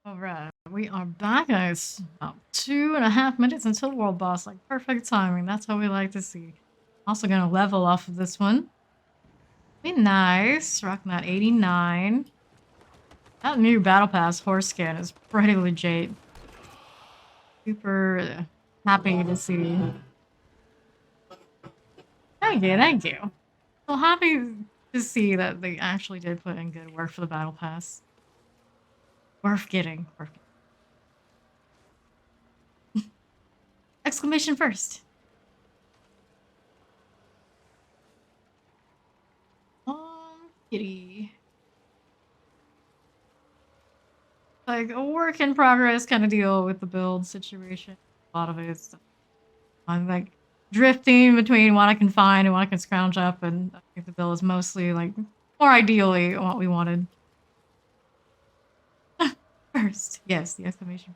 Alright, we are back, guys. About 2.5 minutes until world boss. Like, perfect timing. That's what we like to see. Also gonna level off of this one. Be nice. Rocking that 89. That new battle pass horse skin is pretty legit. Super happy to see. Thank you, thank you. So happy to see that they actually did put in good work for the battle pass. Worth getting. Exclamation first. Kitty. Like a work in progress kind of deal with the build situation. A lot of it is I'm like drifting between what I can find and what I can scrounge up, and I think the build is mostly like more ideally what we wanted. First, yes, the exclamation.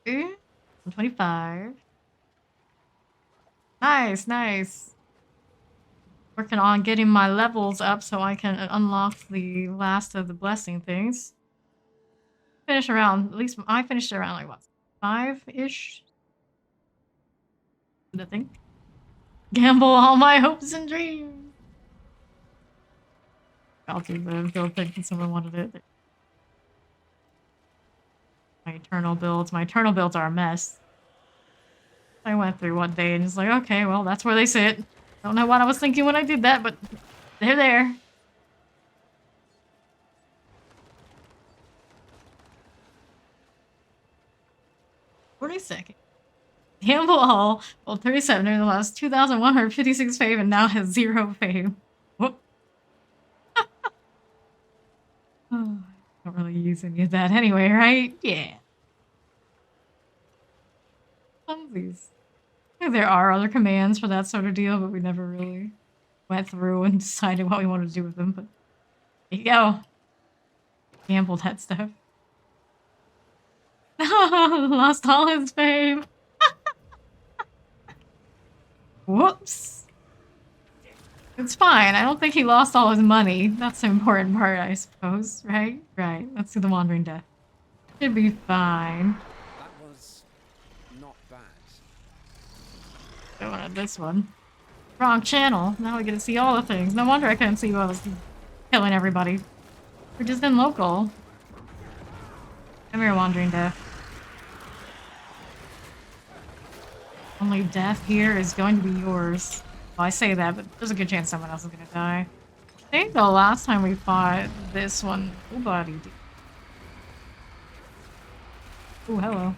Okay. 125. Nice, nice. Working on getting my levels up so I can unlock the last of the blessing things. Finish around, at least I finished around like what, 5-ish? I think. Gamble all my hopes and dreams. I'll do the build thing because someone wanted it. My eternal builds are a mess. I went through one day and it's like, okay, well, that's where they sit. Don't know what I was thinking when I did that, but they're there. $42nd. Gamble all. Well, 37 during the last 2,156 fame and now has 0 fame. Whoop. Oh, I don't really use any of that anyway, right? Yeah. Funsies. There are other commands for that sort of deal, but we never really went through and decided what we wanted to do with them. But there you go. Gambled that stuff. Lost all his fame. Whoops. It's fine. I don't think he lost all his money. That's the important part, I suppose. Right? Right. Let's do the Wandering Death. Should be fine. That was not bad. I wanted this one. Wrong channel. Now we get to see all the things. No wonder I couldn't see what was killing everybody. We're just in local. Come here, Wandering Death. Only death here is going to be yours. Well, I say that, but there's a good chance someone else is gonna die. I think the last time we fought this one, nobody did. Oh, hello.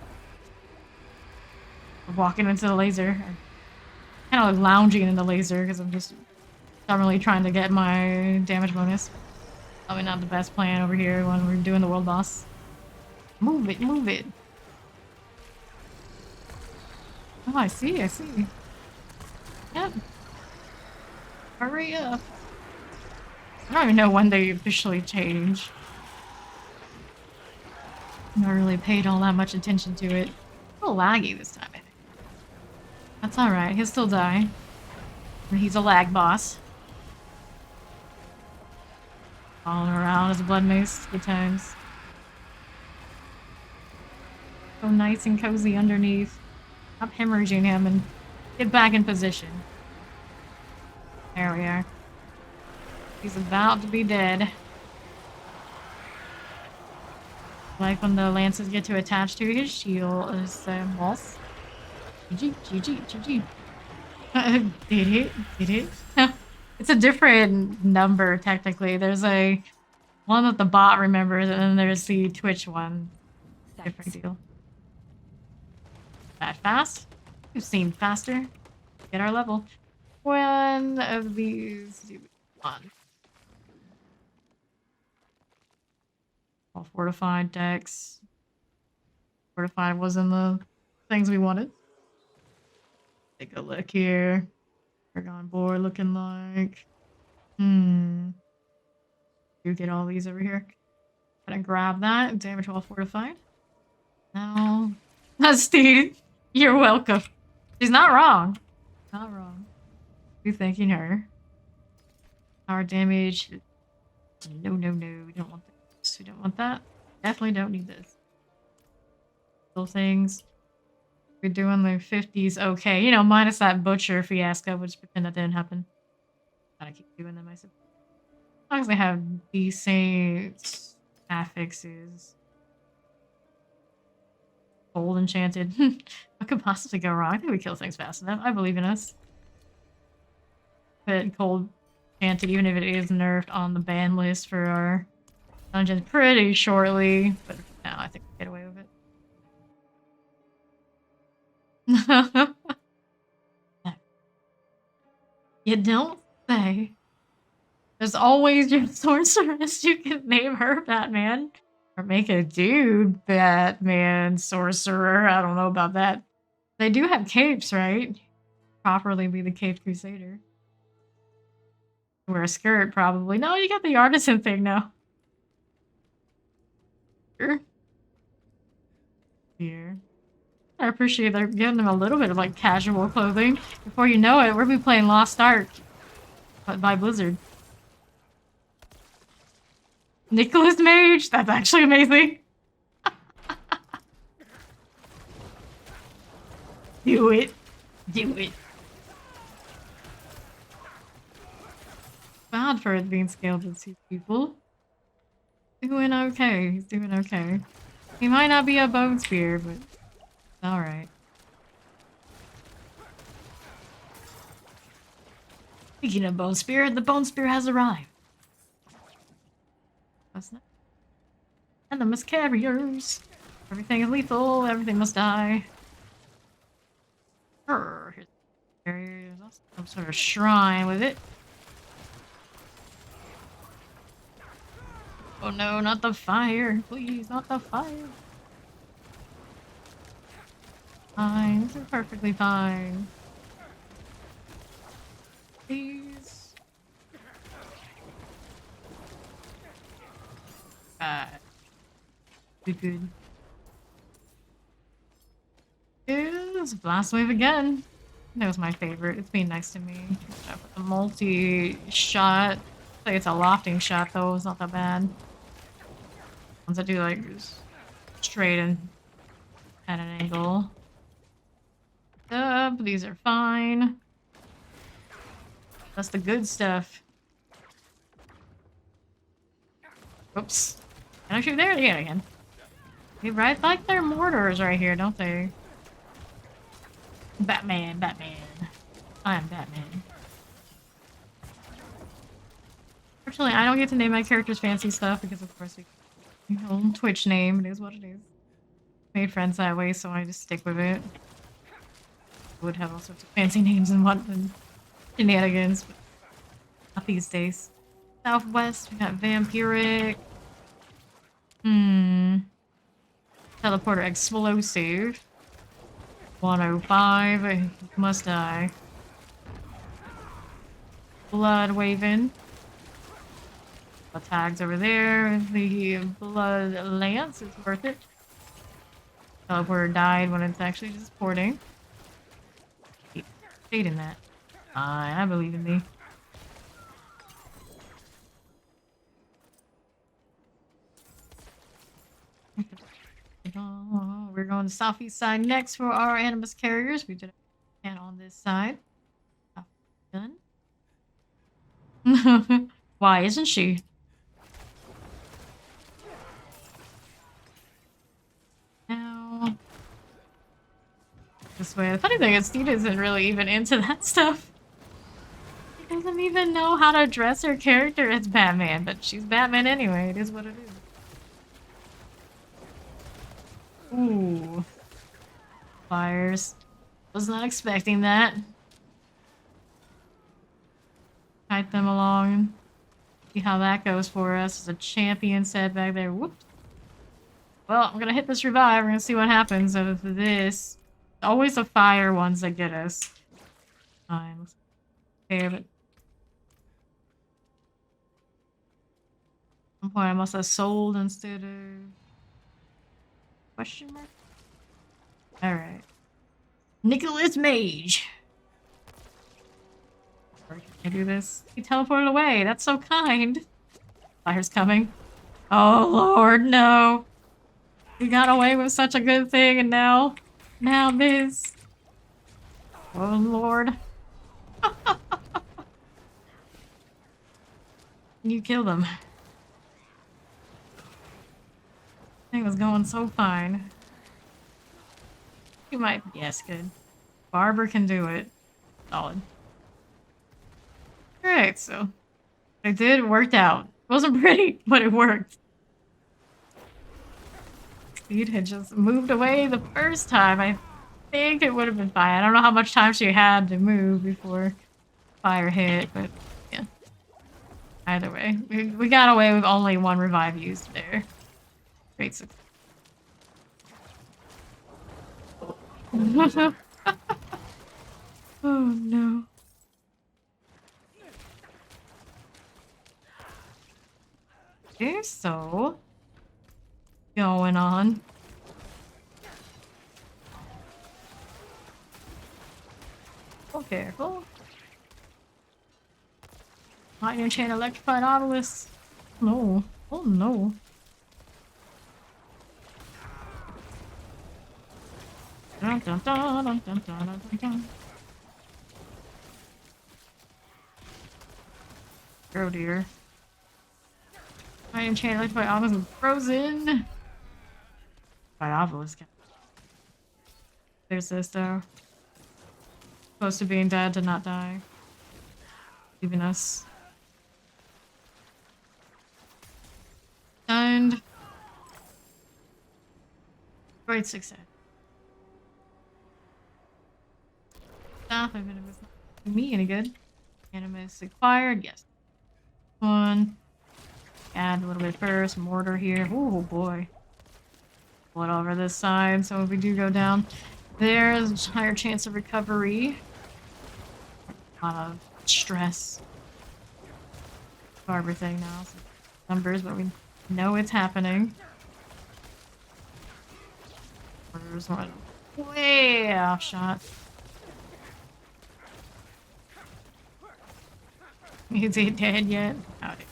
We're walking into the laser. Kind of like lounging in the laser because I'm just not really trying to get my damage bonus. Probably not the best plan over here when we're doing the world boss. Move it, move it. Oh, I see. Yep. Hurry up. I don't even know when they officially change. Never really paid all that much attention to it. A little laggy this time, I think. That's alright, he'll still die. He's a lag boss. Falling around as a blood mace. Good times. So nice and cozy underneath. Stop hemorrhaging him and get back in position. There we are. He's about to be dead. Like when the lances get to attach to his shield, his walls. GG. Did it? It's a different number, technically. There's a one that the bot remembers, and then there's the Twitch one. Thanks. Different deal. That fast? You've seen faster. Get our level. One of these do we want? All fortified decks. Fortified wasn't the things we wanted. Take a look here. Paragon board looking like. Do get all these over here. Gonna grab that. Damage while fortified. Now, Steve, you're welcome. She's not wrong. Not wrong. You thanking her. Power damage. No, no, no. We don't want this. We don't want that. Definitely don't need this. Little things. We're doing the 50s okay. You know, minus that butcher fiasco. We'll just pretend that didn't happen. Gotta keep doing them, I suppose. As long as they have decent affixes. Cold enchanted. What could possibly go wrong? I think we kill things fast enough. I believe in us. Put cold enchanted, even if it is nerfed, on the ban list for our dungeons pretty shortly. But now I think we get away with it. You don't say. There's always your sorceress. You can name her Batman. Or make a dude Batman sorcerer. I don't know about that. They do have capes, right? Properly be the caped crusader. Wear a skirt, probably. No, you got the artisan thing now. Sure. Here. I appreciate they're giving them a little bit of like casual clothing. Before you know it, we'll be playing Lost Ark by Blizzard. Nicholas Mage? That's actually amazing. Do it. Do it. Bad for it being scaled with 2 people. Doing okay. He's doing okay. He might not be a bone spear, but it's alright. Speaking of bone spear, the bone spear has arrived. That's not. And the miscarriers. Everything is lethal. Everything must die. Here's the carrier. There's also some sort of shrine with it. Oh no, not the fire. Please, not the fire. Fine. This is perfectly fine. Please. Good. Is blast wave again. That was my favorite. It's been nice to me. With the multi-shot. I think it's a lofting shot though. It's not that bad. Ones that do like straight and at an angle. These are fine. That's the good stuff. Oops. Can I shoot there? Yeah, I can. They right like they're mortars right here, don't they? Batman, Batman. I am Batman. Fortunately, I don't get to name my characters fancy stuff because, of course, you know, Twitch name. It is what it is. Made friends that way, so I just stick with it. Would have all sorts of fancy names and shenanigans, but not these days. Southwest, we got vampiric. Teleporter explosive. 105. Must die. Blood waving. The tags over there. The Bloodlance is worth it. Teleporter died when it's actually just porting. Stayed in that. I believe in thee. We're going to southeast side next for our animus carriers. We did a can on this side. Done. Why isn't she? Now this way. The funny thing is, Steve isn't really even into that stuff. She doesn't even know how to dress her character as Batman, but she's Batman anyway. It is what it is. Ooh. Fires. Was not expecting that. Kite them along. See how that goes for us. There's a champion set back there. Whoops. Well, I'm gonna hit this revive. We're gonna see what happens of this. Always the fire ones that get us. Fine. Okay, but at some point I must have sold instead of question mark. All right, Nicholas Mage. Or can I do this? He teleported away. That's so kind. Fire's coming. Oh Lord, no. We got away with such a good thing and now this. Oh Lord. You killed him. Thing was going so fine. You might, yes, good. Barber can do it. Solid. Alright, so it did worked out. It wasn't pretty, but it worked. Speed had just moved away the first time. I think it would have been fine. I don't know how much time she had to move before fire hit, but yeah. Either way, we got away with only one revive used there. Great success. Oh no. Okay, so going on. Oh, careful. Lightning chain electrified obelisk. No. Oh no. Dun, dun, dun, dun, dun, dun, dun, dun. Oh dear. Lightning chain electrified obelisk is frozen. By obelisk. There's this though. Close to being dead to not die. Leaving us. And great success. Staff of venomous not me any good. Animus acquired, yes. One. Add a little bit first. Mortar here. Oh boy. Pull it over this side, so if we do go down, there's a higher chance of recovery. A lot of stress. Barber thing now. So numbers, but we know it's happening. There's one way off shot. Is he dead yet? Howdy.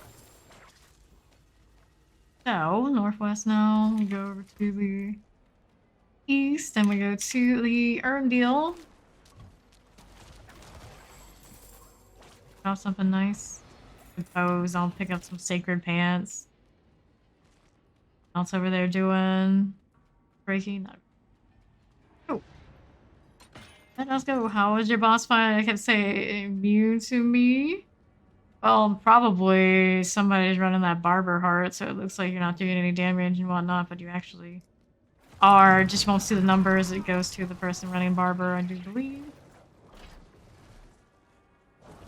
So, northwest now, we go over to the east, and we go to the Erndale. Got something nice. Compose, I'll pick up some sacred pants. Else over there doing breaking. Oh. Let's go. How was your boss fight? I kept saying immune to me. Well, probably somebody's running that barber heart, so it looks like you're not doing any damage and whatnot, but you actually are. Just won't see the numbers. It goes to the person running barber, I do believe.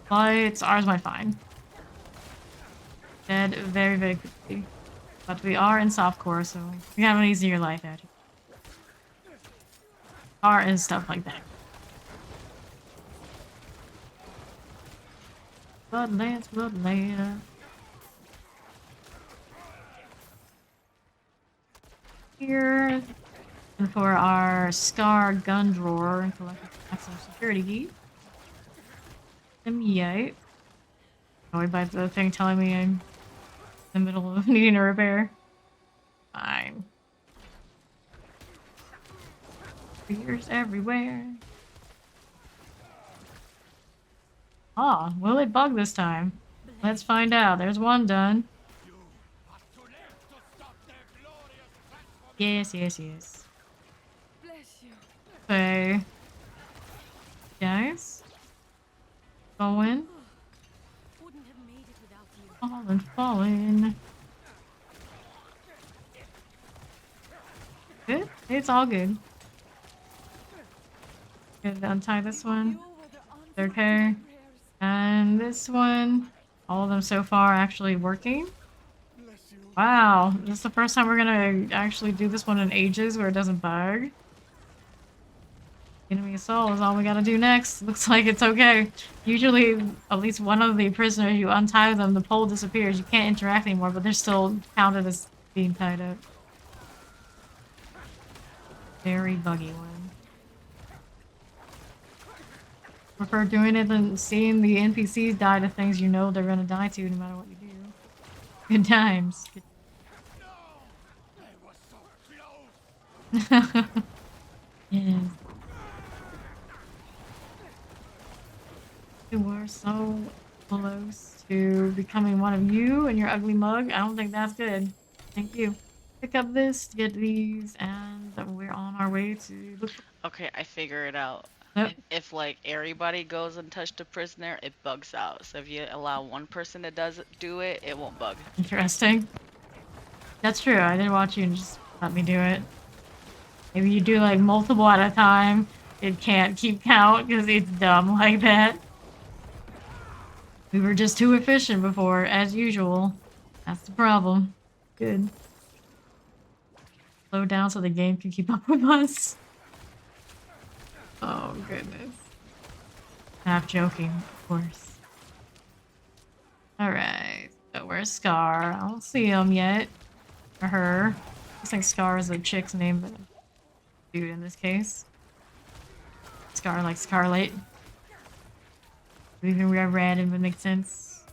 But ours might fine. Dead very, very quickly. But we are in softcore, so we have an easier life out here. Art and stuff like that. Bloodlance, Bloodlance. Here. And for our Scar gun drawer and collect some security key. Yay. Annoyed by the thing telling me I'm in the middle of needing a repair. Fine. Fears everywhere. Ah, will it bug this time? Let's find out. There's one done. Yes, yes, yes. Okay. Guys. Going. Fallen, fallen. Good? It's all good. Good to untie this one. Okay. And this one. All of them so far actually working. Wow. This is the first time we're gonna actually do this one in ages where it doesn't bug. Enemy assault is all we gotta do next. Looks like it's okay. Usually, at least one of the prisoners, you untie them, the pole disappears. You can't interact anymore, but they're still counted as being tied up. Very buggy one. Prefer doing it than seeing the NPCs die to things you know they're gonna die to no matter what you do. Good times. Good. Yes. You were so close to becoming one of you and your ugly mug. I don't think that's good. Thank you. Pick up this, get these, and we're on our way to look for. Okay, I figure it out. Yep. If like everybody goes and touch the prisoner, it bugs out. So if you allow one person that does do it, it won't bug. Interesting. That's true. I did watch you and just let me do it. Maybe you do like multiple at a time. It can't keep count because it's dumb like that. We were just too efficient before, as usual. That's the problem. Good. Slow down so the game can keep up with us. Oh, goodness. Half joking, of course. Alright. So where's Scar? I don't see him yet. Or her. Looks like Scar is a chick's name, but a dude in this case. Scar like Scarlet. Even read random would make sense.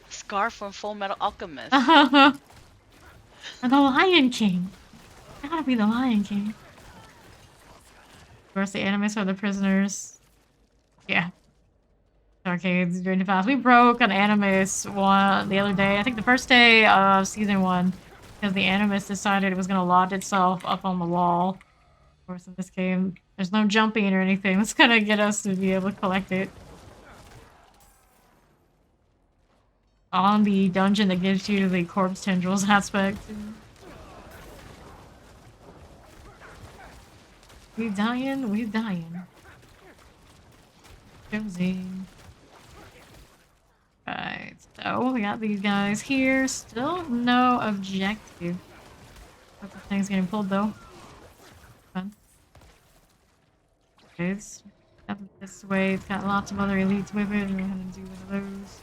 Scar from Full Metal Alchemist. The Lion King. Gotta be the Lion King. Of course, the animus are the prisoners. Yeah. Arcades during the fast. We broke an animus one the other day. I think the first day of season 1. Because the animus decided it was going to lodge itself up on the wall. Of course, in this game, there's no jumping or anything. That's going to get us to be able to collect it. On the dungeon that gives you the corpse tendrils aspect. We dying? We dying. Josie. Right, so we got these guys here. Still no objective. But the thing's getting pulled though. Fun. It's got this way. It's got lots of other elites with it. We're gonna do one of those.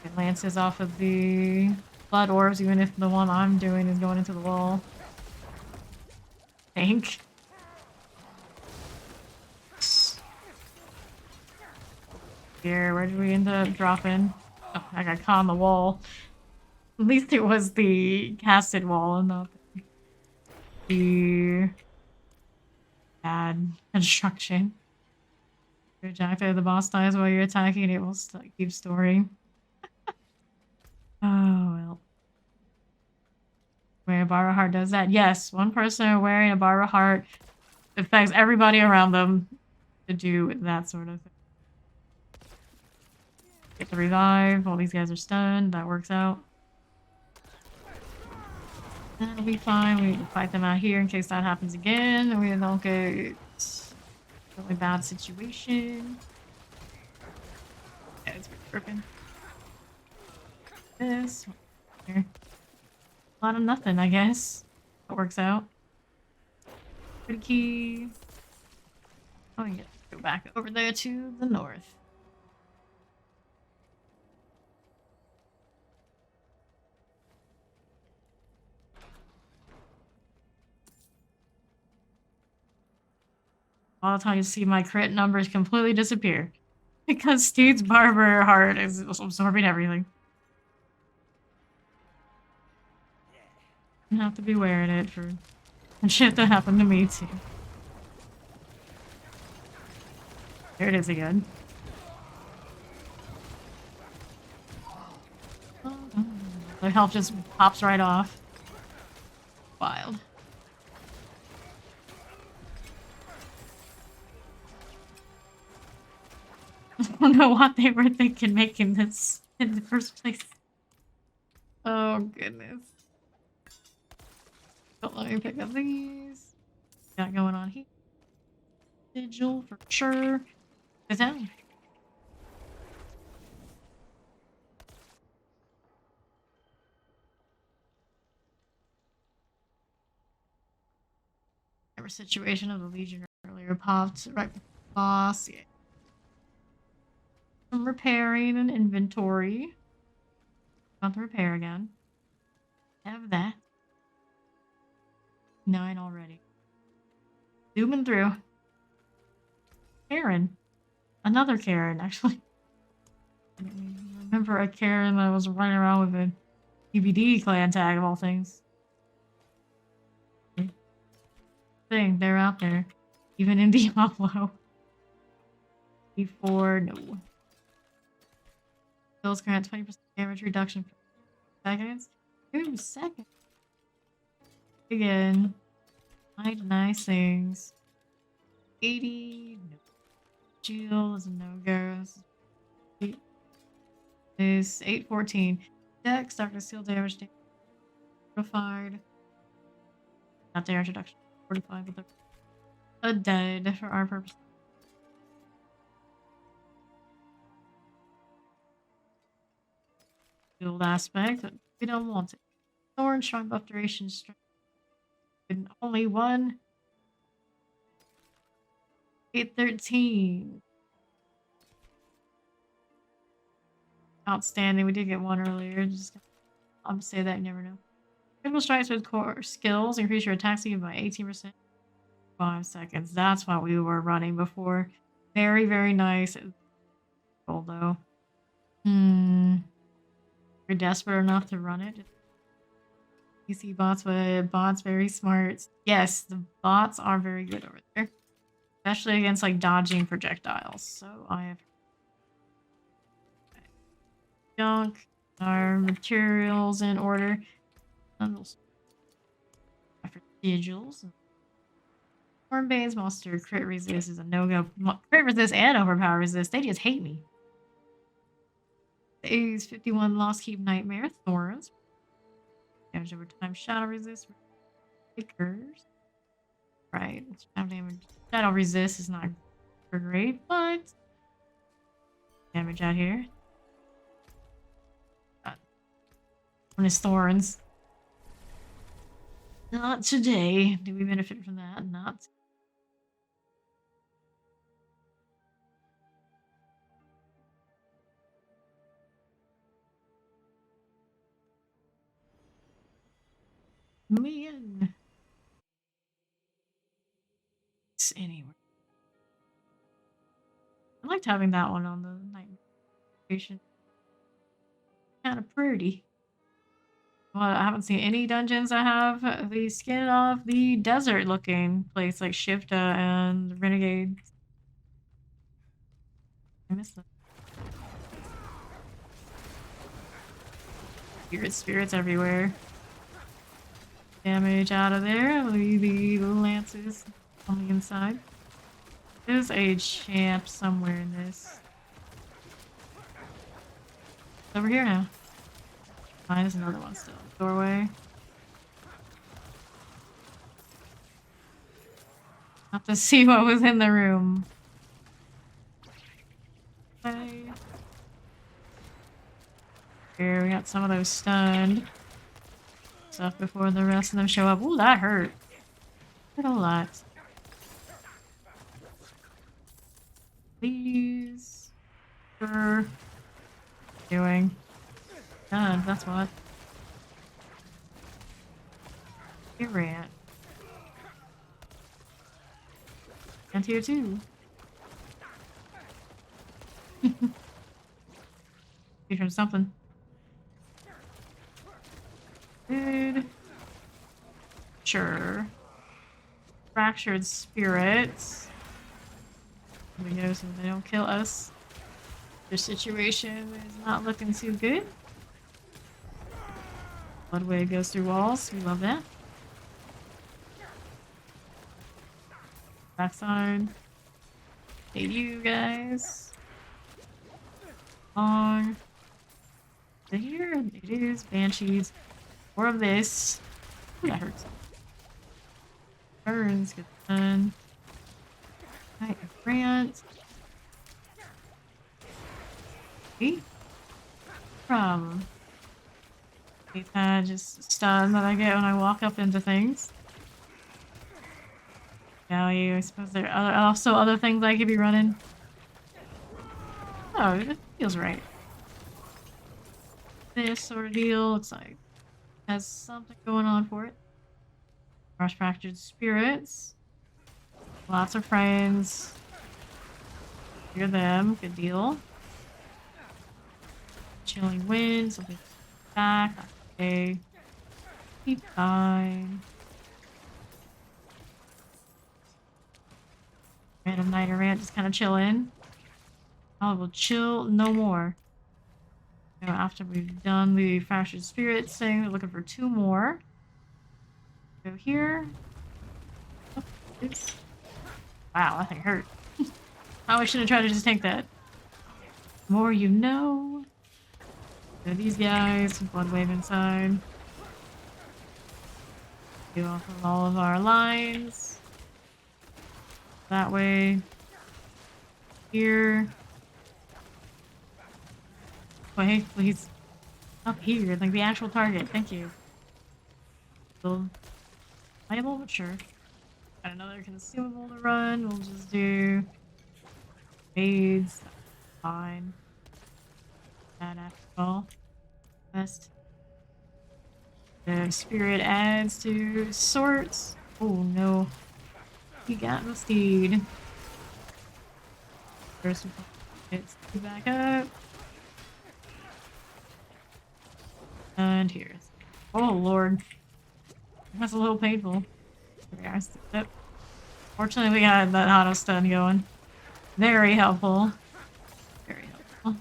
Get lances off of the blood orbs, even if the one I'm doing is going into the wall. Think. Here, where did we end up dropping? Oh, I got caught on the wall. At least it was the casted wall and not the bad construction. Your jacket, the boss dies while you're attacking, it will keep storing. Oh, well. Wearing a Barra heart does that. Yes, one person wearing a Barra heart affects everybody around them to do that sort of thing. Get the revive while these guys are stunned. That works out. That'll be fine. We can fight them out here in case that happens again. We don't get a really bad situation. Yeah, it's tripping. This. Here. A lot of nothing, I guess. That works out. Good key. Oh, yeah. Go back over there to the north. All the time you see my crit numbers completely disappear. Because Steve's barber heart is absorbing everything. I have to be wearing it for shit that happened to me too. There it is again. The health just pops right off. Wild. I don't know what they were thinking making this in the first place. Oh, goodness. Don't let me pick up these. Got going on here. Sigil for sure. Is that? Every situation of the Legion earlier popped right before the boss. Yeah. Some repairing and inventory. About to repair again. Have that. 9 already. Zooming through. Karen. Another Karen, actually. I didn't remember remember a Karen that was running around with a EBD clan tag of all things. They're out there. Even in Diablo. Before, no. Skills grant 20% damage reduction for seconds. 2 seconds. Again. Find nice things. 80. No. Shield is a no-go. Is 814. Dex, darkness, seal damage, fortified. Not their introduction. 45 with a dead for our purpose. Shield aspect, but we don't want it. Thorn, strong buff duration, strength. And only one. 813. Outstanding. We did get one earlier. I'm gonna say that, you never know. Critical strikes with core skills increase your attack speed by 18%. 5 seconds. That's what we were running before. Very, very nice. Cool though. You're desperate enough to run it. PC bots, but bots very smart. Yes, the bots are very good over there. Especially against like dodging projectiles. So I have junk, our materials in order. For sigils. Stormbane's monster crit resist is a no-go. Crit resist and overpower resist. They just hate me. Phase 51 Lost Keep Nightmare Thorns. Damage over time. Shadow resist. Kickers. Right. Shadow damage. Shadow resist is not great, but damage out here. On his thorns. Not today. Do we benefit from that? Not. Man. It's anywhere. I liked having that one on the night station. Kind of pretty. Well, I haven't seen any dungeons that have the skin of the desert looking place like Shifta and Renegade. I miss them. Spirits everywhere. Damage out of there. The lances on the inside. There's a champ somewhere in this. It's over here now. There's another one still in the doorway. Have to see what was in the room. Okay. Here, we got some of those stunned stuff before the rest of them show up. Ooh, that hurt. Hurt a lot. Please. For doing. God, that's what. You ran. And here too. Featuring something. Good. Sure. Fractured spirits. We know so they don't kill us. Their situation is not looking too good. Bloodway goes through walls. We love that. Backside. Hey, you guys. Long. Is it here? It is. Banshees. More of this. Ooh, that hurts. Burns. Get done. Alright, Grant. See? Problem. Just stun that I get when I walk up into things. Value. I suppose there are also other things I could be running. Oh, it feels right. This sort of deal looks like it has something going on for it. Cross fractured spirits. Lots of friends. Hear them. Good deal. chilling wind, something back. Okay. Be fine. Random night rant, just kind of chilling. I will chill no more. You know, after we've done the fractured spirits thing, we're looking for 2 more. Go here. Oh, oops. Wow, that thing hurt. I should have tried to just tank that. More you know. So these guys, blood wave inside. Do off of all of our lines. That way. Here. Wait, please. Up here, like the actual target. Thank you. Still viable, but sure. Got another consumable to run. We'll just do fades. Fine. That after all. Best. The spirit adds to sorts. Oh no. He got the steed. First, it's back up. And here. Oh lord. That's a little painful. Yep. Fortunately, we got that auto stun going. Very helpful. Very helpful.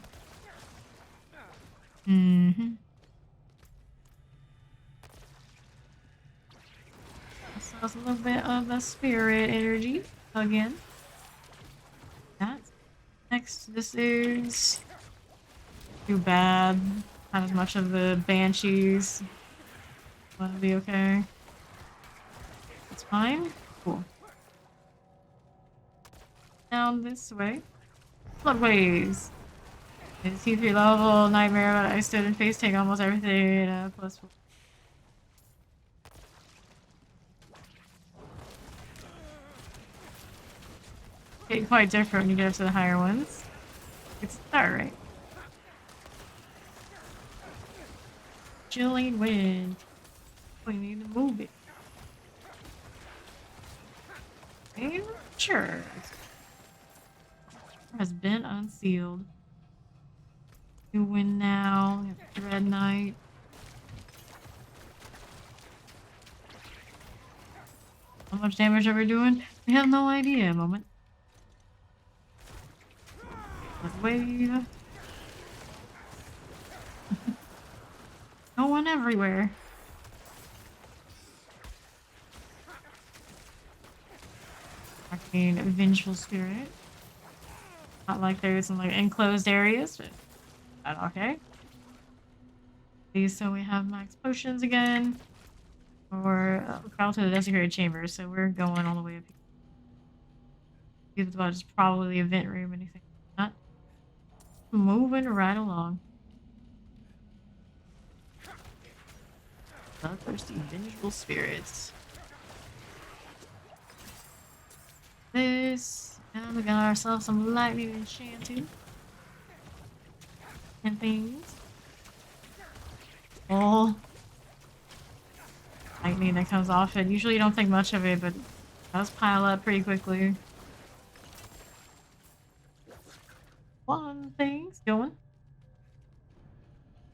Mm-hmm. So a little bit of the spirit energy again. That's next. This is too bad. Not as much of the banshees. That'll be okay. It's fine. Cool. Down this way. Floodways. It's T3 level, nightmare, but I stood and face take almost everything. Plus. It's quite different when you get up to the higher ones. It's alright. Chilling wind. We need to move it. Okay, sure. Has been unsealed. You win now. Dread Knight. How much damage are we doing? We have no idea. Moment. Let's wave. No one everywhere. Arcane Vengeful Spirit. Not like there's some like enclosed areas, but that's okay. So we have max potions again. Or travel to the desecrated chamber, so we're going all the way up here. It's about just probably the event room, anything like that. Moving right along. Bloodthirsty Vengeful Spirits. This, and we got ourselves some lightning enchanted. And things. Oh. Lightning that comes off it. Usually you don't think much of it, but it does pile up pretty quickly. One thing's going.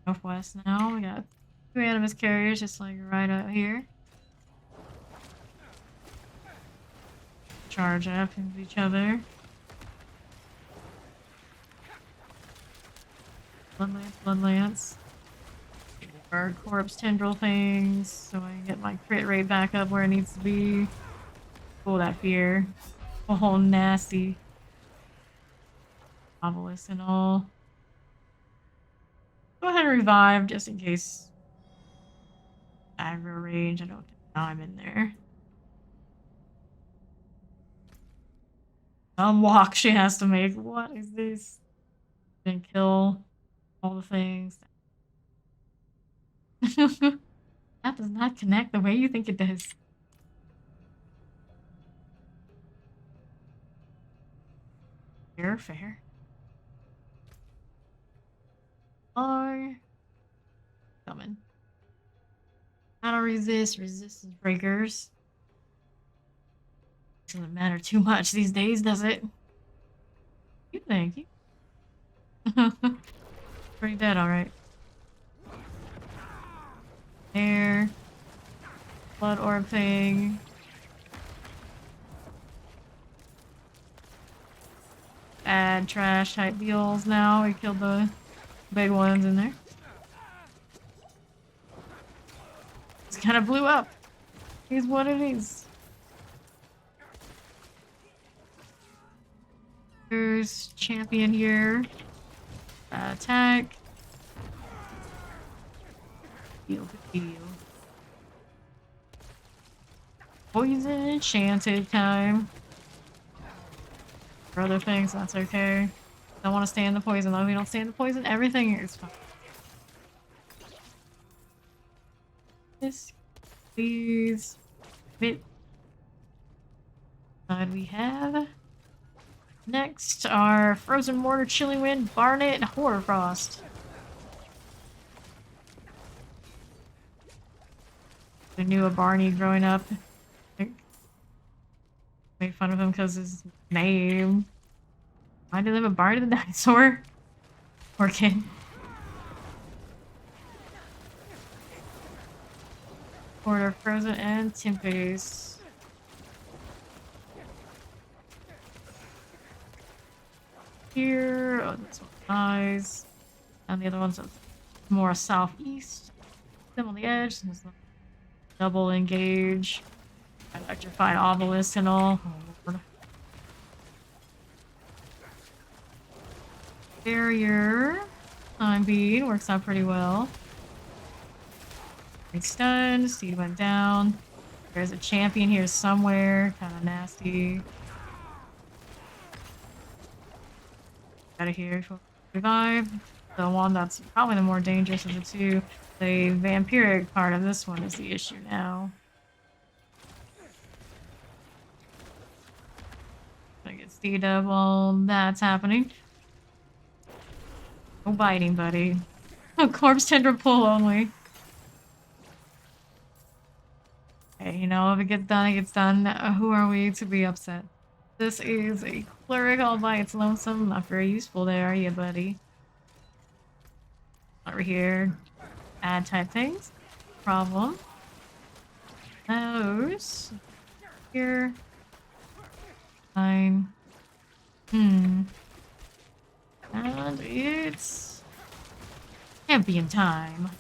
Northwest now. We got 2 animus carriers just like right out here. Charge up into each other. Bloodlance, Bloodlance. Guard corpse tendril things so I can get my crit rate back up where it needs to be. Pull that fear. Oh, nasty. Obelisk and all. Go ahead and revive just in case. Aggro range. I don't think I'm in there. Some walk she has to make. What is this? Then kill all the things. That does not connect the way you think it does. Fair, fair. Or coming. How to resist resistance breakers. Doesn't matter too much these days, does it? You think? Pretty dead, alright. There. Blood orb thing. Add trash type deals now. We killed the big ones in there. It's kind of blew up. Is what it is. There's champion here. Attack. Heal to heal. Poison enchanted time. For other things, that's okay. Don't want to stand the poison though. If you don't stand the poison, everything is fine. This, please. Bit. We have. Next are Frozen Mortar, Chilling Wind, Barnet, and Hoarfrost. I knew a Barney growing up. Made fun of him because his name. Why did they have a Barney the dinosaur? Poor kid. Order Frozen and Tempest. Here, oh, this one dies, and the other one's more southeast. Them on the edge. There's the double engage, electrified obelisk and all. Oh, Lord. Barrier, time being works out pretty well. Stunned. Steed went down. There's a champion here somewhere, kind of nasty. Out of here for revive. The one that's probably the more dangerous of the two. The vampiric part of this one is the issue now. Gonna get Steed up while that's happening. No biting, buddy. Oh, corpse tender pull only. Okay, you know, if it gets done, it gets done. Who are we to be upset? This is a cleric all by its lonesome. Not very useful there, are you, buddy? Over here. Add type things. Problem. Those. Here. Fine. And it's champion time.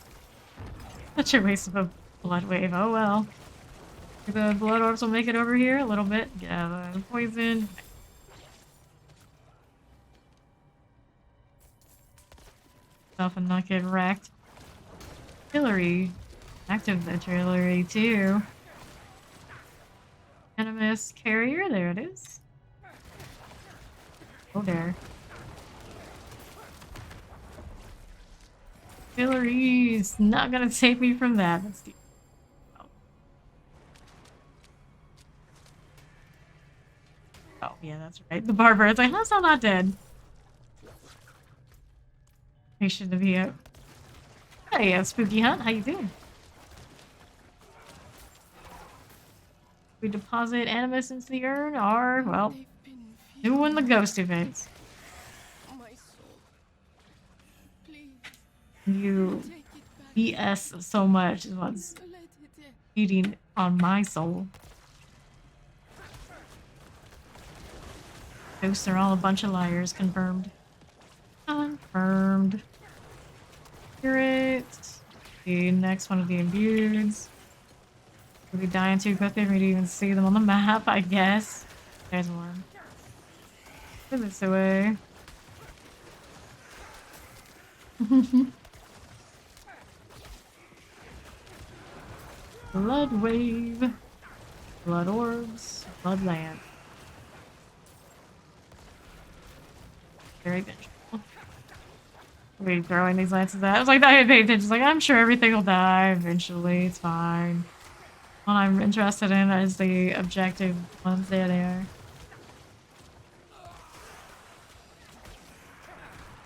Such a waste of a blood wave. Oh well. The blood orbs will make it over here a little bit. Yeah, the poison. Stuff and not get wrecked. Artillery. Active artillery too. Venomous carrier. There it is. Oh there. Artillery's not gonna save me from that. Let's do. Oh, yeah, that's right. The barber. It's like, how's that not dead? Patient of you. Hey, Spooky Hunt. How you doing? We deposit animus into the urn, or, well, doing the ghost events. You BS so much is what's eating on my soul. Ghosts are all a bunch of liars. Confirmed. Confirmed. Spirit. The next one of the imbueds. We'll be dying too quickly for me to even see them on the map, I guess. There's one. Put this away. Blood wave. Blood orbs. Bloodlance. Very vengeful. We're throwing these lances at. I was like, I didn't pay attention. It's like, I'm sure everything will die eventually. It's fine. What I'm interested in is the objective ones. There they are.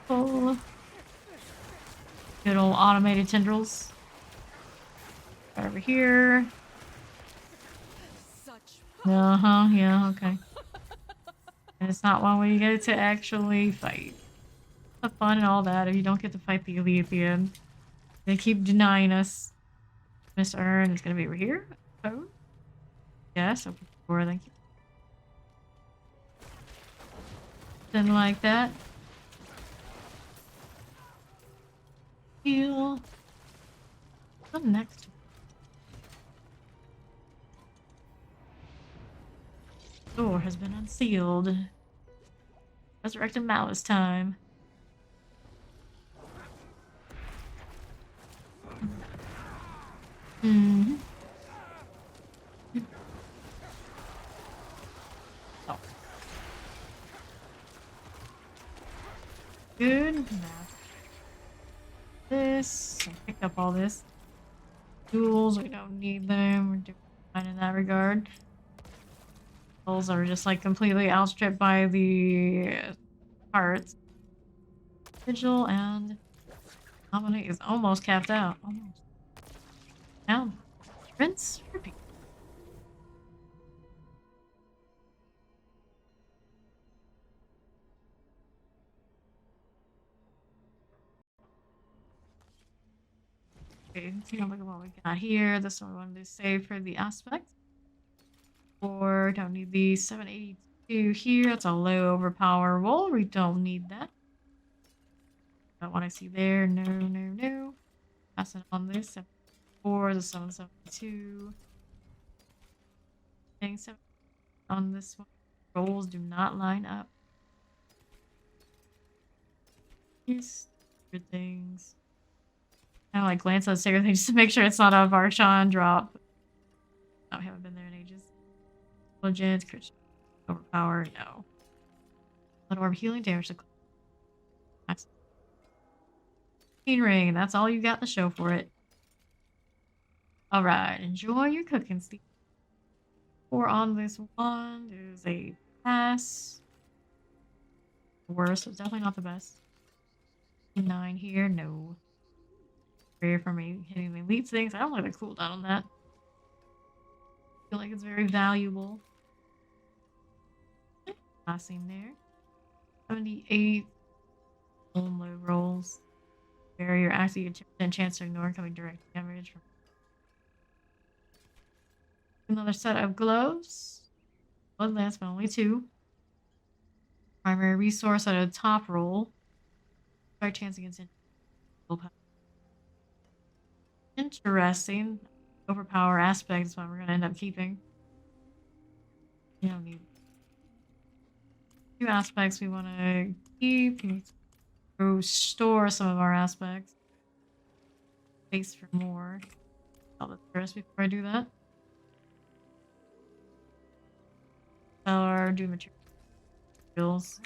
Oh. Good old automated tendrils. Right over here. Yeah, okay. And it's not one where you get to actually fight. the fun and all that if you don't get to fight the elite at the end. They keep denying us. Miss Earn is gonna be over here. Oh, yes, open the door. Thank you. Didn't like that. Heal. What's next? Door has been unsealed. Resurrected Malice time. Mm-hmm. Oh. Good. Now, this. I picked up all this. Tools, we don't need them. We're doing fine in that regard. Tools are just like completely outstripped by the parts. Vigil and Dominate is almost capped out. Almost. Now, rinse, repeat. Okay, take a look at what we got here. This one we wanted to save for the aspect. Or don't need the 782 here. That's a low overpower roll. We don't need that. That one I see there. No, no, no. Passing on this. 704, the 772. Getting 7 on this one. Rolls do not line up. These good things. Kind of like glance at the sacred thing just to make sure it's not a Varshan drop. No, I haven't been there in ages. Intelligence, Christian, overpower, no. Blood orb healing damage to max. Ring, that's all you got to show for it. Alright, enjoy your cooking, Steve. 4 on this one is a pass. Worst, so definitely not the best. 9 here, no. Rare for me hitting the elite things. I don't like the cooldown on that. I feel like it's very valuable. Passing there. 78 low rolls. Barrier actually a 10% chance to ignore coming direct damage from another set of gloves. Bloodlance, but only 2. Primary resource at a top roll. Try chance against interesting. Overpower aspect is what we're gonna end up keeping. You don't need 2 aspects we want to keep. We need to go store some of our aspects. Space for more. All the first before I do that. Or do materials.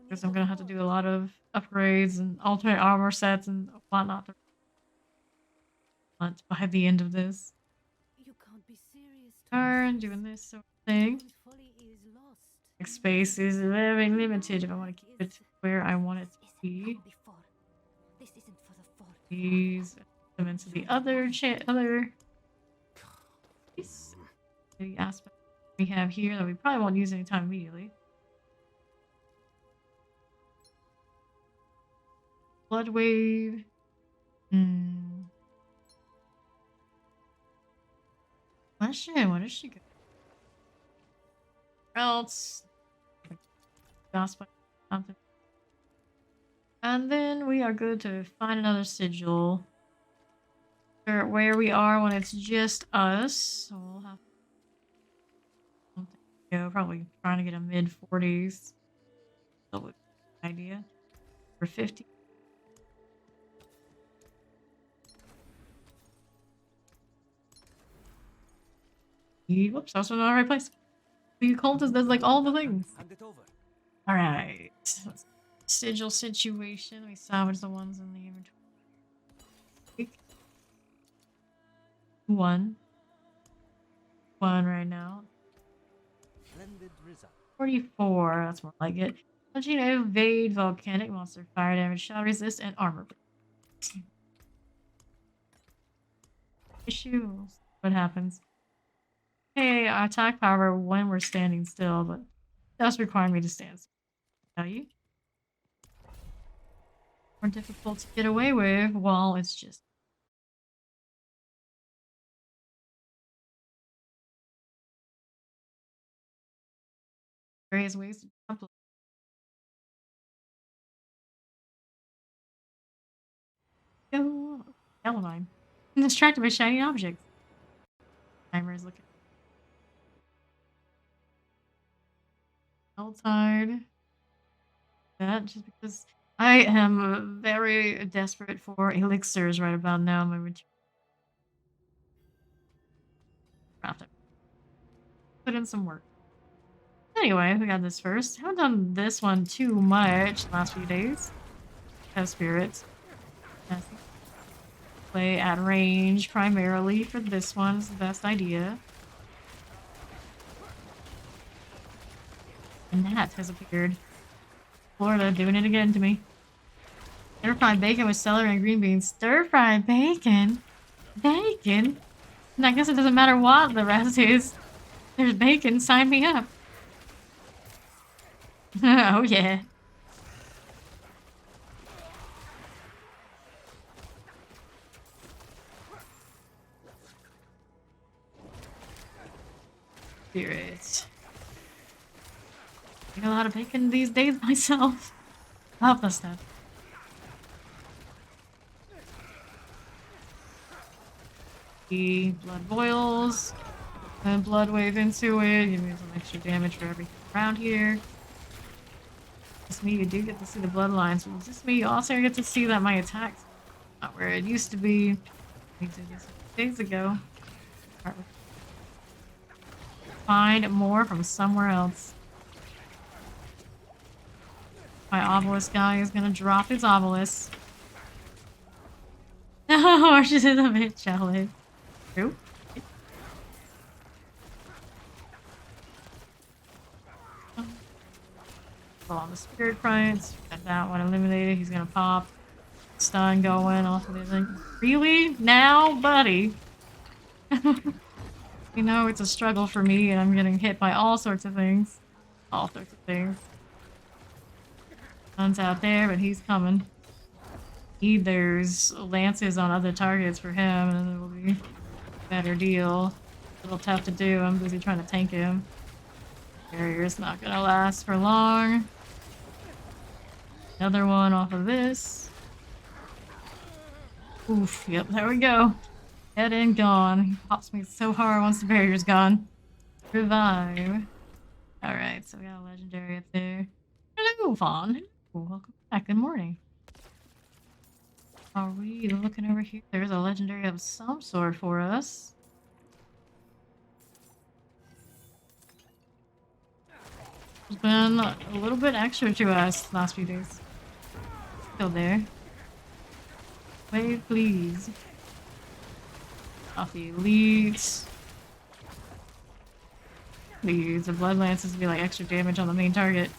Because I'm gonna have to do a lot of upgrades and alternate armor sets and whatnot by the end of this. Turn, doing this sort of thing. Space is very limited if I want to keep it where I want it to be. These them into the other the aspect we have here that we probably won't use anytime immediately. Blood wave. Question, what is she good? Else. Gospel. Something. And then we are good to find another sigil. Where we are when it's just us. So we'll have something to go. Probably trying to get a mid-40s. That would be an idea. For 50. Whoops, I was in the right place. The occultist does like all the things. Alright. Sigil situation. We salvage the ones in the inventory. 1 right now. 44, that's more like it. Punching evade volcanic monster, fire damage, shell resist, and armor. Issues. What happens? Hey, attack power when we're standing still, but that's requiring me to stand still. Tell you? more difficult to get away with while it's just various ways to jump. Go, yellow line. I'm distracted by shiny objects. Timer is looking all tired. That just because I am very desperate for elixirs right about now. My have to put in some work. Anyway, we got this first. Haven't done this one too much the last few days. Have spirits. Play at range primarily for this one is the best idea. And that has appeared. Florida doing it again to me. Stir-fried bacon with celery and green beans. Stir-fried bacon? Bacon? And I guess it doesn't matter what the rest is. There's bacon, sign me up. Oh yeah. Spirits. I eat a lot of bacon these days myself. Love the stuff. The blood boils. And blood wave into it. Give me some extra damage for everything around here. Just me, you do get to see the bloodlines. But just me, you also get to see that my attacks not where it used to be. We did this days ago. Find more from somewhere else. My obelisk guy is gonna drop his obelisk. No, she's a bit jealous. True. Well, on the spirit price, got that one eliminated. He's gonna pop. Stun going off of it. Like, really? Now, buddy? You know, it's a struggle for me, and I'm getting hit by all sorts of things. All sorts of things. Sun's out there, but he's coming. There's lances on other targets for him, and it will be a better deal. A little tough to do. I'm busy trying to tank him. Barrier's not gonna last for long. Another one off of this. Oof, yep, there we go. Head in, gone. He pops me so hard once the barrier's gone. Revive. Alright, so we got a legendary up there. Hello, Vaughn. Hello, welcome back. Good morning. Are we looking over here? There's a legendary of some sort for us. It's been a little bit extra to us last few days. Still there. Wave, please. Off the elites. Please, the Bloodlance is to be like extra damage on the main target.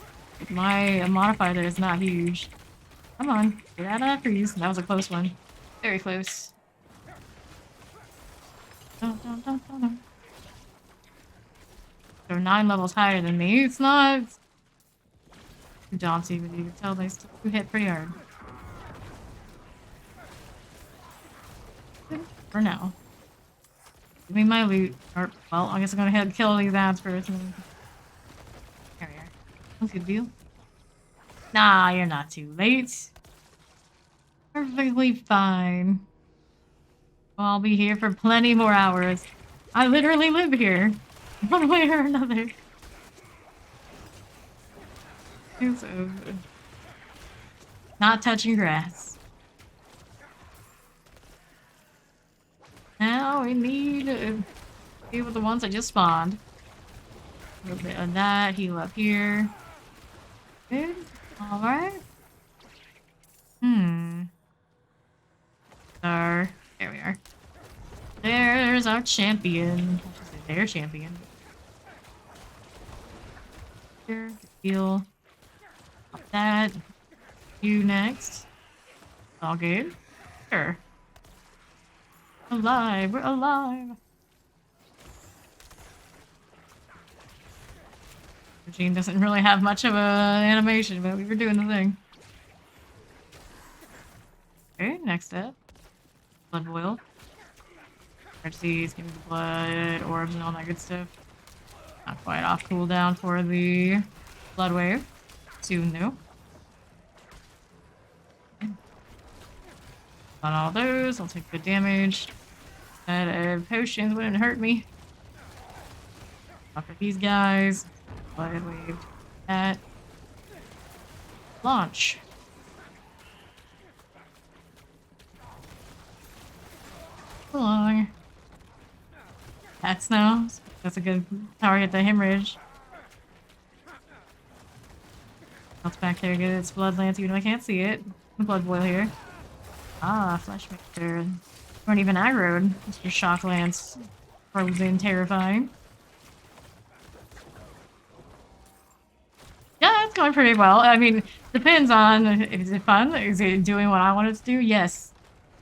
My modifier there is not huge. Come on, get out of that freeze. That was a close one. Very close. Dun, dun, dun, dun, dun. They're 9 levels higher than me. It's not too daunting, but you can tell they still hit pretty hard. For now. Give me my loot. Or, well, I guess I'm gonna head kill these ads first. There we are. That's a good deal. Nah, you're not too late. Perfectly fine. Well, I'll be here for plenty more hours. I literally live here. One way or another. It's over. Not touching grass. Now we need to deal with the ones I just spawned. A little bit of that, heal up here. Good. Alright. There we are. There's our champion. I should say their champion. Here, heal. Pop that. You next. All good. Sure. Alive, we're alive. Regine doesn't really have much of an animation, but we were doing the thing. Okay, next step. Blood boil. Red seeds, give me the blood, orbs, and all that good stuff. Not quite off cooldown for the blood wave. Soon though. On all those, I'll take good damage. And potions wouldn't hurt me. Off of these guys. Blood wave. That. Launch. Along. That's now. That's a good power hit the hemorrhage. Bounce back there, get its Bloodlance, even though I can't see it. The blood boil here. Ah, flesh mixture. Weren't even aggroed. It's your shock lance. Frozen, terrifying. Yeah, it's going pretty well. I mean, depends on, is it fun? Is it doing what I want it to do? Yes.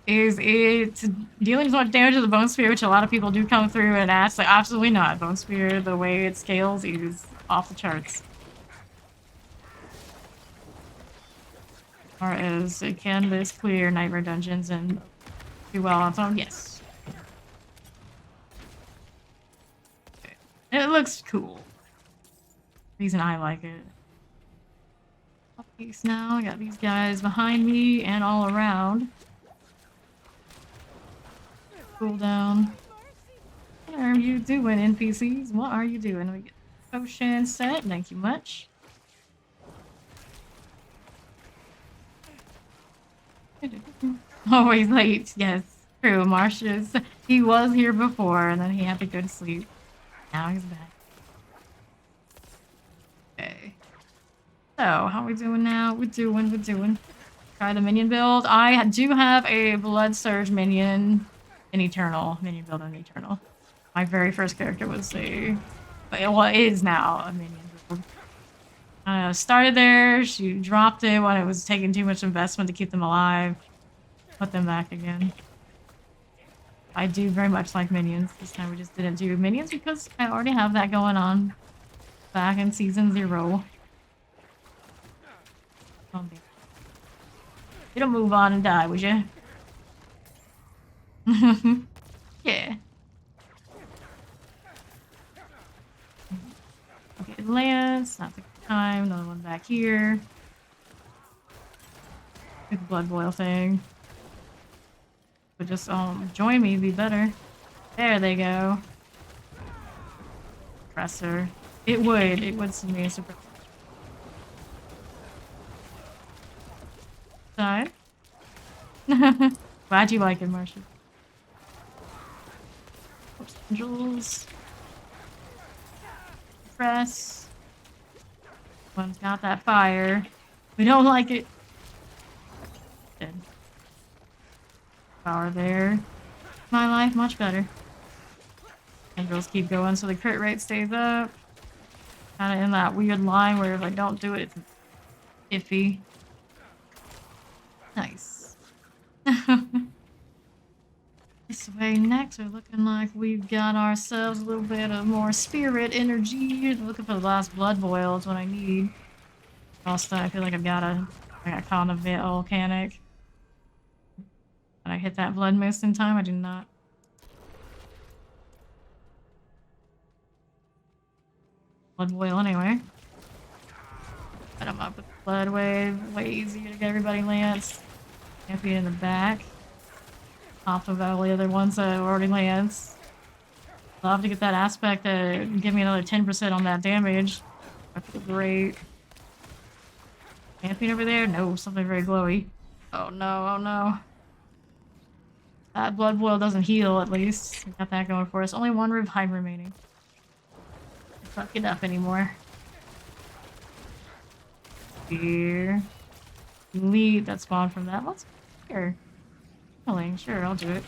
Is it dealing so much damage to the Bone Spear, which a lot of people do come through and ask? Like, absolutely not. Bone Spear, the way it scales, is off the charts. As far as it can this clear Nightmare Dungeons and do well on its own, yes. It looks cool. Reason I like it. Piece now. I got these guys behind me and all around. Cool down. What are you doing, NPCs? What are you doing? We get potion set. Thank you much. Always late. Yes, true. Marcius. He was here before, and then he had to go to sleep. Now he's back. Okay. So, how are we doing now? We're doing. Try the minion build. I do have a Blood Surge minion in Eternal. Minion build in Eternal. My very first character was well, it is now a minion build. Started there, she dropped it when it was taking too much investment to keep them alive. Put them back again. I do very much like minions. This time we just didn't do minions because I already have that going on back in Season 0. You don't move on and die, would you? Yeah. Okay, Lance, not the time. Another one back here. The blood boil thing. But just join me, be better. There they go. Suppressor. It would send me a suppressor. Side. Glad you like it, Marcia. Angels. Press. One's got that fire. We don't like it. Dead. Power there. My life much better. Angels keep going so the crit rate stays up. Kinda in that weird line where if I don't do it, it's iffy. Nice. This way next, we're looking like we've got ourselves a little bit of more spirit energy. Looking for the last blood boil is what I need. Also, I feel like I got caught in a volcanic. Did I hit that blood mist in time? I did not. Blood boil anyway. Set him up with blood wave. Way easier to get everybody Lance. Can't be in the back. Off of all the other ones that already Lance. Love to get that aspect to give me another 10% on that damage. That feels great. Champion over there? No, something very glowy. Oh no, oh no. That blood boil doesn't heal, at least. We got that going for us. Only one revive remaining. Can't fuck it up anymore. Here. Elite that spawned from that. What's here? Healing, sure, I'll do it.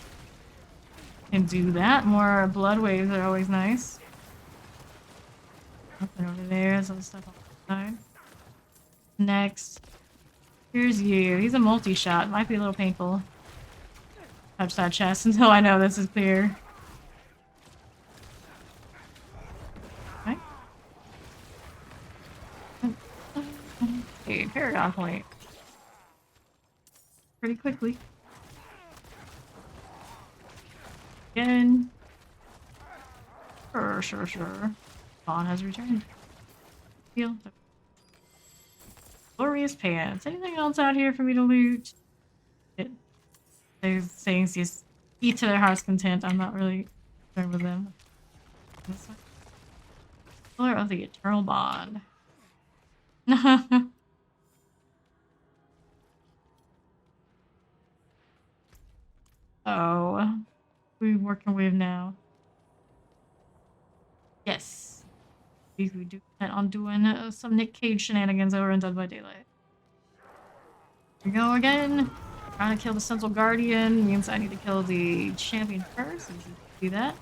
Can do that. More blood waves are always nice. Nothing over there. There's other stuff on the side. Next. Here's you. He's a multi-shot. Might be a little painful. Touch that chest until I know this is clear. Okay. Hey, Paragon Point. Pretty quickly. again. Sure. Vaughn has returned. Heal. Glorious pants. Anything else out here for me to loot? Those things just eat to their heart's content. I'm not really concerned with them. This one. Pillar of the Eternal Bond. Oh. Who we working with now? Yes. We do plan on doing some Nick Cage shenanigans over in Dead by Daylight. Here we go again. Trying to kill the Central Guardian means I need to kill the champion first. Easy to do that.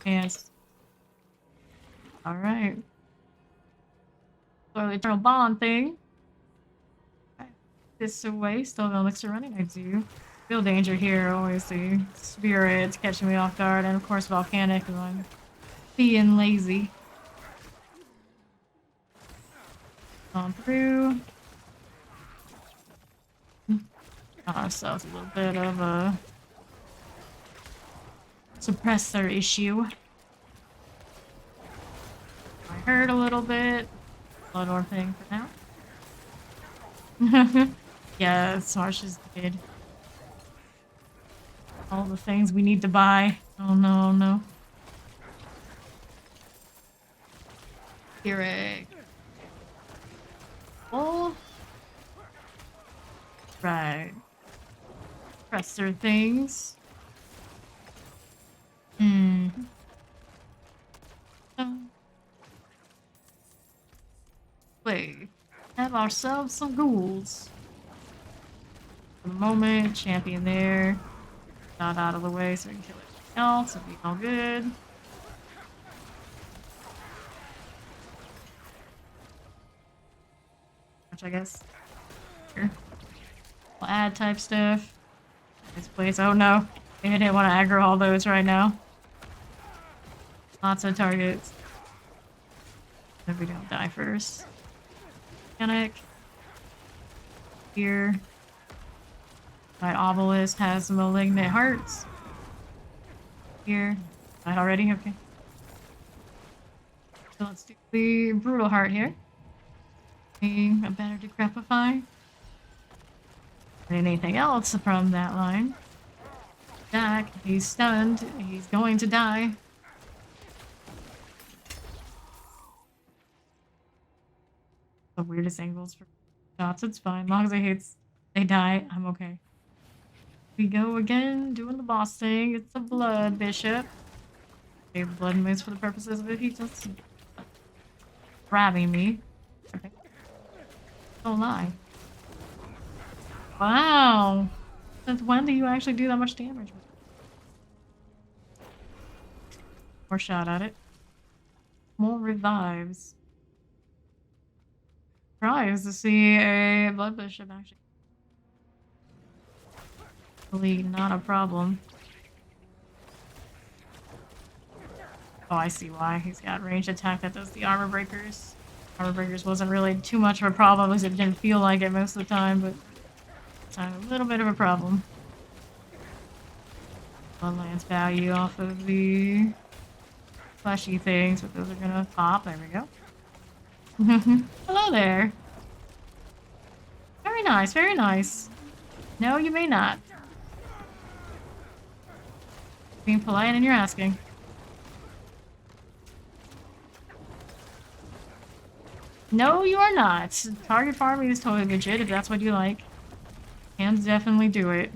And alright. So the Eternal Bond thing. Okay. This away, still no elixir running. I do. Feel danger here, always the spirits catching me off guard, and of course volcanic because I'm being lazy. On through. Got ourselves a little bit of a suppressor issue. I hurt a little bit. Blood orb thing for now. Yeah, Sarsh is dead. All the things we need to buy. Oh no. Eric. Oh. Right. Presser things. Wait. Have ourselves some ghouls. For the moment, champion there. Not out of the way so we can kill everything else. It'll be all good. Which I guess. Here. We'll add type stuff. This place. Oh no. I didn't want to aggro all those right now. Lots of targets. If we don't die first. Mechanic. Here. My obelisk has malignant hearts. Here. Died already? Okay. So let's do the brutal heart here. Being a better decrepify. And anything else from that line. Jack, he's stunned. He's going to die. The weirdest angles for shots. It's fine. As long as they die, I'm okay. We go again, doing the boss thing. It's a blood bishop. Save blood moves for the purposes of it. He's just grabbing me. Okay. Don't lie. Wow. Since when do you actually do that much damage? More shot at it. More revives. Surprised to see a blood bishop actually. Really not a problem. Oh, I see why. He's got ranged attack that does the armor breakers. Armor breakers wasn't really too much of a problem because it didn't feel like it most of the time, but it's a little bit of a problem. Bloodlance value off of the fleshy things, but those are gonna pop. There we go. Hello there. Very nice, very nice. No, you may not. Being polite and you're asking. No, you are not. Target farming is totally legit if that's what you like. Can definitely do it.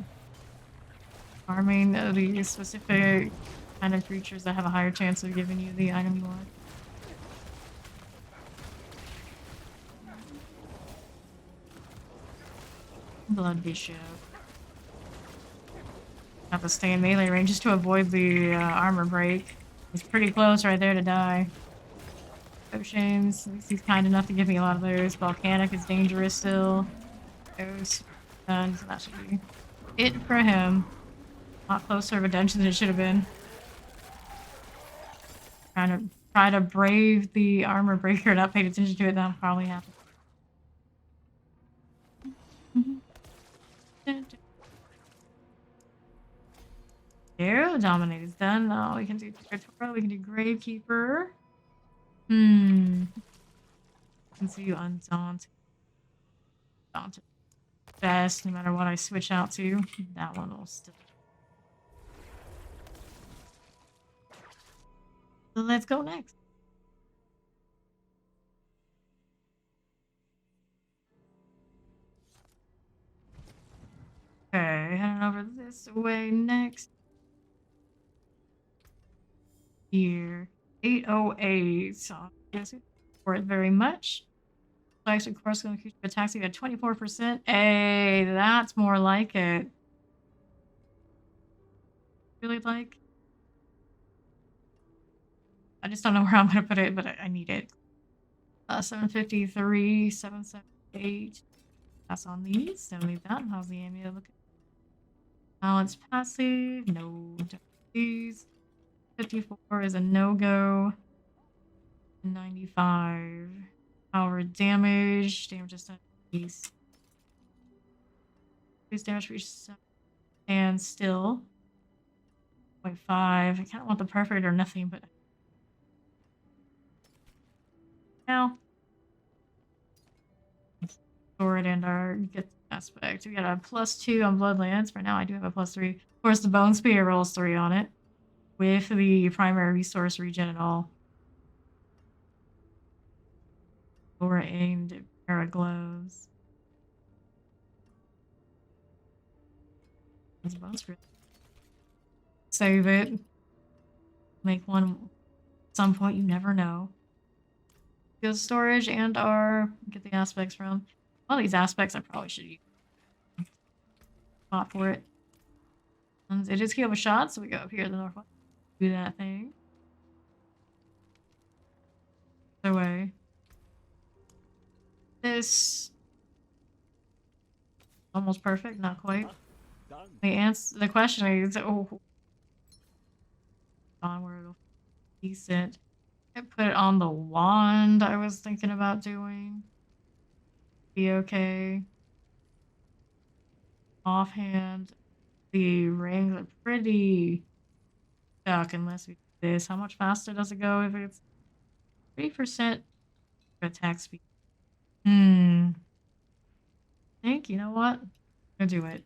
Farming the specific kind of creatures that have a higher chance of giving you the item you want. Blood Bishop. Have to stay in melee range just to avoid the armor break. He's pretty close right there to die. Potions. At least he's kind enough to give me a lot of those. Volcanic is dangerous still. Those. And that should be it for him. A lot closer of a dungeon than it should have been. Try to brave the armor breaker, not pay attention to it. That'll probably happen. There, Dominate is done. Now we can do Territorial, we can do Gravekeeper. Let's do Undaunted. Daunted. Best, no matter what I switch out to. That one will still. So let's go next. Okay, heading over this way next. Here. 808. So I guess it worth very much. Flash, of course, going to keep attacks at 24%. Hey, that's more like it. Really like. I just don't know where I'm going to put it, but I need it. 753, 778. That's on these. Don't need that. How's the amulet looking? Balance passive. No. These. 54 is a no-go. 95. Power damage. Damage just piece. Increase damage for each and still. 0.5. I kind of want the perfect or nothing, but now sword and our get aspect. We got a +2 on Bloodlance. For now, I do have a +3. Of course, the Bone Spear rolls 3 on it with the primary resource regen and all. Lower aimed pair of gloves. Bone Spear. Save it. Make one at some point, you never know. Go storage and our get the aspects from. All these aspects I probably should use. Spot for it. And it is heal a shot, so we go up here to the northwest. Do that thing. Other way. This almost perfect, not quite. The question is onward decent. I put it on the wand I was thinking about doing. Be okay. Offhand, the rings are pretty stuck unless we do this. How much faster does it go if it's 3% attack speed? I think, you know what? I'm gonna do it.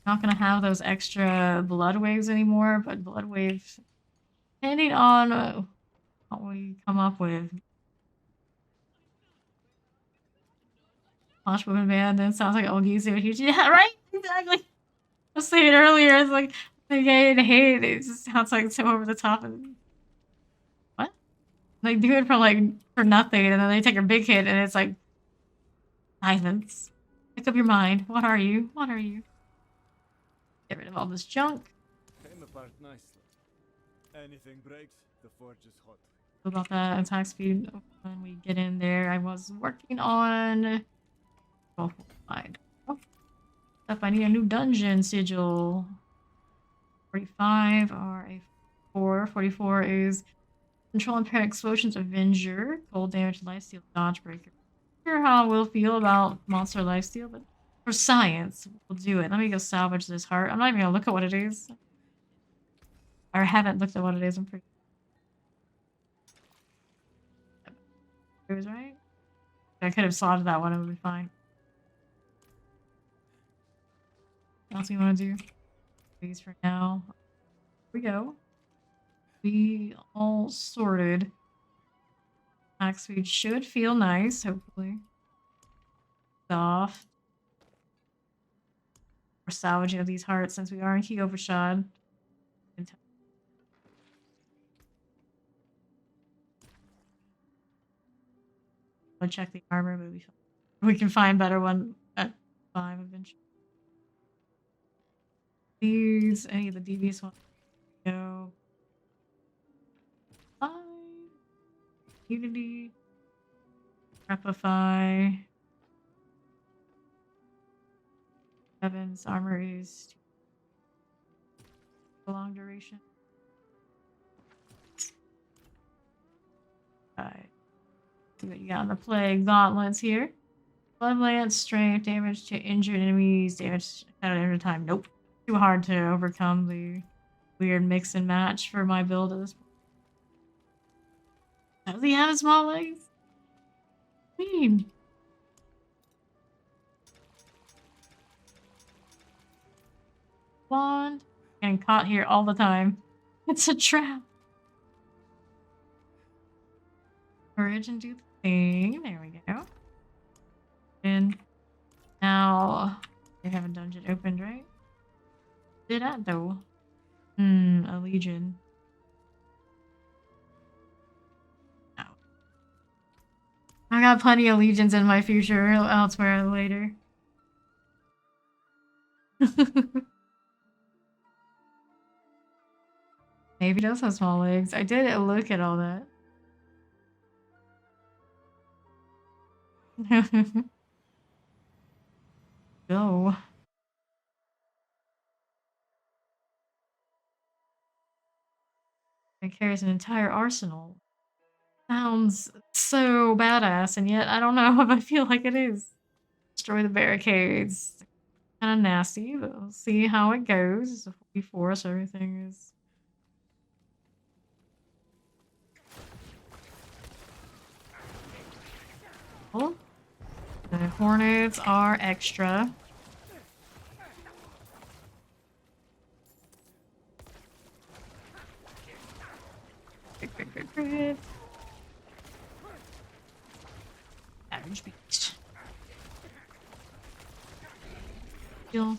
Not gonna have those extra blood waves anymore, but blood waves, depending on what we come up with. Flash Woman Band, then sounds like old Gizu. Yeah, right? Exactly. I was saying earlier, it's like, the gay and hate, it just sounds like so over the top. And what? They do it for nothing, and then they take a big hit, and it's like, silence. Pick up your mind. What are you? What are you? Get rid of all this junk. Came apart nicely. Anything breaks, the forge is hot. About that attack speed when we get in there. I was working on. Oh, fine. Oh, stuff. I need a new dungeon sigil. 45 or a 4. 44 is control impaired explosions, Avenger, cold damage, lifesteal, dodge breaker. Not sure how we'll feel about monster lifesteal, but for science, we'll do it. Let me go salvage this heart. I'm not even gonna look at what it is. Or I haven't looked at what it is. I'm pretty. It was right. I could have slotted that one. It would be fine. What else we want to do? These for now. Here we go. We all sorted. Attack speed should feel nice, hopefully. Soft. We're salvaging of these hearts since we are in key overshot. I'll check the armor, but we can find better one at 5 eventually. These, any of the devious ones, go. 5. Unity. Repify. Evan's armor is long duration. Alright. See what you got on the plague gauntlets here. Bloodlance, strength, damage to injured enemies, damage at every time. Nope. Too hard to overcome the weird mix and match for my build at this point. Does he have small legs? Mean. Blonde. Getting caught here all the time. It's a trap. Courage and do the thing. There we go. And now they have a dungeon opened, right? Did I though? A legion. No. I got plenty of legions in my future elsewhere later. Maybe he does have small legs. I did look at all that. Go. It carries an entire arsenal. Sounds so badass, and yet I don't know if I feel like it is. Destroy the barricades. Kind of nasty, but we'll see how it goes. It's a 44, so everything is... cool. The hornets are extra. Average beast. Still,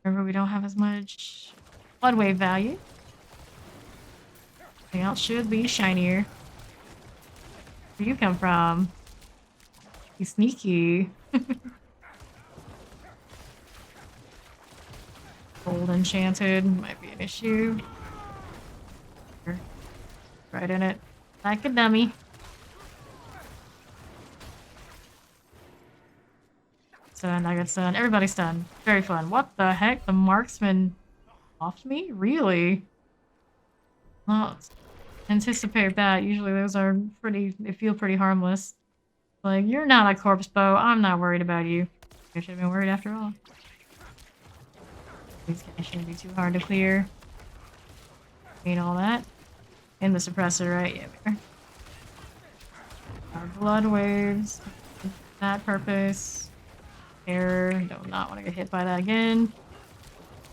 remember we don't have as much blood wave value. Everything else should be shinier. Where you come from? He's sneaky. Gold enchanted might be an issue. Right in it. Like a dummy. Stunned, I got stunned. Everybody's stunned. Very fun. What the heck? The marksman offed me? Really? Well, anticipate that. Usually those are pretty, they feel pretty harmless. Like, you're not a corpse bow. I'm not worried about you. I should have been worried after all. These guys shouldn't be too hard to clear. Need all that. In the suppressor, right? Yeah, we are. Our blood waves. For that purpose. Error. Do not want to get hit by that again.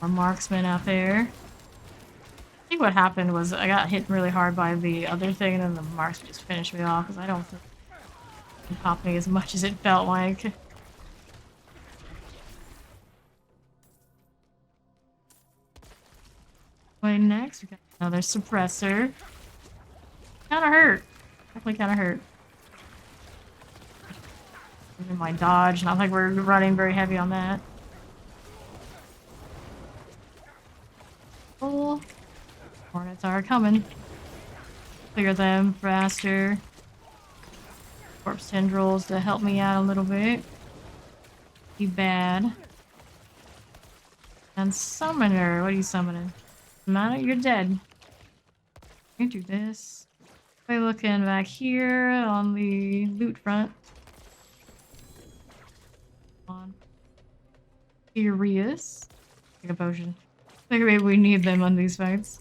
More marksmen out there. I think what happened was I got hit really hard by the other thing, and then the marksman just finished me off, because I don't think it popped me as much as it felt like. Wait, next we got another suppressor. Kinda hurt. Definitely kinda hurt. Even my dodge, not like we're running very heavy on that. Oh, hornets are coming. Clear them faster. Corpse tendrils to help me out a little bit. Be bad. And summoner, what are you summoning? Mana, you're dead. Can't do this. We're looking back here on the loot front. On. Furious. Take a potion. I think maybe we need them on these fights.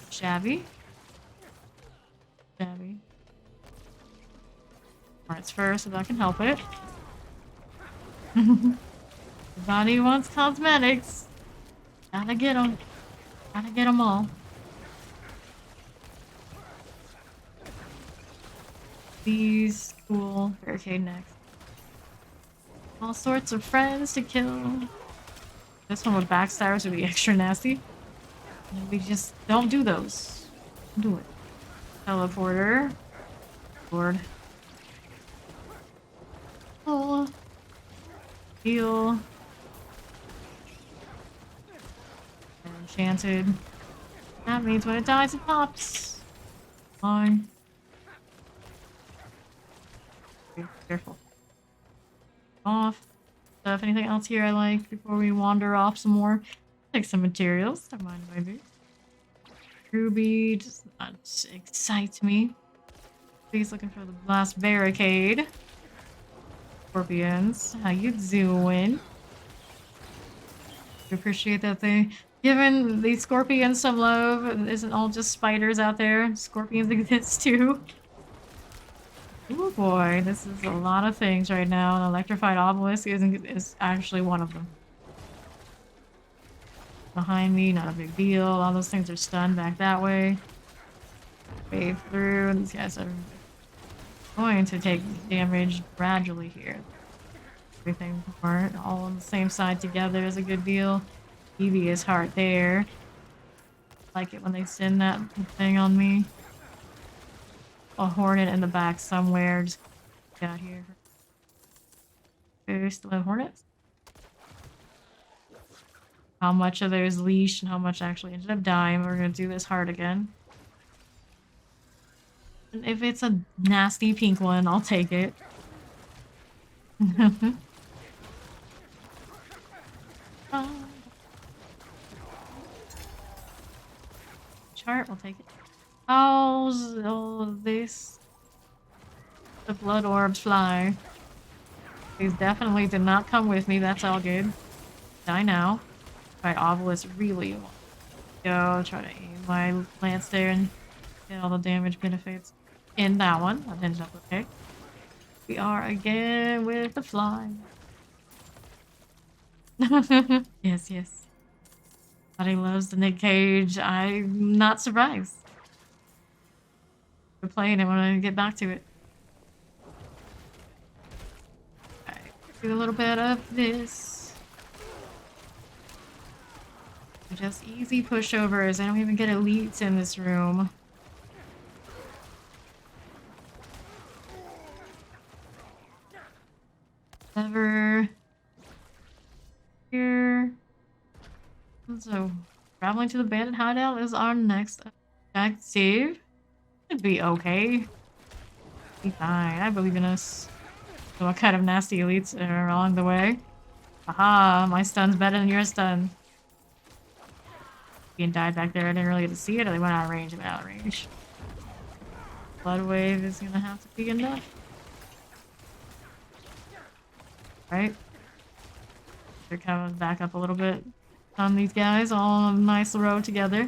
Shabby. Shabby. Alright, first, if I can help it. The body wants cosmetics. Gotta get them. Gotta get them all. These cool. Barricade next. All sorts of friends to kill. This one with backstabbers would be extra nasty. And we just don't do those. Don't do it. Teleporter. Lord. Oh. Heal. Enchanted. That means when it dies, it pops. Fine. Be careful. Off. Stuff. Anything else here I like before we wander off some more? Take some materials. Don't mind if I do. Ruby does not excite me. He's looking for the last barricade. Scorpions. How you doing? Appreciate that they given these scorpions some love. It isn't all just spiders out there. Scorpions exist too. Oh boy, this is a lot of things right now. An electrified obelisk is actually one of them. Behind me, not a big deal. All those things are stunned back that way. Wave through. These guys are going to take damage gradually here. Everything all on the same side together is a good deal. Devious heart there. Like it when they send that thing on me. A hornet in the back somewhere. Just get out here. There's still have hornets. How much of those leash and how much actually ended up dying. We're gonna do this hard again. And if it's a nasty pink one, I'll take it. Chart, we'll take it. Oh, this. The blood orbs fly. These definitely did not come with me, that's all good. Die now. Right, obelisk really want to go. Try to aim my lance there and get all the damage benefits in that one. That ended up okay. We are again with the fly. Yes, yes. Everybody loves the Nick Cage. I'm not surprised. We're playing it when I get back to it. Alright, do a little bit of this. Just easy pushovers. I don't even get elites in this room. Never. Here. So, traveling to the bandit hideout is our next objective. Should be okay. Be fine. I believe in us. So what kind of nasty elites are along the way? Aha, my stun's better than your stun. Being died back there, I didn't really get to see it, or they went out of range. They went out of range. Blood wave is gonna have to be enough. Right? They're coming back up a little bit on these guys, all on a nice row together.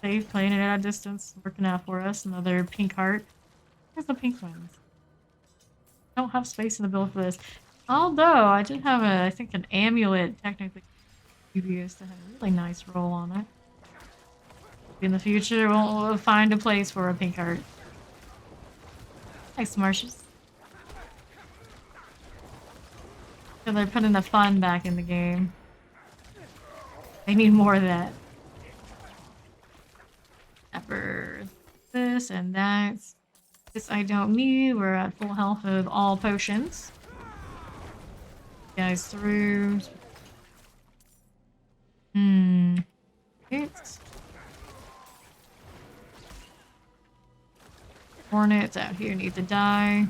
Safe, playing it at a distance, working out for us. Another pink heart. Where's the pink ones? I don't have space in the build for this. Although, I did have I think an amulet, technically, previous to have a really nice roll on it. In the future, we'll find a place for a pink heart. Thanks, Marshes. So they're putting the fun back in the game. They need more of that. Pepper this and that. This I don't need. We're at full health with all potions. Guys through. It's hornets out here need to die.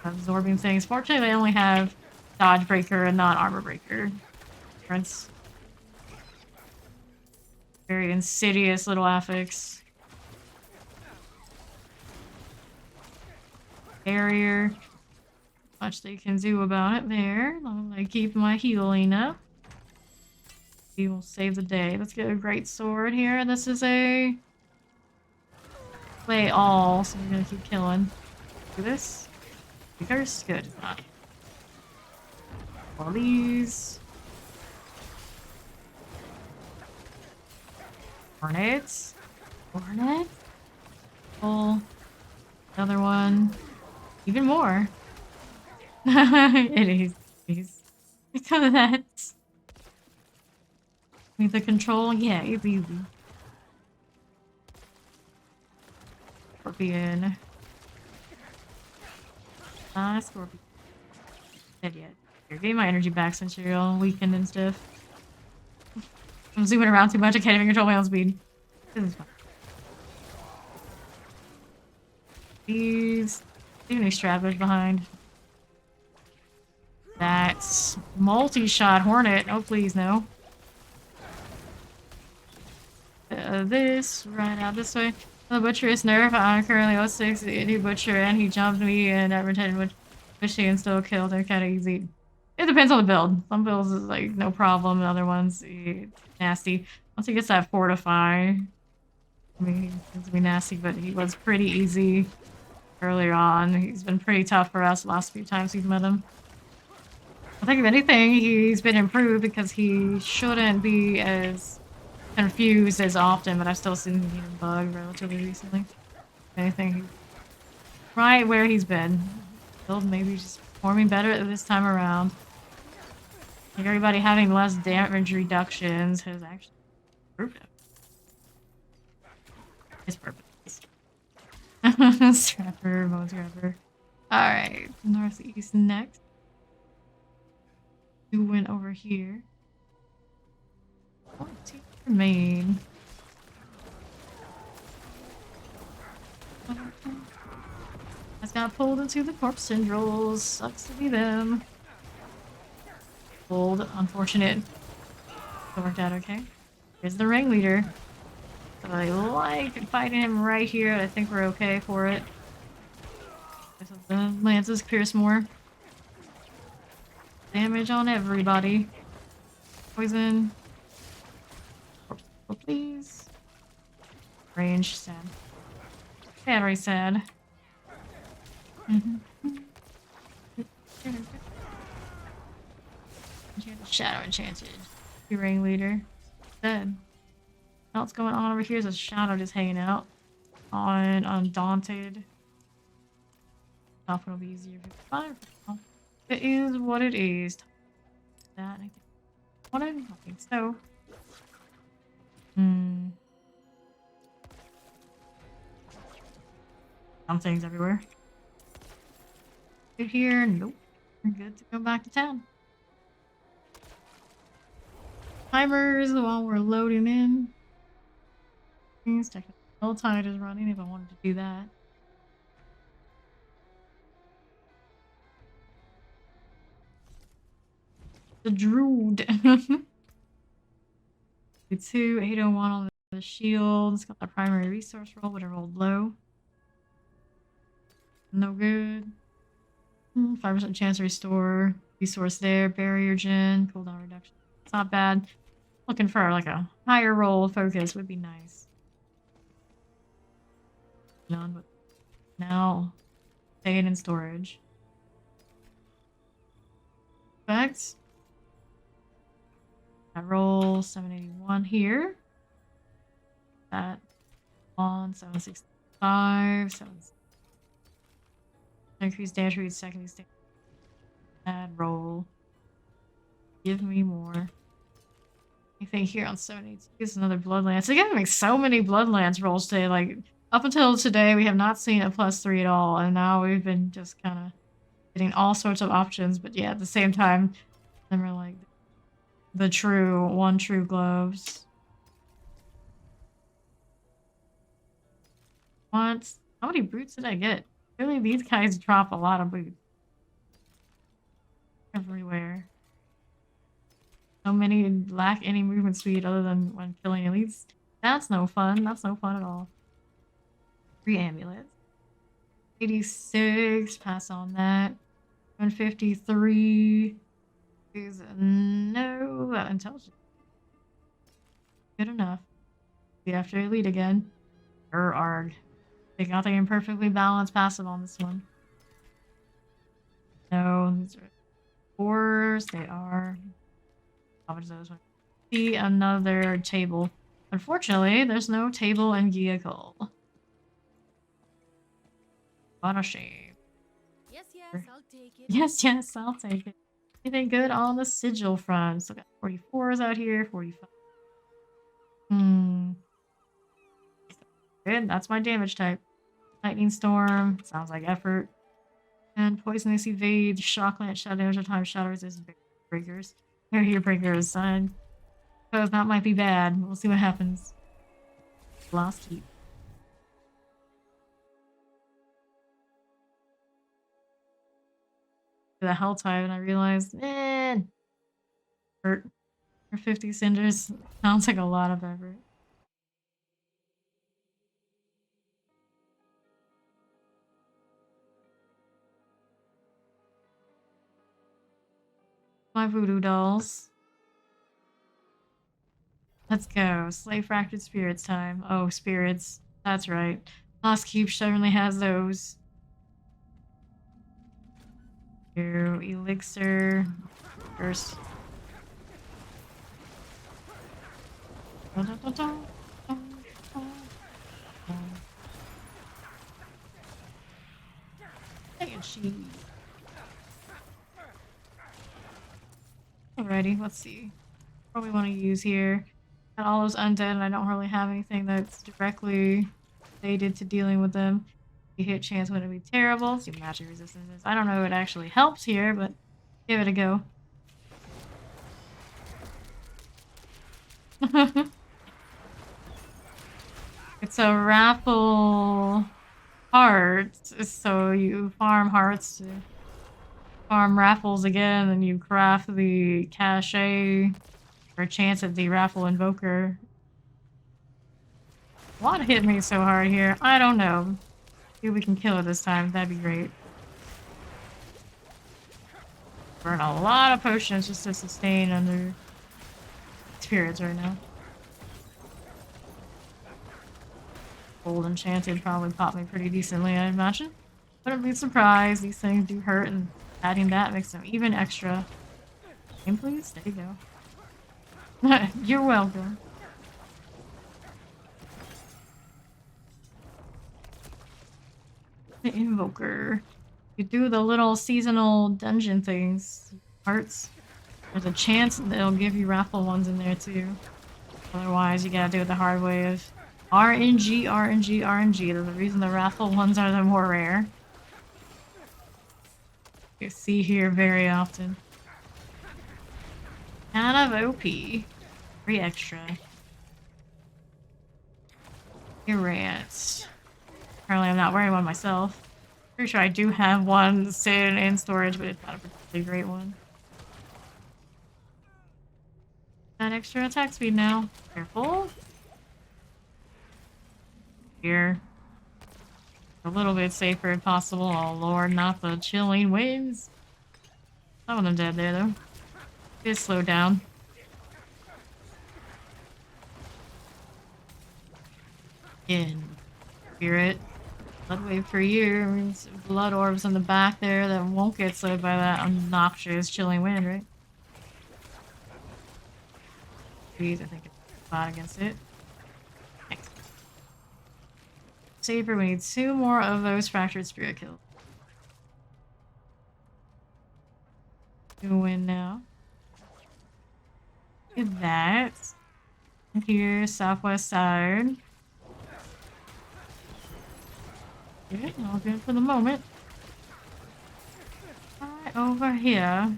Absorbing things. Fortunately, they only have dodge breaker and not armor breaker. Difference. Very insidious little affix. Barrier. Much they can do about it there. I keep my healing up. We will save the day. Let's get a great sword here. This is a play all, so we're gonna keep killing. Do this. Curse? Good. All these. Hornets. Hornet. Oh. Another one. Even more. It is. Look at that. With the control, yeah, it's easy. Scorpion. Scorpion. Dead yet. Here, give me my energy back since you're all weakened and stuff. I'm zooming around too much, I can't even control my own speed. This is fine. These. Too many stragglers behind. That's multi-shot hornet. Oh, please, no. This, right out this way. The Butcher is nerf. I'm currently 06, the indie Butcher, and he jumped me and that retention which and still killed. They're kind of easy. It depends on the build. Some builds is like no problem, and other ones nasty. Once he gets that fortify, I mean, he's gonna be nasty, but he was pretty easy earlier on. He's been pretty tough for us the last few times we've met him. I think if anything, he's been improved because he shouldn't be as confused as often, but I've still seen him bug relatively recently. If anything, he's right where he's been. Build maybe just performing better this time around. Like everybody having less damage reductions has actually improved it. His purpose. Scrapper, bone scrapper. Alright, northeast next. You went over here. Oh, team remain. I got pulled into the corpse tendrils. Sucks to be them. Pulled, unfortunate. It worked out okay. Here's the ringleader. So I like fighting him right here. I think we're okay for it. The lances pierce more. Damage on everybody. Poison. Corpse, please. Range, sad. Very sad. Shadow enchanted. The ringleader. Dead. What's going on over here is a shadow just hanging out. On Undaunted. Often will be easier to find. It is what it is. That I think. What I think so. Something's everywhere. Good here. Nope. We're good to go back to town. Timers while we're loading in. Things check the whole tide is running if I wanted to do that. The Druid. 2, 801 on the shield. It's got the primary resource roll, but it rolled low. No good. 5% chance to restore. Resource there. Barrier gen. Cooldown reduction. It's not bad. Looking for like a higher roll focus would be nice. None, but now staying in storage. Effects. I roll 781 here. That on 765. 7. Increase damage read second stage. Add roll. Give me more. Anything here on 782 is another Bloodlance. They're gonna make so many Bloodlance rolls today. Like, up until today, we have not seen a +3 at all, and now we've been just kind of getting all sorts of options. But yeah, at the same time, them are like the one true gloves. What? How many boots did I get? Really, these guys drop a lot of boots. Everywhere. So many lack any movement speed other than when killing elites. That's no fun. That's no fun at all. 3 amulets. 86. Pass on that. 153 is no intelligence. Good enough. Be after elite again. Arg. Take out the imperfectly balanced passive on this one. No, these are 4s. They are. Salvage those. See another table. Unfortunately, there's no table in vehicle. What a shame. Yes, I'll take it. Yes, I'll take it. Anything good on the sigil front? So got 44s out here, 45. Good, that's my damage type. Lightning Storm, sounds like effort. And Poisonous Evade, Shock Lance, Shadow Damage, Time Shadow Resist, Breakers. Barrier Breakers, son. So that might be bad. We'll see what happens. Last keep. The hell type, and I realized, hurt. For 50 cinders, sounds like a lot of effort. My voodoo dolls. Let's go. Slay fractured spirits time. Oh, spirits. That's right. Lost Cube certainly has those. Here, elixir. First. And she. Alrighty, let's see. What we want to use here. Got all those undead, and I don't really have anything that's directly related to dealing with them. The hit chance wouldn't be terrible. See, magic resistance is. I don't know if it actually helps here, but give it a go. It's a raffle heart, so you farm hearts to farm raffles again, and you craft the cachet for a chance at the raffle invoker. What hit me so hard here? I don't know. See if we can kill it this time. That'd be great. Burn a lot of potions just to sustain under spirits right now. Gold Enchanted probably popped me pretty decently, I imagine. Wouldn't be surprised. These things do hurt, and adding that makes them even extra. Name, please? There you go. You're welcome. The Invoker. You do the little seasonal dungeon things. Hearts. There's a chance they'll give you raffle ones in there too. Otherwise, you gotta do it the hard way of RNG, RNG, RNG. There's a reason the raffle ones are the more rare. You see here very often. Kind of OP. 3 extra. Errant. Apparently I'm not wearing one myself. Pretty sure I do have one sitting in storage, but it's not a particularly great one. Got extra attack speed now. Careful. Here. A little bit safer if possible. Oh lord, not the chilling winds. Some of them dead there though. Just slow down. In spirit. Blood wave for you. Means blood orbs in the back there that won't get slowed by that obnoxious chilling wind, right? Please, I think it's a spot against it. Thanks. Saber, we need 2 more of those fractured spirit kills. You win now. Look at that. Here, southwest side. Good, all good for the moment. Right over here.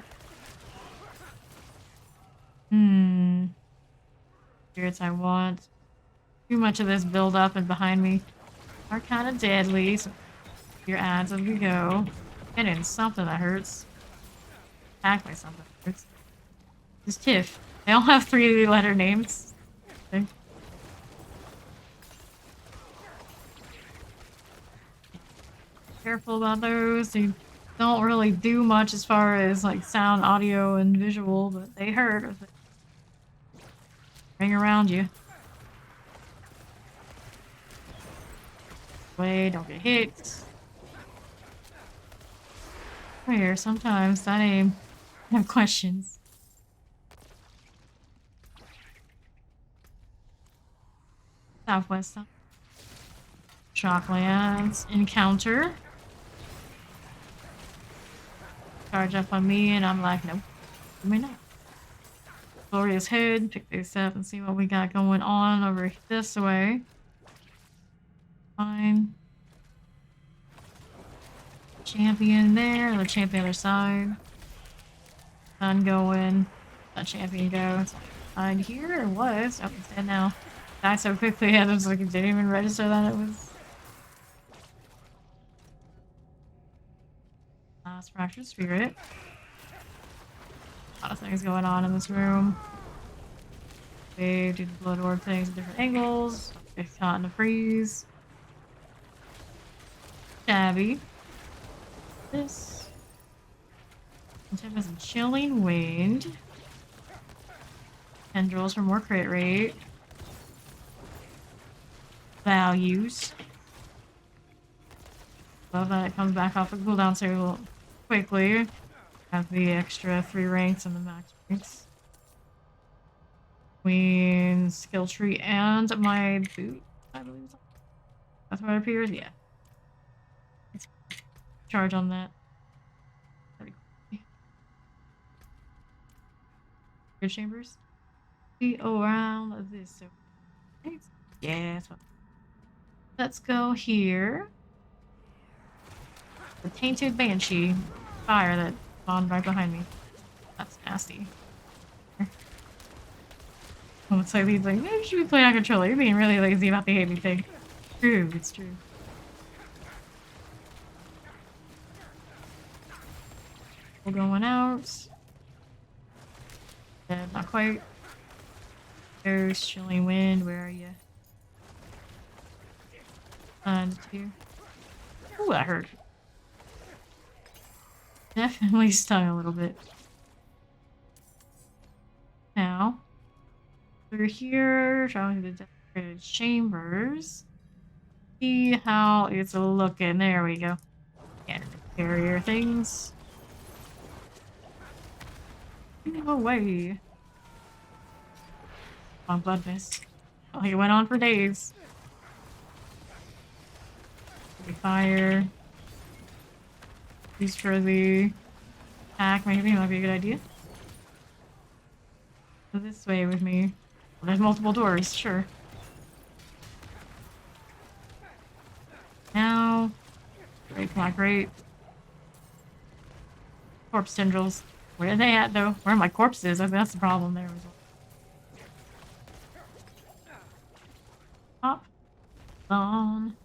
Spirits I want. Too much of this build up and behind me are kind of deadly. So your ads as we go. Get in something that hurts. Attack by something that hurts. This Tiff. They all have 3-letter names. Okay. Careful about those. They don't really do much as far as like sound, audio, and visual, but they hurt if they ring around you. Way, don't get hit. Here, sometimes that aim. I have questions. Southwest. Shocklands encounter. Charge up on me, and I'm like, nope, I may not. Glorious Hood, pick this up and see what we got going on over this way. Fine. Champion there, the champion other side. Sun going. Let champion go. It's behind here, or was? Oh, it's dead now. Died so quickly, I was like, it didn't even register that it was. Last fractured spirit. A lot of things going on in this room. They do the blood orb things at different angles. Get caught in a freeze. Shabby. This. Tempest and Chilling Wind. Tendrils for more crit rate. Values. Love that it comes back off the cooldown so quickly. Have the extra 3 ranks and the max ranks. Queen skill tree and my boot, I believe. That's what it appears. Yeah. Let's charge on that. Pretty quickly. Good chambers. Be around this. So, yeah. Let's go here. The tainted banshee fire that spawned right behind me. That's nasty. Oh, it's like he's like, maybe you should be playing on controller. You're being really lazy about the heavy thing. True, it's true. We're going out. Not quite. There's Chilling Wind. Where are you? And here. Ooh, that hurt. Definitely stung a little bit. Now, we're here, showing the decorated chambers. See how it's looking. There we go. Yeah, barrier things. No away. Long bloodless. Oh, he went on for days. Fire. Use for the attack, maybe might be a good idea. Go this way with me. Well, there's multiple doors, sure. Now, great, not great. Corpse tendrils. Where are they at, though? Where are my corpses? I think that's the problem there as well. Hop. On.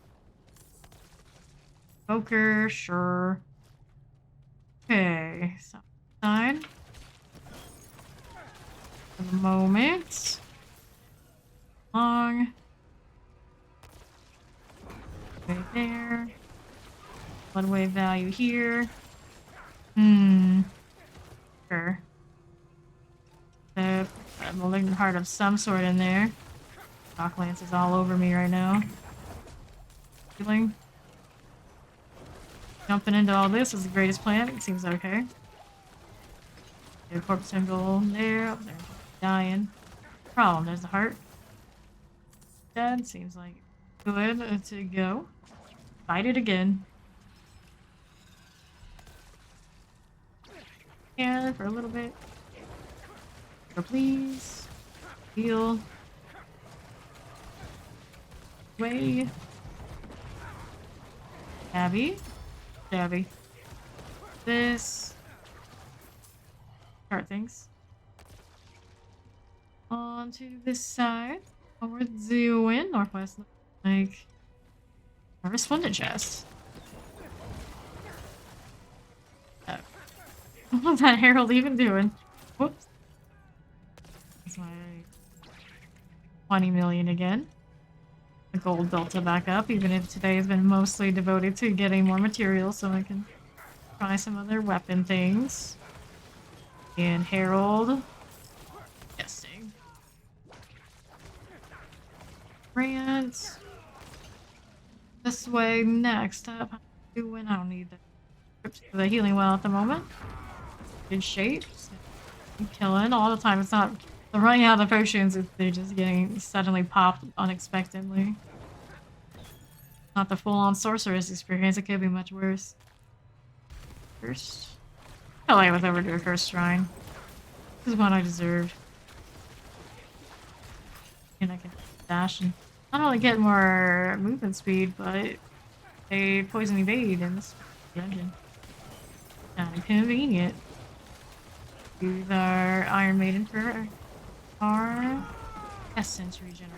Poker, sure. Okay, so side. For the moment. Long. Right there. Blood wave value here. Sure. The malignant heart of some sort in there. Bloodlance is all over me right now. Feeling. Jumping into all this is the greatest plan. It seems okay. The corpse symbol there. Oh, they're dying. Problem, there's the heart. Dead. Seems like good to go. Fight it again. Yeah, for a little bit. So please. Heal. Way. Abby. Stabby. This. Start things. On to this side. What we're doing. Northwest. Like. A resplendent chest. What's that herald even doing? Whoops. That's my 20 million again. The gold delta back up, even if today has been mostly devoted to getting more materials so I can try some other weapon things. And Herald. Testing. Rant. This way next up. Doing? I don't need the healing well at the moment. Good shape. Killing all the time. It's not the running out of the potions, they're just getting suddenly popped unexpectedly. Not the full-on sorceress experience, it could be much worse. First. I feel like I was over to a first shrine. This is what I deserved. And I can dash and not only get more movement speed, but a poison evade in this dungeon. Kind of convenient. Use our Iron Maiden for our essence regeneration.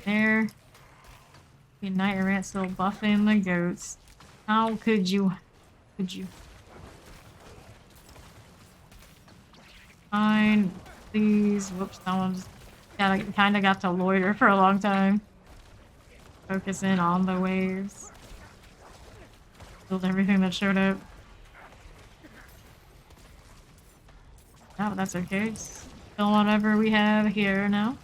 There. Good night, Rant still buffing the goats. How could you? Could you? Fine. Please. Whoops, that one's kind of got to loiter for a long time. Focus in on the waves. Killed everything that showed up. Oh, that's okay. Kill whatever we have here now.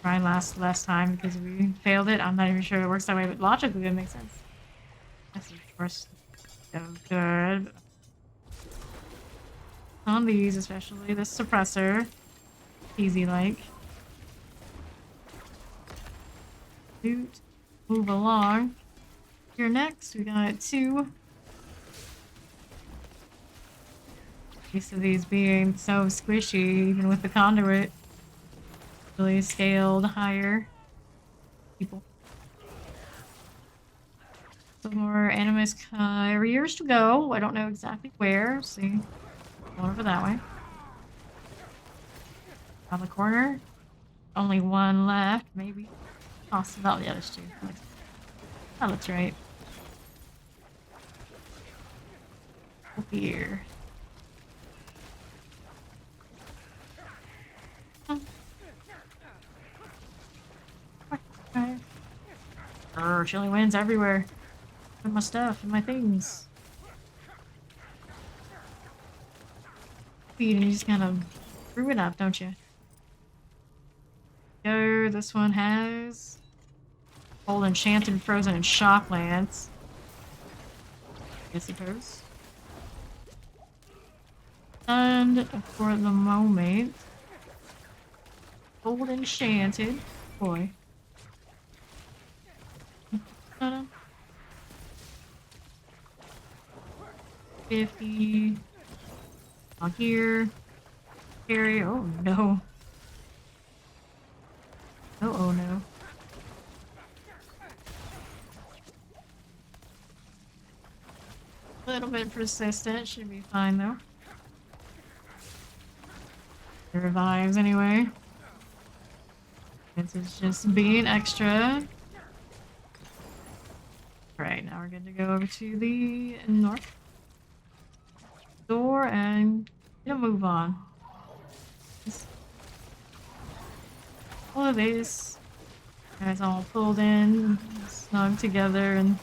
Try last time because we failed it. I'm not even sure it works that way, but logically it makes sense. That's of course so good. On these, especially the suppressor. Easy like. Shoot. Move along. Here next, we got 2. Used to these being so squishy, even with the conduit. Really scaled higher. People. Some more animus carriers to go. I don't know exactly where. See. Going over that way. On the corner. Only one left, maybe. Possible. Yeah, there's 2. Oh, that's right. Here. Chilly winds everywhere. And my stuff and my things. You just kind of screw it up, don't you? Go, this one has Old Enchanted, Frozen, and Shocklands. I suppose. And for the moment, Old Enchanted. Boy. 50. On here. Carry. Oh no. Oh no. A little bit persistent. Should be fine though. It revives anyway. This is just being extra. Right, now we're good to go over to the north door and get a move on. All of these guys all pulled in, snug together, and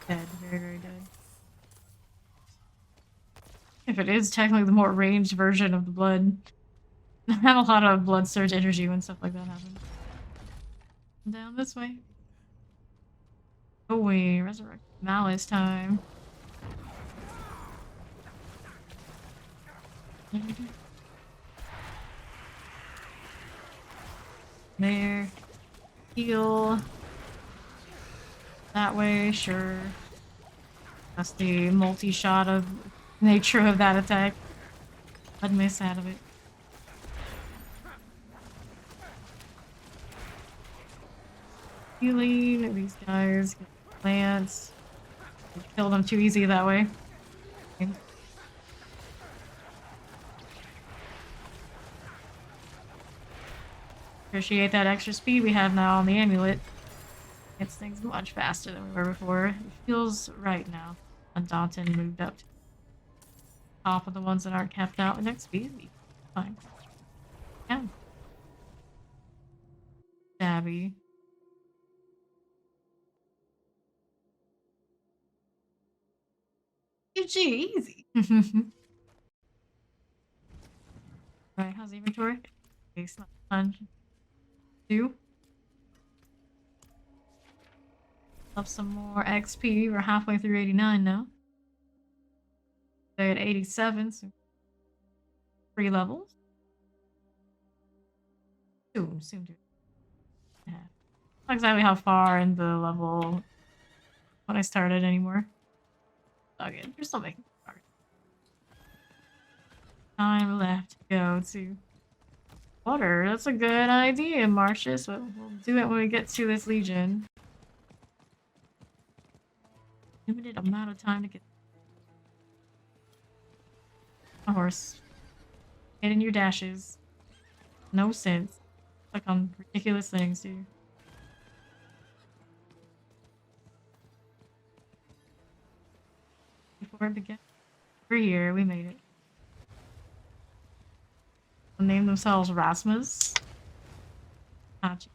dead. Very, very dead. If it is technically the more ranged version of the blood. I have a lot of blood surge energy when stuff like that happens. Down this way. Oh wait, resurrect Malice time. There. Heal. That way, sure. That's the multi-shot of nature of that attack. I'd miss out of it. Healing. These guys get plants. Kill them too easy that way. Okay. Appreciate that extra speed we have now on the amulet. Gets things much faster than we were before. It feels right now. Undaunted moved up to the top of the ones that aren't capped out with next speed. Fine. Yeah. Stabby. GG, easy. Alright, how's the inventory? Okay, sponge. 2. Up some more XP. We're halfway through 89 now. They're at 87, so 3 levels. Soon to. Yeah. Not exactly how far in the level when I started anymore. Okay, we're still making progress. Time left to go to water. That's a good idea, Marcius. We'll do it when we get to this legion. Limited amount of time to get a horse. Get in your dashes. No sense. Like on ridiculous things, too. Before it began. We're here. We made it. name themselves Rasmus. Gotcha.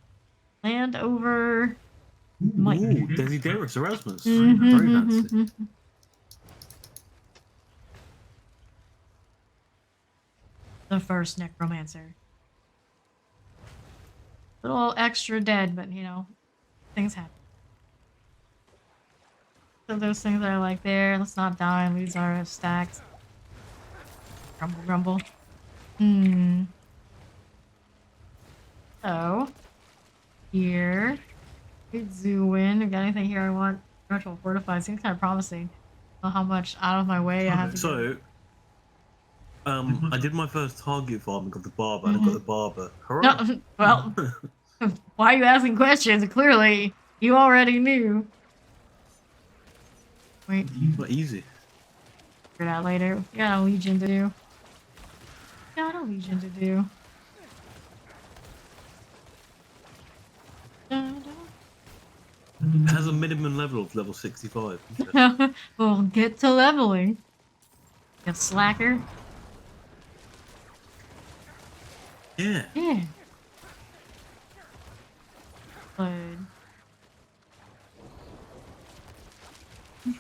Land over. Mike. Ooh, Desiderius Erasmus. Very fancy. The first necromancer. A little extra dead, but you know, things happen. So those things are like there. Let's not die and lose our stacks. Grumble, grumble. So, here. Good zoo win. Got anything here I want? Virtual fortified. Seems kind of promising. Know how much out of my way I have to go. I did my first target farming of the barber, and I got the barber. Hurrah! No, well, why are you asking questions? Clearly, you already knew. Wait, Not easy. figure it out later. We got a legion to do. Got a legion to do. It has a minimum level of level 65. Well, get to leveling. You slacker. Yeah. Yeah. But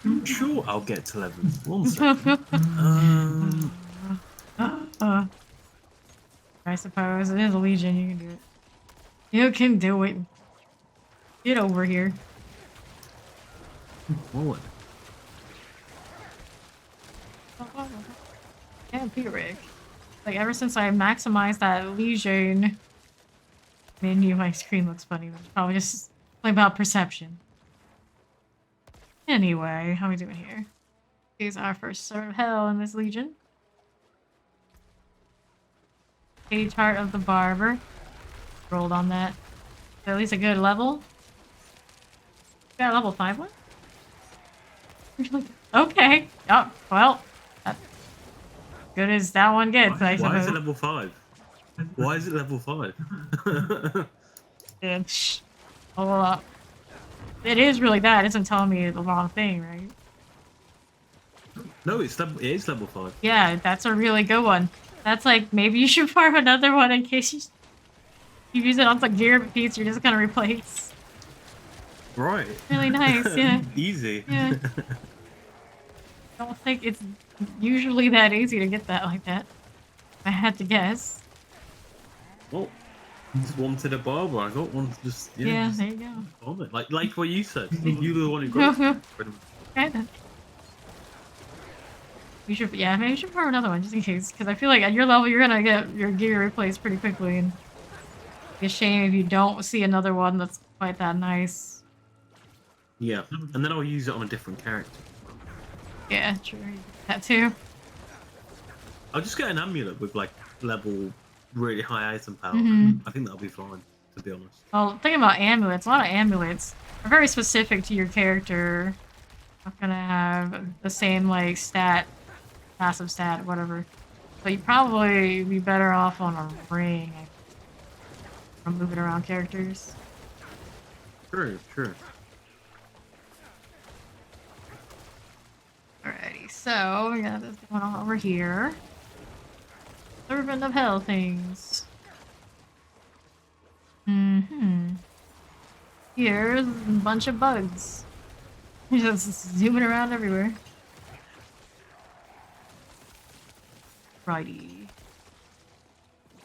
I'm sure I'll get to level. 1 second. I suppose it is a legion. You can do it. You can do it. Get over here. Forward. Vampiric. Like ever since I maximized that legion menu, my screen looks funny. But it's probably just something about perception. Anyway, how are we doing here? Here's our first sword of hell in this legion. Page heart of the barber. Rolled on that. So at least a good level. Got a level 5 one? Okay. Oh, well. That's good as that one gets, I suppose. Why is it level 5? Why is it level 5? Yeah, shh. Hold up. It is really that. It isn't telling me the wrong thing, right? No, it is level 5. Yeah, that's a really good one. That's like, maybe you should farm another one in case you use it on some gear piece you're just gonna replace. Right. Really nice, yeah. Easy. Yeah. I don't think it's usually that easy to get that like that. I had to guess. Well, just wanted a barber. I got one. Just Yeah, just there you go. bomb it. Like what you said. You were the one who got it. Kinda. You should, yeah, maybe you should farm another one just in case. Because I feel like at your level, you're gonna get your gear replaced pretty quickly. And it'd be a shame if you don't see another one that's quite that nice. Yeah, and then I'll use it on a different character. Yeah, true. That too. I'll just get an amulet with like level really high item power. Mhm. I think that'll be fine, to be honest. Well, thinking about amulets, a lot of amulets are very specific to your character. Not gonna have the same like stat, passive stat, whatever. But you'd probably be better off on a ring from moving around characters. True, true. Alrighty, so we got this going on over here. Servant of Hell things. Here's a bunch of bugs. Just zooming around everywhere. Righty.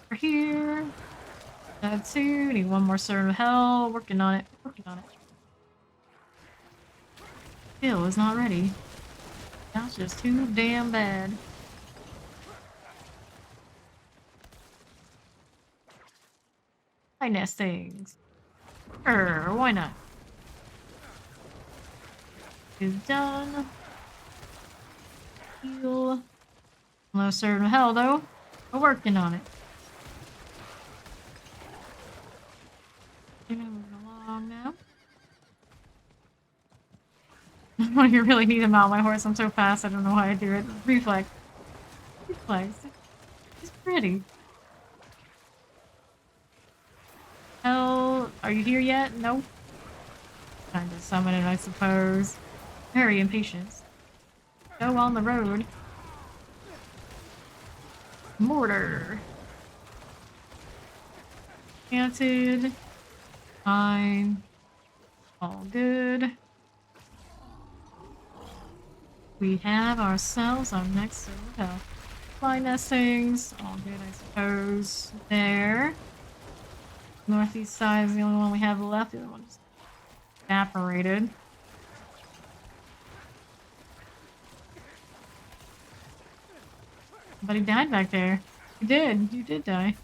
Over here. That too. Need one more Servant of Hell. Working on it. Working on it. Still is not ready. That's just too damn bad. I nest things. Why not? Is done. Heal. No Servant of Hell though. We're working on it. Moving along now. You really need to mount my horse. I'm so fast. I don't know how I do it. Reflex. Reflex. It's pretty. Hell, are you here yet? No. Time to summon it, I suppose. Very impatience. Go on the road. Mortar. Planted. Fine. All good. We have ourselves our next zone of health. Fly nestings. All good, I suppose. There. Northeast side is the only one we have left. The other one just evaporated. Somebody died back there. You did. You did die.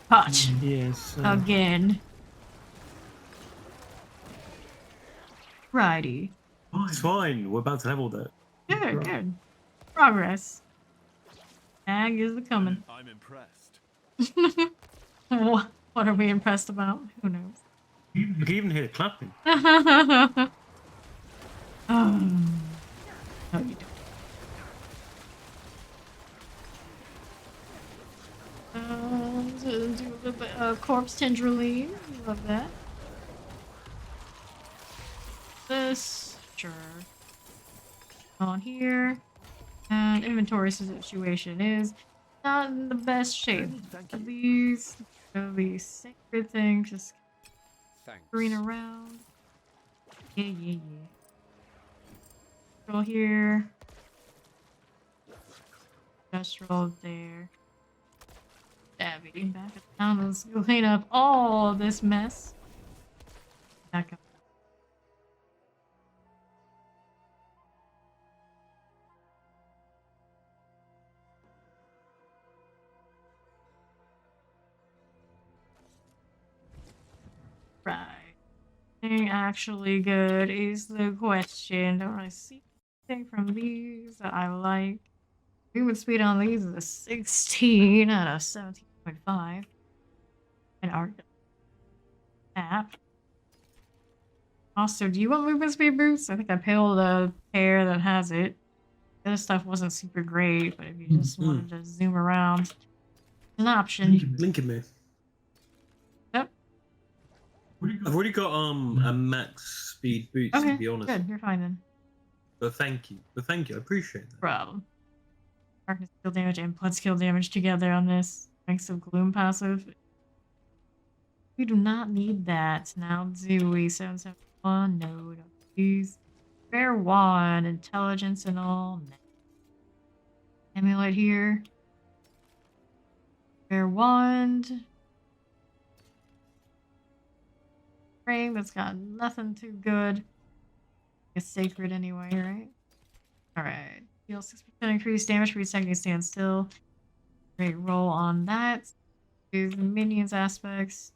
Hutch. Yes. Again. Righty. It's fine. We're about to level that. Good, good. Progress. Ag is the coming. I'm impressed. What are we impressed about? Who knows? You can even hear it clapping. No, you don't. Do a little bit of corpse tenderly. Love that. This, sure. On here. And inventory situation is not in the best shape. These sacred things just Thanks. green around. Yeah. Roll here. Just roll there. Abby, back at town. Let's go clean up all of this mess. Back up. Right. Anything actually good is the question. Don't really see anything from these that I like. Movement speed on these is a 16 out of 17.5. And our app. Also, do you want movement speed boost? I think I peeled a pair that has it. The other stuff wasn't super great, but if you just wanted to zoom around, it's an option. Blinking me. Yep. I've already got a max speed boost, Okay, to be honest. good. You're fine then. But thank you. I appreciate that. Problem. Darkness skill damage and blood skill damage together on this. Ranks of Gloom passive. We do not need that. Now do we? 771? No, we don't. Please. Rare wand, intelligence and all. No. Amulet here. Rare wand. Ring that's got nothing too good. It's sacred anyway, right? Alright. Deal 6% increased damage for each second you stand still. Great roll on that. Do the minions aspects.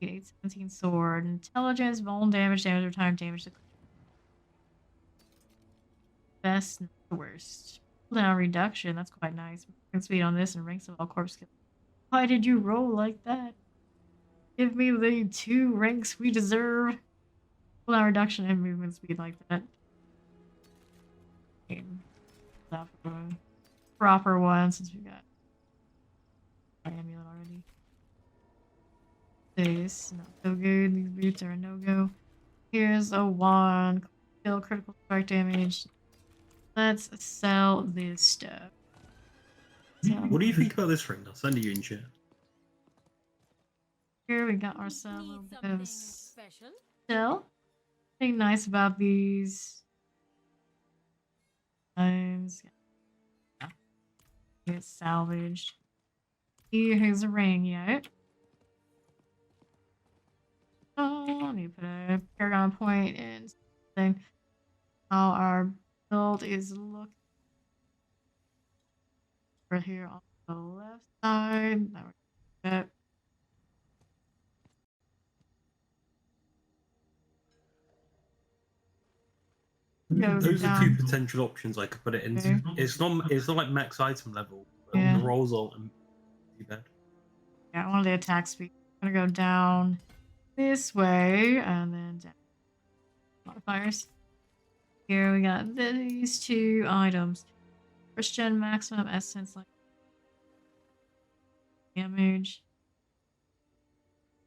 817 sword. Intelligence, vuln damage over time, damage to best, not the worst. Cooldown reduction, that's quite nice. Movement speed on this and ranks of all corpse skills. Why did you roll like that? Give me the 2 ranks we deserve. Cooldown reduction and movement speed like that. Proper one since we got amulet already. This not so good. These boots are a no-go. Here's a wand. Kill critical strike damage. Let's sell this stuff. What do you think about this ring? I'll send you in chat. Here we got ourselves a little Need bit something of special? still. Thing nice about these. Get salvaged. Here's a ring yet. Oh, I need to put a paragon point and something. How our build is looking. Right here on the left side. Now we're gonna Goes Those are down. 2 potential options I could put it into. Okay. It's not like max item level, but Yeah. the rolls aren't too bad. Yeah, I wanted the attack speed. I'm gonna go down this way and then down. Modifiers. Here we got these 2 items. First gen maximum essence like damage.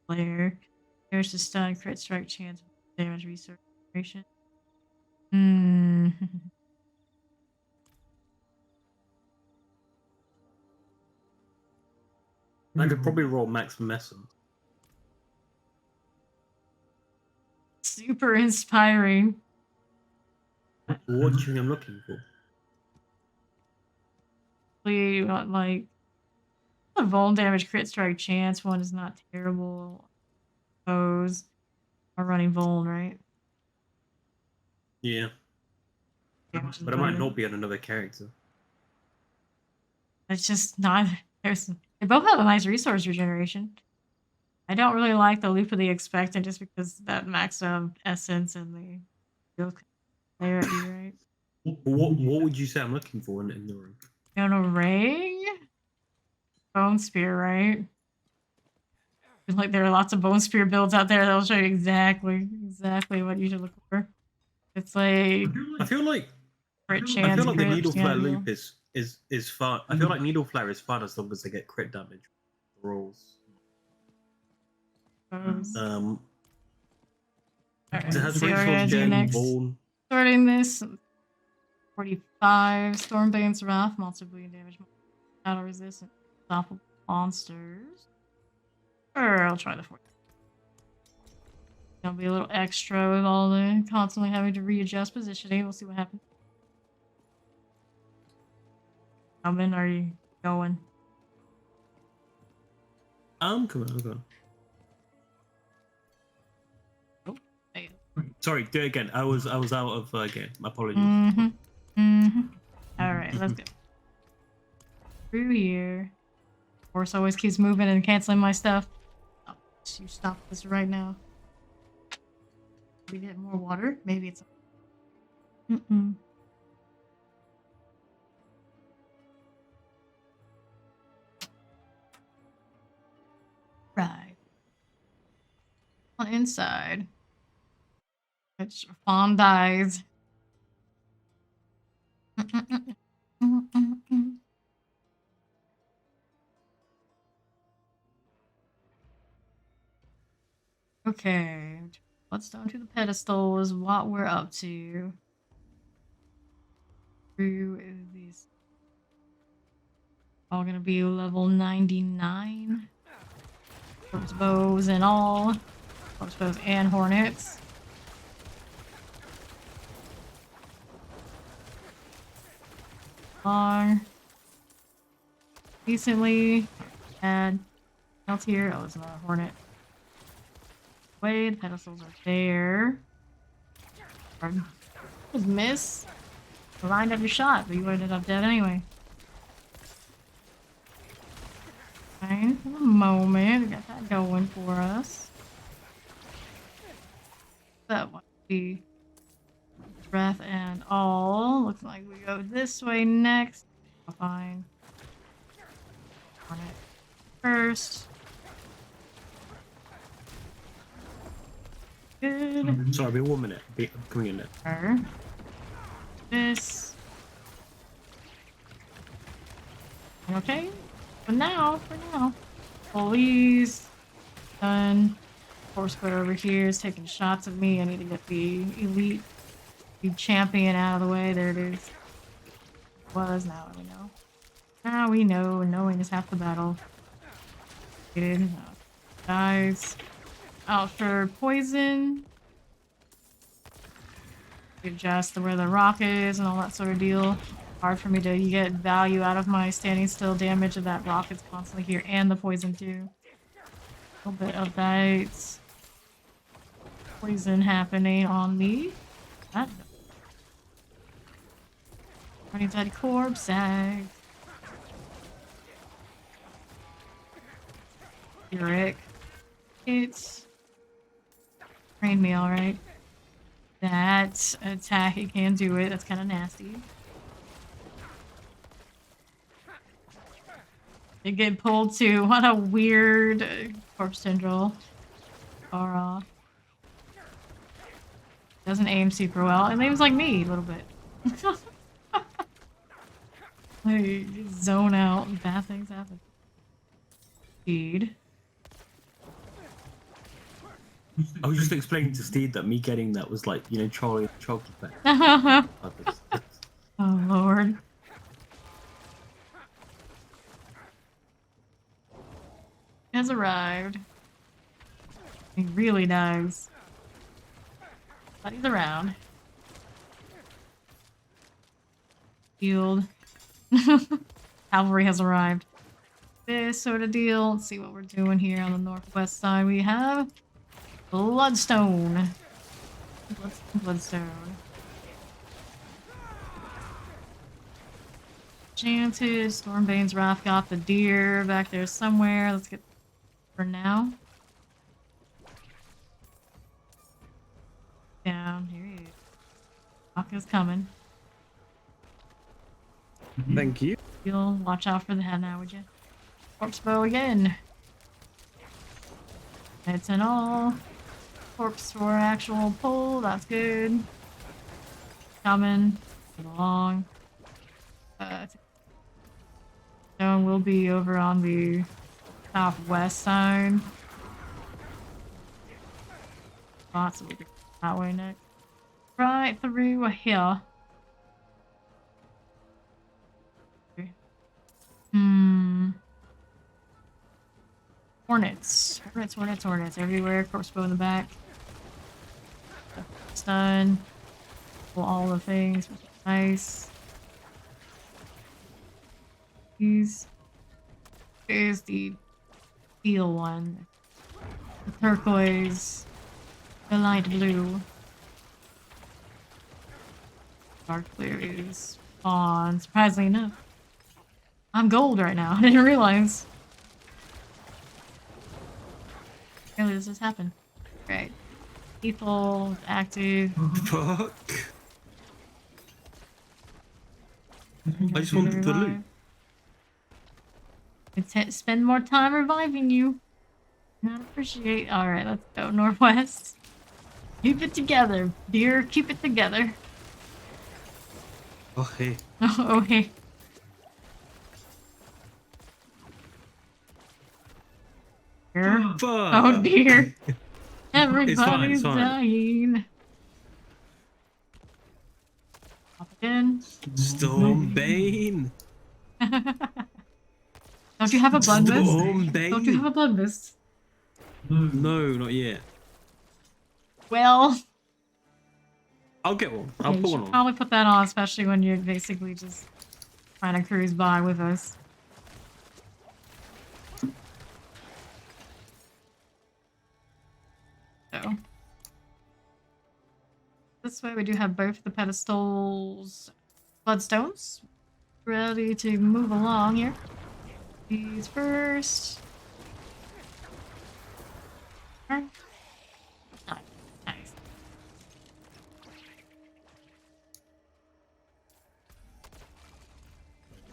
Flare. There's the stun, crit strike chance, damage restoration. I could probably roll maximum essence. Super inspiring. What do you think I'm looking for? We got like the vuln damage crit strike chance one is not terrible. Foes are running vuln, right? Yeah, but I might not be on another character. It's just not. They both have a nice resource regeneration. I don't really like the Loop of the Expectant just because that max of essence and the there, right? What would you say I'm looking for in the room? On a ring? Bone Spear, right? I feel like there are lots of Bone Spear builds out there that'll show you exactly what you should look for. It's like I feel like crit I chance. feel like the crit, needle flare yeah, loop is fun. I feel like needle flare is fun as long as they get crit damage rolls. Foes. Alright, Alright, it has see what we're gonna resource do gen, next. Vaughn. Starting this 45 Stormbane's Wrath, monster bleeding damage, battle resistant, unstoppable monsters. Or I'll try the 40. It'll be a little extra with all the constantly having to readjust positioning. We'll see what happens. How many are you going? Come on. Oh, hey. Sorry, do it again. I was out of game. My apologies. Alright, let's go. Through here. Horse always keeps moving and canceling my stuff. Oh, you stop this right now. We get more water? Maybe it's. Right. On inside. Which Fawn dies. Okay. Let's down to the pedestal is what we're up to. Through these. All gonna be level 99. Corpse bows and all. Corpse bows and hornets. Long. Decently. And else here. Oh, it's not a hornet. Wait, the pedestals are there. Just miss. Lined up your shot, but you ended up dead anyway. Fine for the moment. We got that going for us. That might be breath and all. Looks like we go this way next. Fine. On it first. Good. Sorry, be 1 minute. I'm coming in there. This. Okay. For now. Police. Done. Horsefoot over here is taking shots at me. I need to get the elite champion out of the way. There it is. Now we know. Now we know. Knowing is half the battle. Good. Guys. Out for poison. Adjust to where the rock is and all that sort of deal. Hard for me to get value out of my standing still damage of that rock is constantly here and the poison too. A little bit of that poison happening on me. That running inside corpse sag. Eric. It's trained me alright. That attack, it can do it. That's kind of nasty. They get pulled too. What a weird corpse tendril. Or doesn't aim super well. It aims like me a little bit. Like, zone out and bad things happen. Speed. I was just explaining to Steve that me getting that was like, Charlie and the Chocolate Factory. Oh lord. has arrived. He really does. But he's around. Healed. Cavalry has arrived. This sort of deal. Let's see what we're doing here on the northwest side. We have Bloodstone. Bloodstone. Enchanted. Stormbane's Wrath got the deer back there somewhere. Let's get for now. Down. Here he is. Aka's coming. Thank you. You'll watch out for the head now, would you? Corpse bow again. It's an all. Corpse for actual pull. That's good. Coming. Get along. Stone will be over on the southwest side. Lots of that way next. Right through here. Hornets. Hornets everywhere. Corpse bow in the back. Stun. Pull all the things. Nice. Here's the steel one. The turquoise. The light blue. Dark blue is on. Surprisingly enough. I'm gold right now. I didn't realize. How does this happen? Right. People active. Fuck. I just wanted to loot. Spend more time reviving you. Not appreciate. Alright, let's go northwest. Keep it together, dear. Keep it together. Oh, hey. Oh, hey. Dear. Fuck. Oh dear. Everybody's it's fine. dying. Pop again. Stormbane. Don't you have a blood mist? Stormbane. Don't you have a blood mist? No, not yet. Well, I'll get one. I'll you put should one on. probably put that on, especially when you're basically just trying to cruise by with us. So, this way we do have both the pedestals, bloodstones, ready to move along here. These first. Nice. Nice.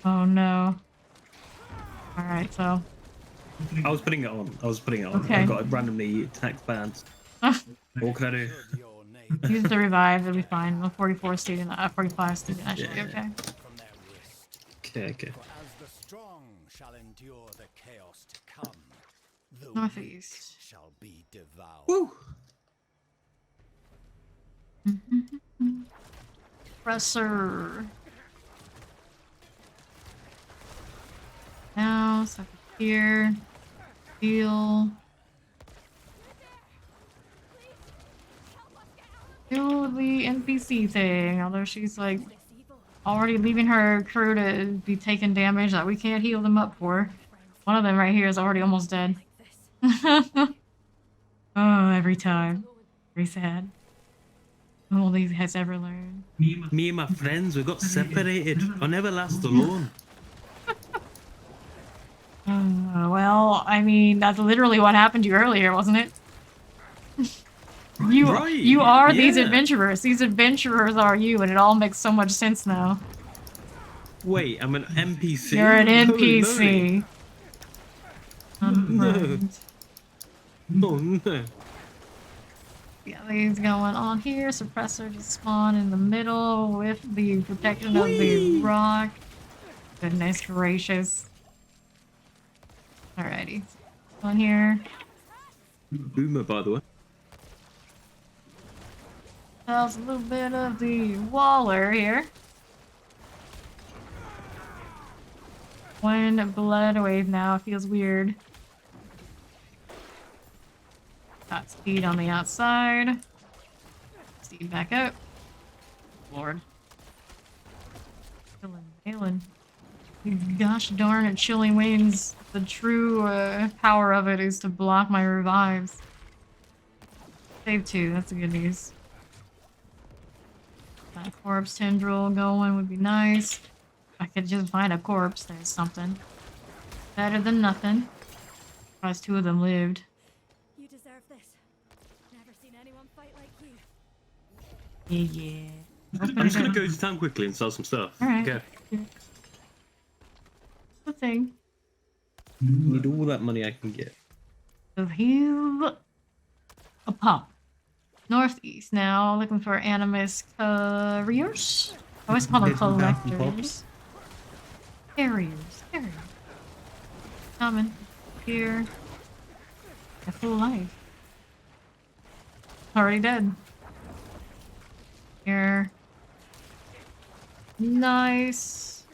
Oh no. Alright, so. I was putting it on. Okay. I got randomly attacked bands. What can I do? Your name Use the revive, it'll be fine. The 44 student, 45 student, I should be Yeah. okay. from their wrist. Okay. For as the strong shall endure the chaos to come, the Northeast. weak shall be devoured. Woo! Presser. Now, stuff here. Heal. Do the NPC thing, although she's like already leaving her crew to be taking damage that we can't heal them up for. One of them right here is already almost dead. Oh, every time. Very sad. All these guys ever learned. Me and my friends, we got separated. I never last alone. Well, I mean, that's literally what happened to you earlier, wasn't it? You Right, you are these yeah. adventurers. These adventurers are you, and it all makes so much sense now. Wait, I'm an NPC? You're an No, NPC. No. No. Yeah, these going on here. Suppressor just spawn in the middle with the protection of the Whee! rock. Goodness gracious. Alrighty. On here. Boomer, by the way. That's a little bit of the Waller here. One blood wave now. It feels weird. Got speed on the outside. Speed back up. Lord. Killing. Gosh darn it, chilling wings. The true power of it is to block my revives. Save 2, that's the good news. That corpse tendril going would be nice. If I could just find a corpse, there's something. Better than nothing. Surprised 2 of them lived. You deserve this. Never seen anyone fight like you. Yeah. I'm just gonna go to town quickly and sell some stuff. Alright. Okay. The thing. Need all that money I can get. So he's a pop. Northeast now, looking for animus carriers. I always call them collectors. Carriers. Coming. Here. A full life. Already dead. Here. Nice.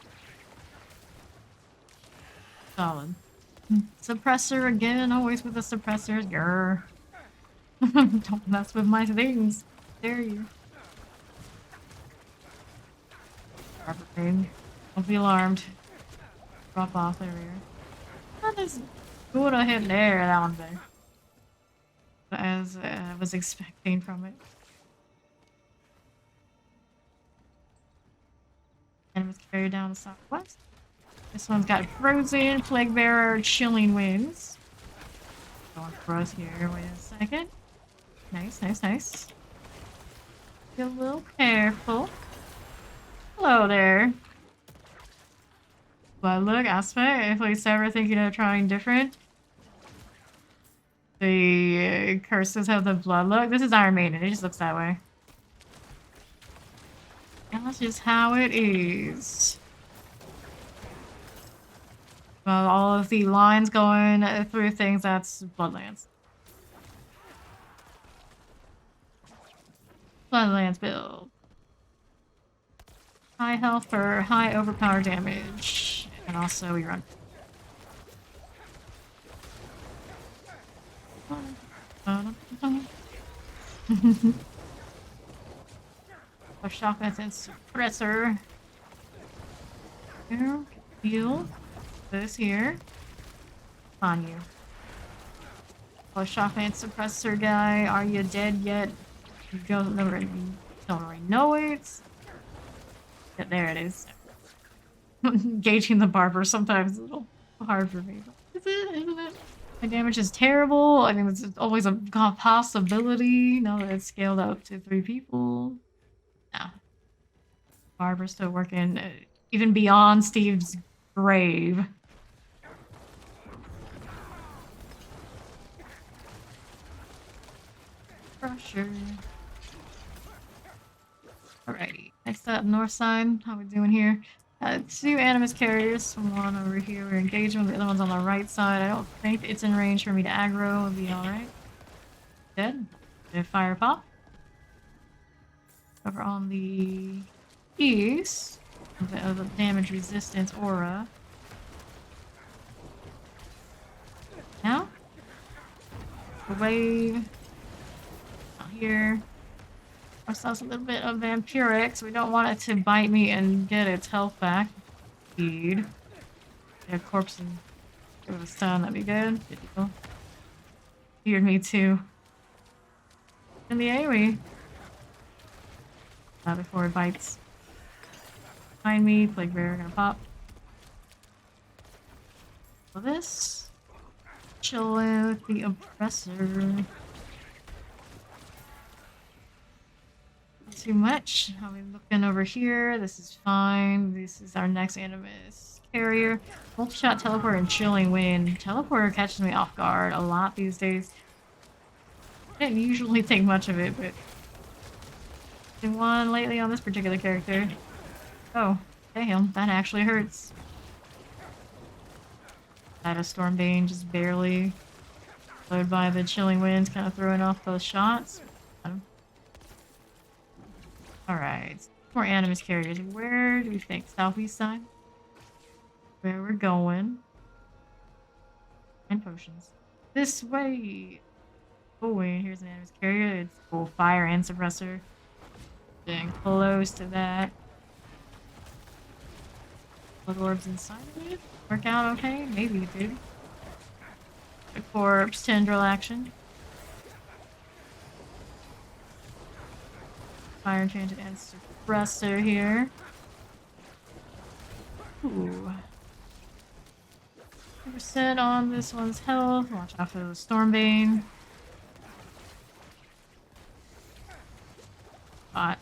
Solid. Suppressor again, always with the suppressors. Grr. Don't mess with my things. Dare you. Don't be alarmed. Drop off, there we are. That is good ahead there, that one there. As I was expecting from it. And it was carried down the southwest. This one's got Frozen, Plague Bearer, Chilling Winds. Going for us here. Wait a second. Nice. Be a little careful. Hello there. But look, aspect. If we ever thinking of trying different, the curses have the blood look. This is Iron Maiden. It just looks that way. And that's just how it is. Well, all of the lines going through things, that's Bloodlance. Bloodlance build. High health for high overpower damage. And also we run. A shotgun and suppressor. Here, heal. This here. On you. A shotgun suppressor guy. Are you dead yet? You don't already know it. Yeah, there it is. Gauging the barber sometimes is a little hard for me. But isn't it? My damage is terrible. I mean, it's always a possibility. Now that it's scaled up to 3 people. Nah. Barber's still working even beyond Steve's grave. Crusher. Alrighty. Next up, north side. How we doing here? 2 animus carriers. One over here we're engaging. The other one's on the right side. I don't think it's in range for me to aggro. It'll be alright. Dead. Did fire pop. Over on the east. The damage resistance aura. Now? The wave. Out here. Ourselves a little bit of Vampiric, so we don't want it to bite me and get its health back. Feed. Yeah, corpse and give it a stun, that'd be good. Good deal. Feared me too. In the AoE. Before it bites. Find me, Plague Bearer, gonna pop. So this. Chill with the Oppressor. Too much. How we looking over here? This is fine. This is our next animus carrier. Multi-shot teleport and chilling wind. Teleporter catches me off guard a lot these days. I didn't usually think much of it, but been one lately on this particular character. Oh, damn, that actually hurts. Had a Stormbane just barely slowed by the chilling winds, kind of throwing off those shots. Alright, more animus carriers. Where do we think? Southeast side? Where we're going. And potions. This way! Oh wait, here's an animus carrier. It's full fire and suppressor. Getting close to that. Blood orbs inside of it? Work out okay? Maybe it did. A corpse tendril action. Fire enchanted and suppressor here. Ooh. 2% on this one's health. Watch out for the Stormbane. Hot.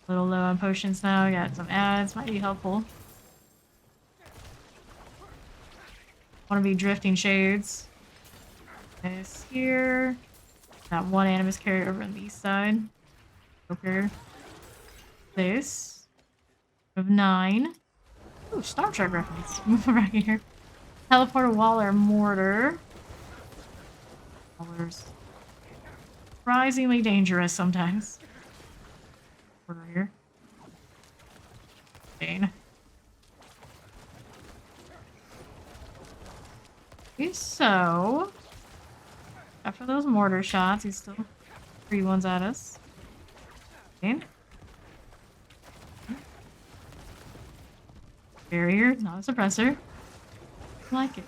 A little low on potions now. Got some ads. Might be helpful. Want to be drifting shades. This here. Got one animus carrier over on the east side. Joker. This. Of 9. Ooh, Star Trek reference. Move right here. Teleporter Waller Mortar. Waller's surprisingly dangerous sometimes. Over here. Bane. Okay, so after those mortar shots, he's still 3 ones at us. Bane. Barrier, not a suppressor. I like it.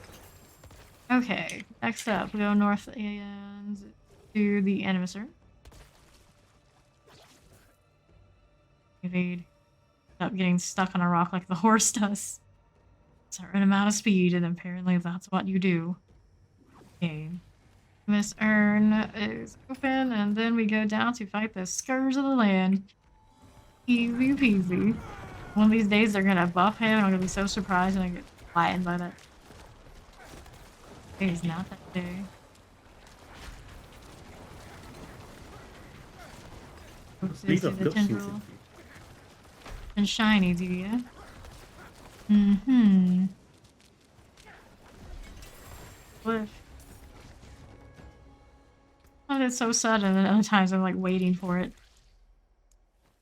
Okay, next up, we go north and to the Animuser. Evade. Up getting stuck on a rock like the horse does. Certain amount of speed, and apparently that's what you do. Okay. Miss Urn is open, and then we go down to fight the Scourge of the Land. Easy peasy. One of these days they're gonna buff him, and I'm gonna be so surprised when I get flattened by that. It is not that day. Oops, Please, see I've the got tendril. something. And shiny, do ya? Mm-hmm. What? Oh, it's so sudden, and other times I'm like waiting for it.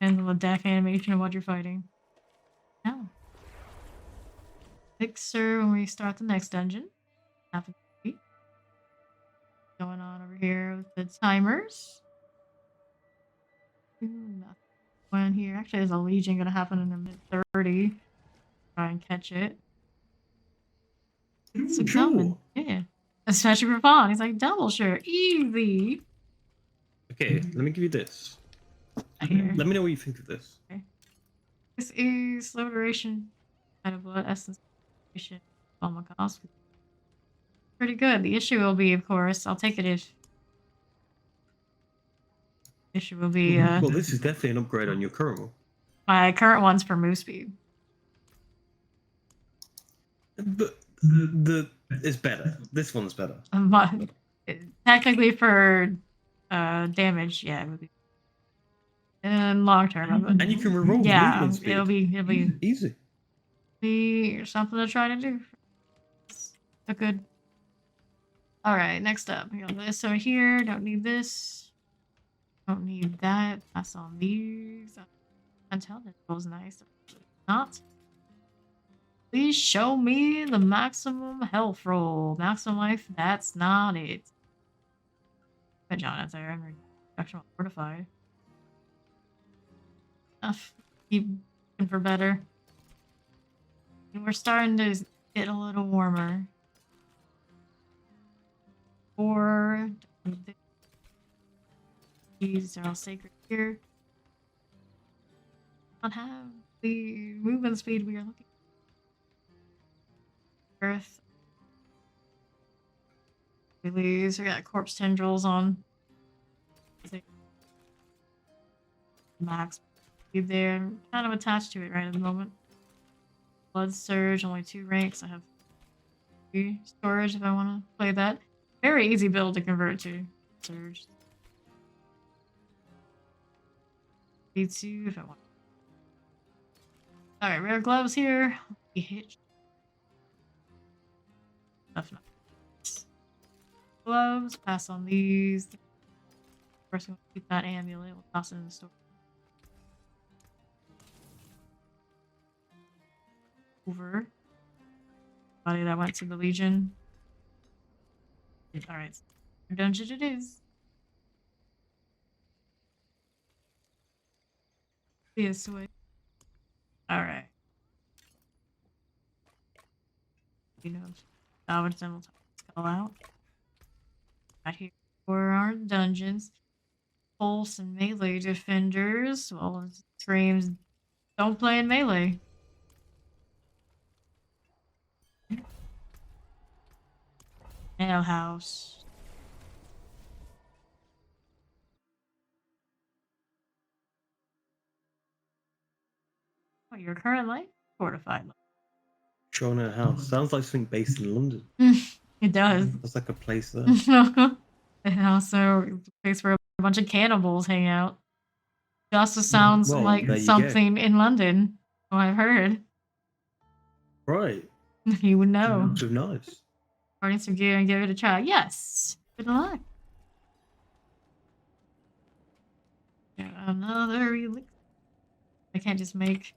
And the deck animation of what you're fighting. No. Fixer when we start the next dungeon. Happens to be going on over here with the timers. Ooh, nothing going here. Actually, there's a Legion gonna happen in a minute 30. Try and catch it. It's a coming. Yeah. Especially for Fawn. He's like, double sure. Easy. Okay, let me give you this. Here. Let me know what you think of this. This is slow duration. Kind of blood essence. Oh my gosh. Pretty good. The issue will be, of course, I'll take it if. Issue will be, Well, this is definitely an upgrade on your current one. my current one's for move speed. But it's better. This one's better. But technically for damage, yeah, it would be. And long term, And you can reroll yeah, movement speed. it'll be Easy. something to try to do. It's a good. All right, next up, we got this over here. Don't need this. Don't need that. Pass on these. Until this was nice. Not. Please show me the maximum health roll. Maximum life. That's not it. But John, that's there. I'm actually fortified. Enough. Keep looking for better. And we're starting to get a little warmer. Or these are all sacred here. Not have the movement speed we are looking for. Earth. Release. We got corpse tendrils on. Max speed there. I'm kind of attached to it right at the moment. Blood Surge, only 2 ranks. I have 3 storage if I want to play that. Very easy build to convert to. Surge. B2 if I want. Alright, rare gloves here. Hitch. That's not. Gloves, pass on these. First, we'll keep that amulet. We'll toss it in the store. Over. Body that went to the Legion. Alright. Dungeon it is. This way. Alright. You know, salvage them. We'll skull out. Out here for our dungeons. Pulse and melee defenders. Well, it screams, don't play in melee. Ale house. Oh, your current life? Fortified life. Shona House. Sounds like something based in London. It does. That's like a place there. And also a place where a bunch of cannibals hang out. It also sounds Well, like there you something in London. Oh, I've heard. Right. You would know. With knives. Parting some gear and give it a try. Yes. Good luck. Got another elixir. I can't just make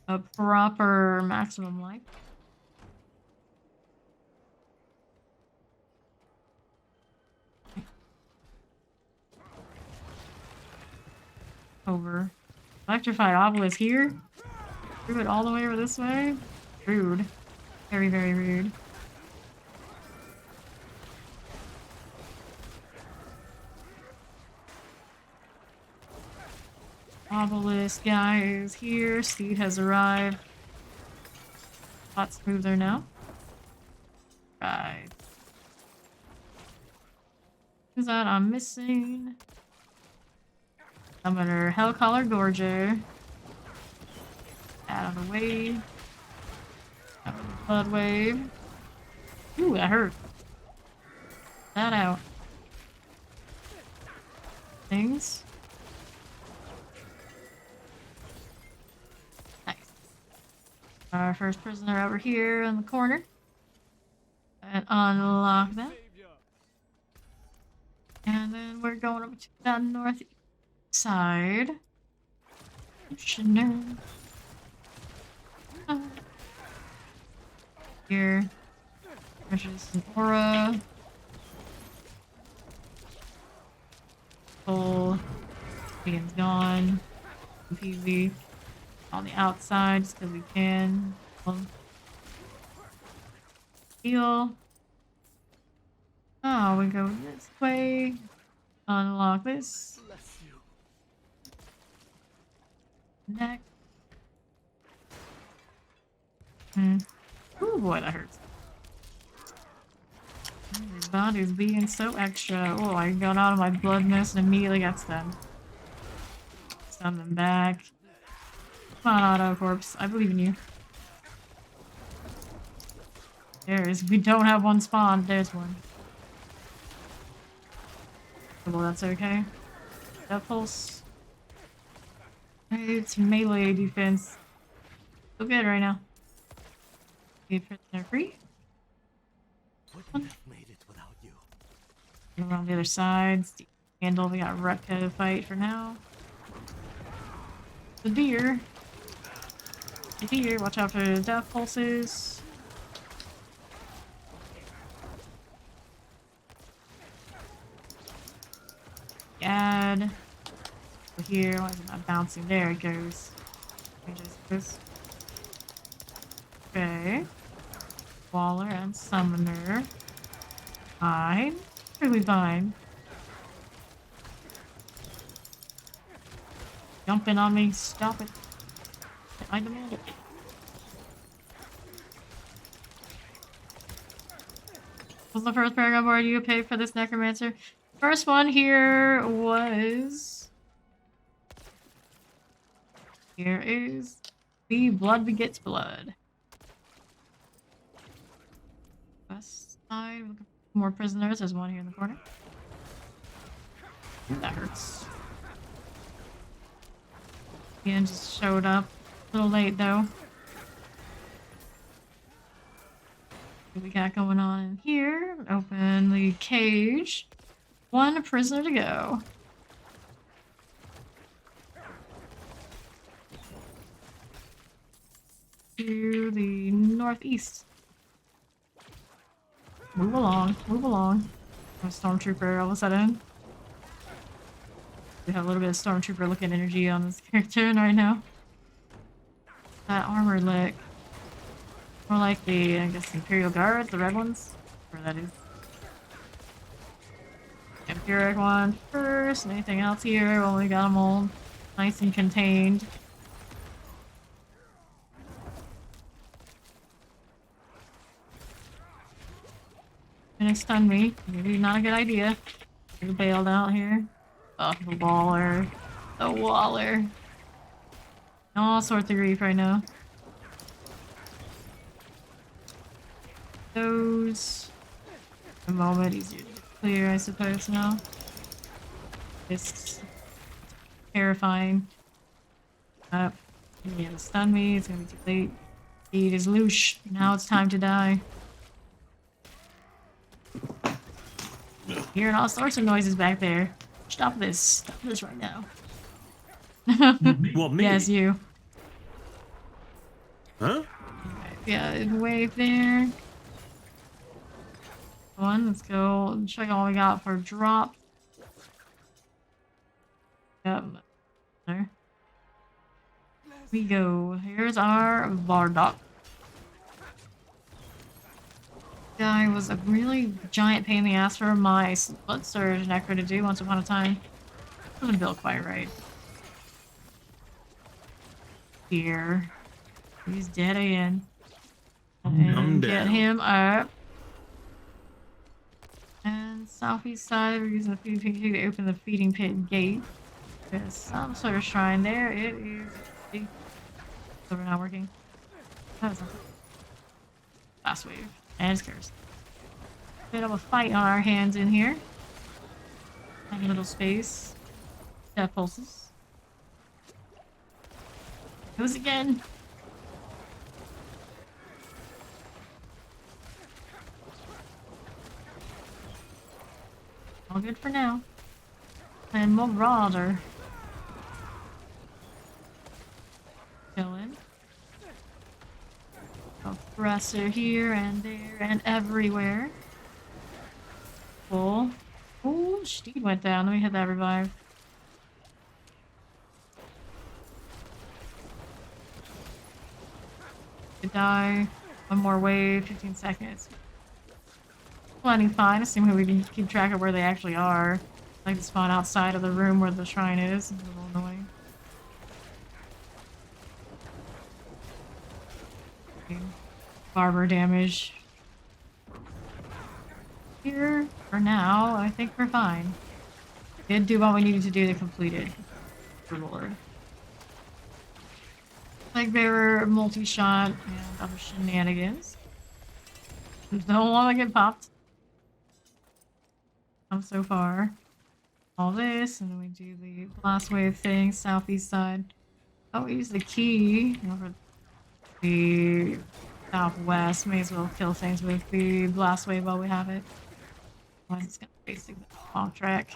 a proper maximum life. Over. Electrified obelisk here. Threw it all the way over this way. Rude. Very, very rude. Obelisk guy is here. Steed has arrived. Hot smooth there now. Right. Who's that I'm missing? Summoner Hellcaller Gorger. Out of the way. Out of the blood wave. Ooh, that hurt. That out. Things. Nice. Our first prisoner over here in the corner. And unlock that. And then we're going over to the northeast side. Missioner. Here. There's an aura. Full. Begin's gone. PV. On the outside, just because we can. Heal. Oh, we go this way. Unlock this. Next. Oh boy, that hurts. His body's being so extra. Oh, I got out of my blood mist and immediately got stunned. Stun them back. Come on, Auto Corpse. I believe in you. We don't have one spawn. There's one. Well, that's okay. That pulse. It's melee defense. So good right now. Okay, prisoner free. Wouldn't have made it without you. Around the other side. Handle. We got Rutka to fight for now. The deer. The deer. Watch out for the death pulses. Add. Over here. Why is it not bouncing? There it goes. Okay. Waller and Summoner. Fine. Really fine. Jumping on me. Stop it. I demand it. What was the first paragon board you paid for this necromancer? First one here was... Here is the blood begets blood. West side, looking for more prisoners. There's one here in the corner. Ooh, that hurts. Ian just showed up. A little late though. What we got going on in here? Open the cage. One prisoner to go. To the northeast. Move along, move along. I'm a stormtrooper all of a sudden. We have a little bit of stormtrooper looking energy on this character right now. That armor look. More like the, I guess, Imperial Guards, the red ones. Whatever that is. Empiric one first. Anything else here? Well, we got them all nice and contained. Gonna stun me. Maybe not a good idea. Get bailed out here. Oh, the Waller. The Waller. All sorts of grief right now. Those. A moment easier to clear, I suppose, now. It's terrifying. You're gonna stun me, it's gonna be too late. It is loose. Now it's time to die. Hearing all sorts of noises back there. Stop this. Stop this right now. What, me? Yes, you. Huh? Yeah, wave there. Let's go check all we got for drop. Yep. There. We go. Here's our Bardock. Guy was a really giant pain in the ass for my Blood Surge Necro to do once upon a time. Wasn't built quite right. Here. He's dead again. And get down. him up. And southeast side, we're using the feeding pit to open the feeding pit gate. There's some sort of shrine there. It is over not working. That was last wave. And it's cursed. Bit of a fight on our hands in here. Have a little space. Death pulses. Goes again. All good for now. And Marauder. Chilling. Oppressor here and there and everywhere. Cool. Oh, Steed went down. Let me hit that revive. Could die. One more wave, 15 seconds. Plenty fine, assuming we can keep track of where they actually are. I like to spawn outside of the room where the shrine is. It's a little annoying. Okay. Barber damage. Here, for now, I think we're fine. Did do what we needed to do to complete it. Good lord. Like they were multi-shot and other shenanigans. Don't want to get popped. So far. All this, and then we do the blast wave thing, southeast side. Oh, we use the key over the southwest. May as well kill things with the blast wave while we have it. Otherwise, it's gonna basically off track.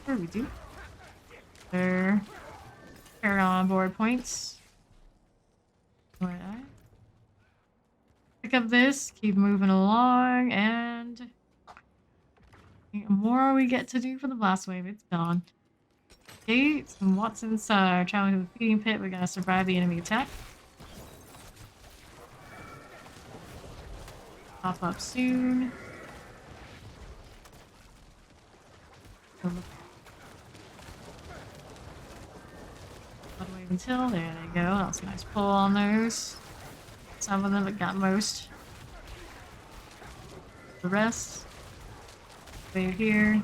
What do we do? There. Paragon board points. Where did I? Pick up this, keep moving along, and the more we get to do for the blast wave, it's gone. Gates and what's inside? Traveling to the feeding pit, we're gonna survive the enemy attack. Pop up soon. Wave until there they go. That was a nice pull on those. Some of them that got most. The rest. Wave here.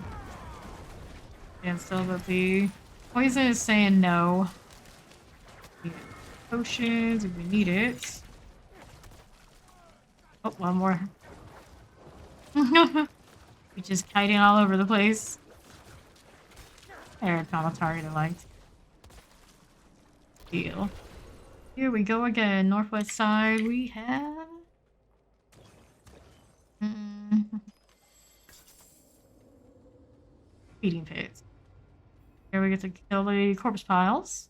And still got the poison is saying no. We need potions if we need it. Oh, one more. We're just kiting all over the place. There, I found a target I liked. Deal. Here we go again. Northwest side, we have... feeding pits. Here we get to kill the corpse piles.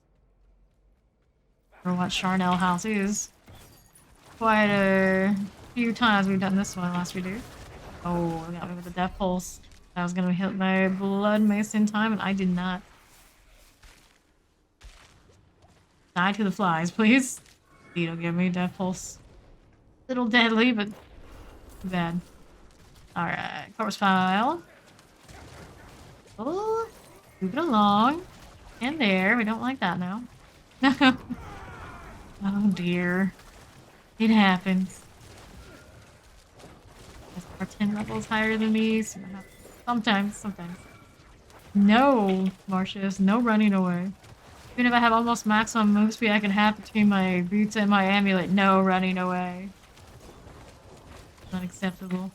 Or what Charnel House is. Quite a few times we've done this one last we do. Oh, I got me with the death pulse. I was gonna hit my blood mace in time, and I did not. Die to the flies, please. Please don't give me death pulse. Little deadly, but too bad. Alright, corpse pile. Oh, move it along. And there, we don't like that now. Oh dear. It happens. Are 10 levels higher than me? So sometimes. No, Marcius, no running away. Even if I have almost maximum move speed I can have between my boots and my amulet, no running away. Not acceptable.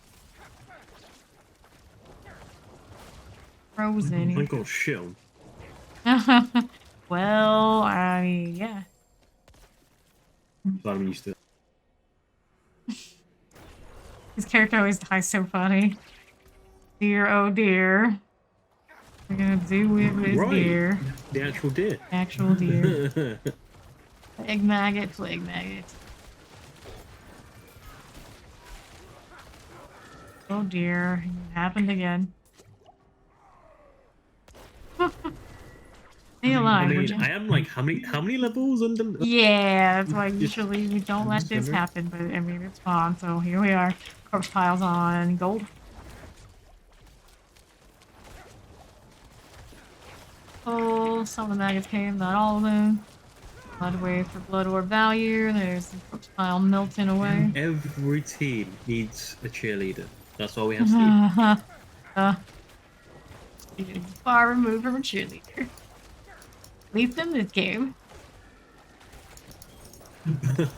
Frozen. I got shit. Well, I mean, yeah. But I'm used to it. His character always dies so funny. Dear, oh dear. We're gonna do it with Right. deer. The actual deer. Actual deer. Plague maggot. Oh dear, it happened again. Stay alive, would you? I am like how many levels under? Yeah, that's why usually we don't let just this wondering. happen, but I mean it's fun, so here we are. Corpse piles on gold. Oh, some of the maggots came, not all of them. Blood wave for blood orb value. There's the corpse pile melting away. Every team needs a cheerleader. That's all we have to You're far removed from a cheerleader. At least in this game. do.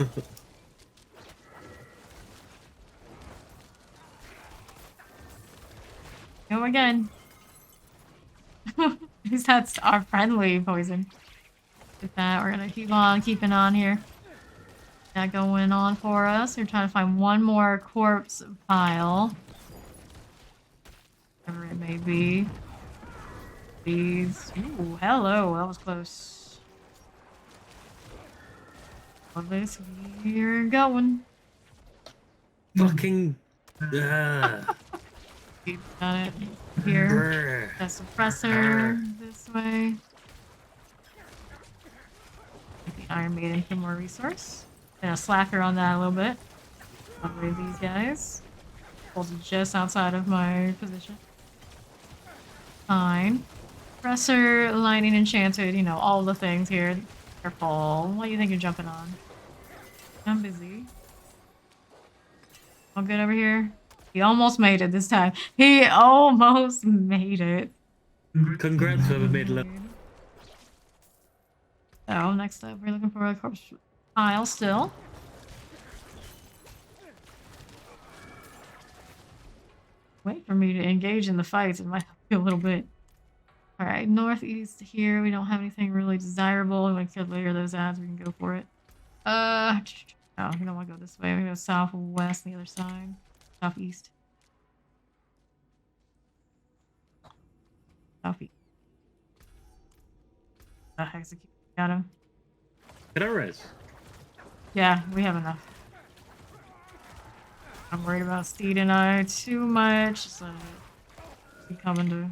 Go again. At least that's our friendly poison. With that, we're gonna keep on keeping on here. That going on for us. We're trying to find one more corpse pile. Whatever it may be. Please. Ooh, hello. That was close. Love this. We're going. Fucking. We've got it here. The suppressor this way. The Iron Maiden for more resource. Gonna slacker on that a little bit. Upgrade these guys. Pulls just outside of my position. Fine. Suppressor, lightning enchanted, you know, all the things here. Careful. What do you think you're jumping on? I'm busy. All good over here? He almost made it this time. He almost made it. Congrats, whoever made level. So, next up, we're looking for a corpse pile still. Wait for me to engage in the fights. It might be a little bit. Alright, northeast here. We don't have anything really desirable. We could layer those ads. We can go for it. No, we don't want to go this way. We go southwest, the other side. Southeast. Southeast. Execute. Got him. Did I res? Yeah, we have enough. I'm worried about Steed and I too much, so keep coming to.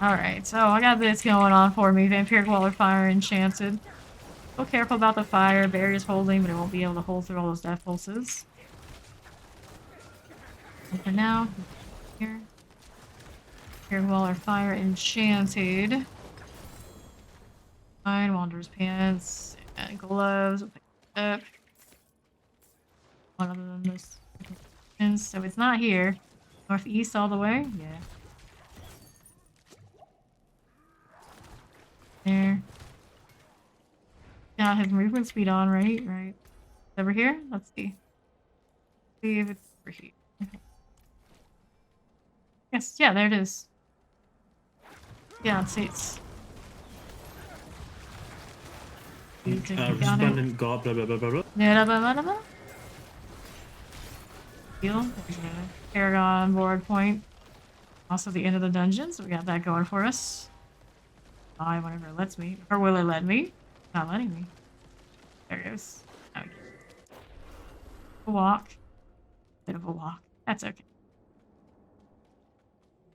Alright, so I got this going on for me. Vampiric Wall of Fire enchanted. So careful about the fire. Barrier's holding, but it won't be able to hold through all those death pulses. And for now, here. Vampiric Wall of Fire enchanted. Fine, Wanderer's Pants, and gloves. We'll pick it up. One of them is. So it's not here. Northeast all the way? Yeah. There. Got his movement speed on, right? Right. Over here? Let's see. See if it's over here. Okay. Yes, yeah, there it is. Yeah, it's. Respondent God, blah, blah, blah, blah, blah. Heal. There's a Paragon board point. Also the end of the dungeon, so we got that going for us. Bye, whenever it lets me. Or will it let me? Not letting me. There it goes. Okay. A walk. Bit of a walk. That's okay.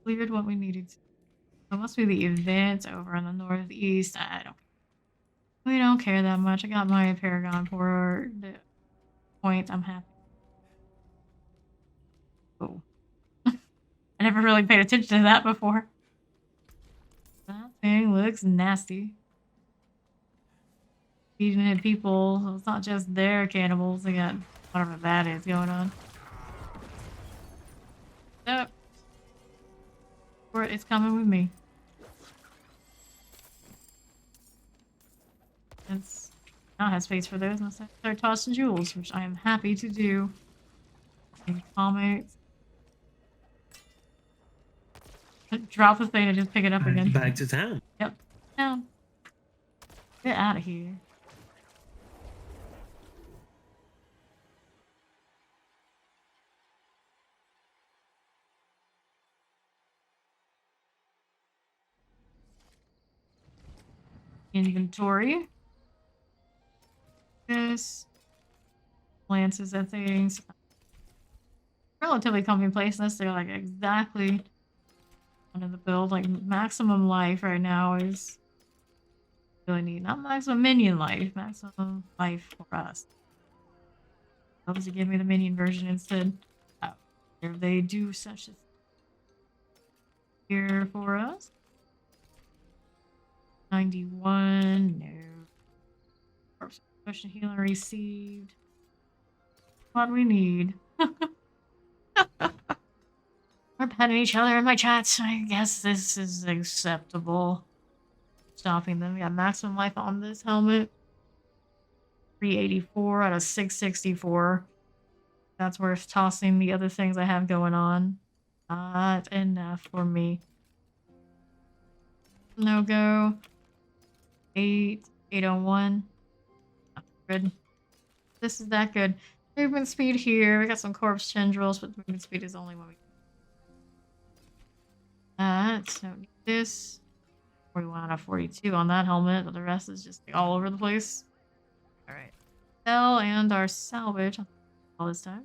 Cleared what we needed to. It must be the event over in the northeast. I don't. We don't care that much. I got my Paragon for the point. I'm happy. Oh. I never really paid attention to that before. That thing looks nasty. Feeding it people. So it's not just their cannibals. They got whatever that is going on. Nope. Or it's coming with me. It's not have space for those unless I start tossing jewels, which I am happy to do. And comics. Drop the thing and just pick it up again. Back to town. Yep. Down. Get out of here. Inventory. This. Lances and things. Relatively comfy place unless they're like exactly under the build. Like maximum life right now is really neat. Not maximum minion life, maximum life for us. Obviously give me the minion version instead. If they do such a here for us. 91, no. Corpse question healer received. What we need. We're petting each other in my chats. I guess this is acceptable. Stopping them. We got maximum life on this helmet. 384 out of 664. That's worth tossing the other things I have going on. Not enough for me. No go. 801. Not good. This is that good. Movement speed here. We got some corpse tendrils, but movement speed is only one we don't need this. 41 out of 42 on that helmet, but the rest is just like, all over the place. Alright. Sell and our salvage all this time.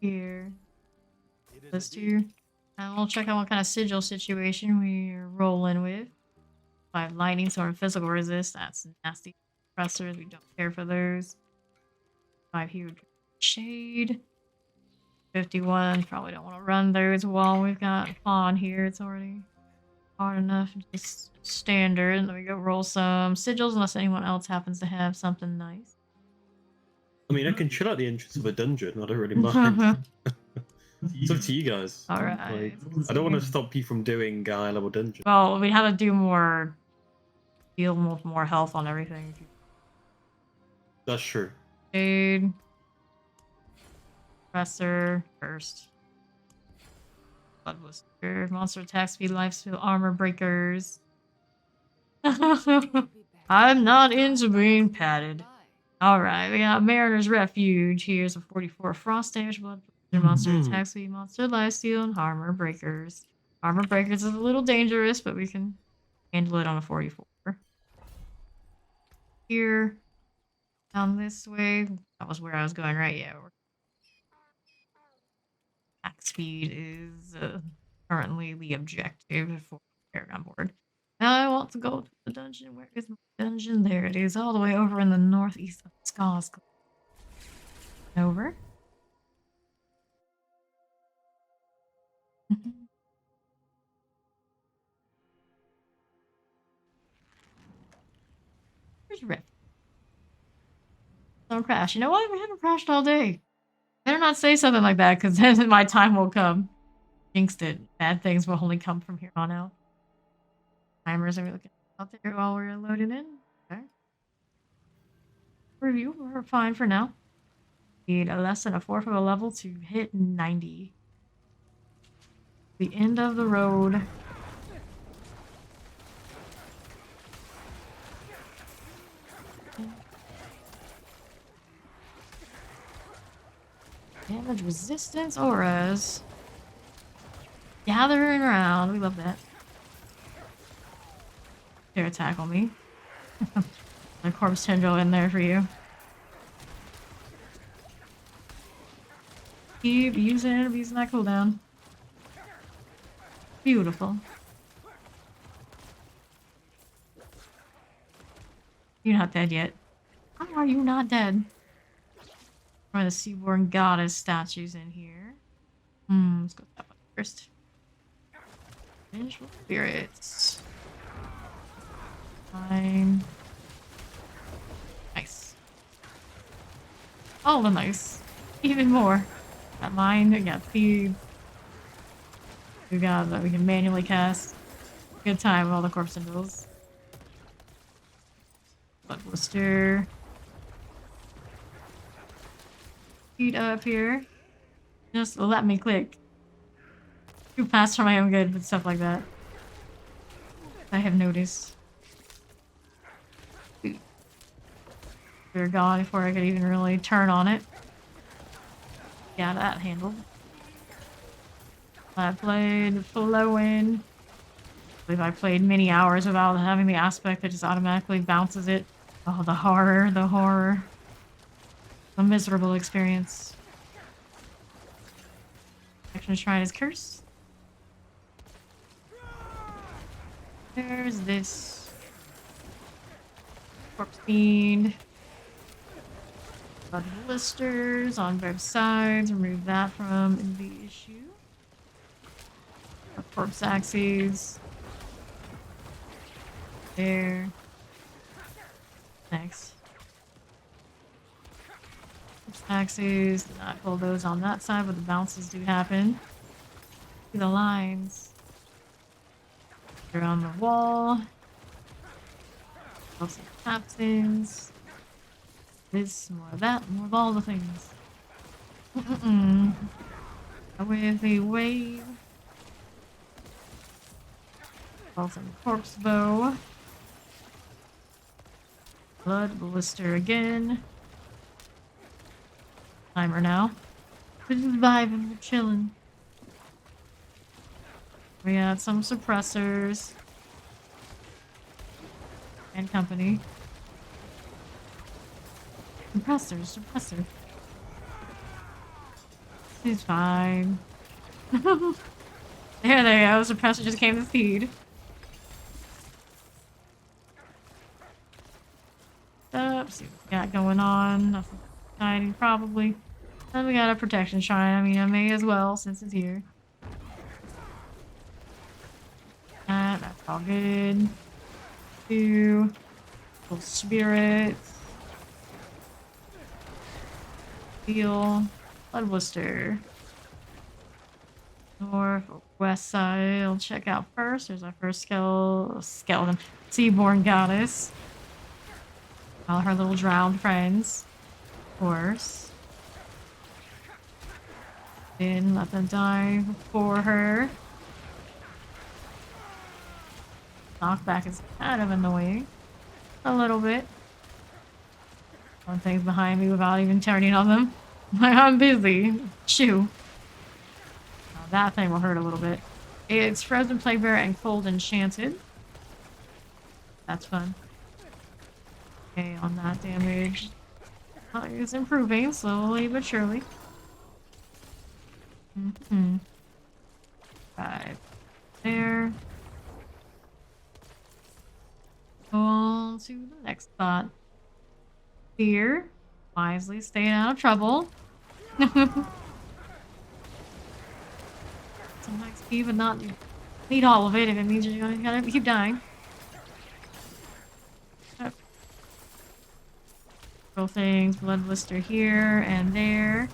Here. Those two. And we'll check out what kind of sigil situation we're rolling with. 5 lightning, sword, and physical resist. That's nasty. Pressers, we don't care for those. 5 huge shade. 51, probably don't want to run those while we've got pawn here. It's already hard enough. Just standard. And then we go roll some sigils unless anyone else happens to have something nice. I mean, I can chill out the entrance of a dungeon. I don't really mind. It's up to you guys. Alright. Like, I don't want to stop you from doing high level dungeons. Well, we have to do more. Deal with more health on everything. That's true. Shade. Presser. First. Bloodlance. Monster attack speed, life steal, armor breakers. I'm not into being padded. Alright, we got Mariner's Refuge. Here's a 44 frost damage, blood, monster attack speed, monster lifesteal, and armor breakers. Armor breakers is a little dangerous, but we can handle it on a 44. Here, down this way. That was where I was going, right? Yeah. Attack speed is currently the objective for Paragon board. Now I want to go to the dungeon. Where is my dungeon? There it is, all the way over in the northeast of Ska's. Over. Where's Rift? Don't crash. You know what? We haven't crashed all day. Better not say something like that, because then my time will come. Jinxed it. Bad things will only come from here on out. Timers are we looking out there while we're loading in? Okay. Review. We're fine for now. Need a less than a 4th of a level to hit 90. The end of the road. Damage resistance auras. Gathering around. We love that. Dare tackle me. The corpse tendril in there for you. Keep using it, abusing that cooldown. Beautiful. You're not dead yet. How are you not dead? One of the Seaborn Goddess statues in here. Let's go with that one first. Vengeful spirits. Fine. Nice. All the nice. Even more. Got mine, we got feed. We got that we can manually cast. Good time with all the corpse symbols. Blood blister. Feed up here. Just let me click. Too fast for my own good with stuff like that. I have noticed. They're gone before I could even really turn on it. Yeah, that handled. I played flowing. I believe I played many hours without having the aspect that just automatically bounces it. Oh, the horror, the horror. A miserable experience. Action Shrine is cursed. There's this. Corpse Fiend. Blood blisters on both sides. Remove that from the issue. Corpse axes. There. Next. Corpse axes. Did not pull those on that side, but the bounces do happen. See the lines. They're on the wall. Also captains. This, more of that, more of all the things. With a wave. Also corpse bow. Blood blister again. Timer now. We're just vibing, we're chilling. We got some suppressors. And company. Suppressor. He's fine. There they go. Suppressor just came to feed. See what we got going on. Nothing exciting, probably. Then we got a protection shrine. I mean, I may as well since it's here. That's all good. Two. Little spirits. Steel. Blood blister. North, west side. I'll check out first. There's our first skeleton. Seaborn Goddess. All her little drowned friends. Of course. Didn't let them die before her. Knockback is kind of annoying. A little bit. One thing's behind me without even turning on them. Like, I'm busy. Shoo. Now that thing will hurt a little bit. It's Frozen Plague Bearer and Cold Enchanted. That's fun. Okay, on that damage. It's improving slowly but surely. Right there. Go on to the next spot. Here, wisely staying out of trouble. Some XP, but not need all of it if it means you're gonna keep dying. Little things, blood blister here and there.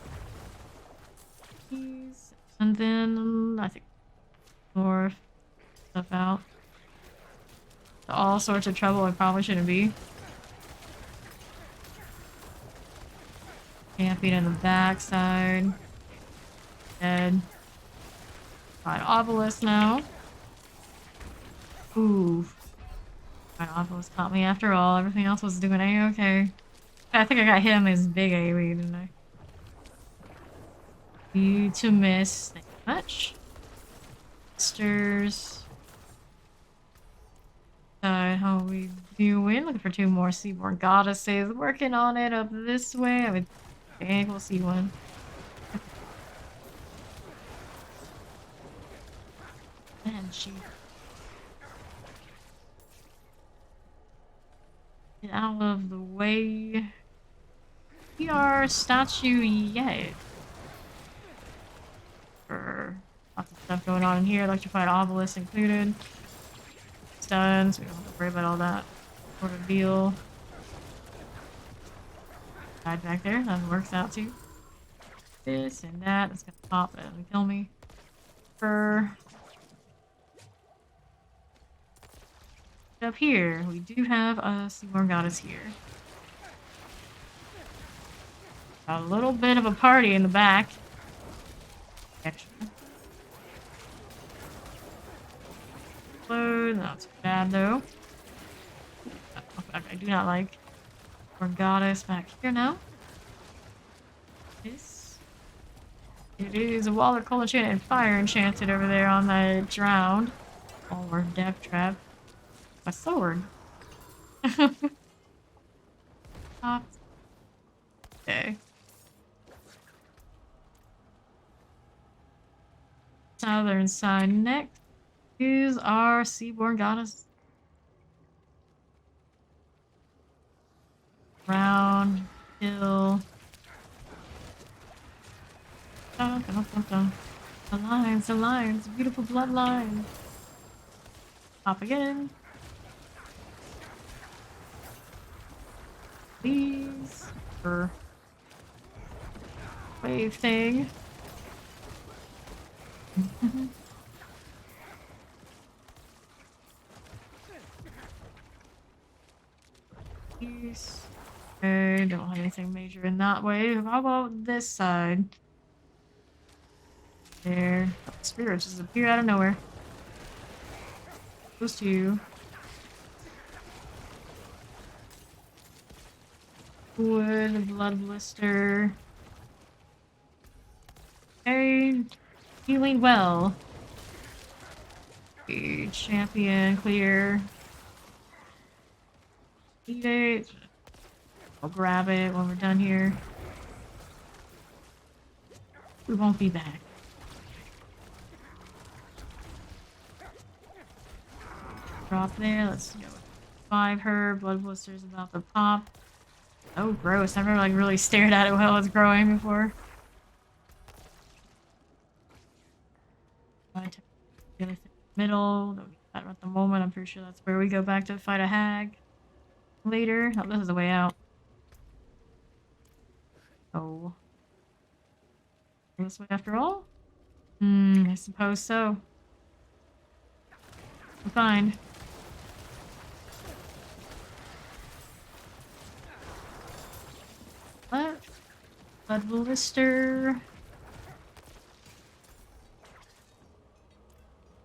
And then I think more stuff out. All sorts of trouble I probably shouldn't be. Camping in the backside. Dead. Got an obelisk now. Ooh. My obelisk caught me after all. Everything else was doing A-okay. I think I got hit on his big AoE, didn't I? You to miss. Thank you much. Stirs. How are we doing? Looking for 2 more Seaborn Goddesses. Working on it up this way. I would think we'll see one. Jeez. Get out of the way. We are statue yay. Lots of stuff going on in here, electrified obelisk included. It's done, so we don't have to worry about all that sort of deal. Died back there, that works out too. This and that, it's gonna pop and kill me. Up here, we do have a Seaborn Goddess here. A little bit of a party in the back. Extra. Load, not too bad though. I do not like our goddess back here now. This. It is a Waller Coal Enchanted and Fire Enchanted over there on the drowned. Or Death Trap. My sword. Okay. Southern side next is our Seaborn Goddess. Round, hill. Dun, dun, dun, dun. The lines, beautiful bloodline. Pop again. Please. For wave thing. Peace. Okay, don't have anything major in that way. How about this side? There. Spirits just appear out of nowhere. Those two. Wood, blood blister. Okay. Healing well. Okay, champion, clear. Eat it. I'll grab it when we're done here. We won't be back. Drop there. Let's go. 5 her. Blood blister's about to pop. Oh, gross. I've never like really stared at it while it's growing before. The other thing, middle. Don't need that at the moment. I'm pretty sure that's where we go back to fight a hag later. Oh, this is the way out. Oh. This way after all? I suppose so. I'm fine. What? Blood blister.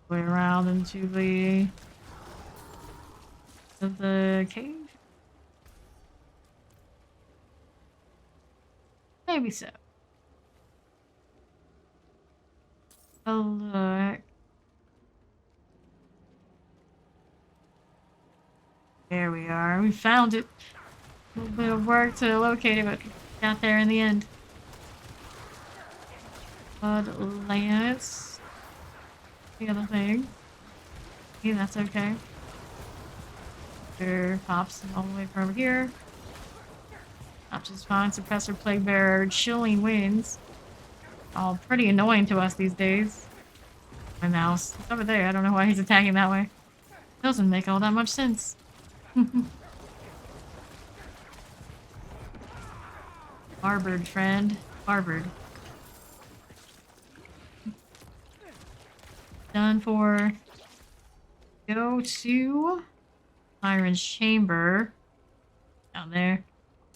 Way around into the cave. Maybe so. Oh look. There we are. We found it. A little bit of work to locate it, but got there in the end. Bloodlance. The other thing. Yeah, that's okay. There pops all the way from over here. Pops is fine. Suppressor, Plague Bearer, Chilling Winds. All pretty annoying to us these days. My mouse. It's over there. I don't know why he's attacking that way. Doesn't make all that much sense. Barbard, friend. Barbard. Done for. Go to Siren's Chamber. Down there.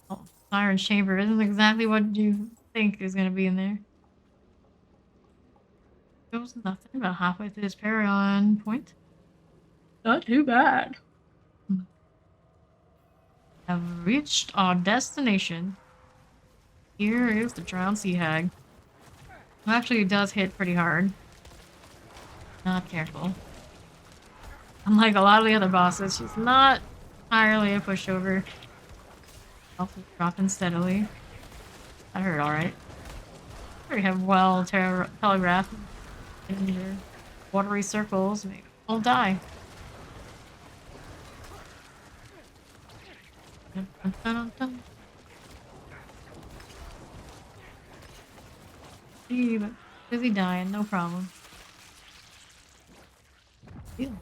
Oh, Siren's Chamber isn't exactly what you think is going to be in there. There's nothing about halfway through this Paragon point. Not too bad. Have reached our destination. Here is the Drowned Sea Hag. Actually, it does hit pretty hard. Not careful. Unlike a lot of the other bosses, she's not entirely a pushover. Health is dropping steadily. That hurt alright. We have well telegraphed in your watery circles, maybe we'll die. Dun, dun, dun, dun, dun. Gee, but busy dying, no problem. Ew.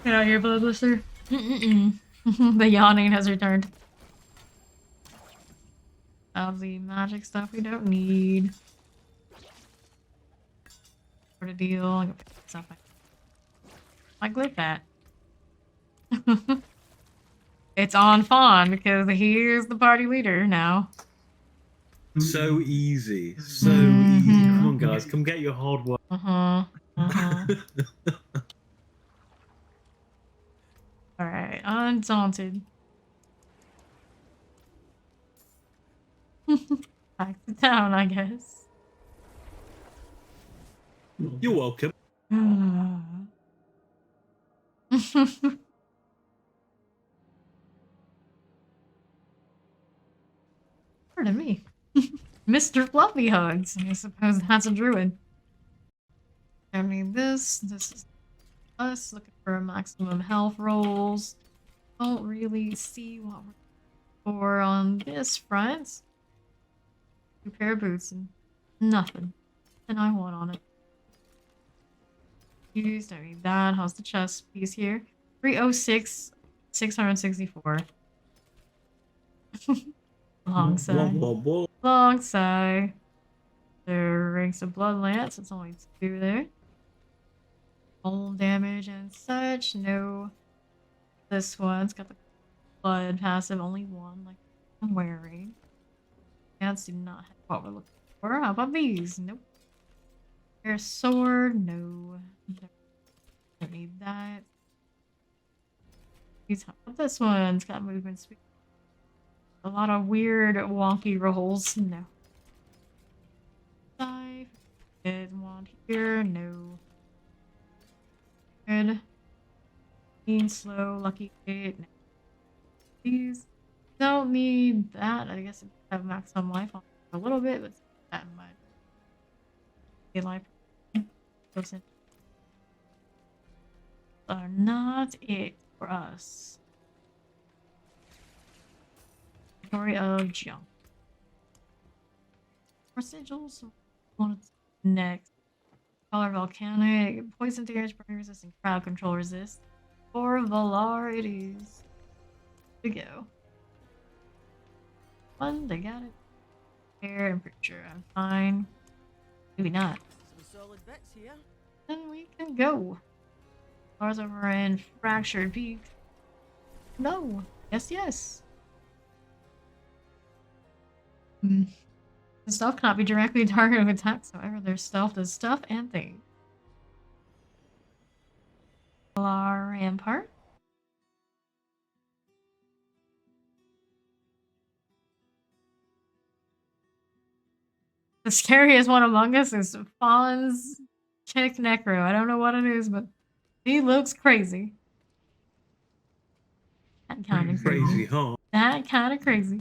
Get out here, Bloodlister. The yawning has returned. Of the magic stuff we don't need. What a deal. I'm gonna pick this up. I glitch that. It's on Fawn because he's the party leader now. So easy. So easy. Come on, guys. Come get your hard work. Alright, undaunted. Back to town, I guess. You're welcome. Pardon me. Mr. Fluffy Hugs. I suppose that's a druid. I need this. This is us. Looking for maximum health rolls. Don't really see what we're for on this front. 2 pair of boots and nothing. And I want on it. Used. I need that. How's the chest piece here? 306, 664. Long sigh. Long sigh. There ranks of Bloodlance. It's only 2 there. Full damage and such. No. This one's got the blood passive. Only 1, like I'm wearing. Pants do not have what we're looking for. How about these? Nope. There's sword. No. Don't need that. How about this one? It's got movement speed. A lot of weird, wonky rolls. No. Dive. Good one here. No. Good. Being slow. Lucky 8. No. These. Don't need that. I guess I have maximum life on a little bit, but it's not that much. Life. Those are not it for us. Story of junk. More sigils. Next. Color volcanic. Poison damage, burn resistant, crowd control resist. For Valar it is. To go. Fun, they got it. Air, I'm pretty sure I'm fine. Maybe not. Some solid bits here. Then we can go. Stars over in Fractured Peak. No. Yes, yes. The stealth cannot be directly targeted with attacks, however, their stealth is stuff and thing. Valar Rampart. The scariest one among us is Fawn's chick Necro. I don't know what it is, but he looks crazy. That kind of Crazy, huh? That kind of crazy.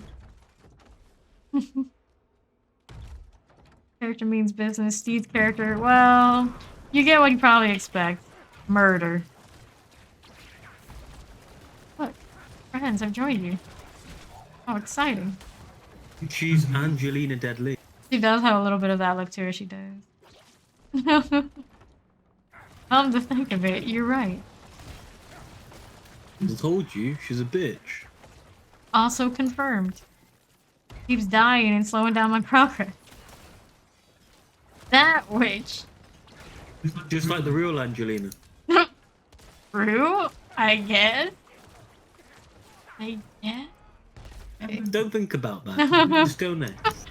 Character means business. Steed's character, well, you get what you probably expect. Murder. Look, friends have joined you. How exciting. She's Angelina Deadly. She does have a little bit of that look to her, she does. Come to think of it, you're right. I told you, she's a bitch. Also confirmed. Keeps dying and slowing down my progress. That witch. Just like the real Angelina. True, I guess. I guess. Don't think about that. Just go next.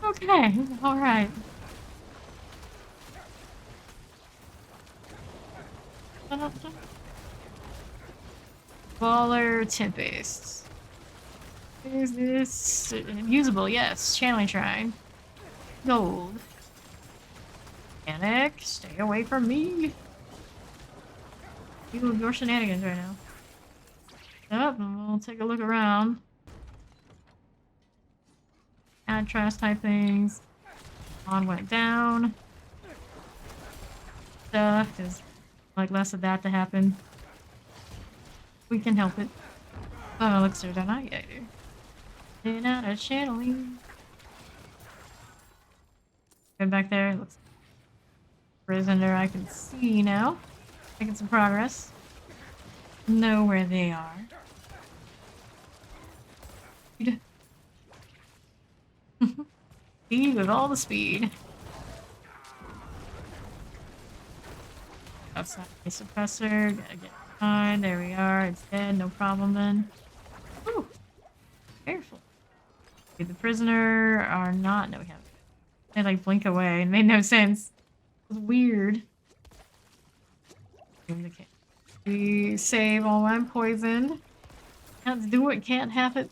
Okay, alright. Baller Tempest. Is this usable? Yes. Channeling Shrine. Gold. Panic. Stay away from me. You your shenanigans right now. Up, and we'll take a look around. Add trash type things. On went down. stuff, because like less of that to happen. We can help it. Oh, elixir, don't I? Yeah, I do. In out of channeling. Good back there. Looks prisoner I can see now. Making some progress. Know where they are. Speed with all the speed. Outside the suppressor. Gotta get behind. There we are. It's dead. No problem then. Whew. Careful. Okay, the prisoner are not. No, we haven't. They like blink away. It made no sense. It was weird. We save while I'm poisoned. Can't do it, can't have it.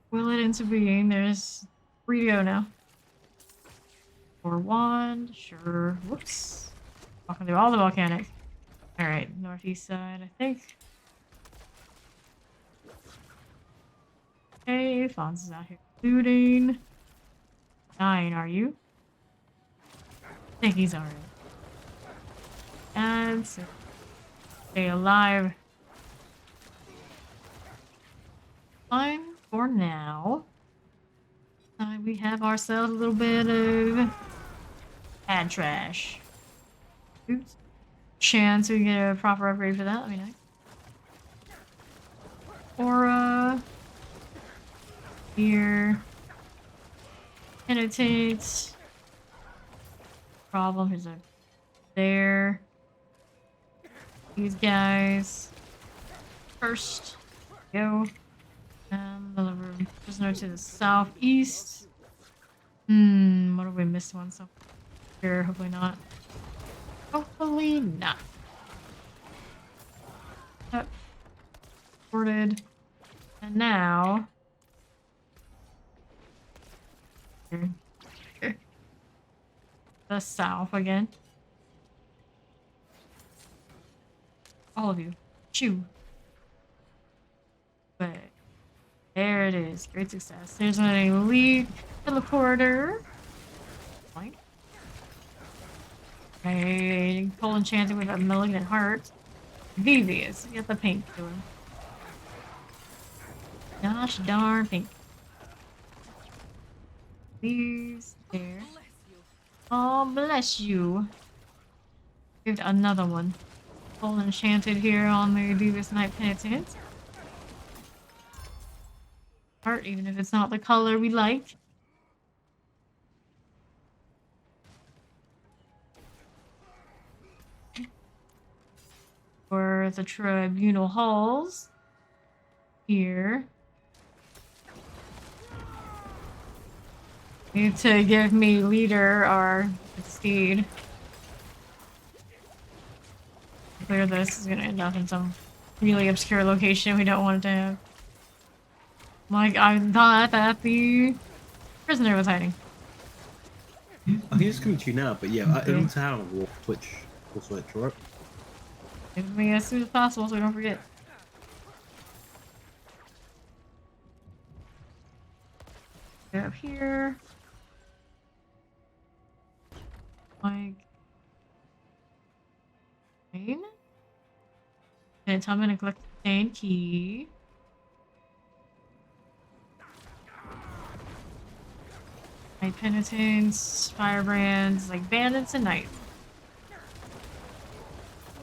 Will it into being. There's 3 to go now. Or wand, sure. Whoops. Walking through all the volcanic. Alright, northeast side, I think. Okay, Fonz is out here looting. Dying, are you? I think he's alright. And so stay alive. Fine for now. We have ourselves a little bit of ad trash. Oops. Chance we get a proper upgrade for that. I mean, Aura. Here. Annotate. Problem is there. These guys. First. Go. Deliver prisoner to the southeast. What have we missed one so here? Hopefully not. Hopefully not. Yep. Sorted. And now. Here. The south again. All of you. Chew. But there it is. Great success. There's an elite teleporter. Point. Okay, pull enchanted with a malignant heart. Devious. Get the pink to him. Gosh darn pink. These there. Oh, bless you. Give another one. Full enchanted here on the Devious Knight Penitent. Heart, even if it's not the color we like. For the tribunal halls. Here. Need to give me leader or steed. Clear this is gonna end up in some really obscure location we don't want it to have. Like, I thought that the prisoner was hiding. I think it's coming to you now, but yeah, Okay. it'll town will switch, right? Give me as soon as possible so we don't forget. Get up here. Like. Rain? And I'm gonna collect the chain key. Night penitents, firebrands, like bandits and knights.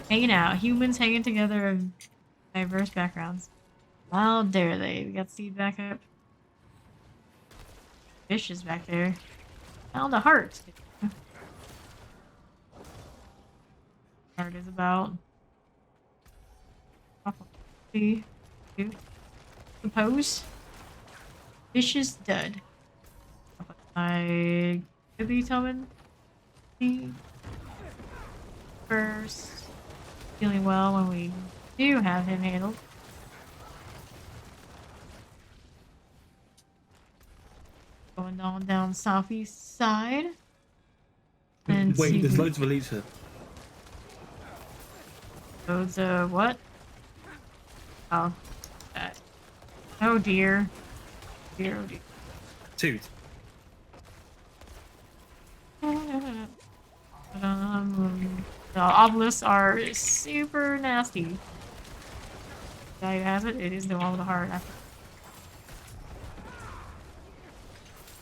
Hanging out. Humans hanging together of diverse backgrounds. How dare they? We got Seed back up. Fish is back there. Found a heart. Heart is about. See. Suppose. Fish is dead. I could be coming. First. Feeling well when we do have him handled. Going on down southeast side. And Wait, see there's loads of elites here. loads of what? Oh, that. Oh dear. Dear, oh dear. Two. The obelisks are super nasty. Guy who has it, it is the one with the heart.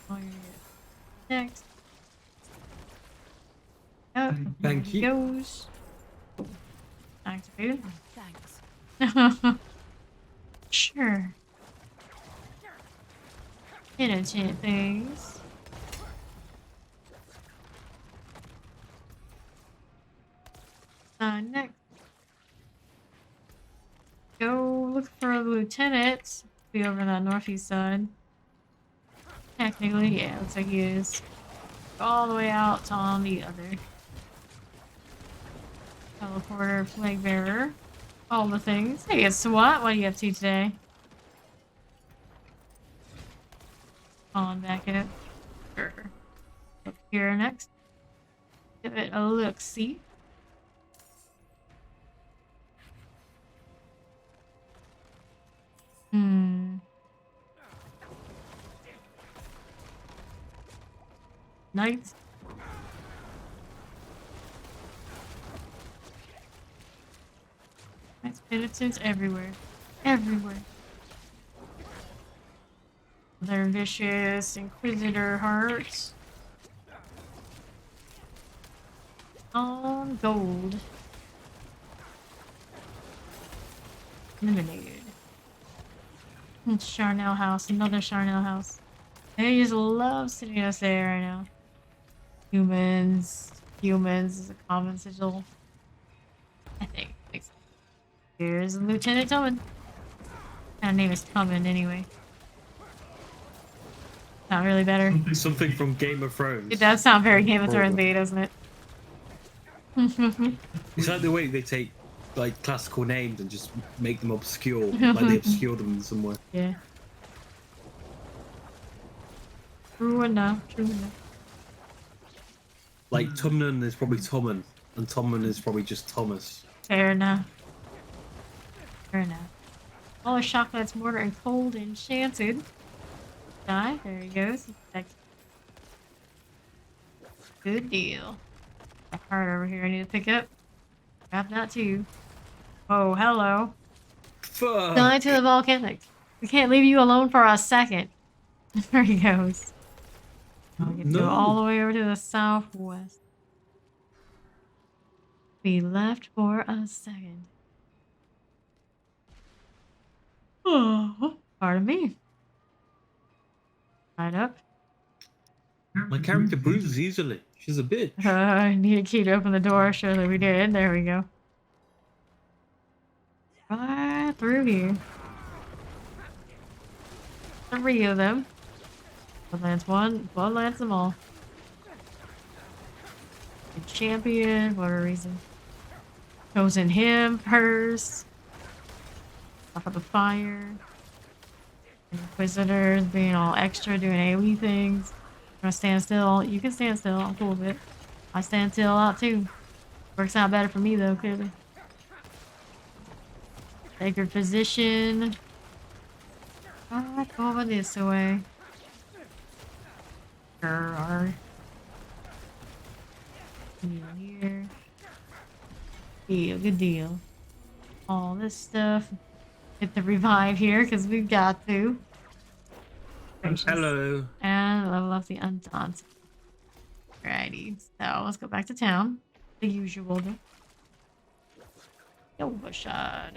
Oh, yeah. Next. Oh, Thank there he you. goes. Activated. Thanks. Sure. Enchant things. Next. Go look for the lieutenant. Be over on that northeast side. Technically, yeah, looks like he is. All the way out to on the other. Teleporter, flag bearer. All the things. Hey, it's SWAT. What are you up to today? On back up. Sure. Up here next. Give it a look, see. Knights. Knights penitents everywhere. Everywhere. They're vicious Inquisitor hearts. On gold. Eliminated. Charnel house. Another Charnel house. They just love sitting us there right now. Humans. Humans is a common sigil. I think. Here's Lieutenant Tubman. Her name is Tubman anyway. Not really better. Something from Game of Thrones. It does sound very Game of Thrones-y, doesn't it? It's like the way they take like classical names and just make them obscure, like they obscure them somewhere. Yeah. True enough. True enough. Like Tumnan is probably Tommen, and Tommen is probably just Thomas. Fair enough. Fair enough. All the chocolate's mortar and cold enchanted. Die. There he goes. Good deal. A card over here I need to pick up. Grab that too. Oh, hello. Fuck. Die to the volcanic. We can't leave you alone for a second. There he goes. I'll get to go all the way over to the southwest. We left for a second. Oh, pardon me. Right up. My character bruises easily. She's a bitch. I need a key to open the door. Surely we did. There we go. Right through here. 3 of them. Bloodlance 1. Bloodlance them all. The champion, for a reason. Chosen him first. Off of the fire. Inquisitors being all extra, doing AoE things. I'm gonna stand still. You can stand still. I'm cool with it. I stand still a lot too. Works out better for me though, clearly. Sacred position. Go over this way. Here. Deal, good deal. All this stuff. Get the revive here because we've got to. Hello. And level up the Undaunt. Alrighty, so let's go back to town. The usual. Overshot.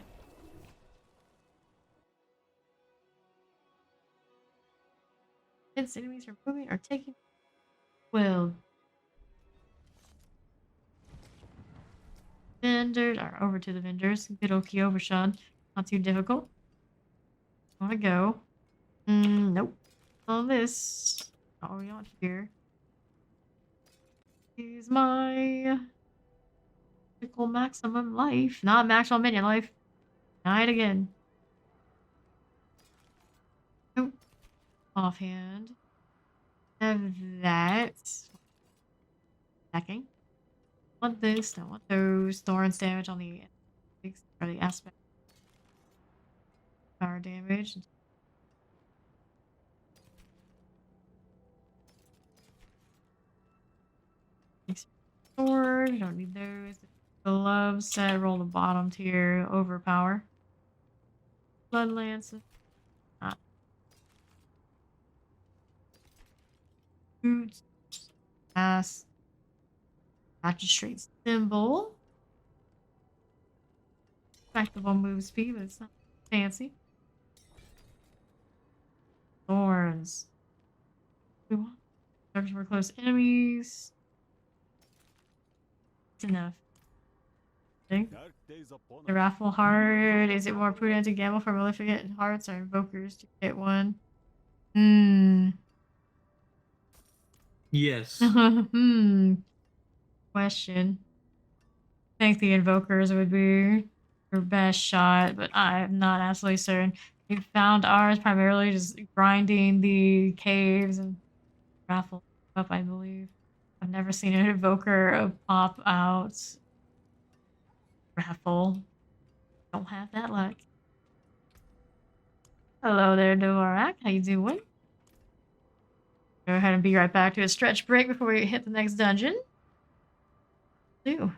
Its enemies are moving or taking. Well. Vendors are over to the vendors. Good old key overshot. Not too difficult. Wanna go? Nope. All this. All we want here is my critical maximum life. Not maximum minion life. Died again. Nope. Offhand. Have that. Attacking. Want this, don't want those. Thorns damage on the or the aspect. Power damage. Sword, don't need those. Glove set, roll the bottom tier, overpower. Bloodlance. Boots. Ass. Magistrate symbol. Respectable move speed, but it's not fancy. Thorns. Search for close enemies. It's enough. Dark days upon The us. raffle heart. Is it more prudent to gamble for maleficent hearts or invokers to get one? Yes. Question. I think the invokers would be your best shot, but I'm not absolutely certain. We found ours primarily just grinding the caves and raffle up, I believe. I've never seen an invoker pop out raffle. Don't have that luck. Hello there, Dvorak. How you doing? Go ahead and be right back to a stretch break before we hit the next dungeon. Do.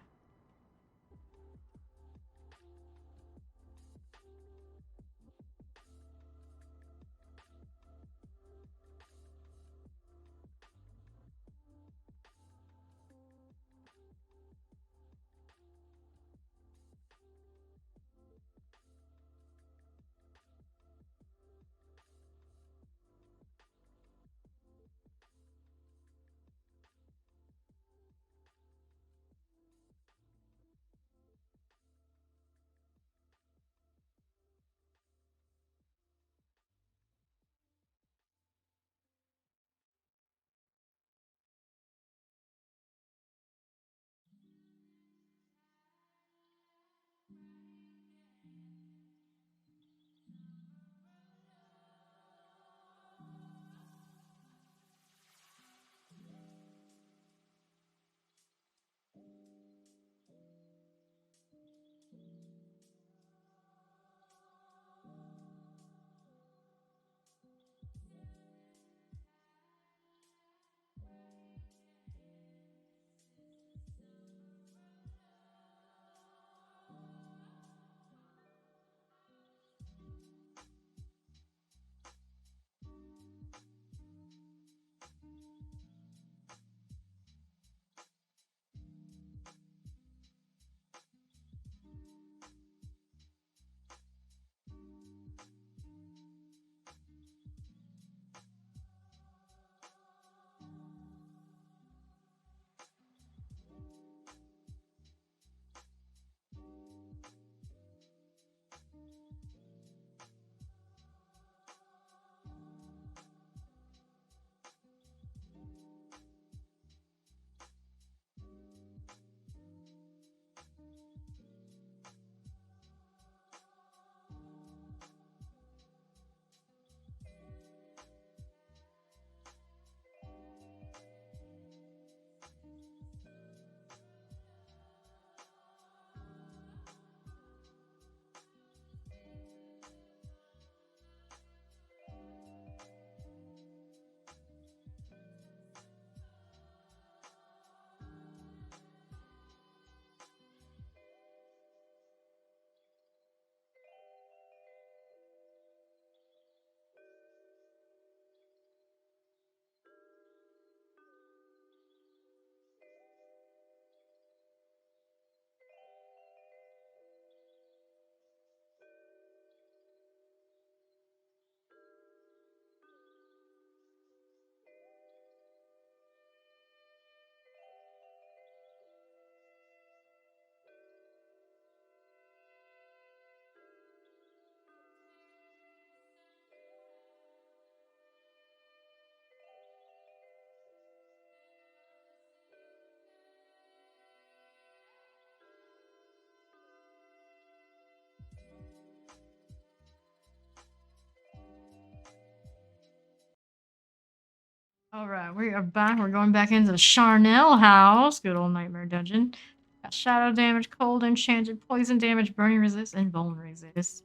Alright, we are back. We're going back into the Charnel house. Good old Nightmare Dungeon. Got shadow damage, cold enchanted, poison damage, burning resist, and bone resist.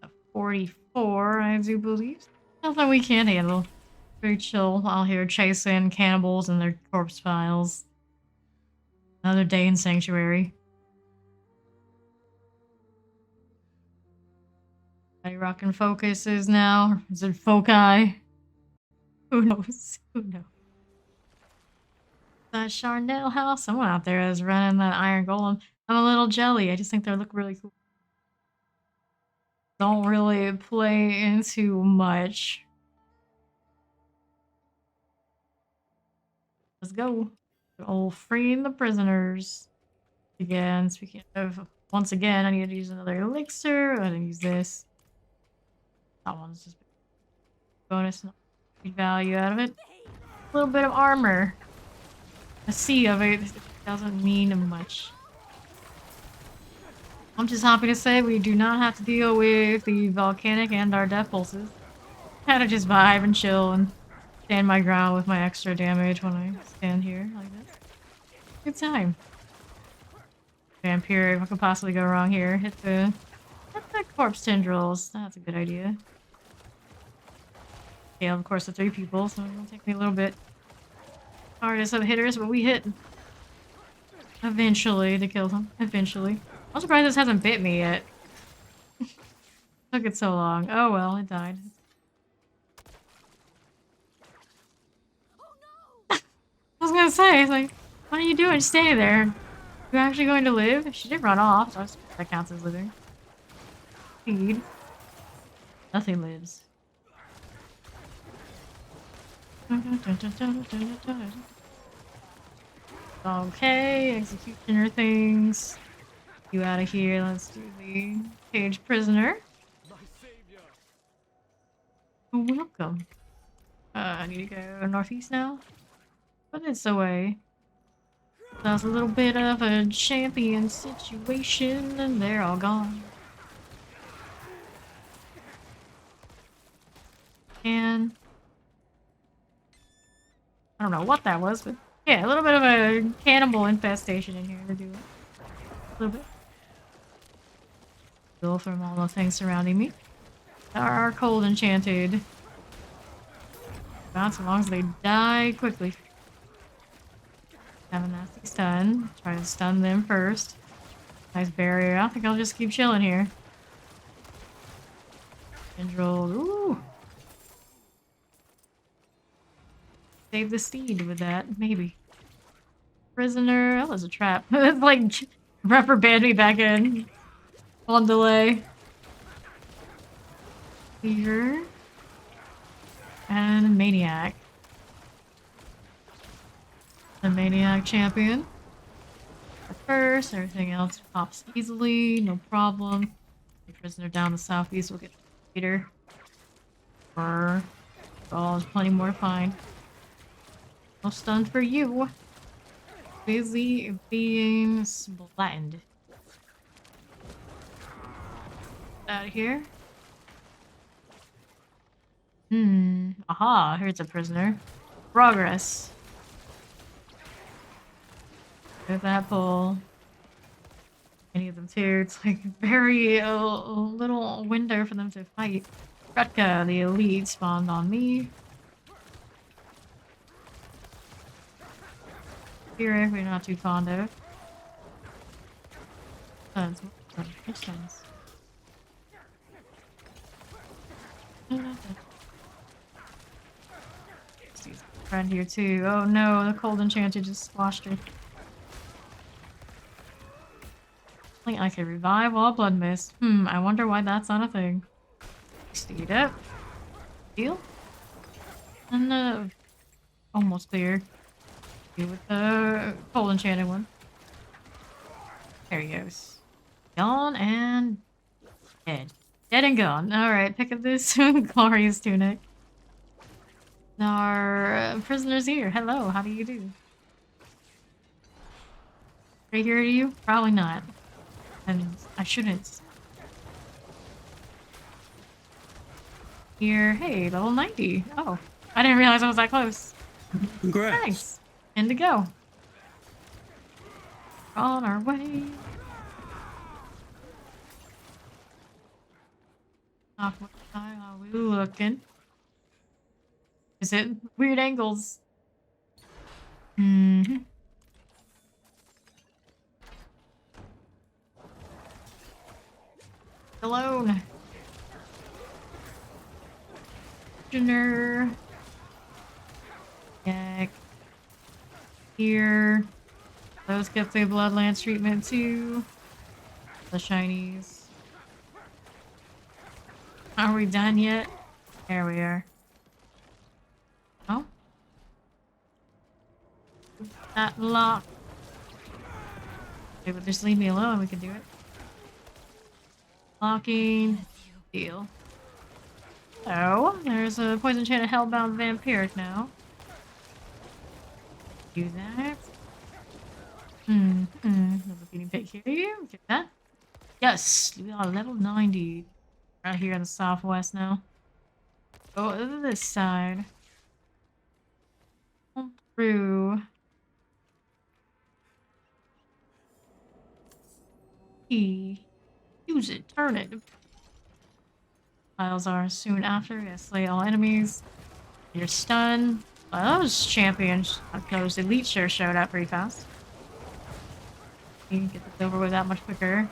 A 44, I do believe. Nothing we can't handle. Very chill out here chasing cannibals and their corpse piles. Another day in Sanctuary. Are you rocking focuses now? Is it foci? Who knows? Who knows? That Charnel house? Someone out there is running that iron golem. I'm a little jelly. I just think they look really cool. Don't really play into much. Let's go. Oh, freeing the prisoners. Again, speaking of, once again, I need to use another elixir. I'm gonna use this. That one's just bonus. Not value out of it. A little bit of armor. A sea of it doesn't mean much. I'm just happy to say we do not have to deal with the volcanic and our death pulses. Kind of just vibe and chill and stand my ground with my extra damage when I stand here like this. Good time. Vampiric, what could possibly go wrong here? Hit the corpse tendrils. That's a good idea. Yeah, of course, the 3 people, so it'll take me a little bit. Hardest of hitters, but we hit eventually to kill them. Eventually. I'm surprised this hasn't bit me yet. Took it so long. Oh well, it died. I was gonna say, it's like, what are you doing? Stay there. You're actually going to live? She did run off, so I suppose that counts as living. Feed. Nothing lives. Okay, executioner things. You out of here. Let's do the cage prisoner. Oh, welcome. I need to go northeast now. But it's away. That's a little bit of a champion situation, and they're all gone. And I don't know what that was, but yeah, a little bit of a cannibal infestation in here to do it. A little bit. Heal from all the things surrounding me. Are cold enchanted. Not so long as they die quickly. Have a nasty stun. Try to stun them first. Nice barrier. I think I'll just keep chilling here. Tendril. Ooh. Save the steed with that, maybe. Prisoner. That was a trap. It's like rubber band me back in. On delay. Fever. And Maniac. The Maniac champion. First, everything else pops easily, no problem. The prisoner down the southeast will get later. Or there's plenty more to find. No stun for you. Busy being splattened. Out of here. Aha, here's a prisoner. Progress. With that pull. Any of them too. It's like very little window for them to fight. Rutka, the elite, spawned on me. Here, we're not too fond of. Stuns. Which stuns? Friend here too. Oh no, the cold enchanted just squashed her. I could revive all blood mist. I wonder why that's not a thing. Speed up. Heal. And almost clear. Deal with the cold enchanted one. There he goes. Gone and dead. Dead and gone. Alright, pick up this glorious tunic. Our prisoners here. Hello, how do you do? Right here to you? Probably not. And I shouldn't. Here, hey, level 90. Oh, I didn't realize I was that close. Congrats. Nice. And to go. On our way. Off what side are we looking? Is it weird angles? Alone. Prisoner. Yak. Here. Those get the Bloodlance treatment too. The shinies. Are we done yet? There we are. Oh? That lock. Okay, but just leave me alone, we can do it. Locking. Deal. Oh, there's a poison enchanted hellbound vampiric now. Do that. There's a feeding pig here. Get that. Yes, we are level 90. Right here in the southwest now. Go to this side. Come through. Key. Use it. Turn it. Files are soon after. Yeah, slay all enemies. You're stunned. Those champions, those elite sure showed up pretty fast. You can get this over with that much quicker.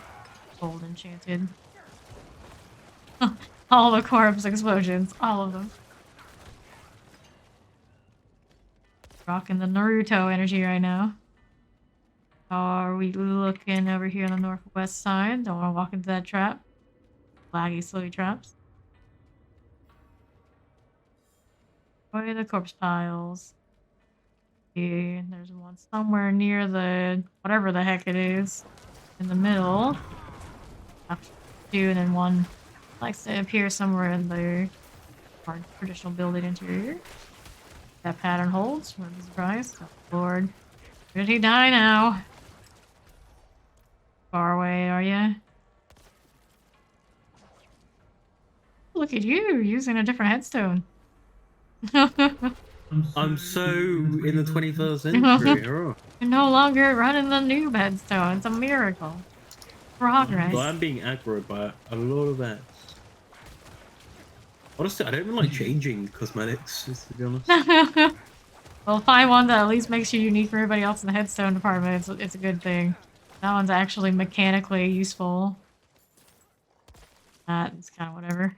Gold enchanted. All the corpse explosions. All of them. Rocking the Naruto energy right now. Are we looking over here on the northwest side? Don't want to walk into that trap. Laggy, slowy traps. Where are the corpse piles? Okay, there's one somewhere near the whatever the heck it is. In the middle. After two, and then one likes to appear somewhere in the our traditional building interior. That pattern holds. Wouldn't be surprised. Oh, Lord. Did he die now? Far away, are you? Look at you, using a different headstone. I'm so in the 21st century. Hurrah. You're no longer running the new headstone. It's a miracle. Progress. Well, I'm being aggroed by a lot of that. Honestly, I don't even like changing cosmetics, just to be honest. Well, find one that at least makes you unique from everybody else in the headstone department. It's a good thing. That one's actually mechanically useful. It's kind of whatever.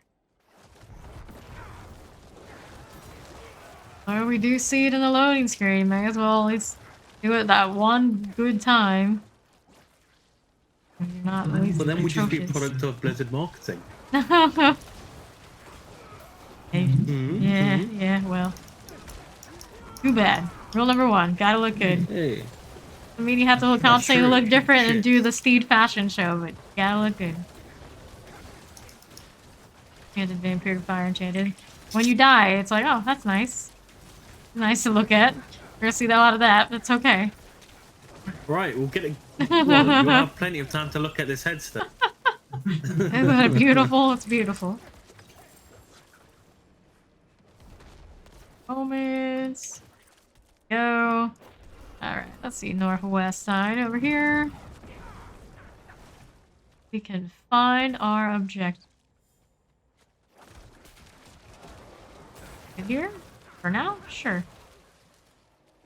So we do see it in the loading screen. May as well at least do it that one good time. You're not at least But then we just be a atrocious. product of Blizzard marketing. Hey, yeah, well. Too bad. Rule number 1, gotta look good. Hey. I mean, you have to constantly true. look different and Shit. do the Steed fashion show, but you gotta look good. Enchanted vampire fire enchanted. When you die, it's like, oh, that's nice. Nice to look at. We're gonna see a lot of that, but it's okay. Right, we'll get it. Well, you'll have plenty of time to look at this headstone. Isn't it beautiful? It's beautiful. Moments. Go. Alright, let's see. Northwest side over here. We can find our objective. In here? For now? Sure.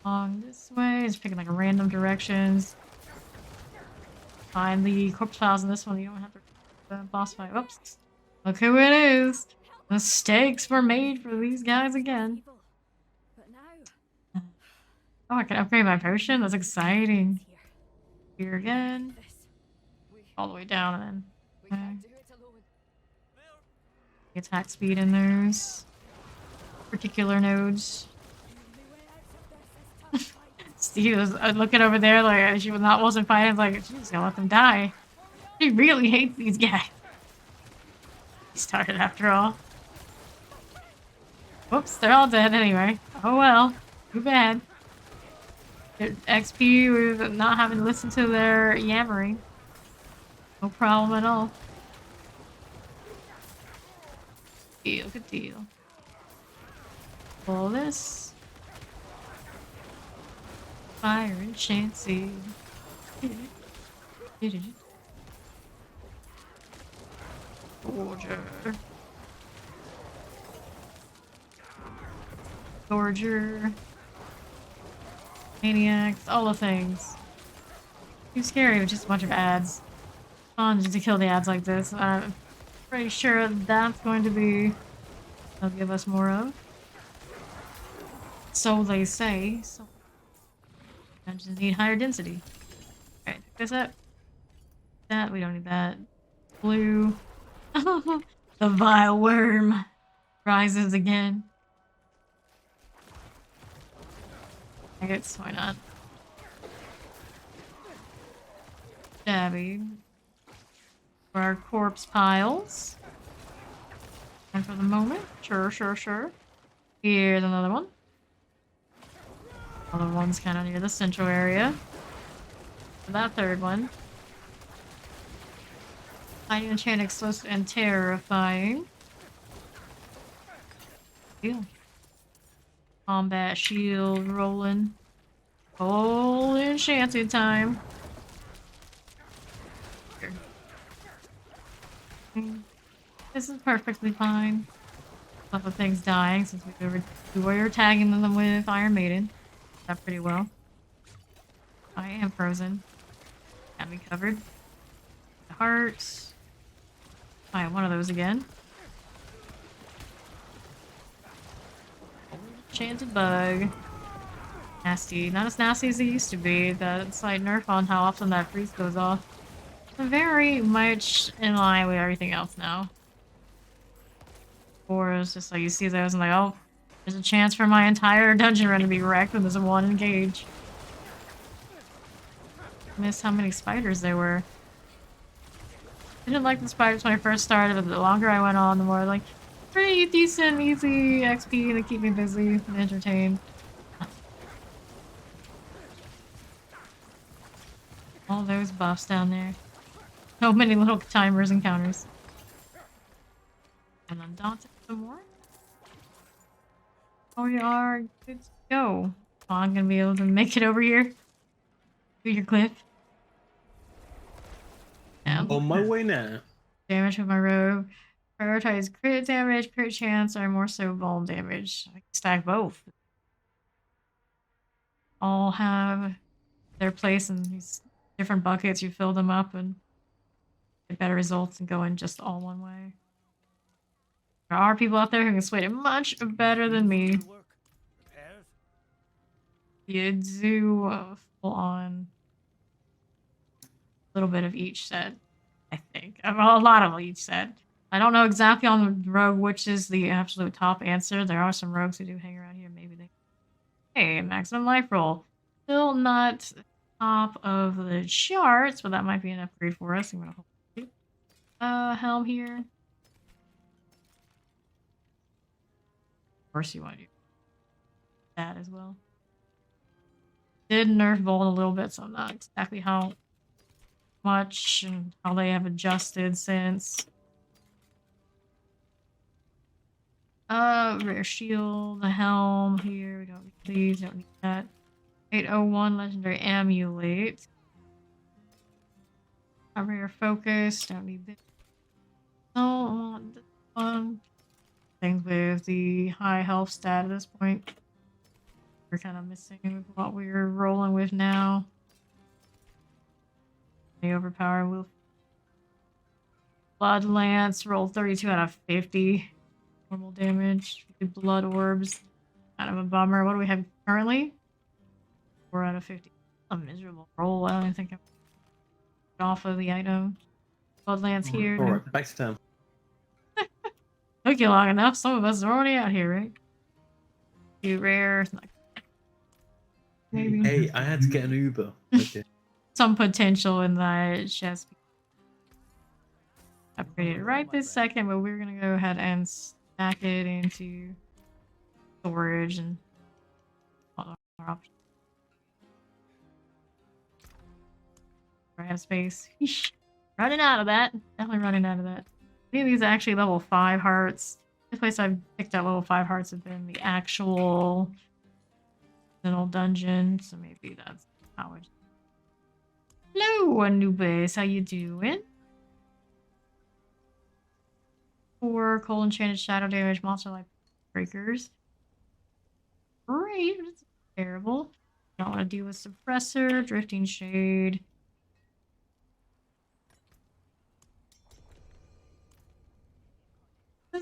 Along this way. Just picking like random directions. Find the corpse files in this one. You don't have to boss fight. Whoops. Look who it is. Mistakes were made for these guys again. But now, Oh, I can upgrade my potion? That's exciting. Here again. this. All the way down and then. We can't do it alone. Attack speed in those particular nodes. The only way out of this is tough fight. Steve was looking over there like she wasn't fighting. Like, she's gonna let them die. She really hates these guys. He started after all. Whoops, they're all dead anyway. Oh well. Too bad. Their XP with not having to listen to their yammering. No problem at all. Deal, good deal. Pull this. Fire and Chancy. Gorger. Gorger. Maniacs, all the things. Too scary with just a bunch of ads. Fun just to kill the ads like this. I'm pretty sure that's going to be they'll give us more of. So they say. So dungeons need higher density. Okay, pick this up. That we don't need that. Blue. The vile worm rises again. I guess why not? Stabby. For our corpse piles. And for the moment, sure. Here's another one. Another one's kind of near the central area. For that third one. Highly enchanted, explosive, and terrifying. Ew. Combat shield rolling. Full enchanted time. Here. This is perfectly fine. Couple of things dying since we were tagging them with Iron Maiden. That pretty well. I am frozen. Got me covered. The hearts. I have one of those again. Enchanted bug. Nasty. Not as nasty as it used to be. That slight nerf on how often that freeze goes off. Very much in line with everything else now. Or it's just like you see those and like, oh, there's a chance for my entire dungeon run to be wrecked when there's a one engage. I missed how many spiders there were. I didn't like the spiders when I first started, but the longer I went on, the more like pretty decent, easy XP to keep me busy and entertained. All those buffs down there. So many little timers and counters. And undaunted some more. Oh, we are good to go. Oh, I'm gonna be able to make it over here. Do your cliff. Yeah. On my way now. Damage with my rogue. Prioritize crit damage, crit chance, or more so vuln damage. I can stack both. All have their place in these different buckets. You fill them up and get better results and go in just all one way. There are people out there who can swing it much better than me. You do full on a little bit of each set, I think. Well, a lot of each set. I don't know exactly on the rogue which is the absolute top answer. There are some rogues who do hang around here. Maybe they... Hey, maximum life roll. Still not top of the charts, but that might be an upgrade for us. I'm gonna hold it. Helm here. Of course you want to do that as well. Did nerf Volt a little bit, so I'm not exactly how much and how they have adjusted since. Rare shield, the helm here. We don't need these, don't need that. 801 legendary amulet. A rare focus, don't need this. Don't want this one. Things with the high health stat at this point. We're kind of missing with what we're rolling with now. The overpower will. Bloodlance rolled 32 out of 50. Normal damage. Blood orbs. Kind of a bummer. What do we have currently? 4 out of 50. A miserable roll. I don't even think I'm off of the item. Bloodlance here. Alright, back to town. Took you long enough. Some of us are already out here, right? Too rare. Maybe. Hey, I had to get an Uber. Okay. Some potential in that chest. Upgrade it right this second, but we're gonna go ahead and stack it into storage and all our options. I have space. Running out of that. Definitely running out of that. I think these are actually level 5 hearts. This place I've picked up level 5 hearts have been the actual little dungeon, so maybe that's how it. Hello, Anubis. How you doing? 4 cold enchanted shadow damage, monster life breakers. Great, that's terrible. Don't want to deal with suppressor, drifting shade.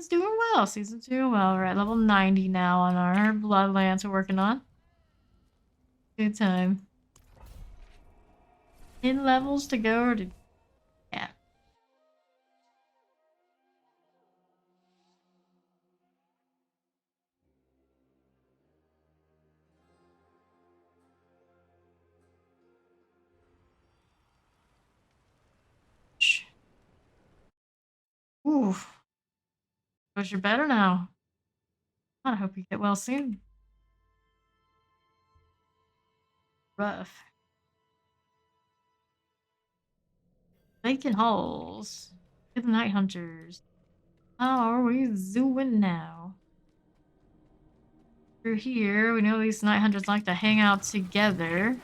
Season's doing well. Season's doing well. We're at level 90 now on our Bloodlance we're working on. Good time. 10 levels to go to... Yeah. Oof. Suppose you're better now. I hope you get well soon. Rough. Vacant halls. Good night hunters. How are we doing now? Through here, we know these night hunters like to hang out together.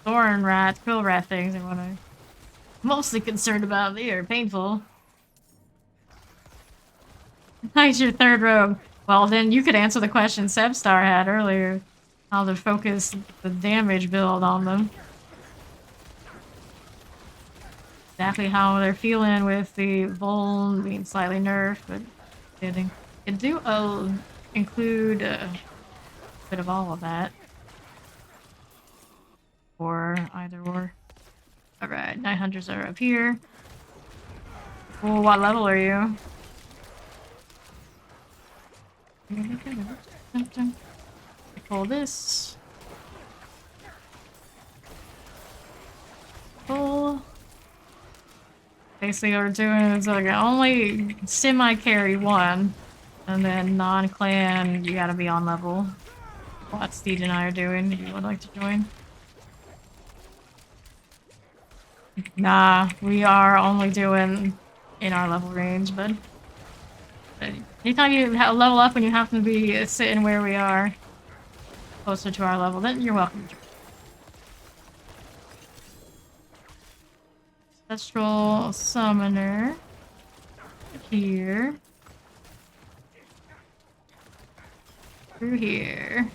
Thorn rats, quill rat things are what I'm mostly concerned about. They are painful. Nice, your third rogue. Well, then you could answer the question Sebstar had earlier. How to focus the damage build on them. Exactly how they're feeling with the Vuln being slightly nerfed, but it do include a bit of all of that. Or either or. Alright, night hunters are up here. Well, what level are you? Pull this. Pull. Basically what we're doing is like only semi-carry one. And then non-clan, you gotta be on level. What Steed and I are doing, if you would like to join. Nah, we are only doing in our level range, but anytime you level up and you happen to be sitting where we are, closer to our level, then you're welcome. Ancestral Summoner. Here. Through here.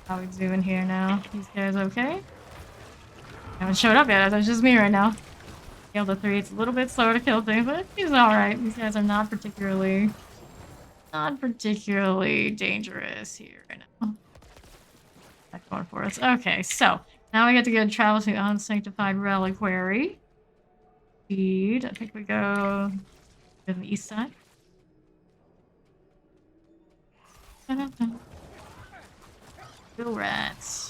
How we doing here now? These guys okay? Haven't showed up yet, that's just me right now. Kill the 3, it's a little bit slower to kill things, but he's alright. These guys are not particularly dangerous here right now. That's going for us. Okay, so now we get to go travel to the Unsanctified Reliquary. Speed. I think we go to the east side. Bill rats.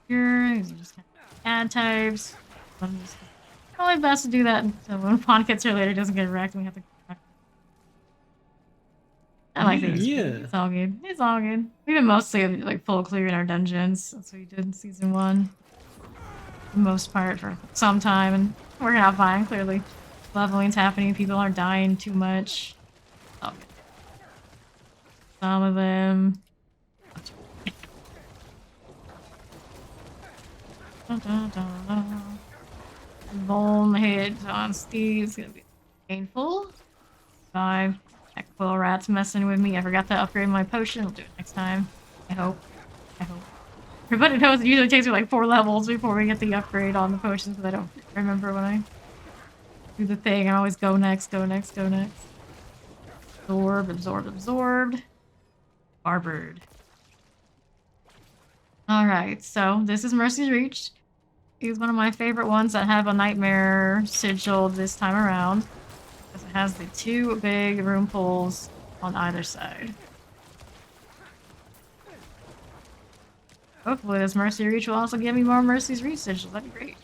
Here, these are just kind of ad types. Probably best to do that so when Pawn gets here later, it doesn't get wrecked and we have to. I like these. Yeah. It's all good. It's all good. We've been mostly like full clearing our dungeons. That's what we did in season 1. For the most part for some time and working out fine, clearly. Leveling's happening, people aren't dying too much. All good. Some of them. Vuln hit on Steve's gonna be painful. 5. That quill rat's messing with me. I forgot to upgrade my potion. I'll do it next time. I hope. Everybody knows it usually takes me like 4 levels before we get the upgrade on the potions, but I don't remember when I do the thing. I always go next, go next, go next. Absorb, absorb, absorbed. Barbered. Alright, so this is Mercy's Reach. It's one of my favorite ones that have a nightmare sigil this time around. Because it has the 2 big room pulls on either side. Hopefully this Mercy Reach will also give me more Mercy's Reach sigils. That'd be great.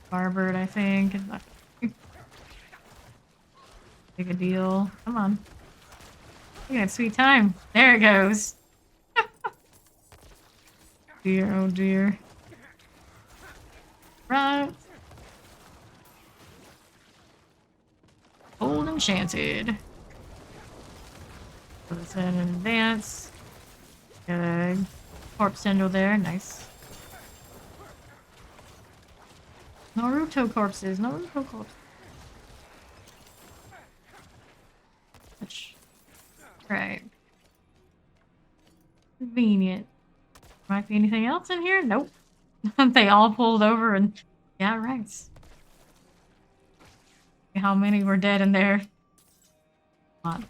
Barbered, I think. Is not big a deal. Come on. Look at that sweet time. There it goes. Dear, oh dear. Right. Old Enchanted. Put this in advance. Get a corpse symbol there. Nice. Naruto corpses. Naruto corpses. Right. Convenient. Might be anything else in here? Nope. They all pulled over and yeah, right. How many were dead in there? Alright,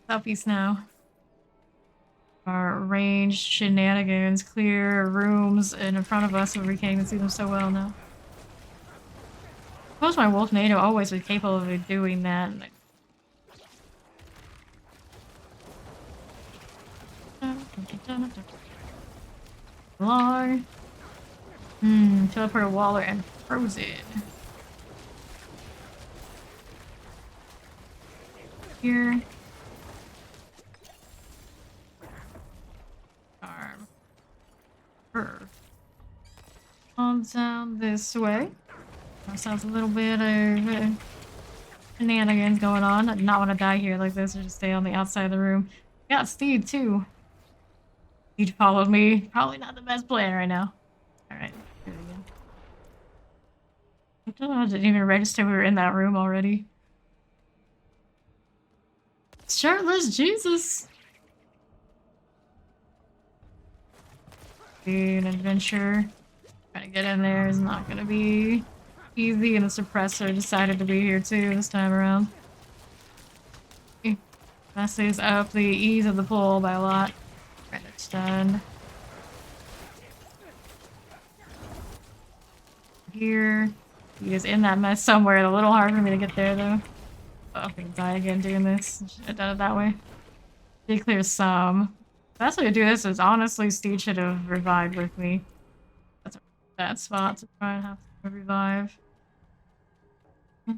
southeast now. Our ranged shenanigans, clear rooms in front of us where we can't even see them so well now. I suppose my wolf NATO always was capable of doing that. Log. Teleporter Waller and Frozen. Here. Arm. On down this way. That sounds a little bit of shenanigans going on. I do not want to die here like this or just stay on the outside of the room. Got Steed too. Steed followed me. Probably not the best plan right now. Alright. I didn't even register we were in that room already. Shirtless Jesus! Dude, adventure. Trying to get in there is not gonna be easy, and the suppressor decided to be here too this time around. Messes up the ease of the pull by a lot. It's done. Here. He is in that mess somewhere. It's a little hard for me to get there though. Oh, I'm gonna die again doing this. Should have done it that way. Did clear some. The best way to do this is honestly Steed should have revived with me. That's a bad spot to try and have to revive. Let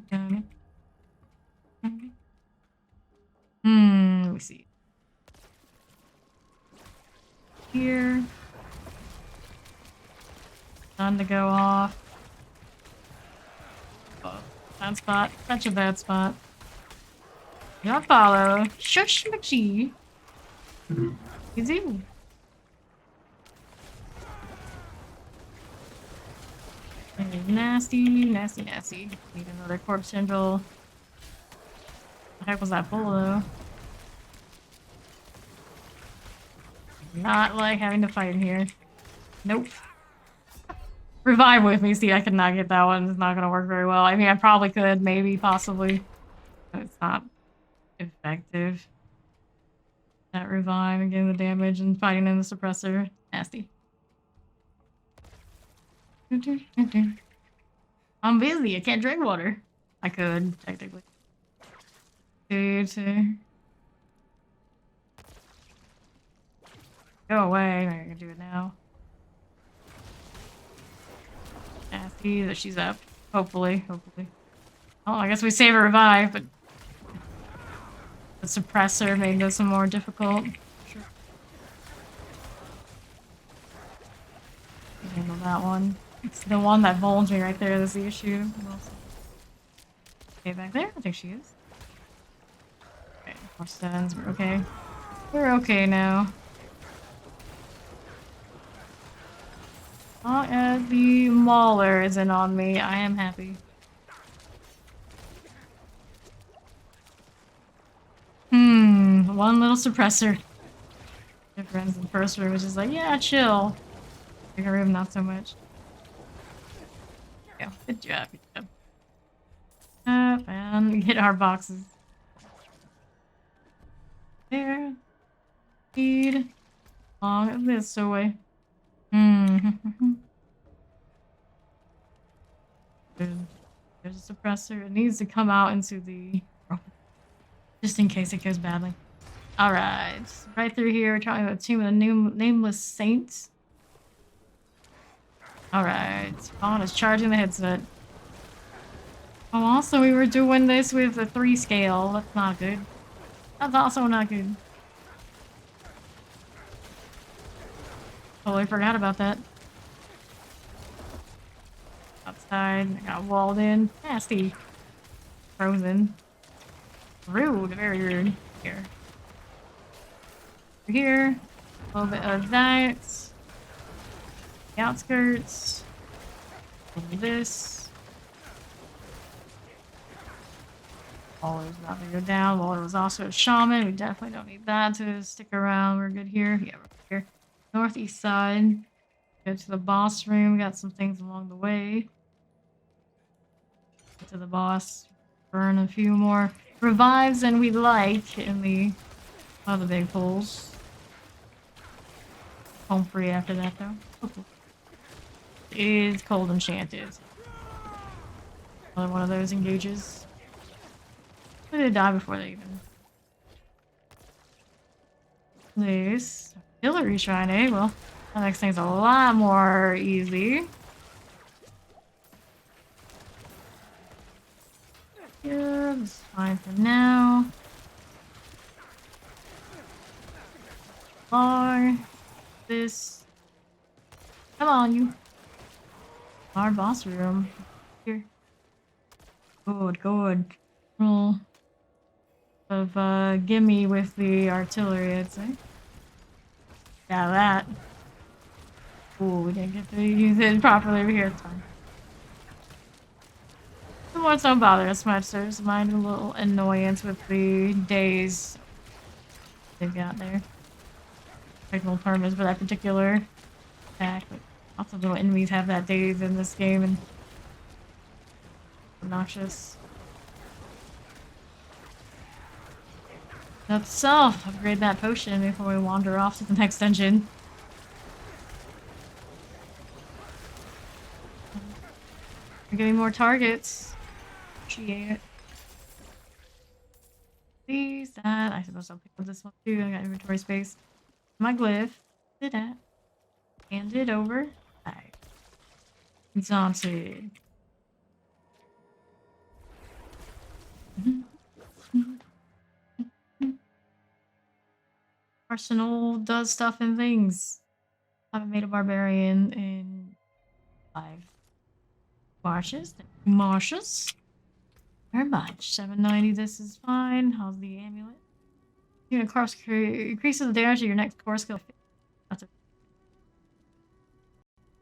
me see. Here. Time to go off. Oh, bad spot. Such a bad spot. Your follow. Shush McGee. Easy. Nasty, nasty, nasty. Need another corpse tendril. The heck was that bull though? Not like having to fight in here. Nope. Revive with me. See, I could not get that one. It's not gonna work very well. I mean, I probably could, maybe, possibly. But it's not effective. That revive and getting the damage and fighting in the suppressor. Nasty. I'm busy. I can't drink water. I could, technically. Dude. Go away. I can do it now. Nasty that she's up. Hopefully. Hopefully. Oh, I guess we save a revive, but the suppressor made this more difficult. Sure. Handle that one. It's the one that volts me right there. That's the issue. Okay, back there? I think she is. Okay, more stuns. We're okay. We're okay now. As long as the Mauler isn't on me, I am happy. One little suppressor. Difference in the first room was just like, yeah, chill. Second room, not so much. Yeah, good job, good job. And get our boxes. There. Feed. Along this way. There's a suppressor. It needs to come out into the... just in case it goes badly. Alright. Right through here, we're trying to a team of the nameless saints. Alright. Spawn is charging the headset. Oh, also we were doing this with the 3 scale. That's not good. That's also not good. Totally forgot about that. Outside, I got walled in. Nasty. Frozen. Rude, very rude. Here. Over here. A little bit of that. The outskirts. A little this. Waller's about to go down. Waller was also a shaman. We definitely don't need that to stick around. We're good here. Yeah, we're here. Northeast side. Go to the boss room. Got some things along the way. Get to the boss. Burn a few more revives than we'd like in the other big pools. Home free after that though. It is cold enchanted. Another one of those engages. They did die before they even. This artillery shrine, eh? Well, that makes things a lot more easy. Yeah, this is fine for now. Bar. This. Come on, you. Our boss room. Here. Good, good. Roll of gimme with the artillery, I'd say. Yeah, that. Ooh, we didn't get to use it properly over here. It's fine. The ones don't bother us much. There's mind a little annoyance with the days they've got there. Technical term is for that particular attack, but lots of little enemies have that days in this game and obnoxious. Note to self, upgrade that potion before we wander off to the next dungeon. We're getting more targets. Appreciate it. Please, that. I suppose I'll pick up this one too. I got inventory space. My glyph. Did that. Hand it over. Alright. Exhausted. Arsenal does stuff and things. Haven't made a barbarian in 5 marshes. Marshes. Very much. 790. This is fine. How's the amulet? You're gonna course increases the damage of your next core skill. That's a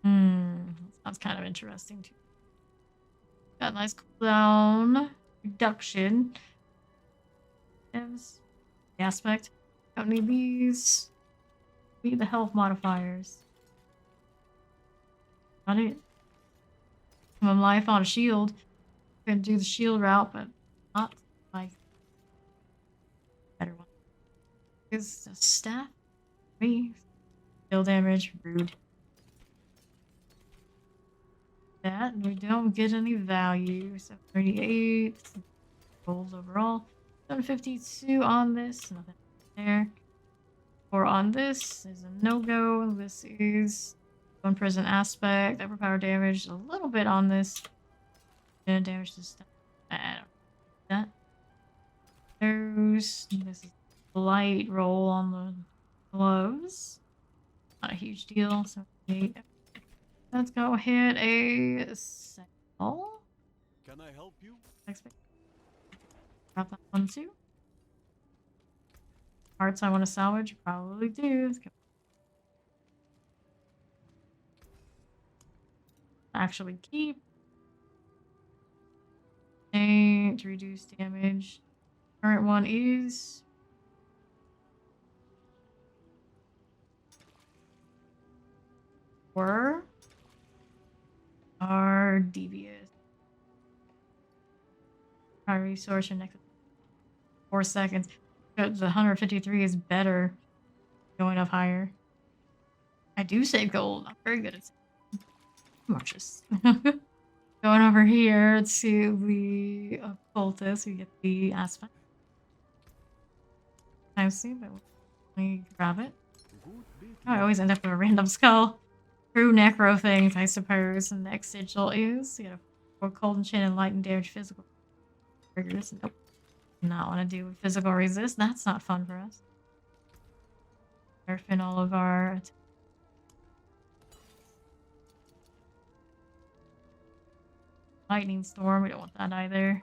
sounds kind of interesting too. Got a nice cooldown reduction. Gives the aspect. Don't need these. Need the health modifiers. Not it. Some life on a shield. Gonna do the shield route, but not like better one. Is a staff? Me. Shield damage, rude. That we don't get any value. 738 gold overall. 752 on this. Nothing there. 4 on this is a no-go. This is one prison aspect. Overpower damage. A little bit on this. And damage to stuff. I don't know that. This is a light roll on the gloves. Not a huge deal. So let's go hit a second. Can I help you? Grab that one too. Parts I want to salvage, probably do. Let's go. Actually keep. To reduce damage. Current one is are devious. High resource your next 4 seconds. The 153 is better going up higher. I do save gold. I'm very good at saving. Marches. Going over here to the occultist, we get the aspect. I see, but let me grab it. I always end up with a random skull. True necro things, I suppose. The next sigil is you know, for cold and chain and light and damage physical triggers. Nope. Not want to do with physical resist. That's not fun for us. Nerfing all of our lightning storm. We don't want that either.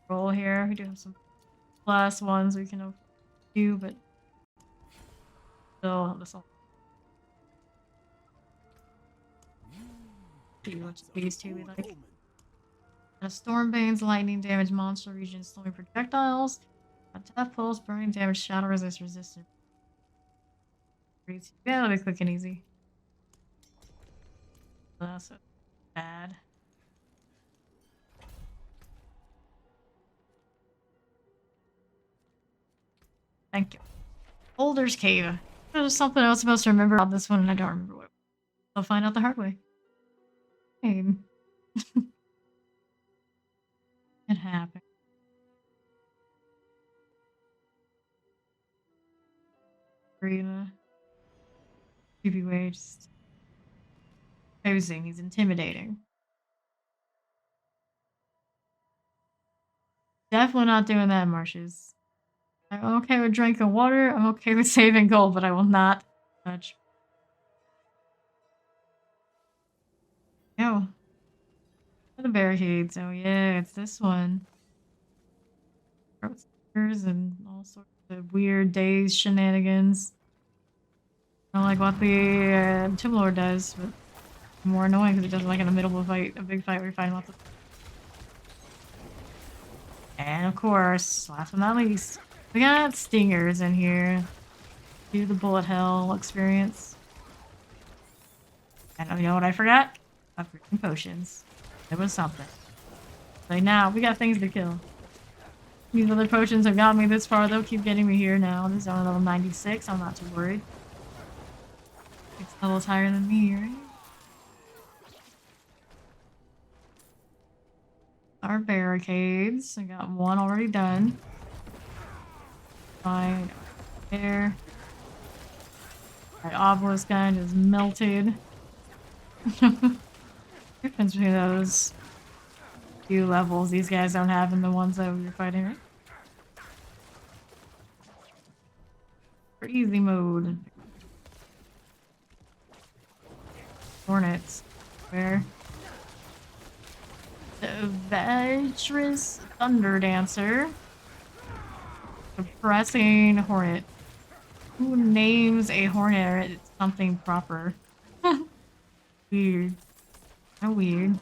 Roll here. We do have some plus ones we can do, but still this all. These two we like. Stormbane's lightning damage, monster region, slowing projectiles. Death pulse, burning damage, shadow resist, resistant. Yeah, that'll be quick and easy. That's bad. Thank you. Boulder's Cave. There's something I was supposed to remember about this one, and I don't remember what. I'll find out the hard way. Hey. It happened. Arena. Creepy way, just posing. He's intimidating. Definitely not doing that, Marshes. I'm okay with drinking water. I'm okay with saving gold, but I will not touch. No. The barricades. Oh yeah, it's this one. Stickers and all sorts of weird days shenanigans. I don't like what the Tim Lord does, but more annoying because he does it like in the middle of a fight, a big fight where you're fighting lots of. And of course, last but not least, we got stingers in here. Do the bullet hell experience. And you know what I forgot? Upgrading potions. It was something. Like now, we got things to kill. These other potions have got me this far, they'll keep getting me here now. This is on level 96, I'm not too worried. It's levels higher than me, right? Our barricades. I got one already done. Fine. There. That obelisk guy just melted. Difference between those few levels these guys don't have in the ones that we were fighting, right? For easy mode. Hornets. Where? The Vajris Thunder Dancer. Suppressing Hornet. Who names a Hornet something proper? Weird. How weird.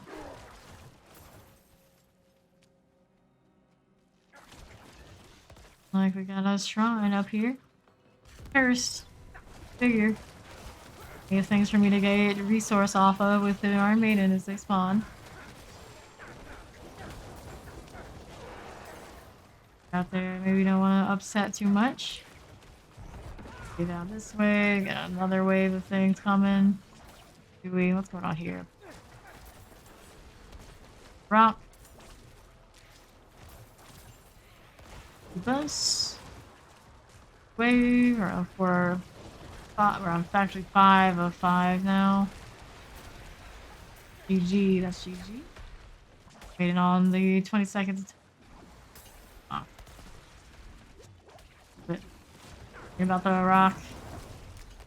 Like we got a shrine up here. First. Figure. Need things for me to get resource off of with the Iron Maiden as they spawn. Out there, maybe don't want to upset too much. Go down this way, got another wave of things coming. What's going on here? Rock. Bus. Wave, we're on factory 5 of 5 now. GG, that's GG. Waiting on the 20 seconds. Oh. But about the rock.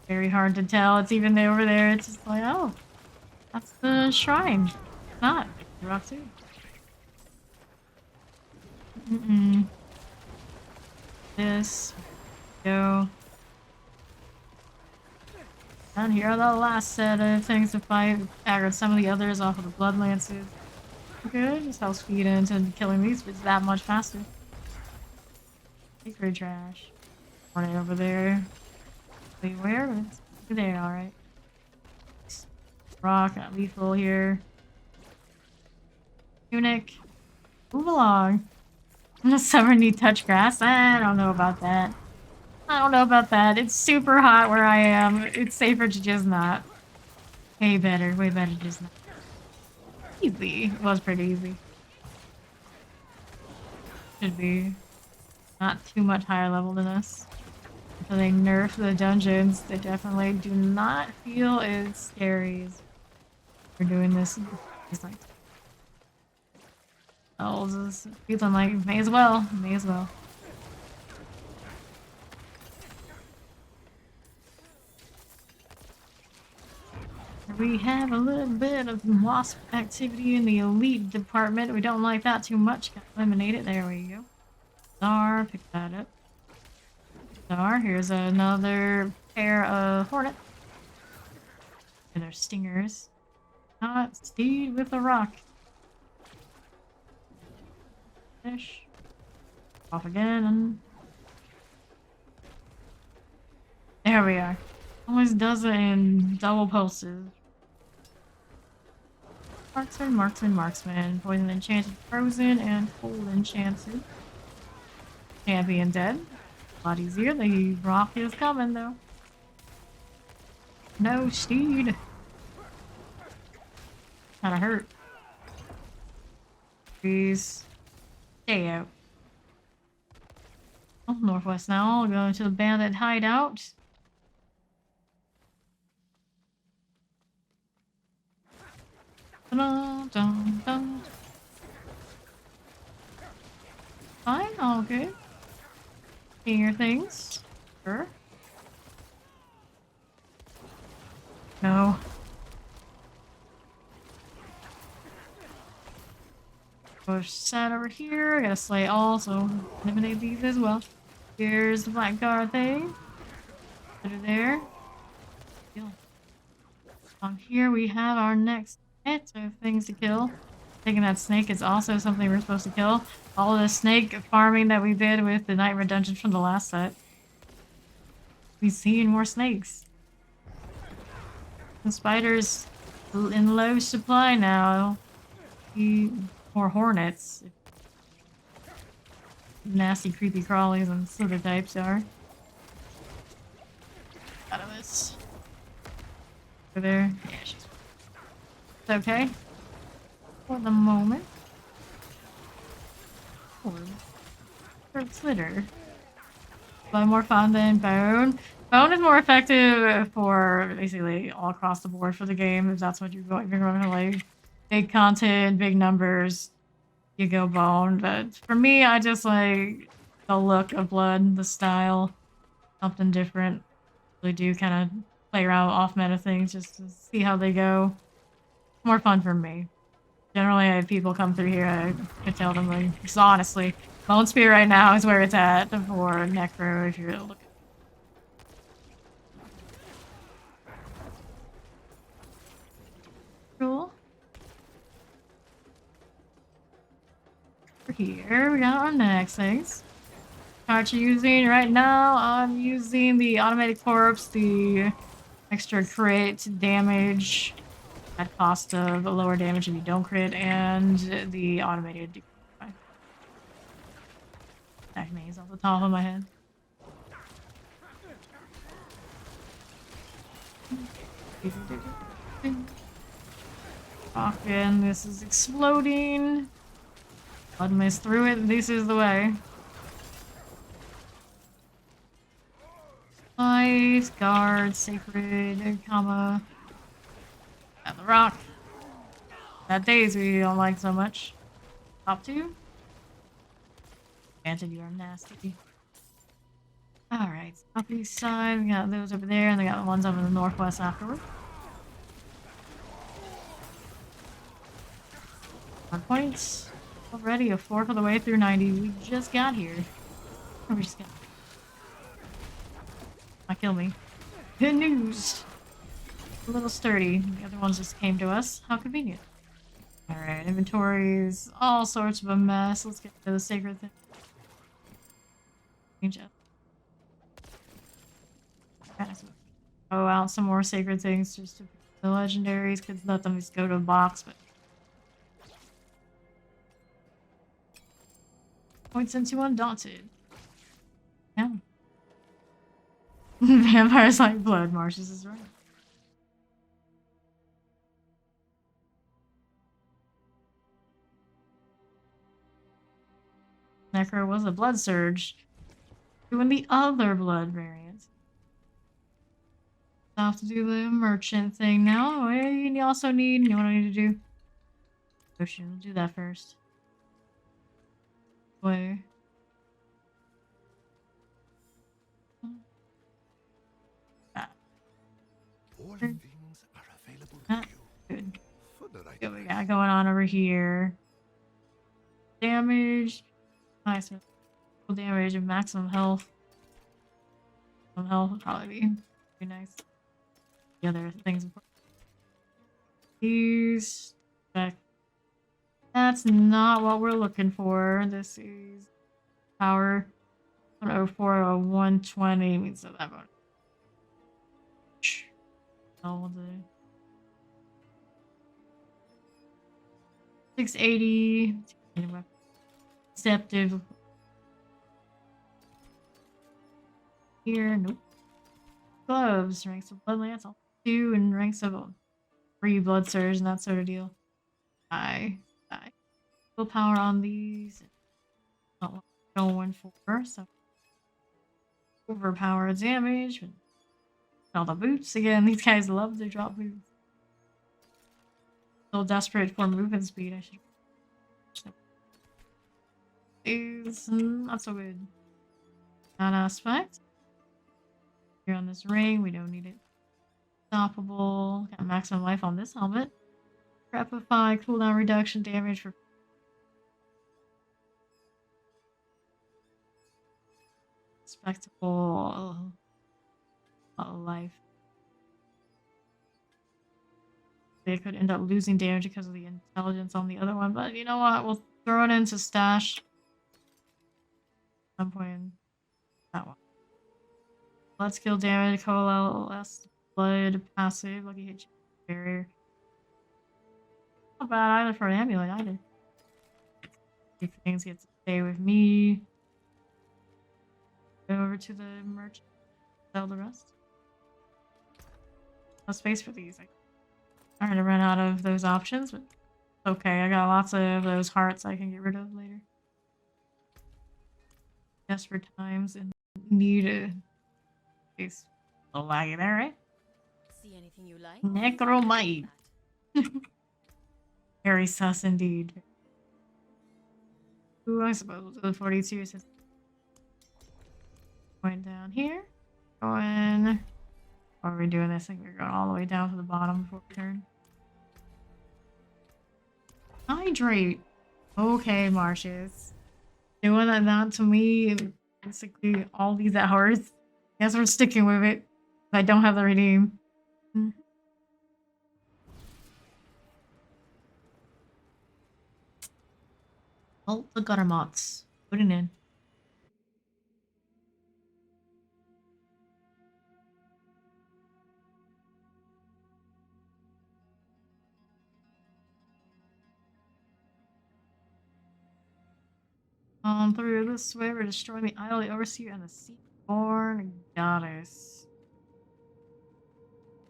Very hard to tell. It's even over there. It's just like, oh, that's the shrine. It's not. It's the rock too. This. Go. And here are the last set of things to fight. Aggroed some of the others off of the Bloodlances. Good. Just helps feed into killing these bits that much faster. Sacred trash. Right over there. Wait, where? It's there, alright. Rock, got lethal here. Tunic. Move along. Summer need touch grass. I don't know about that. I don't know about that. It's super hot where I am. It's safer to just not. Way better just not. Easy. It was pretty easy. Should be not too much higher level than us. Until they nerf the dungeons, they definitely do not feel as scary as we're doing this. It's like, oh, just feeling like may as well. We have a little bit of wasp activity in the elite department. We don't like that too much. Gotta eliminate it. There we go. Star, pick that up. Star, here's another pair of hornet. And their stingers. Not steed with a rock. Fish. Off again. And there we are. Always does it in double pulses. Marksman. Poison enchanted, frozen, and cold enchanted. Champion dead. A lot easier. The rock is coming though. No steed. Kinda hurt. Please stay out. Oh, northwest now. Going to the bandit hideout. Dun, dun, dun. Fine, all good. Seeing your things. Sure. No. Push set over here. I gotta slay all, so eliminate these as well. Here's the blackguard thing. Put it there. Kill. On here we have our next set of things to kill. Taking that snake is also something we're supposed to kill. All of the snake farming that we did with the Nightmare Dungeon from the last set. We've seen more snakes. The spiders in low supply now. More hornets. Nasty, creepy crawlies and slither types are. Out of this. Over there. Yeah, she's. It's okay. For the moment. Or slither. But more fun than bone. Bone is more effective for basically all across the board for the game, if that's what you're going to like. Big content, big numbers, you go bone. But for me, I just like the look of blood, the style, something different. Really do kind of play around with off-meta things just to see how they go. More fun for me. Generally, I have people come through here, I could tell them, like, just honestly, Bone Spear right now is where it's at for Necro if you're looking. Cool. Here we got our next things. What you using right now? I'm using the automated corpse, the extra crit damage at cost of lower damage if you don't crit, and the automated attack names off the top of my head. Fucking, this is exploding. Blood mist through it. This is the way. Ice, guard, sacred, comma. Got the rock. That days we don't like so much. Top two. Granted, you are nasty. Alright, up east side. We got those over there, and they got the ones up in the northwest afterward. 1 point. Already a fourth of the way through 90. We just got here. Oh, we just got. Not kill me. Good news. A little sturdy. The other ones just came to us. How convenient. Alright, inventories. All sorts of a mess. Let's get to the sacred thing. Change up. Throw out some more sacred things just to the legendaries. Could let them just go to a box, but. Points into Undaunted. Yeah. Vampires like blood. Marshes is right. Necro was a blood surge. Doing the other blood variant. I have to do the merchant thing now. You also need. You know what I need to do? Potion. We'll do that first. Where? All things are available to you. Good. For the right What we price. got going on over here? Damage. Nice. Damage and maximum health. Maximum health would probably be pretty nice. The other things. These. Check. That's not what we're looking for. This is power 104 or 120 means that one. All the 680. Deceptive. Here, nope. Gloves, ranks of Bloodlance, all 2, and ranks of 3 blood surge and that sort of deal. Die. Willpower on these. Not what I'm going for, so overpower damage. All the boots again. These guys love to drop boots. Still desperate for movement speed. I should. Is not so good. That aspect. Here on this ring, we don't need it. Stoppable. Got maximum life on this helmet. Repify, cooldown reduction, damage for. Spectacle. Life. They could end up losing damage because of the intelligence on the other one, but you know what? We'll throw it into stash. At some point in that one. Blood skill damage, coalesce, blood, passive, lucky hit, barrier. Not bad either for an amulet either. These things get to stay with me. Go over to the merchant. Sell the rest. No space for these. I'm gonna run out of those options, but okay. I got lots of those hearts I can get rid of later. Desperate times and need a space. A little laggy there, right? See anything you like? Necro might. Very sus indeed. Ooh, I suppose we'll do the 42 since going down here. Going. What are we doing this? I think we're going all the way down to the bottom before we turn. Hydrate. Okay, Marshes. Doing that to me basically all these hours. Guess we're sticking with it. I don't have the redeem. Oh, the gutter moths. Putting in. Through this way, we're destroying the idol, the overseer, and the Seaborn Goddess.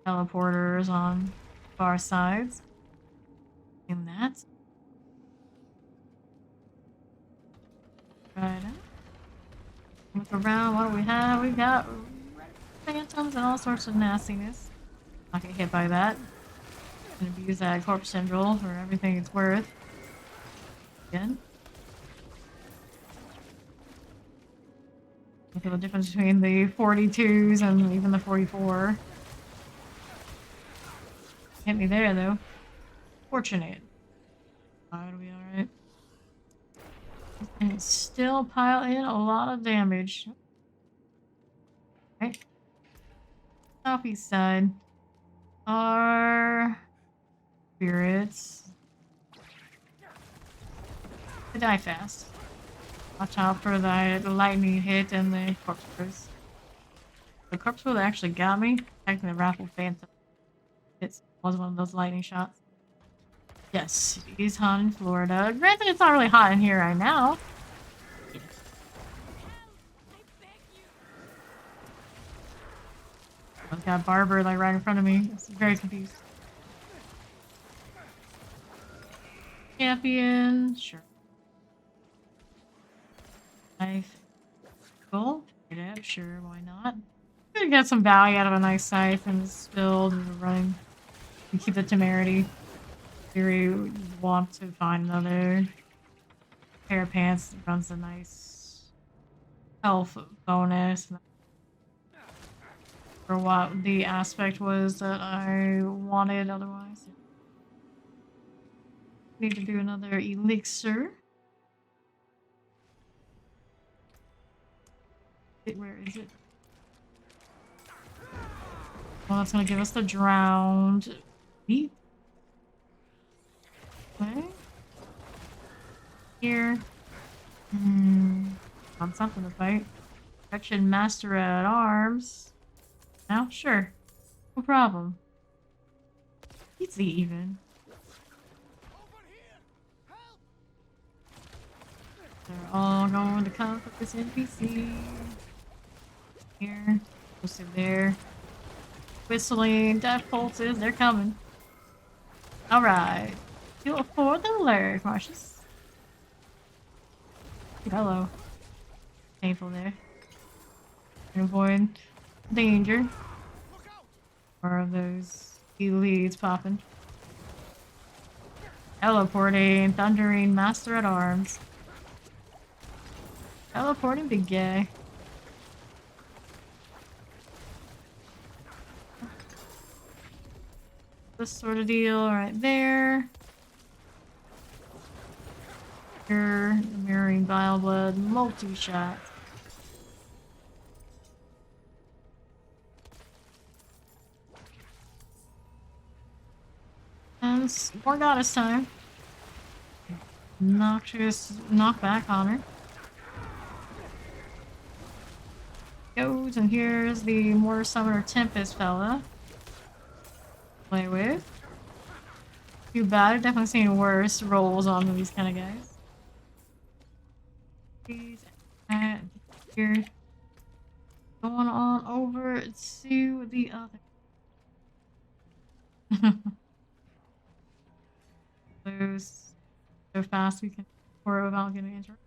Teleporters on far sides. And that. Right. Look around. What do we have? We got phantoms and all sorts of nastiness. Not get hit by that. And abuse that corpse symbol for everything it's worth. Again. Look at the difference between the 42s and even the 44. Hit me there though. Fortunate. It'll be alright. And still pile in a lot of damage. Okay. Southeast side. Our spirits. They die fast. Watch out for the lightning hit and the corpse burst. The corpse that actually got me, attacking the raffle phantom. It was one of those lightning shots. Yes, it is hot in Florida. Granted, it's not really hot in here right now. I've got Barber like right in front of me. I'm very confused. Champion, sure. Knife. Cool. Pick it up, sure, why not? Gonna get some value out of a nice scythe and spilled and running. And keep the temerity. You want to find another pair of pants that runs a nice health bonus. For what the aspect was that I wanted otherwise. Need to do another elixir. Where is it? Well, that's gonna give us the drowned beat. Okay. Here. On something to fight. Protection Master at Arms. Now, sure. No problem. Easy even. They're all going to come for this NPC. Here, posted there. Whistling, death pulses, they're coming. Alright. You'll afford the lurk, Marcius. Hello. Painful there. Avoid danger. More of those leads popping. Teleporting, thundering, master at arms. Teleporting big guy. This sort of deal right there. Here, the mirroring vile blood, multi-shot. And it's more goddess time. Noxious knockback on her. Goes, and here's the Mortar Summoner Tempest fella. Play with. Too bad, I've definitely seen worse rolls on these kind of guys. These and here. Going on over to the other. Lose so fast we can pour without getting injured.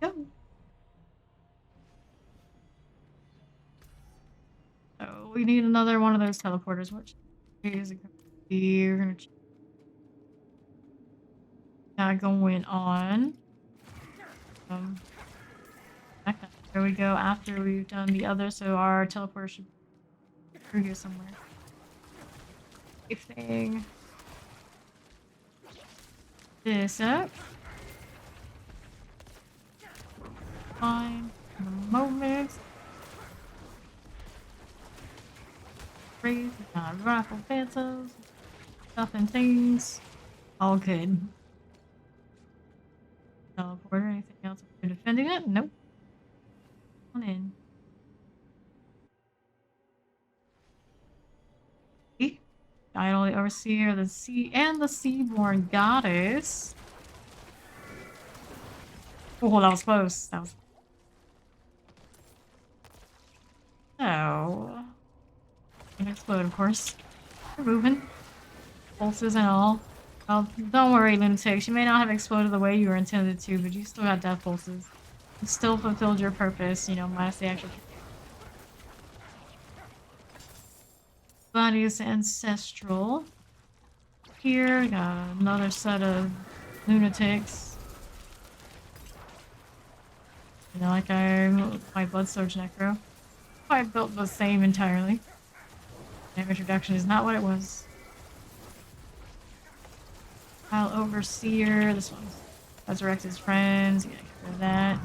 Go. So we need another one of those teleporters. Which is it gonna be? We're gonna that going on. Back up. There we go. After we've done the other, so our teleporter should be through here somewhere. If thing. This up. Fine. For the moment. Raise, rifle phantoms, stuff and things. All good. Teleporter, anything else we're defending it? Nope. On in. Idol, the Overseer, the Sea, and the Seaborn Goddess. Oh, that was close. That was. So. Gonna explode, of course. We're moving. Pulses and all. Well, don't worry, lunatics. You may not have exploded the way you were intended to, but you still got death pulses. You still fulfilled your purpose, you know, minus the actual. Gladius Ancestral. Here, we got another set of lunatics. You know, like my Blood Surge Necro. I built the same entirely. Damage reduction is not what it was. I'll Overseer. This one's Resurrect his friends. Yeah, get rid of that.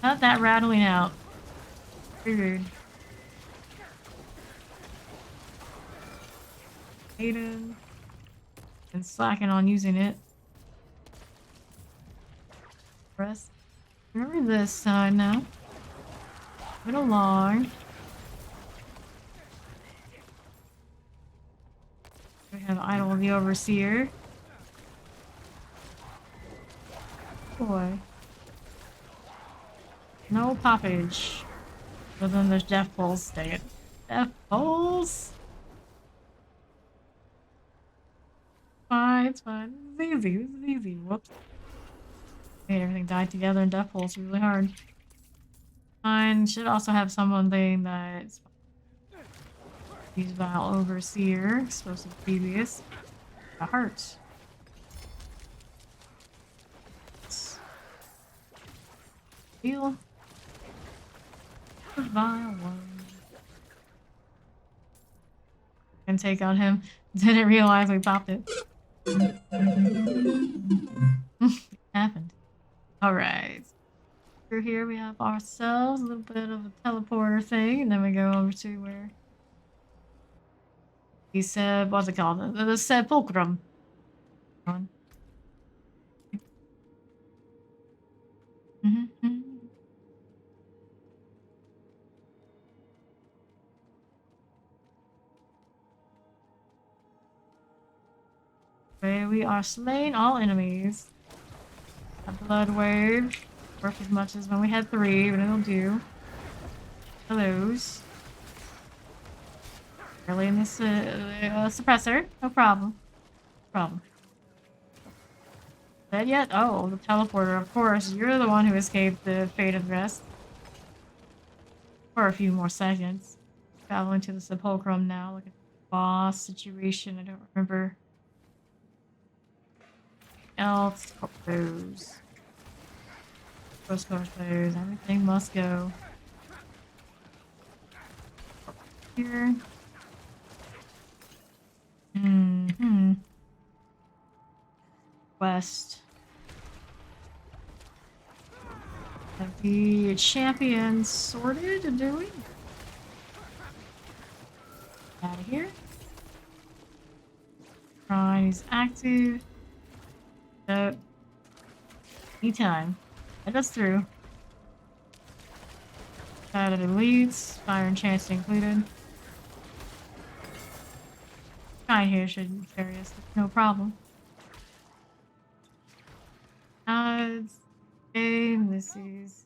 Not that rattling out. Very rude. Aiden. And slacking on using it. Press. Remember this side now. Move along. We have Idol of the Overseer. Boy. No poppage. But then there's Death Pulse. Dang it. Death Pulse! Fine, it's fine. This is easy. This is easy. Whoops. Made everything die together and Death Pulse really hard. Fine. Should also have someone that's use Vile Overseer. Explosive previous. A heart. Heal. The Vile one. Can take out him. Didn't realize we popped it. It happened. Alright. Through here we have ourselves a little bit of a teleporter thing, and then we go over to where he said, what's it called? The sepulchrum. Mm-hmm. Okay, we are slaying all enemies. A blood wave. Worth as much as when we had 3, but it'll do. For those. Really in this suppressor. No problem. No problem. Dead yet? Oh, the teleporter. Of course, you're the one who escaped the fate of the rest. For a few more seconds. Traveling to the sepulchrum now. Look at the boss situation. I don't remember. Else. Corpos. Corpos. Everything must go. Here. West. Have the champions sorted, do we? Out of here. Shrine is active. So, anytime. Let us through. Side of elites, fire and chance included. Shrine here should carry us, no problem. Game. This is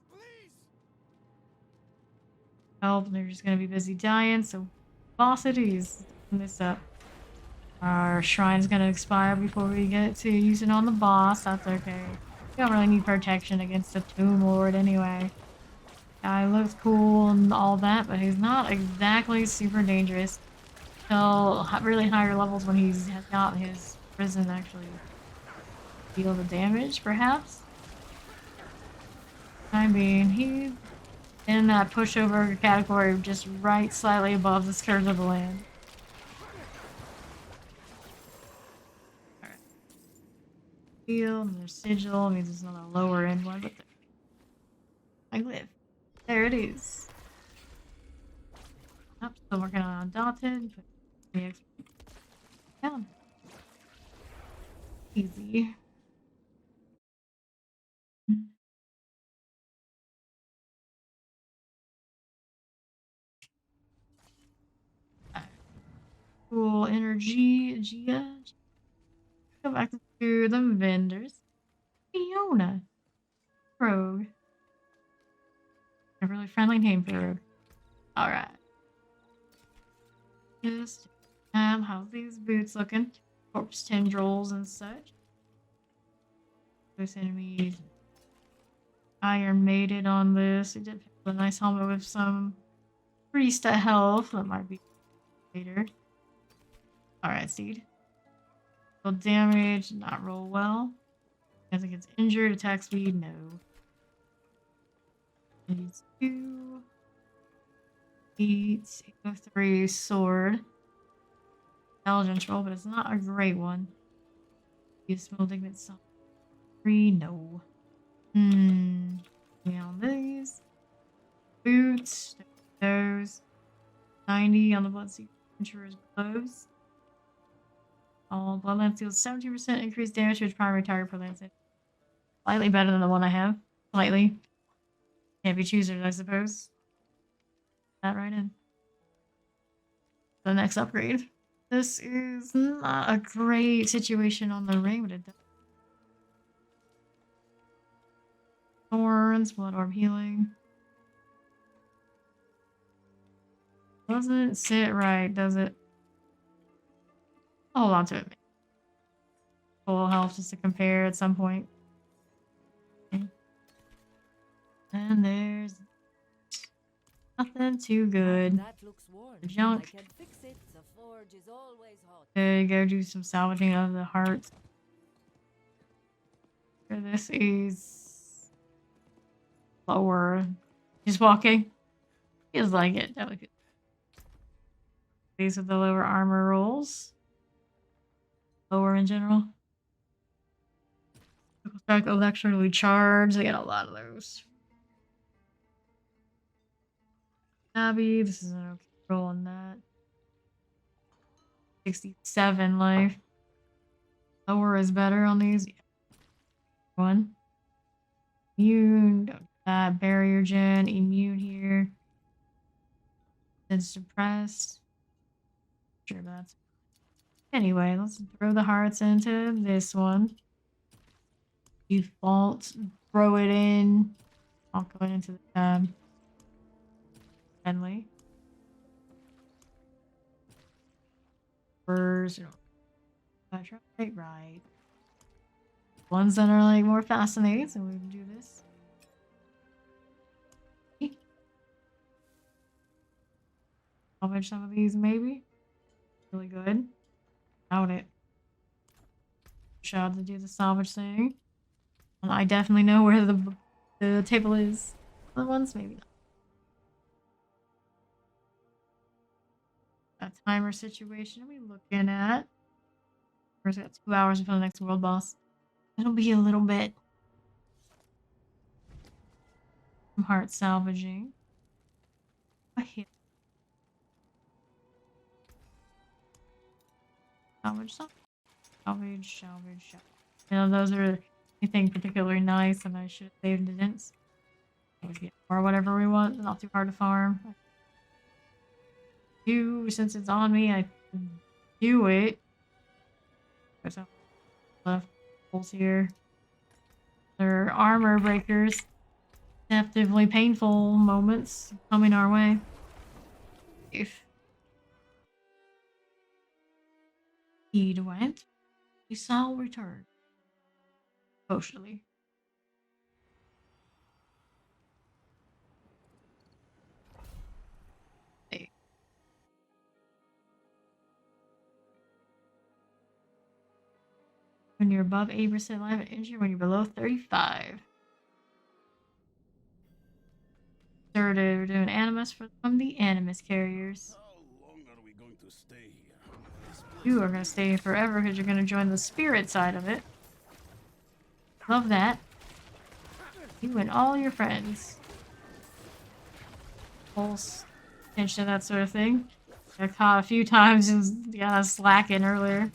help. They're just gonna be busy dying, so boss it is. Open this up. Our shrine's gonna expire before we get to using on the boss. That's okay. We don't really need protection against the Tomb Lord anyway. Guy looks cool and all that, but he's not exactly super dangerous till really higher levels when he's got his prison actually deal the damage, perhaps. I mean, he's in that pushover category, just right slightly above the skirt of the land. Alright. Field, and there's sigil, means it's not a lower end one, but I live. There it is. Oh, still working on Undaunted. Put the XP down. Easy. Cool energy, Gia. Go back to the vendors. Fiona. Rogue. A really friendly name for a rogue. Alright. Just how's these boots looking? Corpse tendrils and such. Those enemies. Iron Maiden on this. We did pick up a nice helmet with some priest at health. That might be later. Alright, Seed. Roll damage, not roll well. As it gets injured, attack speed, no. Needs 2. 8, 3 sword. Intelligence roll, but it's not a great one. Use small dignity 3, no. Yeah, on these. Boots, those. 90 on the Bloodseeker Adventurer's gloves. All Bloodlance deals 17% increased damage to its primary target per lance. Slightly better than the one I have. Slightly. Can't be choosers, I suppose. That right in. The next upgrade. This is not a great situation on the ring, but it does. Thorns, Blood Orb healing. Doesn't sit right, does it? I'll hold on to it. Full health just to compare at some point. Okay. And there's nothing too good. That looks worn. Junk. I can fix it. The forge is always hot. There you go, do some salvaging of the hearts. This is lower. Just walking. Feels like it. Delicate. These are the lower armor rolls. Lower in general. Back electrically charged. I get a lot of those. Abby, this is an okay roll on that. 67 life. Lower is better on these. Yeah. 1. Immune. Don't do that. Barrier gen. Immune here. Then suppressed. Sure, that's Anyway, let's throw the hearts into this one. Default, throw it in. I'll go into the friendly. First, right. Ones that are like more fascinating, so we can do this. Salvage some of these, maybe. Really good. Doubt it. Shout to do the salvage thing. I definitely know where the table is. Other ones, maybe not. A timer situation are we looking at? We've got 2 hours until the next world boss. It'll be a little bit. Some heart salvaging. A hit. Salvage, salvage. You know, those are anything particularly nice, and I should have saved didn't. Always get or whatever we want. Not too hard to farm. Since it's on me, I can do it. There's a left holes here. There are armor breakers. Deceptively painful moments coming our way. If he went, we shall return. Socially. Hey. When you're above 80% life and injury, when you're below 35. We're doing animus from the animus carriers. How long are we going to stay here? You are going to stay forever because you're going to join the spirit side of it. Love that. You and all your friends. Pulse, attention, that sort of thing. Got caught a few times and got slacking earlier.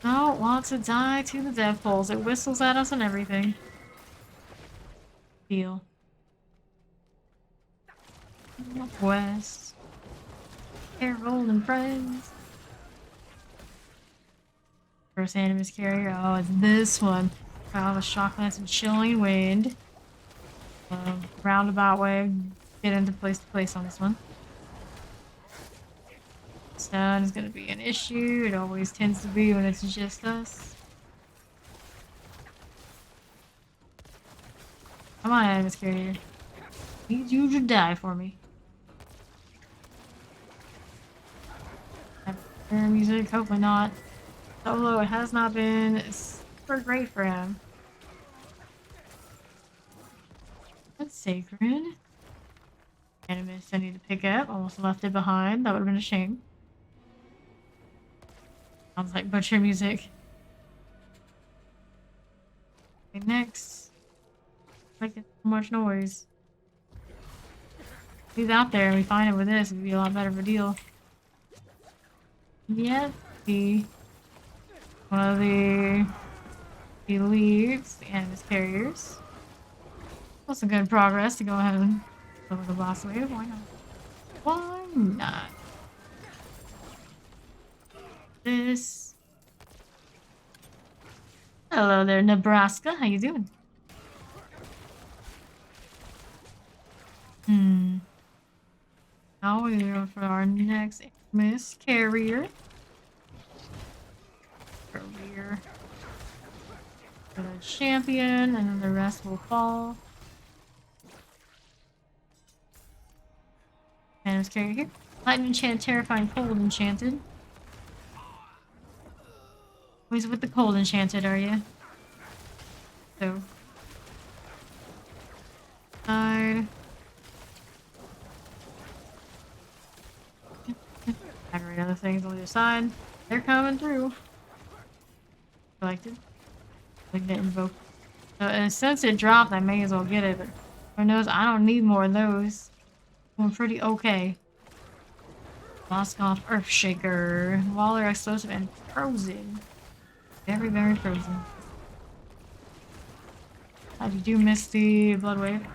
Don't want to die to the death pulse. It whistles at us and everything. Feel. Northwest. Careful and friends. First animus carrier. Oh, it's this one. Got the shock lance and chilling wind. Roundabout way. Get into place to place on this one. Stun is going to be an issue. It always tends to be when it's just us. Come on, animus carrier. Need you to die for me. Music, hopefully not. Although it has not been super great for him. That's sacred. Animus I need to pick up. Almost left it behind. That would have been a shame. Sounds like butcher music. Okay, next. Making so much noise. If he's out there and we find him with this, it'd be a lot better of a deal. Yet, one of the leads, the animus carriers. That's some good progress to go ahead and go with the boss wave. Why not? Why not? This. Hello there, Nebraska. How you doing? Now we go for our next animus carrier. Over here. For the champion, and then the rest will fall. Animus carrier here. Lightning enchant, terrifying, cold enchanted. Always with the cold enchanted, are you? So. Side. Aggravate other things on the other side. They're coming through. Collected. Like that invoke. So, and since it dropped, I may as well get it, but who knows? I don't need more of those. I'm pretty okay. Moskov Earthshaker. Waller explosive and frozen. Very, very frozen. I do miss the blood wave.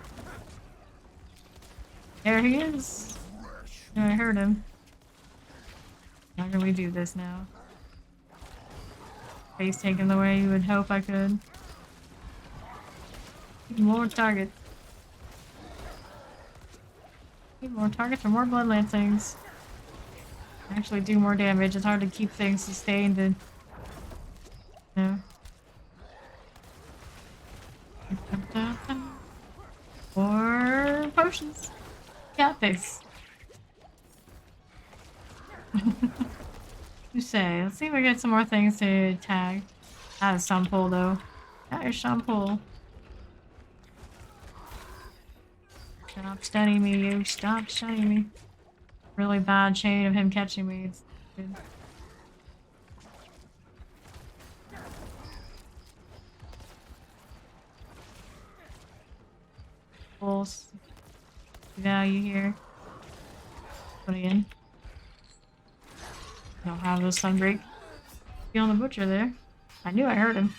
There he is. I heard him. How can we do this now? Space taken the way you would hope I could. Need more targets. Need more targets or more Bloodlance things. Actually do more damage. It's hard to keep things sustained and no. Or potions. Cat face. You say. Let's see if we get some more things to tag. That is some pull though. That is some pull. Stop stunning me, you. Stop stunning me. Really bad chain of him catching me. It's good. Full value here. Put it in. Don't have the sunbreak. Be on the butcher there. I knew I heard him.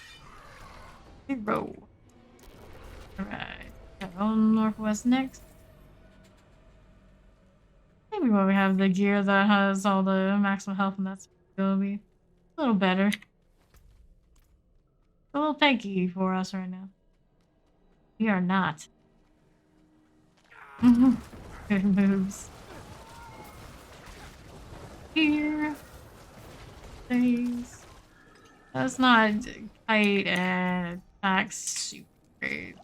Zero. Alright. Got on northwest next. Maybe when we have the gear that has all the maximum health, and that's gonna be a little better. A little tanky for us right now. We are not. Good moves. Here. Things. That's not kite and attack super great.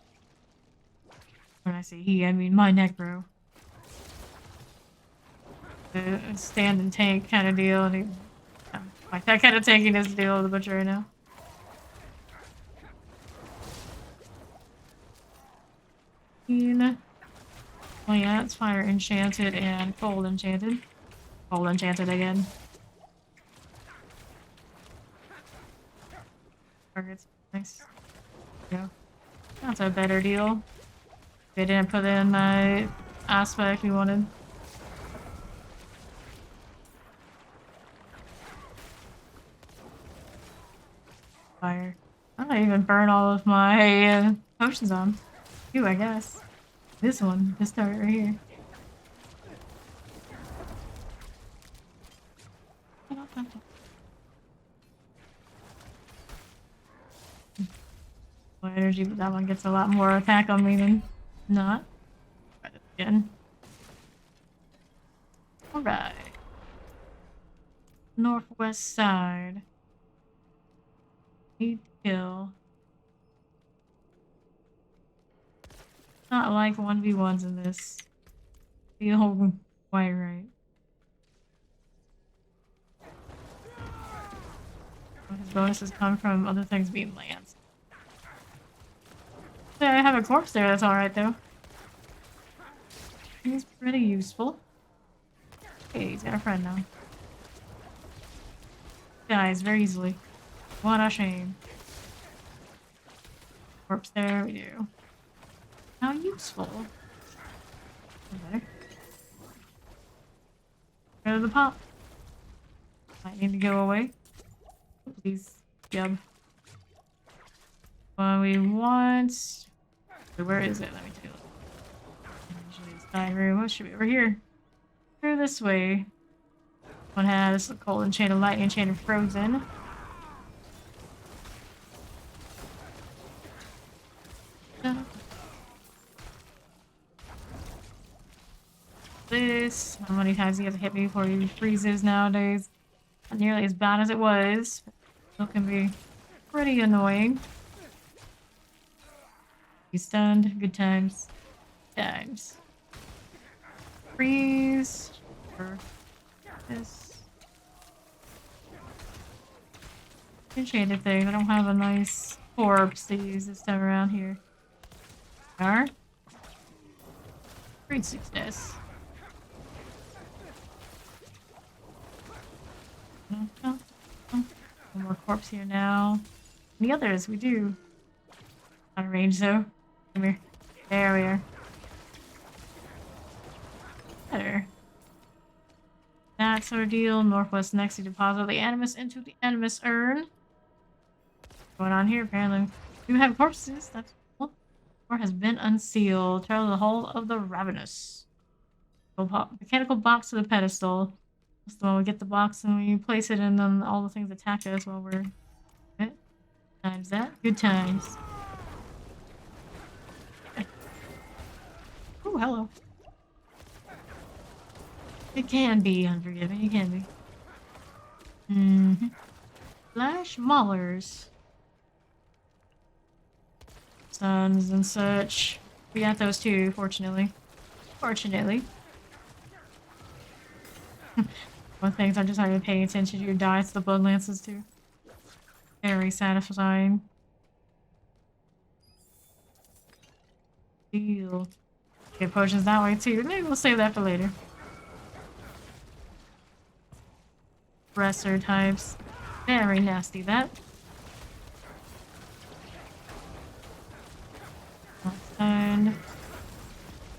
When I say he, I mean my Necro. The stand and tank kind of deal. And like that kind of tankiness deal with the butcher right now. Well, yeah, it's fire enchanted and cold enchanted. Cold enchanted again. Targets. Nice. Yeah. That's a better deal. They didn't put in my aspect we wanted. Fire. I don't even burn all of my potions on. You, I guess. This one. This target right here. Energy, but that one gets a lot more attack on me than not. Try this again. Alright. Northwest side. Need to kill. Not like 1v1s in this. Feel quite right. His bonuses come from other things being lands. I have a corpse there, that's alright though. He's pretty useful. Hey, he's got a friend now. Dies very easily. What a shame. Corpse there, we do. How useful. Okay. Go to the pop. Might need to go away. Please. Yep. We want... Where is it? Let me take a look. Usually it's side room. What should be over here? Through this way. One has a cold enchanted, light enchanted, frozen. This. How many times he has to hit me before he freezes nowadays? Not nearly as bad as it was. Still can be pretty annoying. He's stunned. Good times. Times. Freeze. For this. Enchanted thing. I don't have a nice corpse to use this time around here. Are. Great success. One more corpse here now. And the others, we do. Out of range though. Come here. There we are. Better. That's our deal. Northwest next to deposit the animus into the animus urn. What's going on here apparently? We do have corpses. That's cool. Or has been unsealed. Travel the hull of the ravenous. Mechanical box to the pedestal. That's the one we get the box and we place it and then all the things attack us while we're... Okay. Times that. Good times. Oh, hello. It can be unforgiving. It can be. Mm-hmm. Flash maulers. Suns and such. We got those too, fortunately. Fortunately. One thing I'm just having to pay attention to your diets, the Bloodlances too. Very satisfying. Deal. Get potions that way too. Maybe we'll save that for later. Presser types. Very nasty, that. And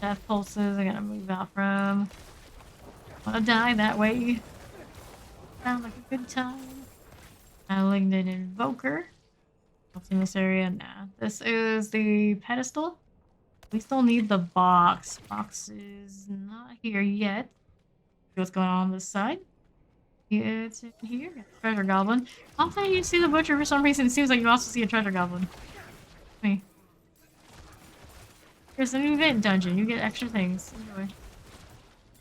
death pulses. I gotta move out from. Wanna die that way. Sound like a good time. Malignant Invoker. What's in this area? Nah. This is the pedestal. We still need the box. Box is not here yet. See what's going on this side. It's in here. Treasure goblin. Often you see the butcher for some reason. It seems like you also see a treasure goblin. Me. Here's an event dungeon. You get extra things. Enjoy.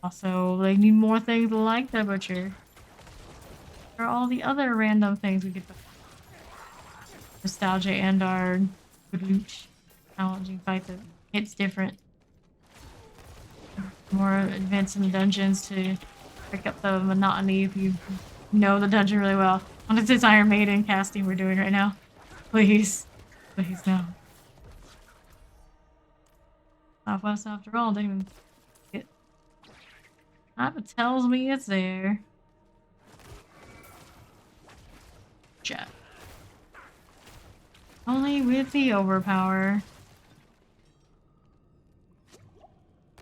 Also, they need more things like the butcher. For all the other random things we get. Nostalgia and our good loot. Challenging fight that hits different. More events in the dungeons to break up the monotony if you know the dungeon really well. Unless it's Iron Maiden casting we're doing right now. Please. Please, no. Southwest after all, didn't even get. Map tells me it's there. Chat. Only with the overpower.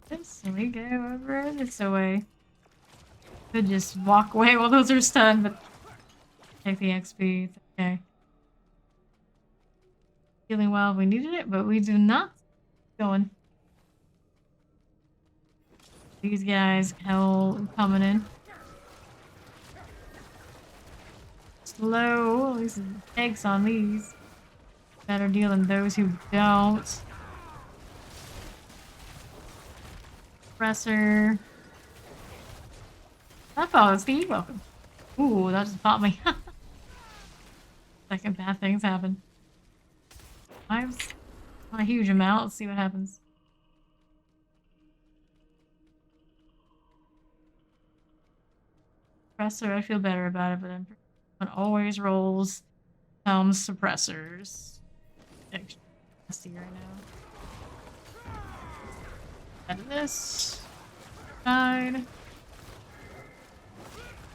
This we go over this way. Could just walk away while those are stunned, but take the XP. It's okay. Feeling well if we needed it, but we do not. Going. These guys, hell, coming in. Slow. At least eggs on these. Better deal than those who don't. Presser. That follows Steve. Welcome. Ooh, that just popped me. Second bad things happen. Lives. Not a huge amount. Let's see what happens. Suppressor, I feel better about it, but I'm always rolls some suppressors. Extra nasty right now. Out of this. Side.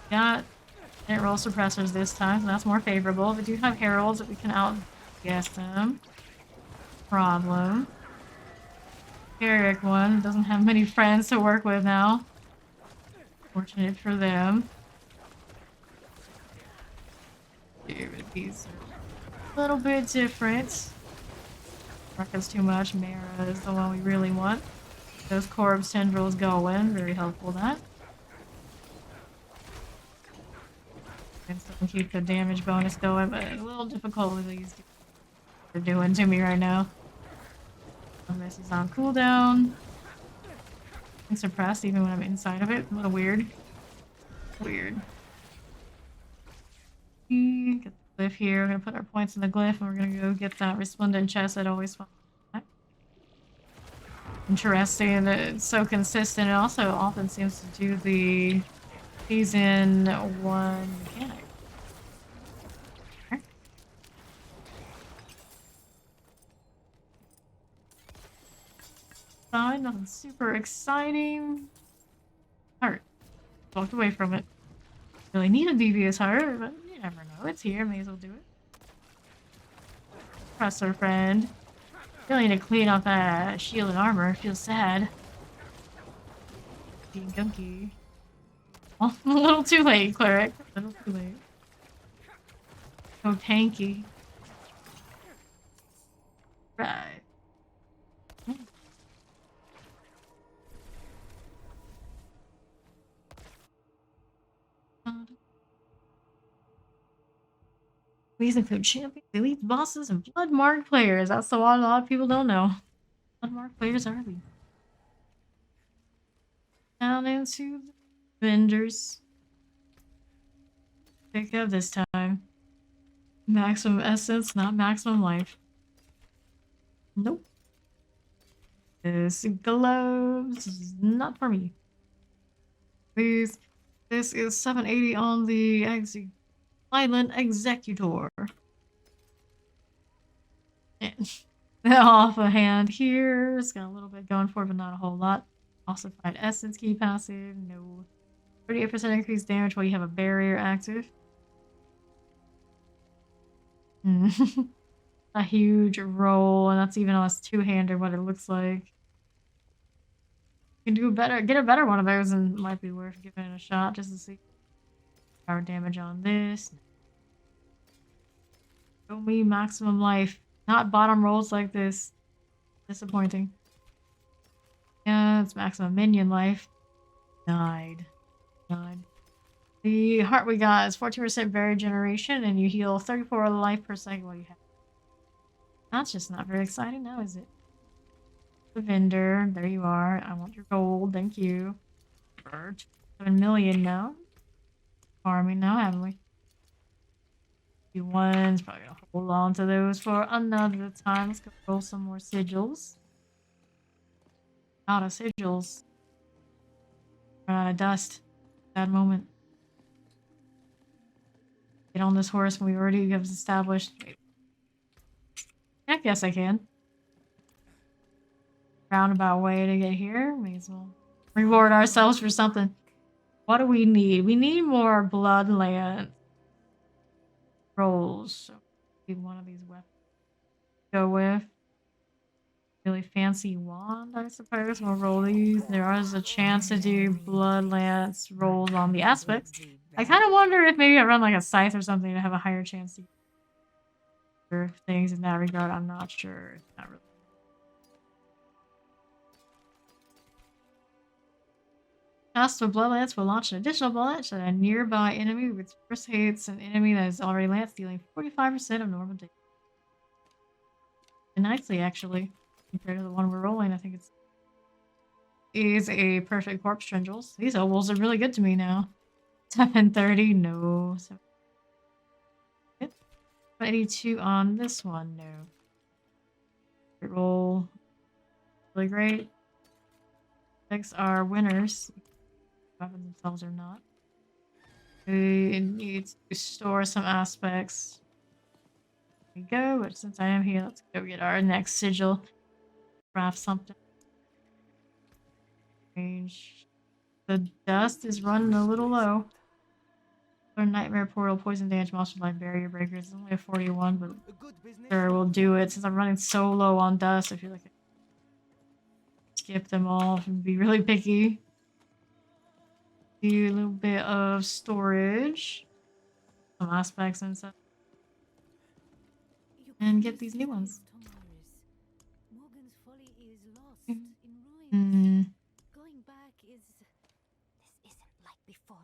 Got didn't roll suppressors this time, so that's more favorable. We do have heralds that we can outguess them. Problem. Eric one doesn't have many friends to work with now. Fortunate for them. These are a little bit different. Ruckus too much. Mara is the one we really want. Those corpse tendrils going. Very helpful that. And still keep the damage bonus going, but a little difficult with these they're doing to me right now. This is on cooldown. I'm suppressed even when I'm inside of it. A little weird. Weird. Get the glyph here. We're gonna put our points in the glyph and we're gonna go get that resplendent chest that always finds. Interesting that it's so consistent. It also often seems to do the season 1 mechanic. Okay. Fine, nothing super exciting. Heart. Walked away from it. Really need a devious heart, but you never know. It's here. May as well do it. Trust our friend. Really need to clean up that shield and armor. Feels sad. Being gunky. Oh, a little too late, cleric. A little too late. So tanky. Right. These include champions, elite bosses, and blood mark players. That's the one a lot of people don't know. Blood mark players are elite. Down into the vendors. Pick up this time. Maximum essence, not maximum life. Nope. This gloves is not for me. Please. This is 780 on the Silent Executor. Off a hand here. It's got a little bit going for it, but not a whole lot. Ossified Essence key passive. No. 38% increased damage while you have a barrier active. A huge roll, and that's even on a two-hander what it looks like. You can do better, get a better one of those, and it might be worth giving it a shot just to see power damage on this. Show me maximum life, not bottom rolls like this. Disappointing. Yeah, it's maximum minion life. Died. The heart we got is 14% berry generation, and you heal 34 life per second while you have. That's just not very exciting now, is it? The vendor, there you are. I want your gold, thank you. For 7 million now. Farming now, haven't we? Few ones, probably gonna hold on to those for another time. Let's go roll some more sigils. Out of sigils. Run out of dust. Bad moment. Get on this horse when we already have established. Wait. I guess I can. Roundabout way to get here. May as well reward ourselves for something. What do we need? We need more Bloodlance rolls. So maybe one of these weapons to go with. Really fancy wand, I suppose. We'll roll these. There is a chance to do Bloodlance rolls on the aspects. I kind of wonder if maybe I run like a scythe or something to have a higher chance to get things in that regard. I'm not sure. It's not really. Cast of Bloodlance will launch an additional bullet at a nearby enemy, which first hits an enemy that is already lance, dealing 45% of normal damage. And nicely, actually, compared to the one we're rolling, I think it's is a perfect corpse trindles. These ovals are really good to me now. 730, no. 82 on this one, no. Great roll. Really great. Six are winners. Weapons themselves are not. We need to store some aspects. There we go, but since I am here, let's go get our next sigil. Craft something. Range. The dust is running a little low. Or Nightmare Portal, Poison Damage, Monster Life, Barrier Breakers. It's only a 41, but sure, we'll do it. Since I'm running so low on dust, I feel like I skip them all and be really picky. Do a little bit of storage. Some aspects and stuff. And get these new ones. Morgan's folly is lost in ruins. Going back is this isn't like before.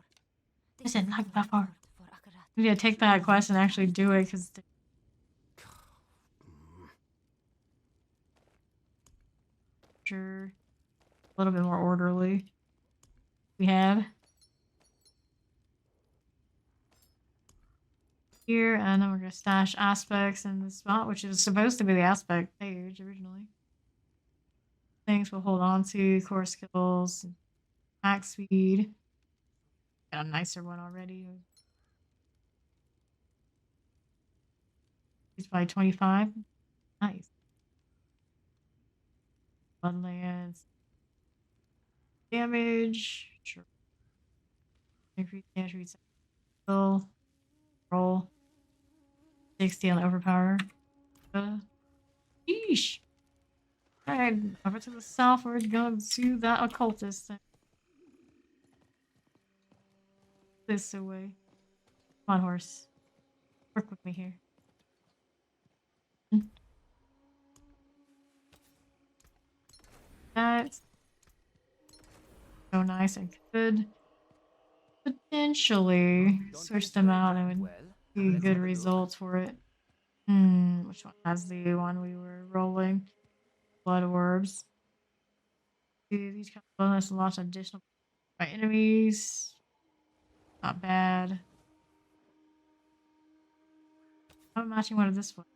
Isn't like before. We need to take that quest and actually do it because sure, a little bit more orderly. We have here, and then we're gonna stash aspects in this spot, which is supposed to be the aspect page originally. Things we'll hold on to, core skills, max speed. Got a nicer one already. It's by 25. Nice. Bloodlance. Damage. Sure. Increase damage reset. Roll. 60 on overpower. Yeesh. Alright, over to the south. We're going to that occultist thing. This away. Come on, horse. Work with me here. That's so nice. I could potentially switch them out and would see good results for it. Which one has the one we were rolling? Blood orbs. These kind of bonus launch additional by enemies. Not bad. I'm matching one of this one.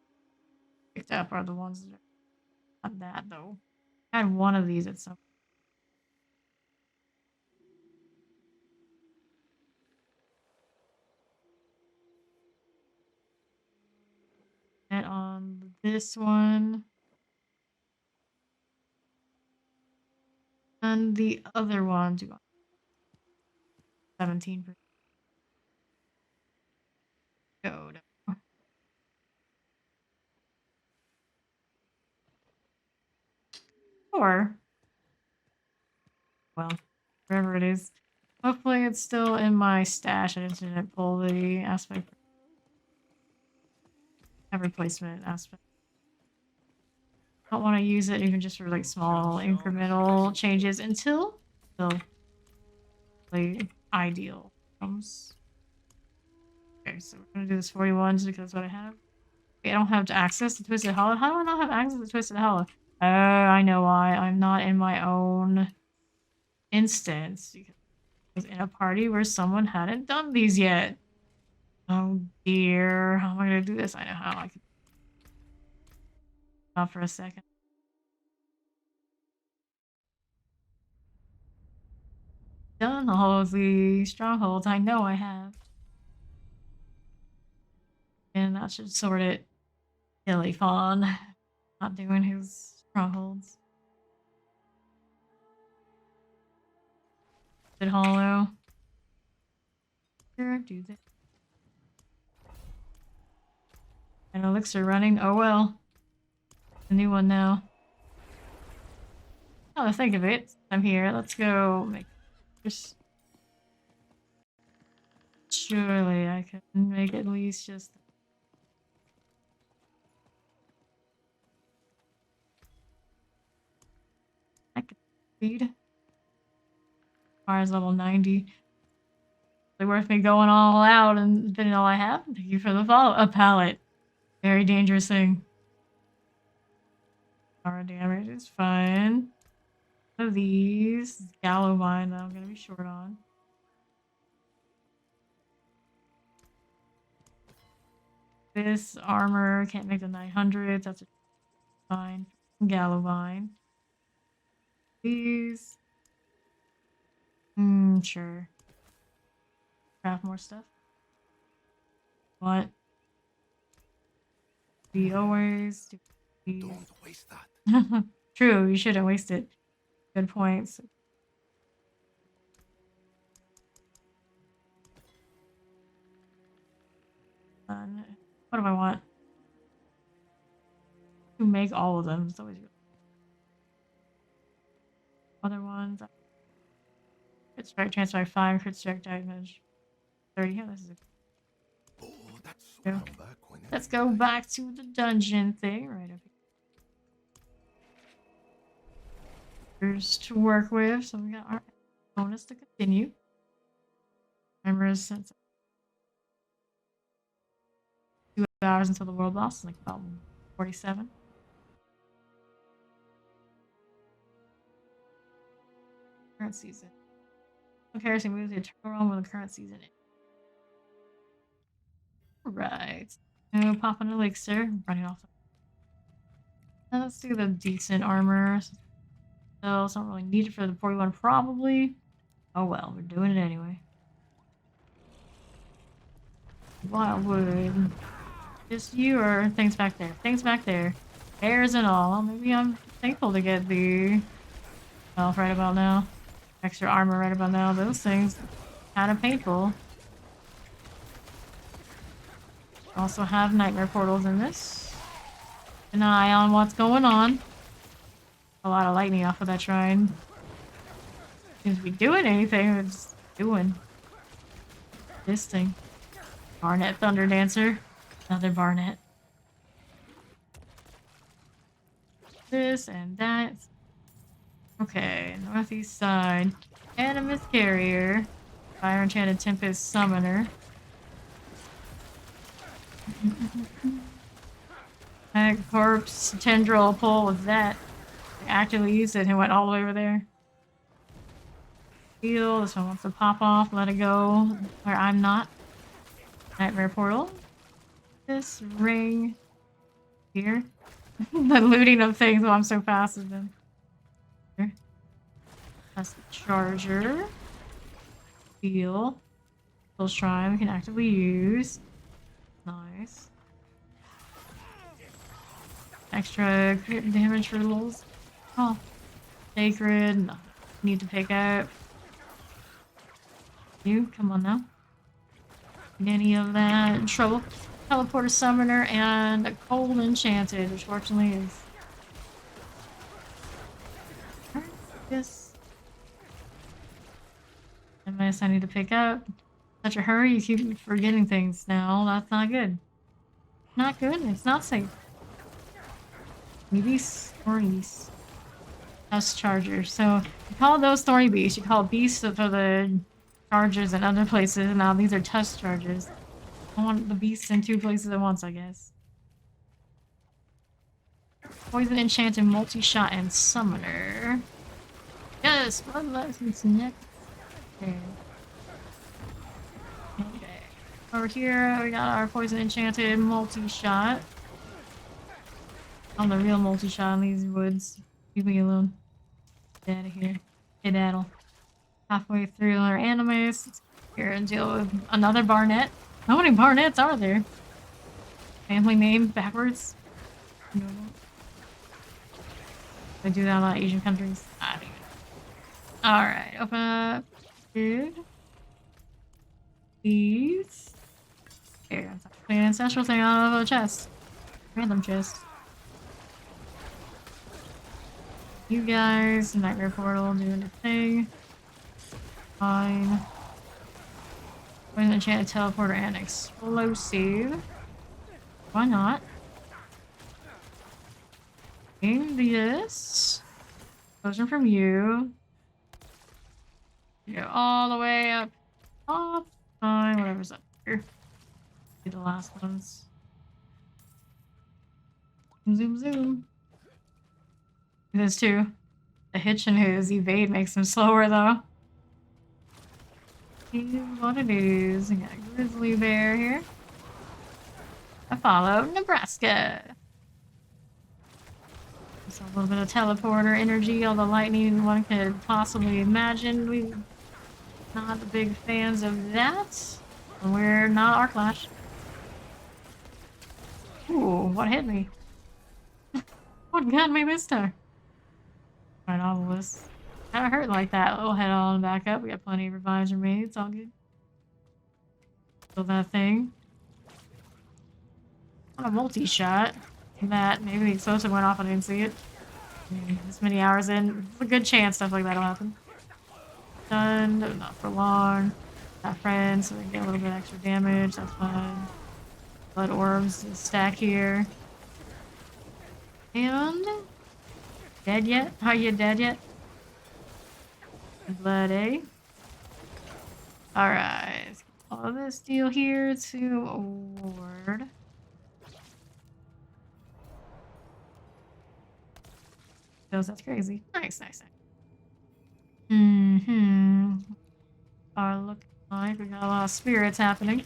Picked up are the ones that are not that though. I had one of these at some. And on this one. And the other one, 17%. Go. Or, well, wherever it is. Hopefully it's still in my stash. I didn't pull the aspect. Replacement aspect. I don't want to use it even just for like small incremental changes until the like, ideal comes. Okay, so we're gonna do this 41 just because that's what I have. Okay, I don't have to access the Twisted Hollow. How do I not have access to the Twisted Hollow? Oh, I know why. I'm not in my own instance. Because I was in a party where someone hadn't done these yet. Oh dear. How am I gonna do this? I know how. I can stop for a second. Done all of the strongholds. I know I have. And that should sort it. Silly fawn. Not doing his strongholds. Did hollow. Sure, do that. An elixir running. Oh well. A new one now. Oh, to think of it. I'm here. Let's go make just. Surely I can make at least just. I could speed. Requires level 90. Really worth me going all out and spending all I have. Thank you for the follow. A pallet. Very dangerous thing. Power damage is fine. One of these. Gallow vine that I'm gonna be short on. This armor can't make the 900. That's fine. Gallow vine. These. Sure. Craft more stuff. What? We always do. Don't waste that. True, you shouldn't waste it. Good points. What do I want? To make all of them. It's always good. Other ones. Crit strike, transfer 5, crit strike damage 30. Yeah, this is a Oh, that's so yeah. come back whenever Let's you go like. back to the dungeon thing right up here. There's to work with, so we got our bonus to continue. Remember, since 2 hours until the world boss, like about 47. Current season. Comparison moves the eternal realm with the current season. Right. Now pop an elixir. Running off. Now let's do the decent armor. So it's not really needed for the 41 probably. Oh well, we're doing it anyway. Wildwood. Just you or things back there? Things back there. Bears and all. Well, maybe I'm thankful to get the health right about now. Extra armor right about now. Those things kind of painful. Also have nightmare portals in this. An eye on what's going on. A lot of lightning off of that shrine. Seems to be doing anything. It's just doing this thing. Barnet Thunder Dancer. Another Barnet. This and that. Okay, northeast side. Animus Carrier. Fire Enchanted Tempest Summoner. That corpse tendril pull with that. I actively used it and went all the way over there. Heal. This one wants to pop off. Let it go where I'm not. Nightmare portal. This ring here. The looting of things while I'm so fast has been. Here. That's the charger. Heal. Full shrine we can actively use. Nice. Extra crit damage for lulz. Oh. Sacred. No. Need to pick up. You, come on now. Need any of that trouble. Teleporter summoner and a cold enchanted, which fortunately is. Yes. Unless I need to pick up. Such a hurry, you keep forgetting things now. That's not good. Not good, it's not safe. Beasts or beasts. That's chargers. So you call those thorny beasts. You call beasts for the chargers in other places. Now these are tusk chargers. I want the beasts in 2 places at once, I guess. Poison enchanted multi-shot and summoner. Yes, Bloodlance neck. Okay. Okay. Over here we got our poison enchanted multi-shot. I'm the real multi-shot in these woods. Leave me alone. Get out of here. Hey, daddle. Halfway through our animes. Here and deal with another Barnett. How many Barnetts are there? Family name backwards? No. They do that in a lot of Asian countries. I don't even know. Alright, open up. Dude. These. Here, clean ancestral thing out of a chest. Random chest. You guys, Nightmare Portal doing a thing. Fine. Poison enchanted teleporter and explosive. Why not? In this. Potion from you. You go all the way up. Top. Fine, whatever's up here. Do the last ones. Zoom, zoom. This too. The hitch in his evade makes him slower though. Here's what it is. I got a grizzly bear here. I follow Nebraska. Just a little bit of teleporter energy, all the lightning one could possibly imagine. We're not big fans of that. And we're not Arc Lash. Ooh, what hit me? What got me this time? Right, all of this. Kinda hurt like that. Little head on back up. We got plenty of revives remaining. It's all good. Kill that thing. On a multi-shot. That maybe the explosive went off. I didn't see it. This many hours in, there's a good chance stuff like that will happen. Done. Not for long. Got friends, so we can get a little bit extra damage. That's fine. Blood orbs stack here. And dead yet? Are you dead yet? Blood, eh? Alright. All this deal here to award. That's crazy. Nice, nice, nice. Are looking like we got a lot of spirits happening.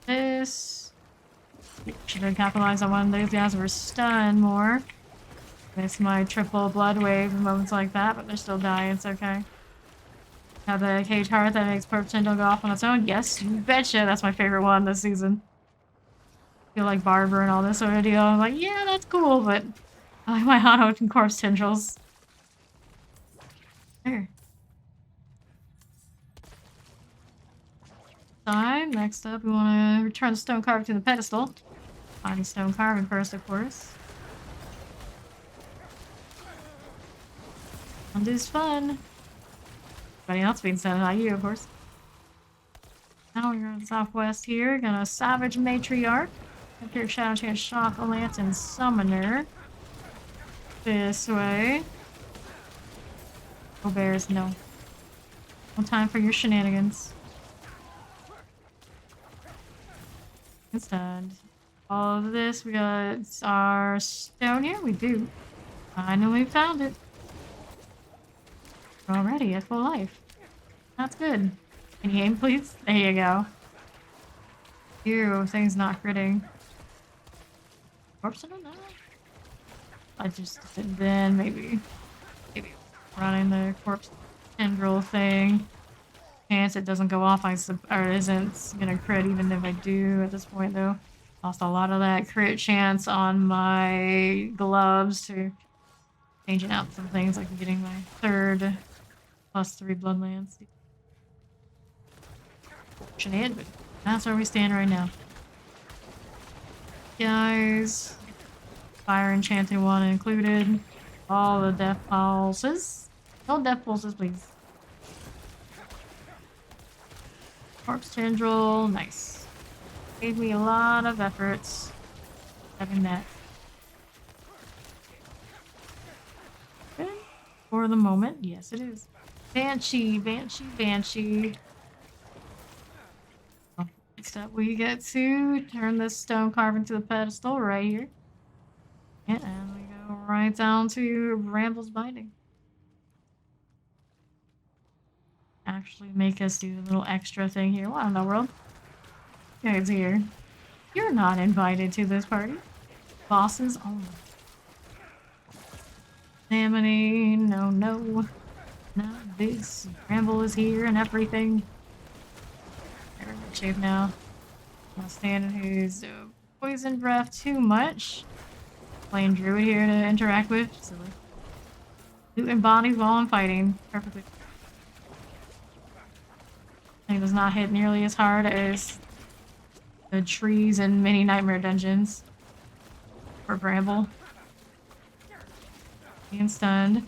This should have capitalized on one of those guys were stunned more. Miss my triple blood wave and moments like that, but they're still dying, it's okay. Have the cage heart that makes Perpetendal go off on its own? Yes, you betcha. That's my favorite one this season. I feel like Barber and all this sort of deal. I'm like, yeah, that's cool, but I like my auto and corpse tendrils. There. Side. Next up, we want to return the stone carving to the pedestal. Find the stone carving first, of course. And it's fun. Everybody else being sent by you, of course. Now we're in the southwest here. Gonna Savage Matriarch. Up here, Shadow Chance, Shock, Lance, and Summoner. This way. Oh, bears, no. No time for your shenanigans. Instead, all of this, we got our stone here. We do. Finally found it. We're already at full life. That's good. Can you aim, please? There you go. Ew, thing's not critting. Corpse in it now? I just then maybe running the corpse tendril thing. Chance it doesn't go off, or isn't gonna crit even if I do at this point though. Lost a lot of that crit chance on my gloves to changing out some things like getting my third +3 Bloodlance. Fortunate, but that's where we stand right now. Guys, fire enchanted one included. All the death pulses. No death pulses, please. Corpse tendril, nice. Gave me a lot of efforts having that. Good. For the moment, yes it is. Banshee, Banshee, Banshee. Next up we get to turn this stone carving to the pedestal right here. Yeah, and we go right down to Bramble's Binding. Actually make us do a little extra thing here. What in the world? Guys here. You're not invited to this party. Bosses only. Examining. No, no. Not this. Bramble is here and everything. They're in good shape now. Not standing who's poison breath too much. Playing druid here to interact with. Silly. Looting bodies while I'm fighting. Perfectly. It does not hit nearly as hard as the trees and mini nightmare dungeons for Bramble. Being stunned.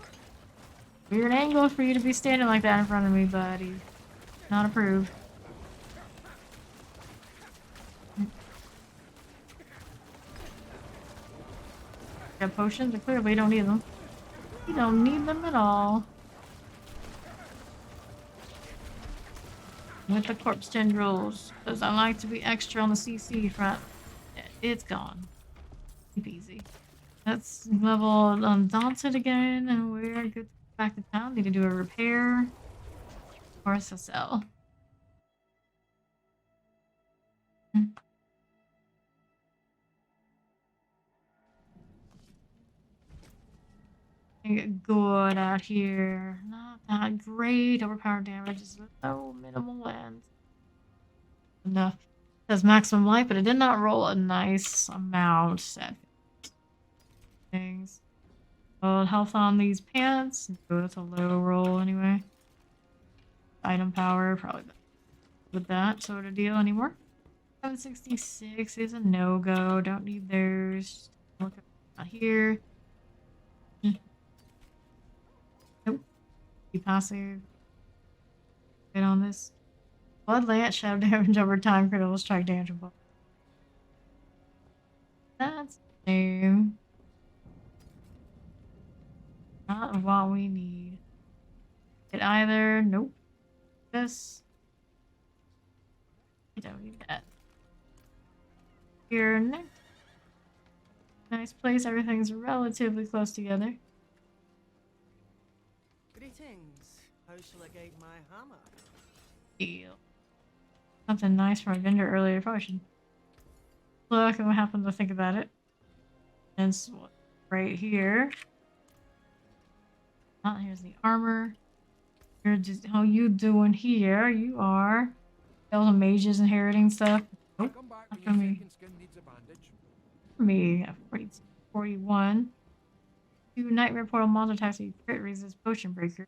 Weird angle for you to be standing like that in front of me, buddy. Not approved. Got potions, but clearly don't need them. You don't need them at all. With the corpse tendrils, because I like to be extra on the CC front. It's gone. Keep easy. Let's level Undaunted again, and we're good back to town. Need to do a repair or SSL. Get good out here. Not that great. Overpowered damage is so minimal and enough. It says maximum life, but it did not roll a nice amount at things. Well, health on these pants. No, that's a low roll anyway. Item power, probably with that sort of deal anymore. 766 is a no-go. Don't need those. Look at here. Nope. Be passive. Get on this. Bloodlance, shadow damage over time, critical strike damage. That's new. Not what we need. It either. Nope. This. You don't need that. Here next. Nice place. Everything's relatively close together. Greetings. How shall I guide my hammer? Deal. Something nice from a vendor earlier. Probably should look and what happened to think about it. And it's right here. Here's the armor. You're just how you doing here? You are. All the mages inheriting stuff. Nope. Not for me. For me, 41. 2 nightmare portal monster attacks with crit resist potion breakers.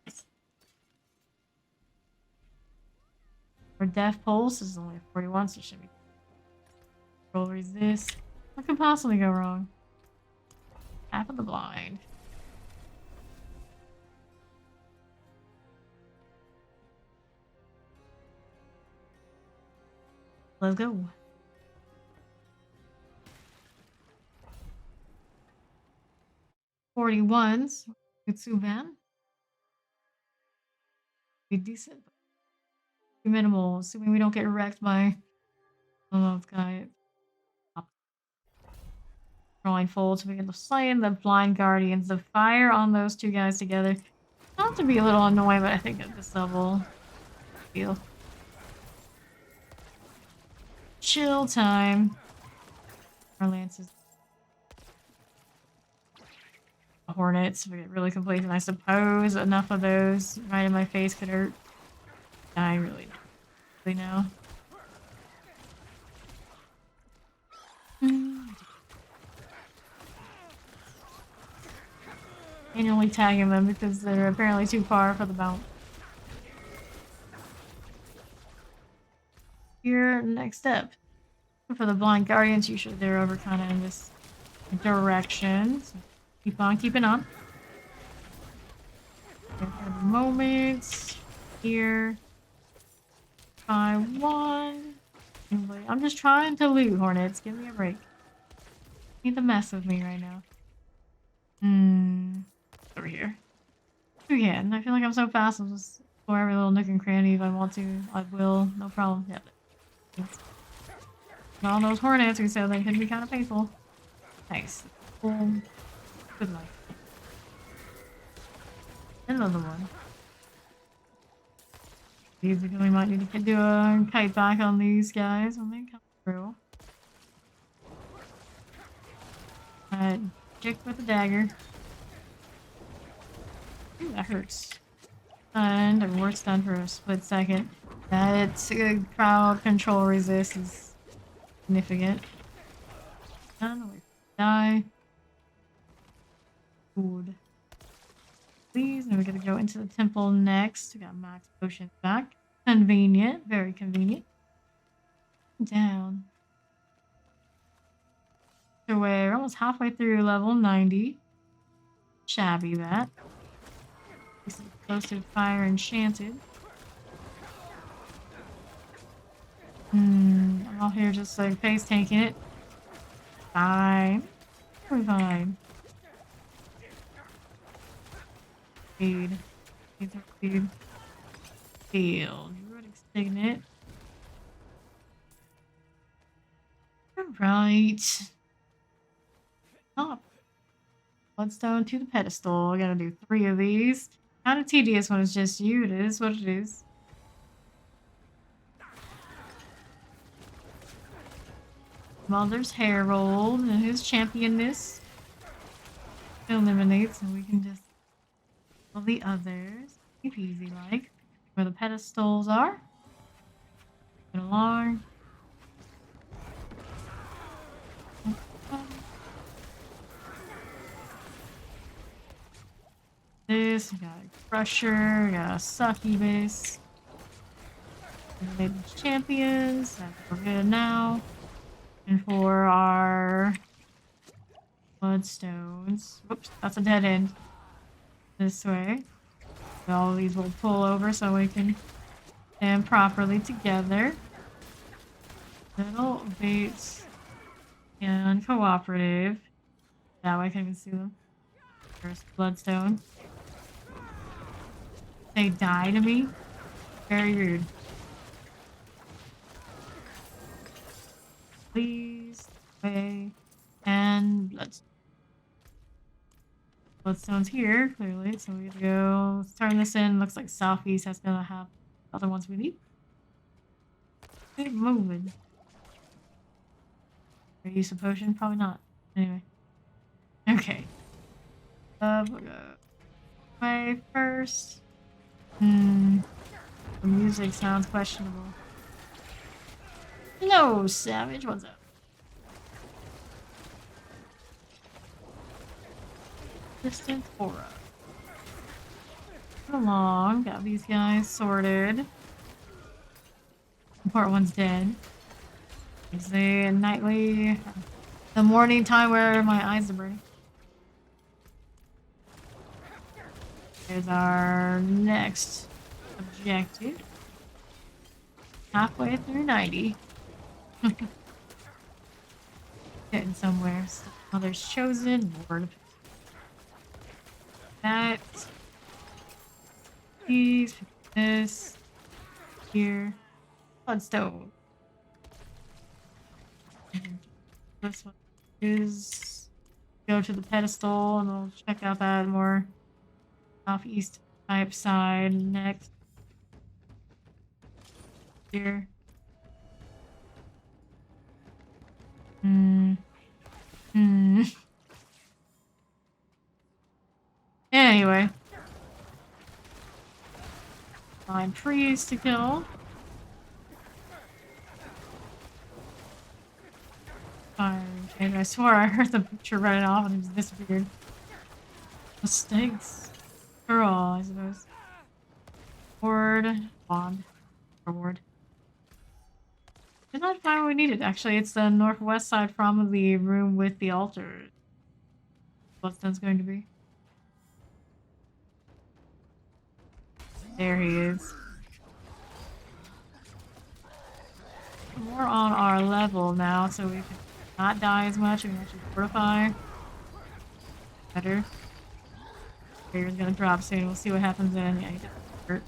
For death pulse is only 41, so it should be roll resist. What could possibly go wrong? Half of the blind. Let's go. $41s. It's too bad. Be decent. Be minimal, assuming we don't get wrecked by this guy. Rolling full to begin to slay the blind guardians. The fire on those two guys together. Not to be a little annoying, but I think at this level, feel chill time. Our lances, hornets. We get really complacent. I suppose enough of those right in my face could hurt. I really don't really know. Manually tagging them because they're apparently too far for the mount. Here, next step. For the blind guardians, usually they're over kind of in this direction. So keep on keeping on. For the moment, here. By one. I'm just trying to loot, hornets. Give me a break. Need to mess with me right now. Over here. Again, I feel like I'm so fast. I'll just explore every little nook and cranny if I want to. I will. No problem. Yep. Thanks. All those hornets, we said they could be kind of painful. Nice. Boom. Good luck. Another one. We might need to do a kite back on these guys when they come through. Chick with a dagger. Ooh, that hurts. And it works done for a split second. That crowd control resist is significant. Done. We die. Good. Please, and we're gonna go into the temple next. We got max potions back. Convenient, very convenient. Down. So we're almost halfway through level 90. Shabby that. This is explosive fire enchanted. I'm out here just like face tanking it. Fine. We're fine. Speed. Speed. Field. Druidic Signet. Alright. Up. Bloodstone to the pedestal. I gotta do 3 of these. Kind of tedious when it's just you. It is what it is. Well, there's Harold and his championness. Eliminates, and we can just kill the others. Easy like. Where the pedestals are. Get along. This, we got a Crusher, we got a Succubus. Eliminated champions, that's what we're good now. And for our Bloodstones. Whoops, that's a dead end. This way. All these will pull over so we can stand properly together. Little baits and cooperative. That way I can even see them. First Bloodstone. They die to me. Very rude. Please, way, and Bloodstone. Bloodstone's here, clearly, so we have to go. Let's turn this in. Looks like Southeast has gonna have other ones we need. Keep moving. Use a potion? Probably not. Anyway. Okay. We'll go way first. The music sounds questionable. Hello, Savage. What's up? Distant aura. Come along. Got these guys sorted. Part one's dead. It's the nightly, the morning time where my eyes are burning. Here's our next objective. Halfway through 90. Getting somewhere. Mother's chosen. Lord. That. These. This. Here. Bloodstone. This one is go to the pedestal and we'll check out that more southeast type side next. Here. Anyway. Find priest to kill. And I swore I heard the butcher running off and he just disappeared. Mistakes. For all, I suppose. Ward. Bond. Reward. Did not find what we needed. Actually, it's the northwest side from the room with the altar. Bloodstone's going to be. There he is. More on our level now, so we can not die as much. We can actually fortify. Better. Barrier's gonna drop soon. We'll see what happens then. Yeah, he doesn't hurt.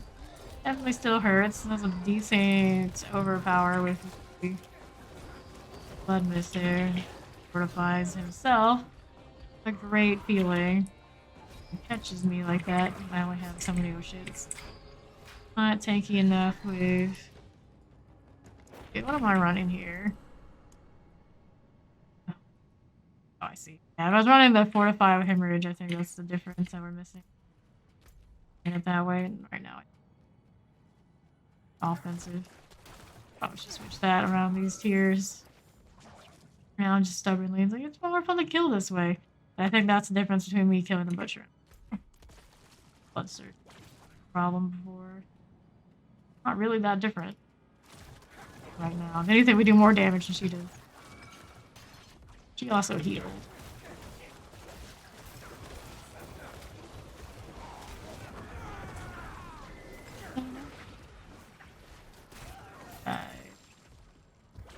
Definitely still hurts. Has a decent overpower with the blood mist there. Fortifies himself. A great feeling. He catches me like that. I only have so many shits. Not tanky enough with. Okay, what am I running here? Oh, I see. Yeah, I was running the fortify with hemorrhage. I think that's the difference that we're missing. And it that way, and right now, offensive. Probably should switch that around these tiers. Now just stubbornly, it's like it's more fun to kill this way. I think that's the difference between me killing the butcher. Bloodsearch problem before. Not really that different. Right now. If anything, we do more damage than she does. She also healed.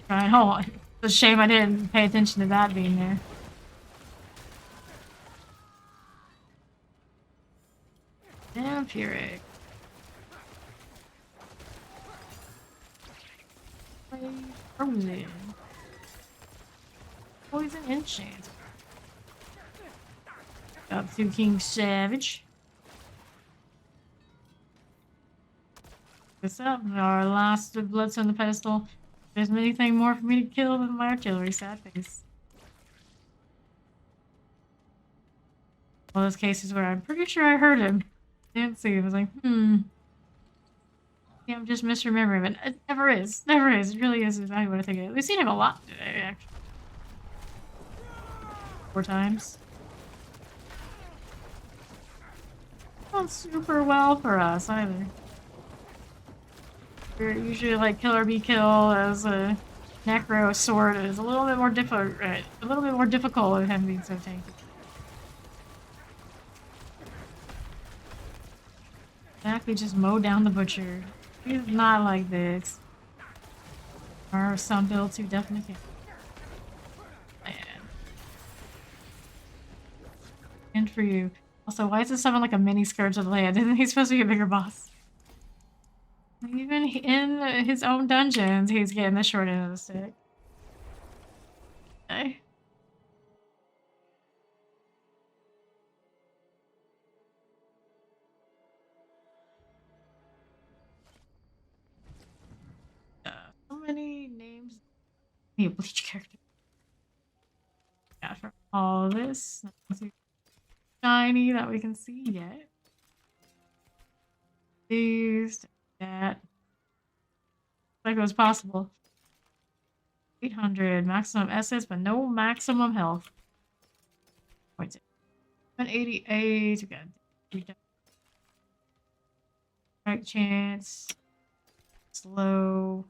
Right, hold on. It's a shame I didn't pay attention to that being there. Vampiric. Frozen. Poison enchant. Up to King Savage. This up. Our last bloods on the pedestal. There's anything more for me to kill than my artillery. Sad face. One of those cases where I'm pretty sure I heard him. Didn't see him. I was like, Yeah, I'm just misremembering, but it never is. Never is. It really is exactly what I think it is. We've seen him a lot today, actually. 4 times. Not super well for us either. We're usually like kill or be kill as a Necro sword is a little bit more difficult. A little bit more difficult with him being so tanky. Exactly, just mow down the butcher. He's not like this. Or some builds who definitely can. Man. And for you. Also, why is this someone like a mini Scourge of the Land? Isn't he supposed to be a bigger boss? Even in his own dungeons, he's getting the short end of the stick. Okay. So many names. Need a bleach character. Yeah, for all this. Nothing shiny that we can see yet. These. That. Like it was possible. 800 maximum SS, but no maximum health. Points. 188. We got right chance. Slow.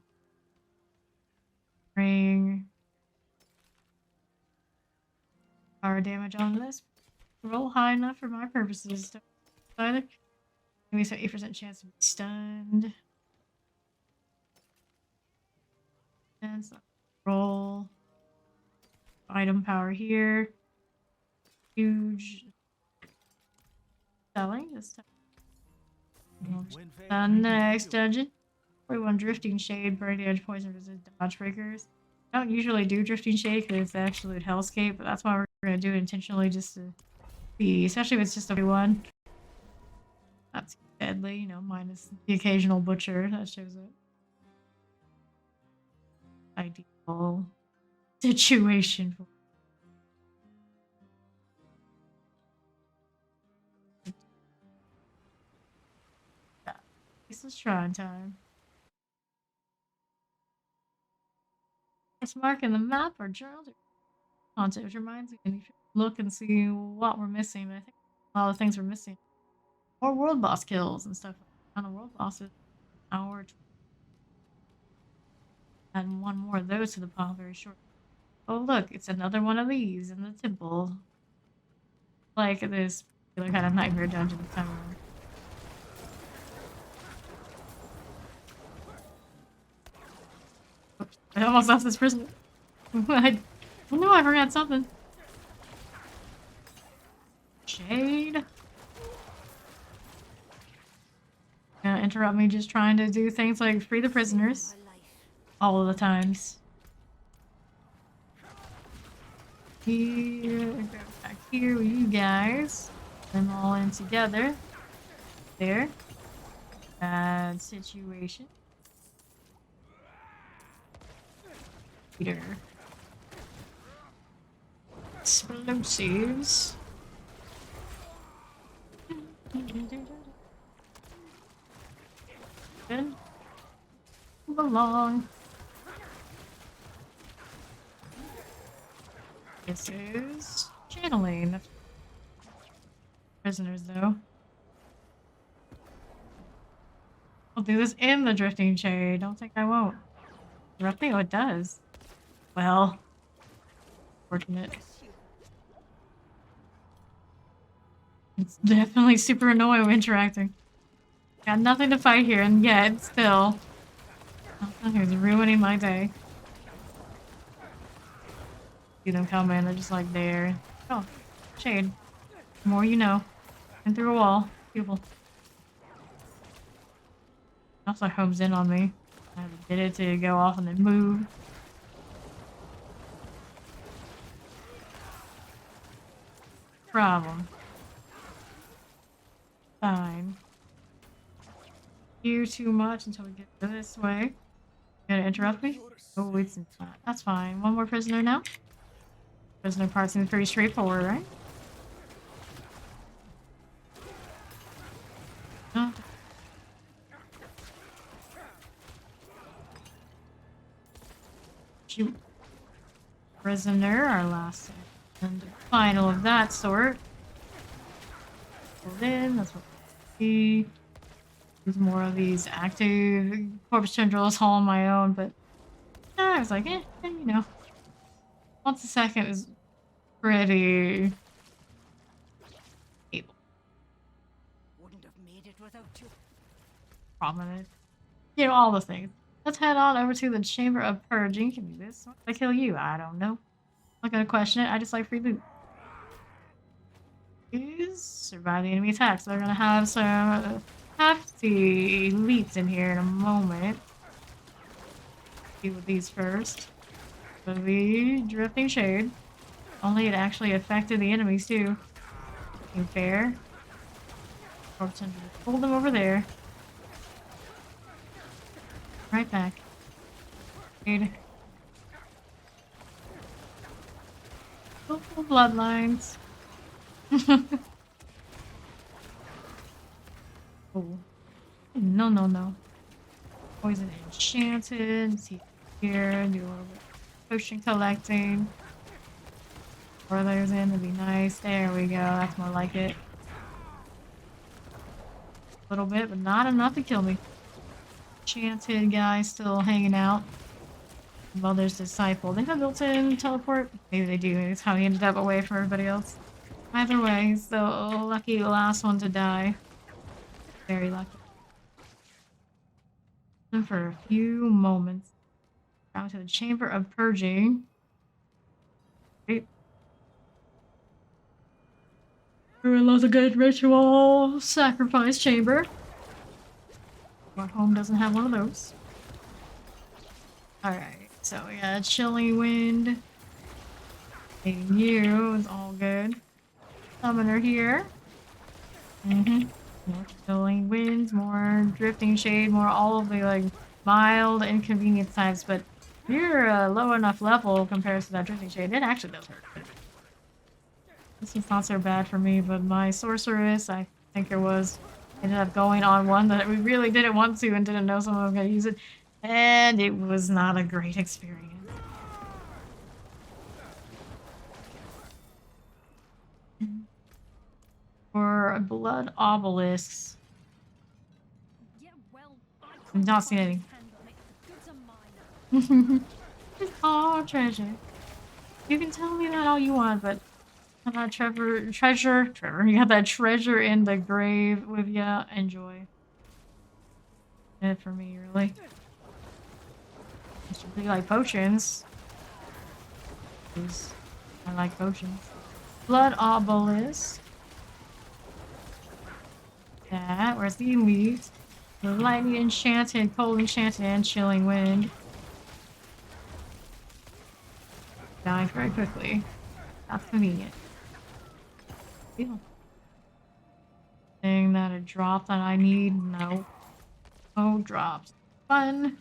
Ring. Power damage on this. Roll high enough for my purposes. Either. Maybe so 8% chance to be stunned. And so roll. Item power here. Huge. Selling this time. The next dungeon. 41 Drifting Shade. Burn the edge poison resist dodge breakers. I don't usually do Drifting Shade because it's the absolute hellscape, but that's why we're We're gonna do it intentionally just to see, especially if it's just a one. That's deadly, you know, minus the occasional butcher that shows up. Ideal situation for this is shrine time. Let's mark in the map or journal content, which reminds me, you should look and see what we're missing. I think a lot of things we're missing. More world boss kills and stuff. On the world bosses, hour and one more of those to the pile very short. Oh look, it's another one of these in the temple. Like this particular kind of nightmare dungeon this time around. Oops, I almost lost this prisoner. I know I forgot something. Shade. Gonna interrupt me just trying to do things like free the prisoners. All of the times. Here, go back here with you guys. Them all in together. There. Bad situation. Peter. Explosives. Good. Move along. This is channeling. Prisoners, though. I'll do this in the drifting shade. Don't think I won't. Drifting? Oh, it does. Well, fortunate. It's definitely super annoying when interacting. Got nothing to fight here, and yet, still. Nothing here's ruining my day. See them coming, they're just like there. Oh, shade. The more you know. And through a wall. Beautiful. Also homes in on me. I did it to go off and then move. Problem. Fine. You too much until we get this way. You gonna interrupt me? Oh, it's not. That's fine. One more prisoner now. Prisoner part seems pretty straightforward, right? Huh? Shoot. Prisoner, our last and final of that sort. Pulled in, that's what we see. There's more of these active corpse tendrils all on my own, but I was like, you know. Once a second is pretty able. Wouldn't have made it without you. Prominent. You know, all the things. Let's head on over to the Chamber of Purging. Can do this. Why kill you? I don't know. I'm not gonna question it. I just like free loot. Is survive the enemy attacks. So they're gonna have some hefty elites in here in a moment. Deal with these first. So the drifting shade. Only it actually affected the enemies too. Being fair. Pull them over there. Right back. Shade. Bloodlines. Oh. No, no, no. Poison enchanted. See here. Do a little bit of potion collecting. Pour those in to be nice. There we go. That's more like it. A little bit, but not enough to kill me. Enchanted guy still hanging out. Well, there's Disciple. They have built-in teleport? Maybe they do. Maybe that's how he ended up away from everybody else. Either way, he's the lucky last one to die. Very lucky. And for a few moments. Down to the Chamber of Purging. Great. Everyone loves a good ritual sacrifice chamber. Our home doesn't have one of those. Alright, so we got a chilling wind. You is all good. Summoner here. More chilling winds, more drifting shade, more all of the like mild inconvenience types. But if you're a low enough level compared to that drifting shade, it actually does hurt. This is not so bad for me, but my sorceress, I think it was, ended up going on one that we really didn't want to and didn't know someone was going to use it. And it was not a great experience. For blood obelisks. Yeah, well, I've not seen any. Goods are mine. It's all treasure. You can tell me that all you want, but I got Trevor, you got that treasure in the grave with ya. Enjoy. It for me, really. It's really like potions. 'Cause I like potions. Blood obelisk. That. Where's the elite? The lightning enchanted, cold enchanted, and chilling wind. Dying very quickly. That's convenient. Deal. Thing that a drop that I need? No. Oh, drops. Fun.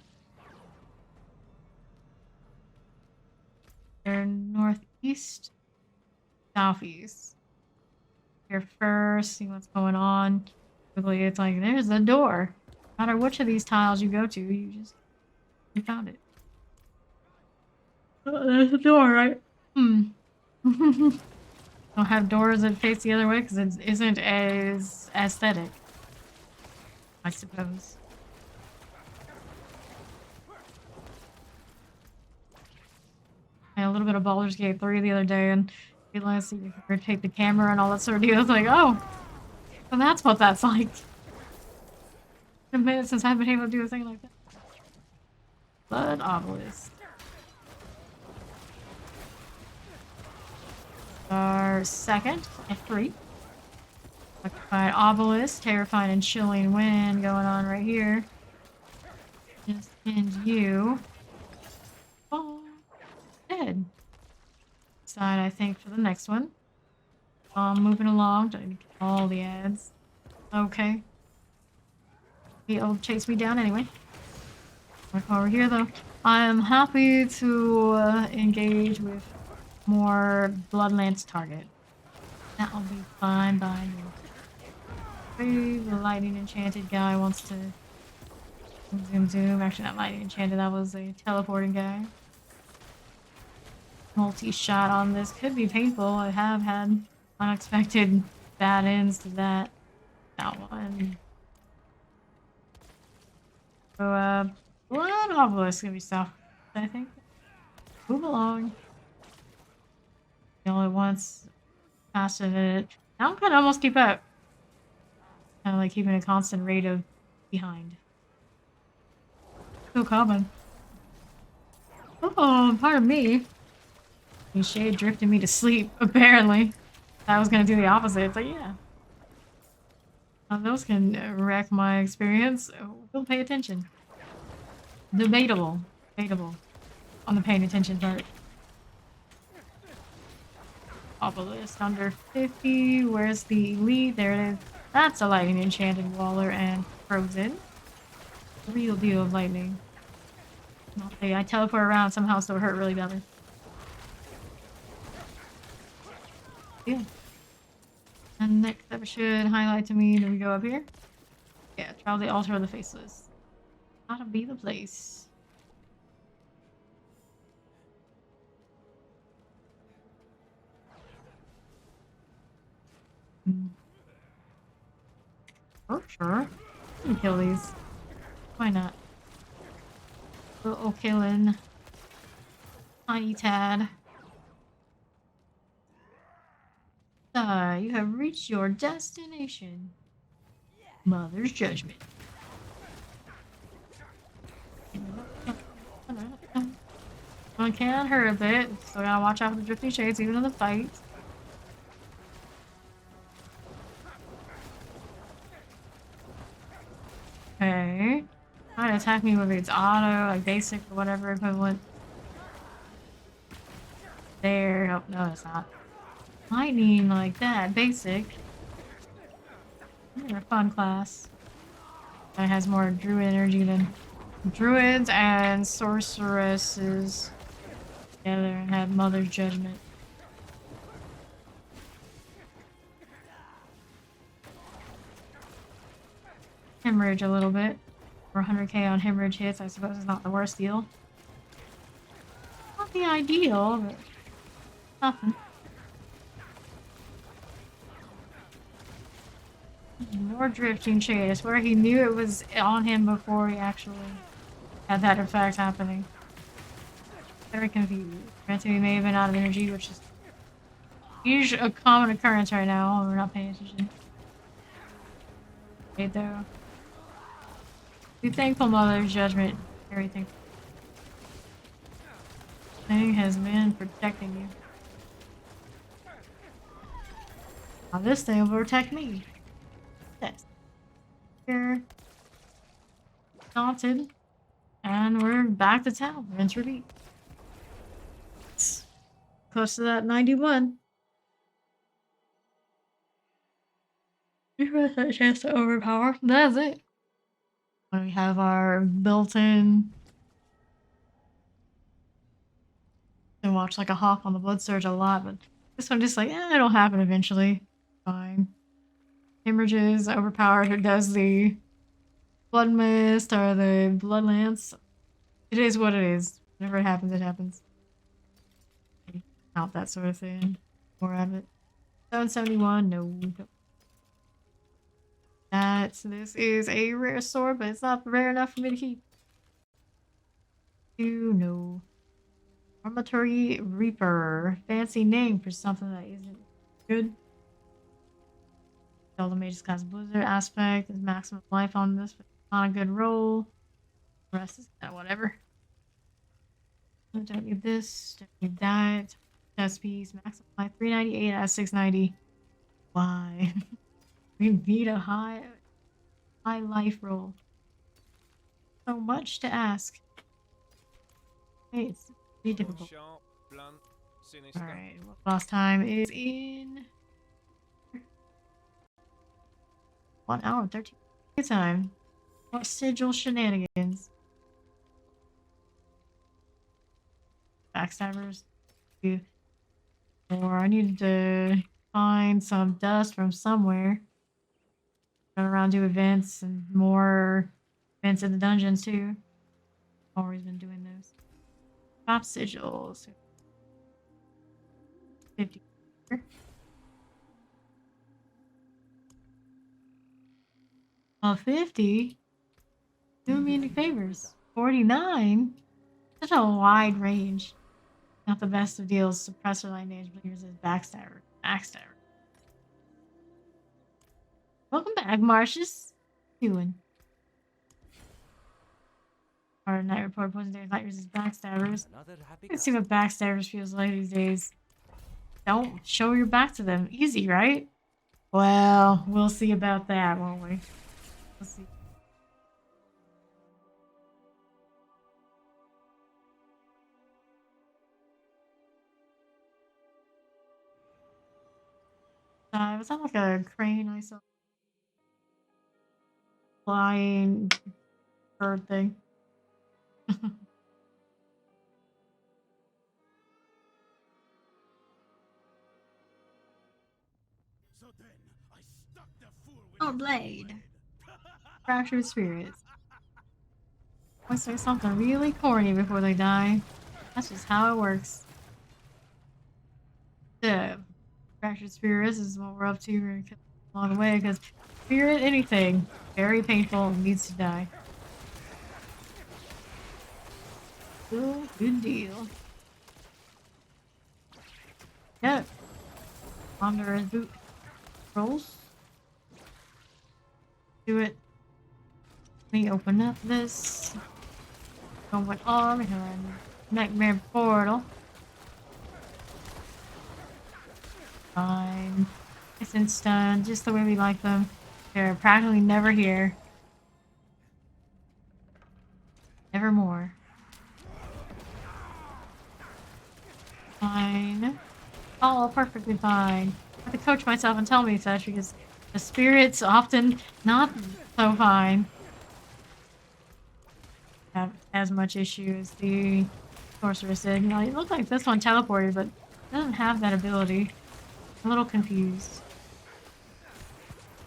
They're northeast, southeast. Here first, see what's going on. Quickly, it's like there's the door. No matter which of these tiles you go to, you found it. Oh, there's a door, right? Don't have doors that face the other way because it isn't as aesthetic, I suppose. I had a little bit of Baldur's Gate 3 the other day and realized that you could rotate the camera and all that sort of deal. I was like, oh, well, that's what that's like. It's been a minute since I've been able to do a thing like that. Blood obelisk. Our second, F3. Occupied obelisk, terrifying and chilling wind going on right here. Just pinned you. Oh, dead. Side, I think, for the next one. Moving along. Don't need to get all the ads. Okay. He'll chase me down anyway. Back over here, though. I am happy to engage with more Bloodlance target. That'll be fine by me. Maybe the lightning enchanted guy wants to zoom. Actually, not lightning enchanted. That was a teleporting guy. Multi-shot on this could be painful. I have had unexpected bad ends to that one. So, blood obelisk is gonna be tough, I think. Move along. All at once, faster than it. Now I'm gonna almost keep up. Kind of like keeping a constant rate of behind. Still coming. Oh, pardon me. Shade drifted me to sleep, apparently. I was gonna do the opposite. It's like, yeah. Those can wreck my experience. We'll pay attention. Debatable. On the paying attention part. Obelisk under 50. Where's the elite? There it is. That's a lightning enchanted waller and frozen. Real deal of lightning. Okay, I teleport around somehow, so it hurt really badly. Yeah. And next up should highlight to me. Do we go up here? Yeah, travel the altar of the faceless. Gotta be the place. Oh, sure. We can kill these. Why not? Little killing. Tiny Tad. You have reached your destination. Mother's Judgment. I can't hurt a bit, so gotta watch out for the drifting shades even in the fight. Okay. Try to attack me with its auto, like basic or whatever equivalent. there. Oh, no, it's not. Lightning like that. Basic. They're a fun class. It has more druid energy than druids and sorceresses together and had Mother's Judgment. Hemorrhage a little bit. For 100k on hemorrhage hits, I suppose is not the worst deal. Not the ideal, but nothing. More drifting shade. I swear he knew it was on him before he actually had that effect happening. Very confused. Granted, he may have been out of energy, which is usually a common occurrence right now when we're not paying attention. Right though. Be thankful, Mother's Judgment. Everything. Thing has been protecting you. Now this thing will protect me. Yes. Here. Daunted. And we're back to town. Rinse repeat. Close to that 91. You have a chance to overpower. That's it. When we have our built-in and watch like a hawk on the blood surge a lot, but this one just like, it'll happen eventually. Fine. Hemorrhages, overpowered, it does the blood mist or the bloodlance. It is what it is. Whenever it happens, it happens. Out that sort of thing. More of it. 771, no. This is a rare sword, but it's not rare enough for me to keep. No. Armatory Reaper. Fancy name for something that isn't good. All the mages class blizzard aspect. There's maximum life on this, but not a good roll. The rest is whatever. I don't need this. Don't need that. Chest piece. Maximum life 398 out of 690. Why? We need a high life roll. So much to ask. Hey, it's pretty difficult. Alright, last time is in 1 hour and 13 time. More sigil shenanigans. Backstabbers. Or I needed to find some dust from somewhere. Run around, do events, and more events in the dungeons too. Always been doing those. Top sigils. 50. Oh, 50? Do me any favors. 49? Such a wide range. Not the best of deals. Suppressor line damage, but yours is backstabber. Backstabber. Welcome back, Marcius. How you doing? Our night report poison days, not yours is backstabbers. Let's see what backstabbers feels like these days. Don't show your back to them. Easy, right? Well, we'll see about that, won't we? We'll see. Was that like a crane I saw? Flying bird thing. So then I stuck the fool with Oh, his blade. blade. Fractured spirits. I say something really corny before they die. That's just how it works. Yeah. Fractured spirits is what we're up to. We're gonna kill them along the way because spirit, anything, very painful and needs to die. Good deal. Yeah. Wanderer's boot. Rolls. Do it. Let me open up this. Going on behind Nightmare Portal. Fine. Nice and stunned, just the way we like them. They're practically never here. Nevermore. Fine. All perfectly fine. I have to coach myself and tell me such because the spirits often not so fine. Have as much issue as the sorceress did. You know, it looked like this one teleported, but it doesn't have that ability. I'm a little confused.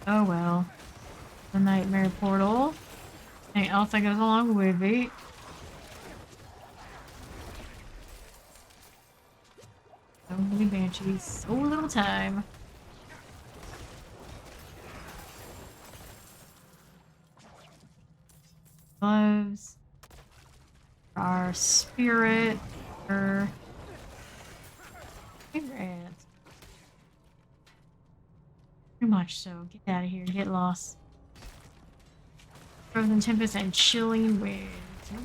Oh well. The nightmare portal. Anything else that goes along with it? So many banshees, so little time. Gloves. Our spirit. Our favorite. Pretty much so. Get out of here. Get lost. Frozen tempest and chilling winds. Ooh.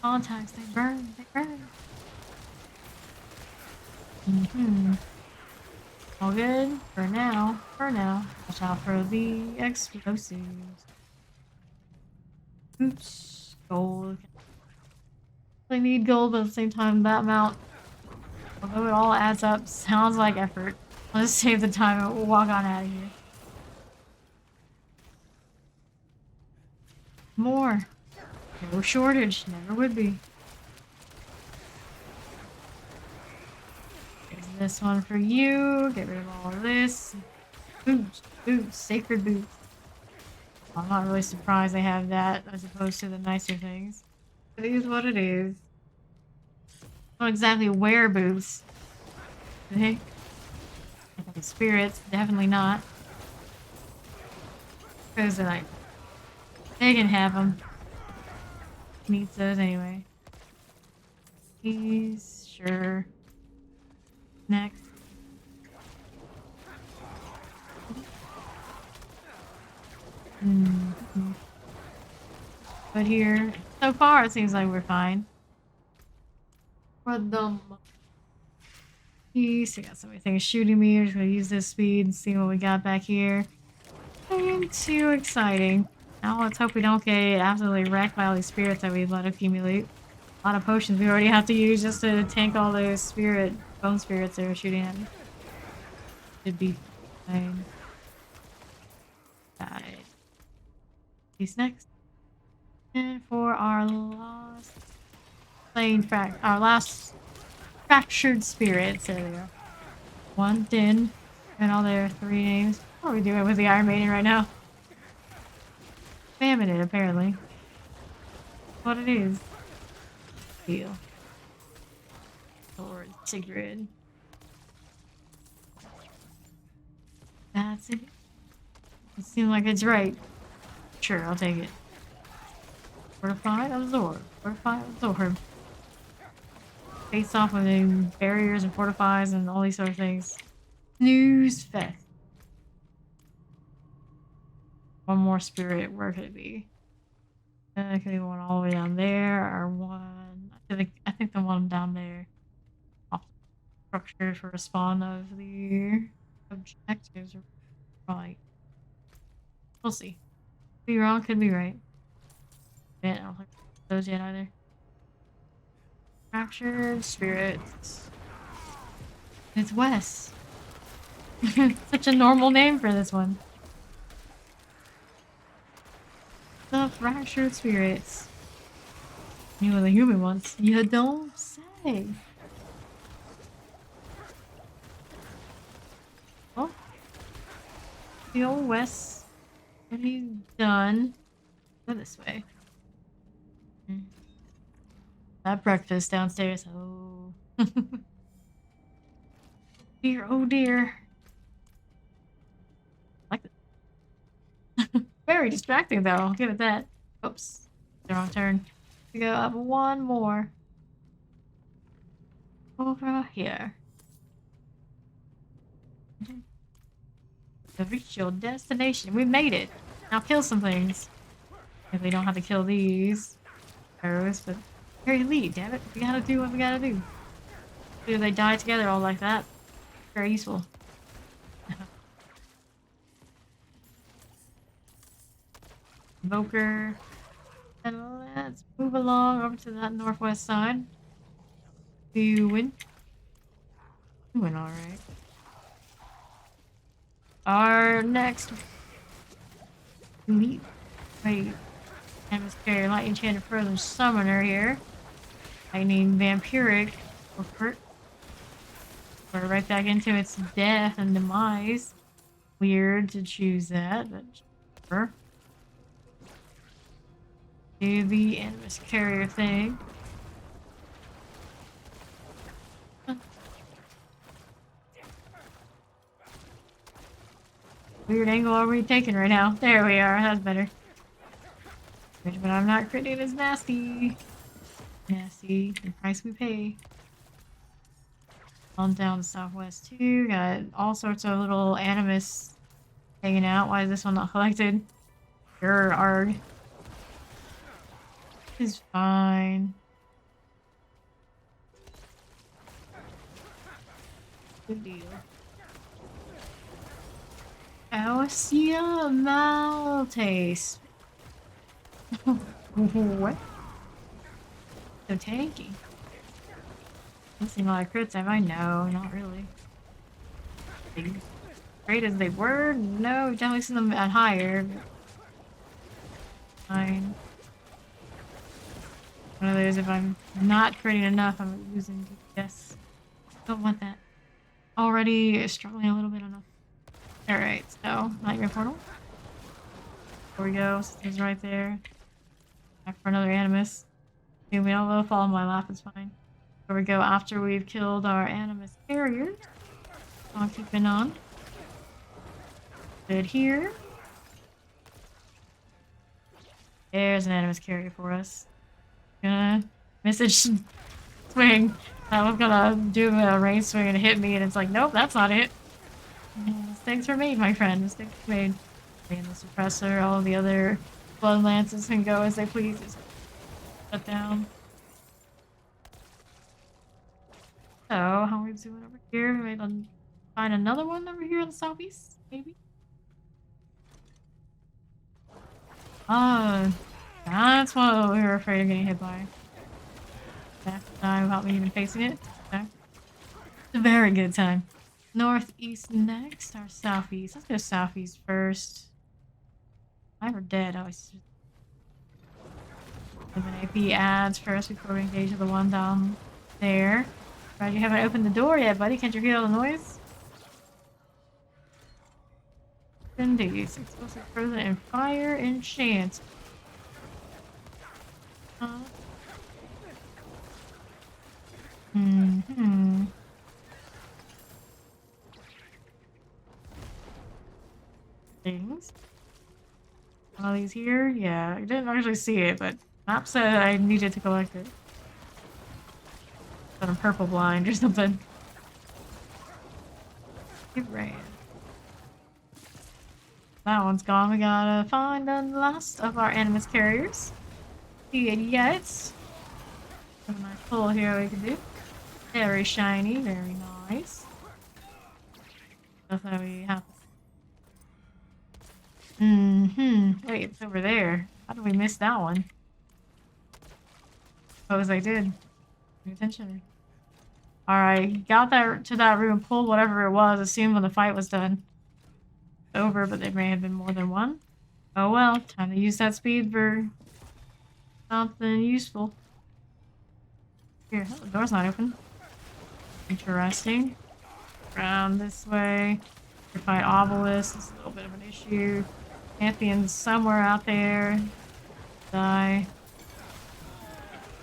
Contacts, they burn. They burn. All good for now. For now. Watch out for the explosives. Oops. Gold. I need gold, but at the same time, that amount, although it all adds up, sounds like effort. I'll just save the time and we'll walk on out of here. More. No shortage. Never would be. There's this one for you. Get rid of all of this. Boots. Boots. Sacred boots. I'm not really surprised they have that as opposed to the nicer things. It is what it is. Don't exactly wear boots. Hey. Spirits, definitely not. Because like, they can have them. Needs those anyway. Keys, sure. Next. But here, so far it seems like we're fine. For the piece, we got so many things shooting me. We're just gonna use this speed and see what we got back here. Nothing too exciting. Now let's hope we don't get absolutely wrecked by all these spirits that we let accumulate. A lot of potions we already have to use just to tank all those bone spirits that are shooting at me. Should be fine. Got it. Peace next. And for our last our last fractured spirits, there we go. One Din, and all their 3 names. What are we doing with the Iron Maiden right now? Spamming it, apparently. What it is. Deal. Lord Sigrid. That's it. It seems like it's right. Sure, I'll take it. Fortified Absorb. Fortified Absorb. Face off with the barriers and fortifies and all these sort of things. Snooze fest. One more spirit. Where could it be? Could be one all the way down there, or one. I think the one down there. Off the structure for respawn of the objectives. Right. We'll see. Could be wrong. Could be right. I don't think those yet either. Fractured spirits. It's Wes. Such a normal name for this one. The fractured spirits. You were the human ones. You don't say. Oh. The old Wes. What have you done? Go this way. That breakfast downstairs. Oh. Dear, oh dear. I like it. Very distracting though, I'll give it that. Oops. The wrong turn. We go up one more. Over here. To reach your destination. We made it. Now kill some things. If we don't have to kill these arrows, but very lead, damn it. We gotta do what we gotta do. Do they die together all like that? Very useful. Invoker. And let's move along over to that northwest side. Doing alright. Our next meet. Wait. Atmosphere, light enchanted frozen summoner here. Lightning vampiric. We're right back into its death and demise. Weird to choose that, but sure. Do the animus carrier thing. Weird angle are we taking right now? There we are, that's better. But I'm not critting as nasty. Nasty, the price we pay. On down to southwest too. Got all sorts of little animus hanging out. Why is this one not collected? Sure, arg. Is fine. Good deal. Alcia Maltase. What? So tanky. Missing a lot of crits, am I? No, not really. Great as they were? No, definitely seen them at higher. Fine. One of those, if I'm not critting enough, I'm losing DPS. Don't want that. Already struggling a little bit enough. Alright, so, Nightmare Portal. There we go, it's right there. Back for another Animus. Okay, we don't fall on my lap, it's fine. There we go, after we've killed our Animus carrier. I'll keep it on. Good here. There's an Animus carrier for us. Gonna message swing. I was gonna do a range swing and hit me, and it's like, nope, that's not it. Mistakes were made, my friend. Mistakes were made. And the suppressor, all the other Bloodlances can go as they please. Just shut down. So, how are we doing over here? Maybe I'll find another one over here in the southeast, maybe? That's what we were afraid of getting hit by. That's the time without me even facing it. Okay. It's a very good time. Northeast next, or southeast? Let's go southeast first. I were dead. I was eliminate the ads first before we engage with the one down there. Right, you haven't opened the door yet, buddy. Can't you hear all the noise? Indeed, explosive frozen and fire enchant. Things. One of these here? Yeah, I didn't actually see it, but map said I needed to collect it. Got a purple blind or something. It ran. That one's gone. We gotta find the last of our Animus carriers. See it yet. Got a nice pull here we can do. Very shiny, very nice. That's how we have. Wait, it's over there. How did we miss that one? Suppose I did. Pay attention. Alright, got that to that room, pulled whatever it was, assumed when the fight was done. Over, but there may have been more than one. Oh well, time to use that speed for something useful. Here, the door's not open. Interesting. Around this way. To fight Obelisk is a little bit of an issue. Champion's somewhere out there. Die.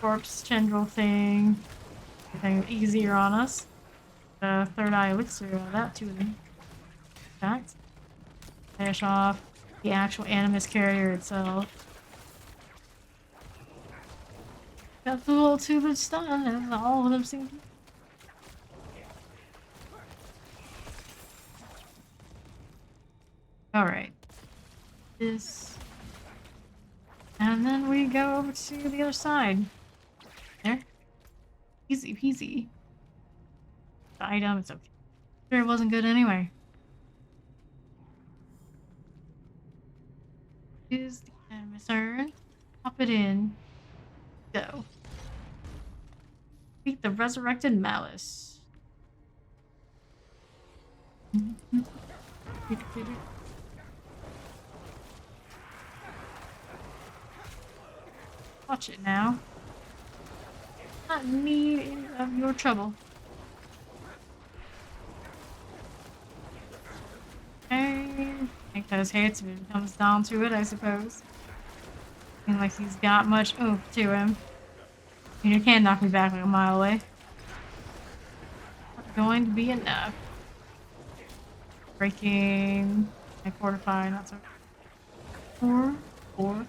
Corpse tendril thing. Everything easier on us. The third eye elixir, that too. In fact. Finish off the actual Animus carrier itself. Got the little tube of stun, as all of them seem to. Alright. This. And then we go over to the other side. There. Easy peasy. The item, it's okay. Sure, it wasn't good anyway. Use the Animus urn. Pop it in. Go. Beat the resurrected malice. Watch it now. Not me of your trouble. Okay. Make those hits if it comes down to it, I suppose. Seems like he's got much oomph to him. You can knock me back like a mile away. Not going to be enough. Breaking. I fortify, not so. 4, 4.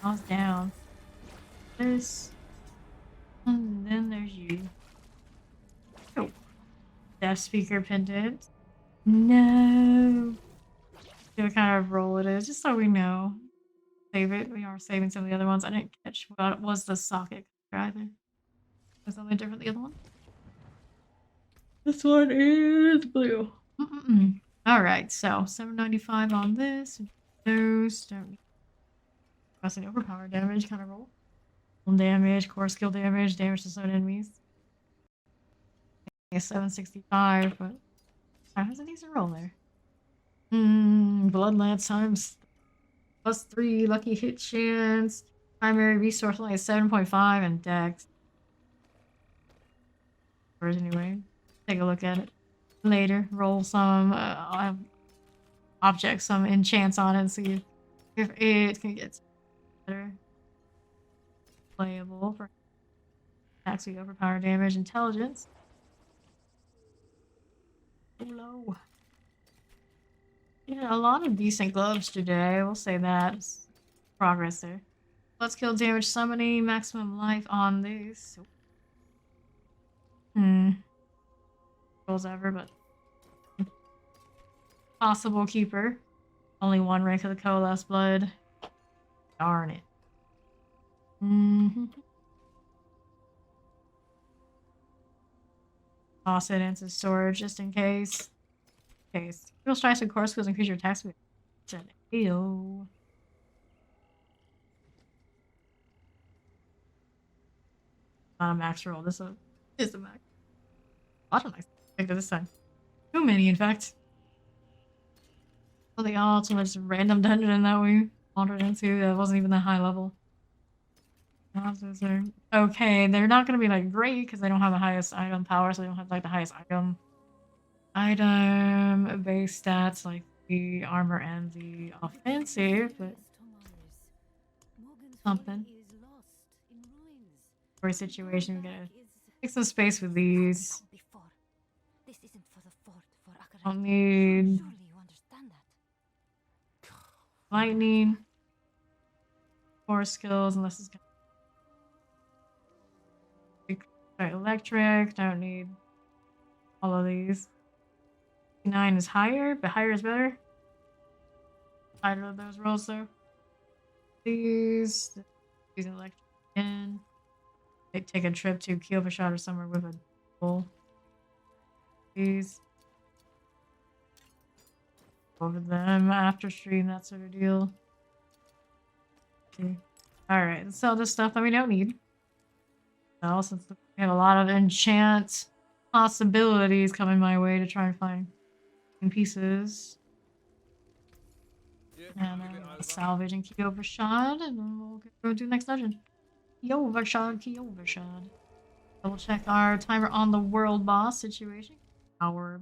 I was down. This. And then there's you. Oh. Deaf speaker pendant. No. See what kind of roll it is, just so we know. Save it. We are saving some of the other ones. I didn't catch what was the socket either. Was something different the other one? This one is blue. Alright, so 795 on this. Those don't need pressing overpower damage kind of roll. Damage, core skill damage, damage to certain enemies. Okay, 765, but has a decent roll there. Bloodlance times +3 lucky hit chance. Primary resource only 7.5 and dex. Anyway, take a look at it later. Roll some objects, some enchants on it, and see if it can get better. Playable for actually overpower damage, intelligence. Low. Yeah, a lot of decent gloves today. We'll say that. It's progress there. Let's kill damage summoning, maximum life on this. Rolls ever, but possible keeper. Only one rank of the coalesced blood. Darn it. Toss it into storage just in case. Real strikes and core skills increase your attack speed. Ew. Not a max roll. This is a max. Lots of max. Picked it this time. Too many, in fact. Well, the ultimate random dungeon that we wandered into that wasn't even that high level. Monsters are okay. They're not gonna be like great because they don't have the highest item power, so they don't have like the highest item base stats like the armor and the offensive, but something. For a situation, we gotta take some space with these. Don't need lightning or skills unless it's gonna electric. Don't need all of these. 9 is higher, but higher is better. Either of those rolls though. These electric again. They take a trip to Kyovashad or somewhere with a bowl. These over them after stream, that sort of deal. Okay. Alright, let's sell this stuff that we don't need. Well, since we have a lot of enchant possibilities coming my way to try and find pieces. And salvage and Kyovashad, and then we'll go to the next dungeon. Kyovashad. Double check our timer on the world boss situation. Hour.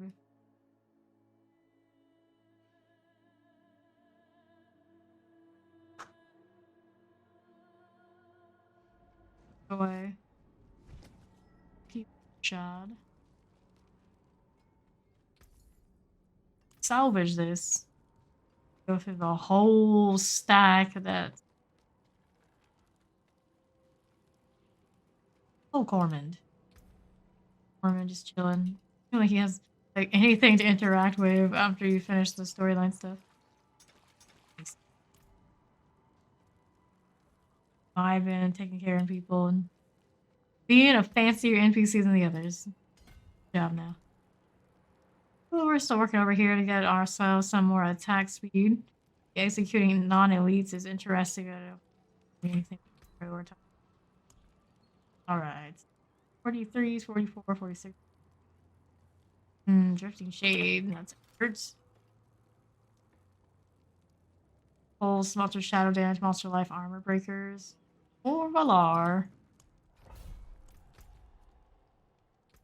Away. Kyovashad. Salvage this. Go through the whole stack of that. Oh, Cormand. Cormand just chilling. I feel like he has like anything to interact with after you finish the storyline stuff. Vibing, taking care of people, and being a fancier NPC than the others. Good job now. Well, we're still working over here to get ourselves some more attack speed. Executing non-elites is interesting. I don't know anything to prioritize. Alright. 43s, 44, 46. Drifting Shade. That's hurts. Pulse, monster shadow damage, monster life, armor breakers. Or Valar.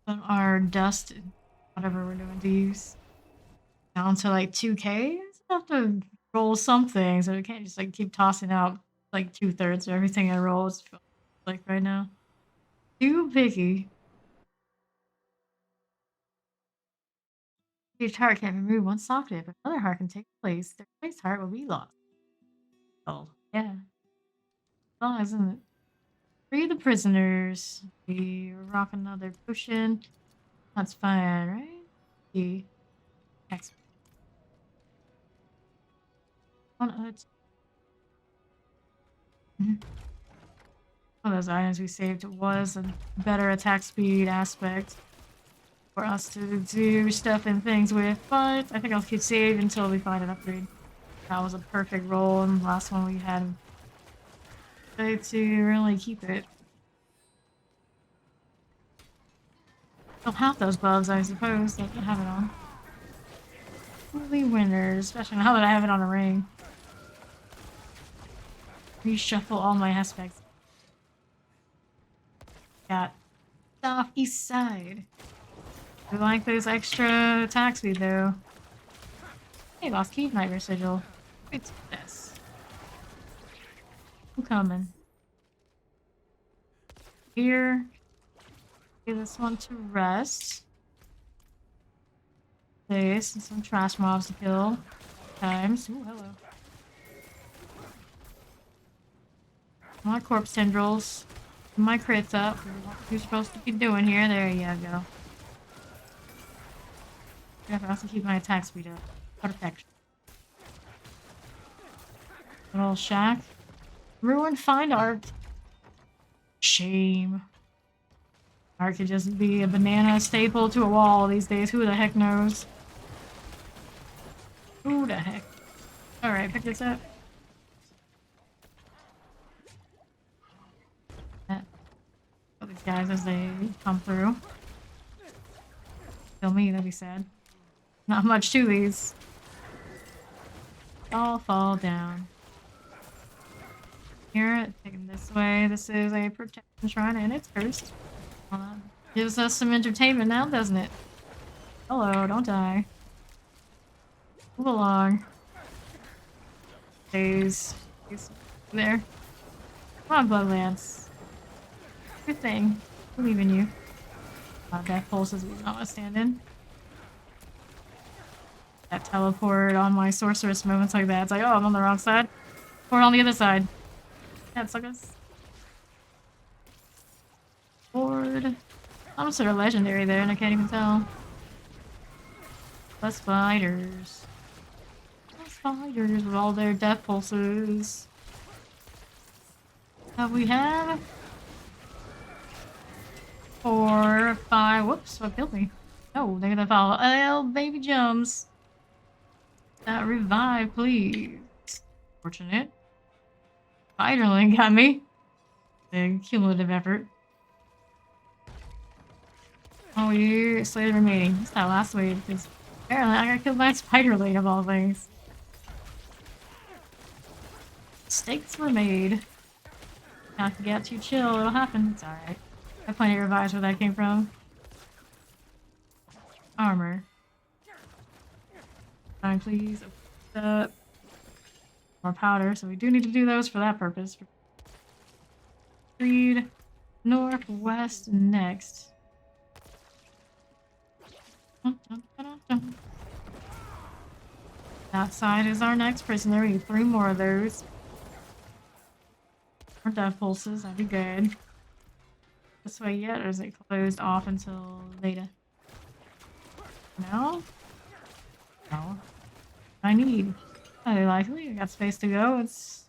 Some are dust, whatever we're doing to use. Down to like 2k. It's enough to roll something, so we can't just like keep tossing out like 2/3 of everything I roll. It's like right now. Too picky. Each heart can remove one socket, but another heart can take place. Their place heart will be lost. Oh, yeah. Oh, isn't it? Free the prisoners. We rock another potion. That's fine, right? The X. One of those items we saved was a better attack speed aspect for us to do stuff and things with, but I think I'll keep saved until we find an upgrade. That was a perfect roll, and the last one we had to really keep it. Don't have those gloves, I suppose, that I have it on. Holy winners, especially now that I have it on a ring. Reshuffle all my aspects. Got South East Side. We like those extra attack speed though. Hey, lost key, Nightmare Sigil. It's this. I'm coming. Here. Give this one to rest. This and some trash mobs to kill. Times. Ooh, hello. My corpse tendrils. My crits up. What you're supposed to be doing here. There you go. I have to keep my attack speed up. Perfect. Little shack. Ruin find art. Shame. Art could just be a banana staple to a wall these days. Who the heck knows? Who the heck? Alright, pick this up. Kill these guys as they come through. Kill me, that'd be sad. Not much to these. All fall down. Here, taking this way. This is a protection shrine and it's cursed. Gives us some entertainment now, doesn't it? Hello, don't die. Move along. Stays there. Come on, Bloodlance. Good thing. Believe in you. Death pulses we not stand in. That teleport on my sorceress moments like that. It's like, oh, I'm on the wrong side. Or on the other side. That suckers. Lord. I'm sort of legendary there and I can't even tell. Less fighters. Less fighters with all their death pulses. We have 4, 5. Whoops, what killed me? Oh, they're gonna follow. Oh, baby jumps. That revive, please. Fortunate. Spiderling got me. The cumulative effort. Oh, you slay the remaining. It's that last wave because apparently I got killed by a spiderling of all things. Mistakes were made. Not to get too chill, it'll happen. It's alright. I have plenty of revives where that came from. Armor. Time, please. Open up. More powder, so we do need to do those for that purpose. Read northwest next. That side is our next prisoner. We need 3 more of those. More death pulses, that'd be good. This way yet, or is it closed off until later? No? No. I need. Highly likely. I got space to go. It's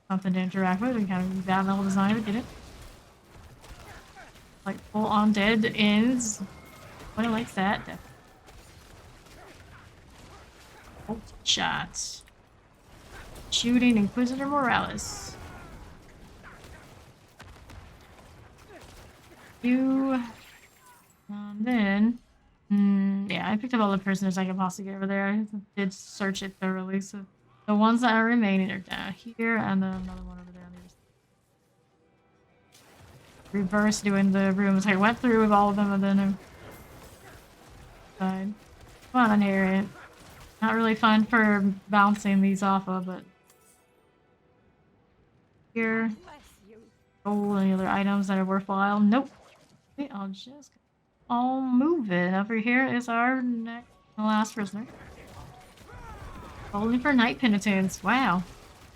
something to interact with. We kind of use that level design to get it. Like full on dead ends. What likes that? Oh, shots. Shooting Inquisitor Morales. You. Then, yeah, I picked up all the prisoners I could possibly get over there. I did search it thoroughly, so the ones that are remaining are down here, and then another one over there on the other side. Reverse doing the rooms. I went through with all of them, and then Come on, Harriet. Not really fun for bouncing these off of, but here. Bless you. Oh, any other items that are worthwhile? Nope. Okay, I'll just I'll move it. Over here is our next last prisoner. Only for night penitence. Wow.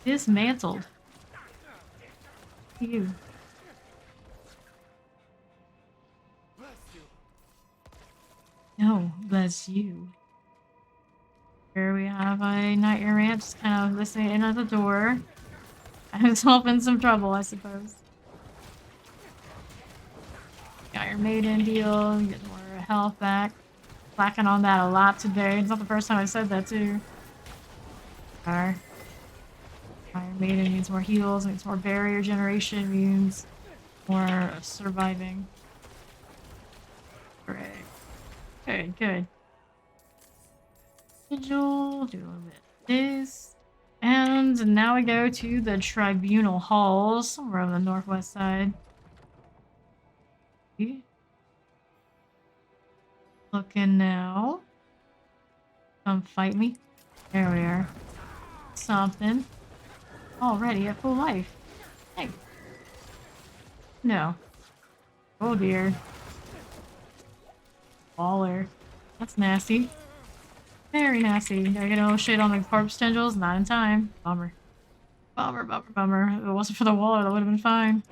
Dismantled. You. No, bless you. Here we have a night errant just kind of listening in at the door. I was hoping some trouble, I suppose. Got your maiden deal, you get more health back. Slacking on that a lot today. It's not the first time I said that too. Our Iron Maiden means more heals, means more barrier generation, means more surviving. Great. Good, good. Vigil, do a little bit of this. And now we go to the Tribunal Halls, somewhere on the northwest side. Looking now. Come fight me. There we are. Something. Already at full life. Hey. No. Oh dear. Baller. That's nasty. Very nasty. Did I get all shit on the corpse tendrils? Not in time. Bummer. Bummer, bummer, bummer. If it wasn't for the waller, that would have been fine.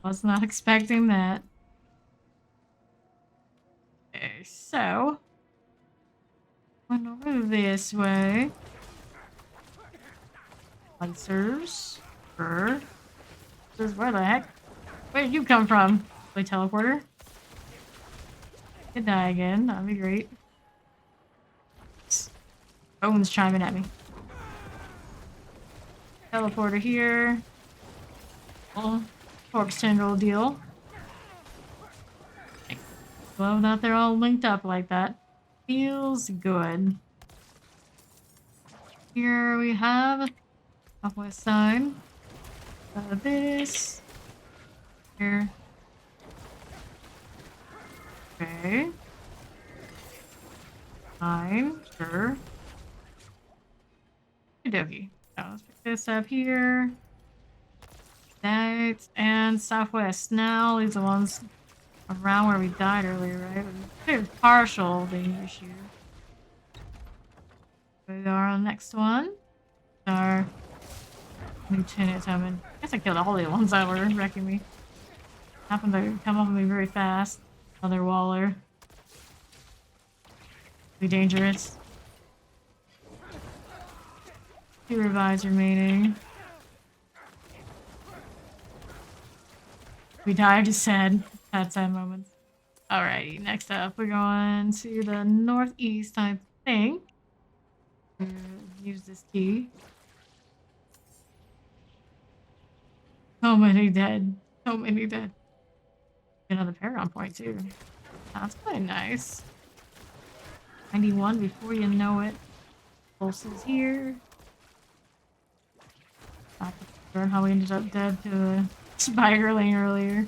Was not expecting that. Okay, so. Went over this way. Lancers. Where the heck? Where did you come from? Play teleporter? Could die again. That'd be great. Phone's chiming at me. Teleporter here. Oh, corpse tendril deal. Love that they're all linked up like that. Feels good. Here we have southwest side. This. Here. Okay. Fine. Sure. Okey-dokey. So let's pick this up here. That and southwest. Now these are the ones around where we died earlier, right? Pretty partial danger issue. We are on the next one. Our Lieutenant Hammond. I guess I killed all the ones that were wrecking me. Happened to come up with me very fast. Another Waller. Be dangerous. 2 revives remaining. We died, just sad. Sad moments. Alrighty, next up, we're going to the northeast, I think. Use this key. So many dead. So many dead. Another Paragon point, too. That's quite nice. 91 before you know it. Pulses here. Not sure how we ended up dead to the Spiderling earlier.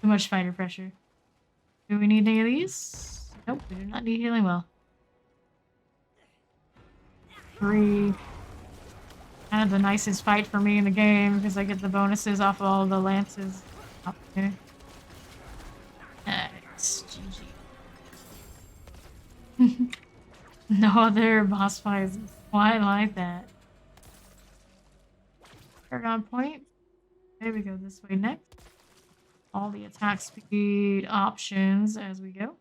Too much fighter pressure. Do we need any of these? Nope, we do not need healing well. 3. Kind of the nicest fight for me in the game because I get the bonuses off all the lances up there. Nice. GG. No other boss fights quite like that. Paragon point. Okay, we go this way next. All the attack speed options as we go.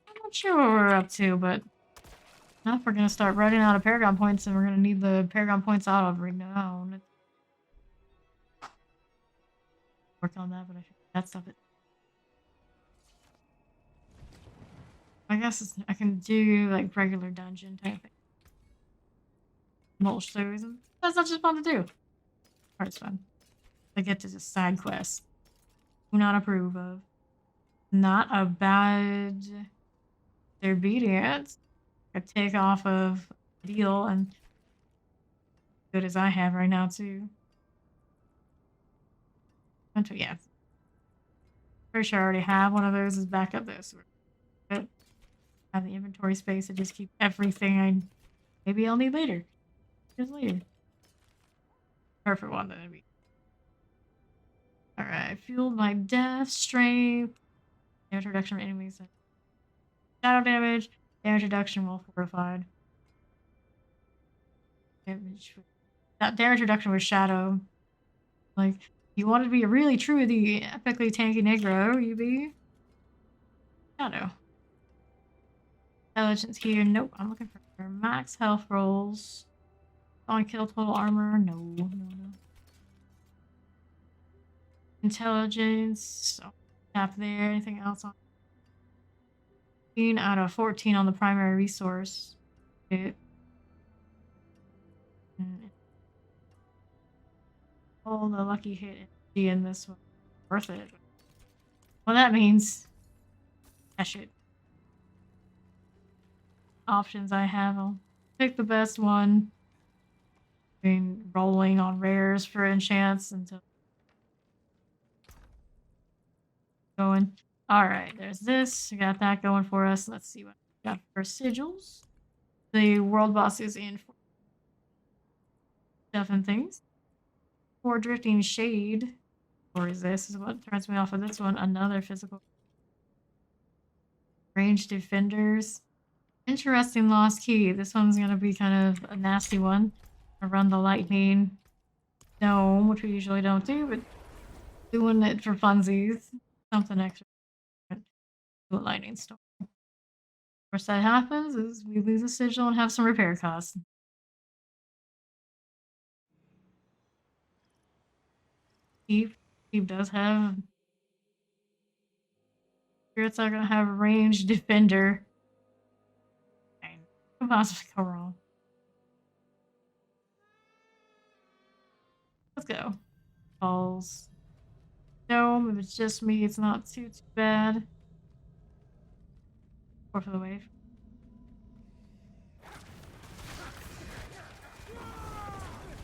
I'm not sure what we're up to, but now we're gonna start running out of Paragon points, and we're gonna need the Paragon points out of renown. Worked on that, but I forgot that stuff. I guess I can do like regular dungeon type thing. Mulch series. That's not just fun to do. Part's fun. I get to just side quest. Do not approve of. Not a bad obedience. I take off of deal and good as I have right now too. Yeah. Pretty sure I already have one of those as backup though, so we're good. Have the inventory space to just keep everything I maybe I'll need later. Just later. Perfect one then. Alright, fueled by death, strength, damage reduction of enemies, shadow damage, damage reduction while fortified. That damage reduction was shadow. Like, you want to be really true to the epically tanky Negro, you be shadow. Intelligence here, nope. I'm looking for max health rolls. On kill total armor, no. Intelligence, tap there. Anything else on? 14 out of 14 on the primary resource. Oh, the lucky hit in this one. Worth it. Well, that means that shit. Options I have. I'll pick the best one. Been rolling on rares for enchants until going. Alright, there's this. We got that going for us. Let's see what we got for sigils. The world boss is in for stuff and things. For drifting shade. Or is this is what turns me off of this one. Another physical. Ranged defenders. Interesting lost key. This one's gonna be kind of a nasty one. I run the lightning dome, which we usually don't do, but doing it for funsies. Something extra. Do a lightning storm. Worst that happens is we lose a sigil and have some repair costs. Steve does have spirits are gonna have a ranged defender. What could possibly go wrong? Let's go. Balls. Dome, if it's just me, it's not too bad. Or for the wave.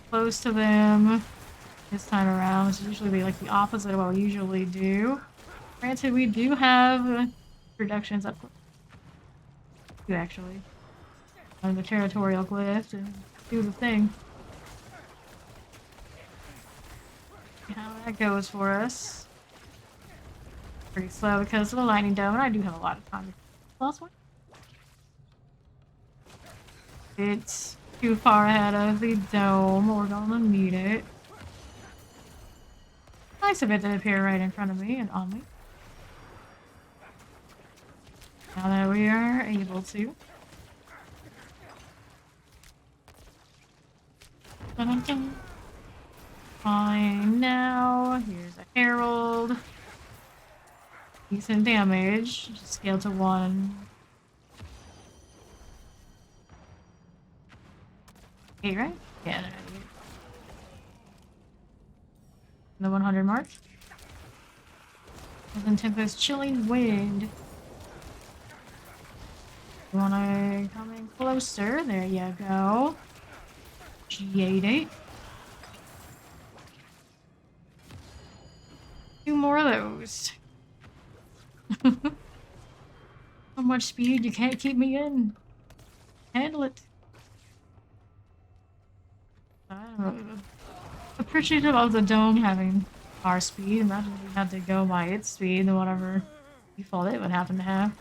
Close to them this time around, which is usually like the opposite of what we usually do. Granted, we do have reductions up to actually on the territorial glyph to do the thing. See how that goes for us. Pretty slow because of the lightning dome, and I do have a lot of time. Last one. It's too far ahead of the dome. We're gonna need it. Nice of it to appear right in front of me and on me. Now that we are able to. Dun-dun-dun. Fine now. Here's a herald. Decent damage. Just scale to 1. 8, right? Yeah, there it is. The 100 mark. Within Tempest chilling wind. You wanna come in closer? There you go. G88. 2 more of those. So much speed, you can't keep me in. Handle it. Appreciative of the dome having our speed. Imagine if we had to go by its speed and whatever default it would happen to have.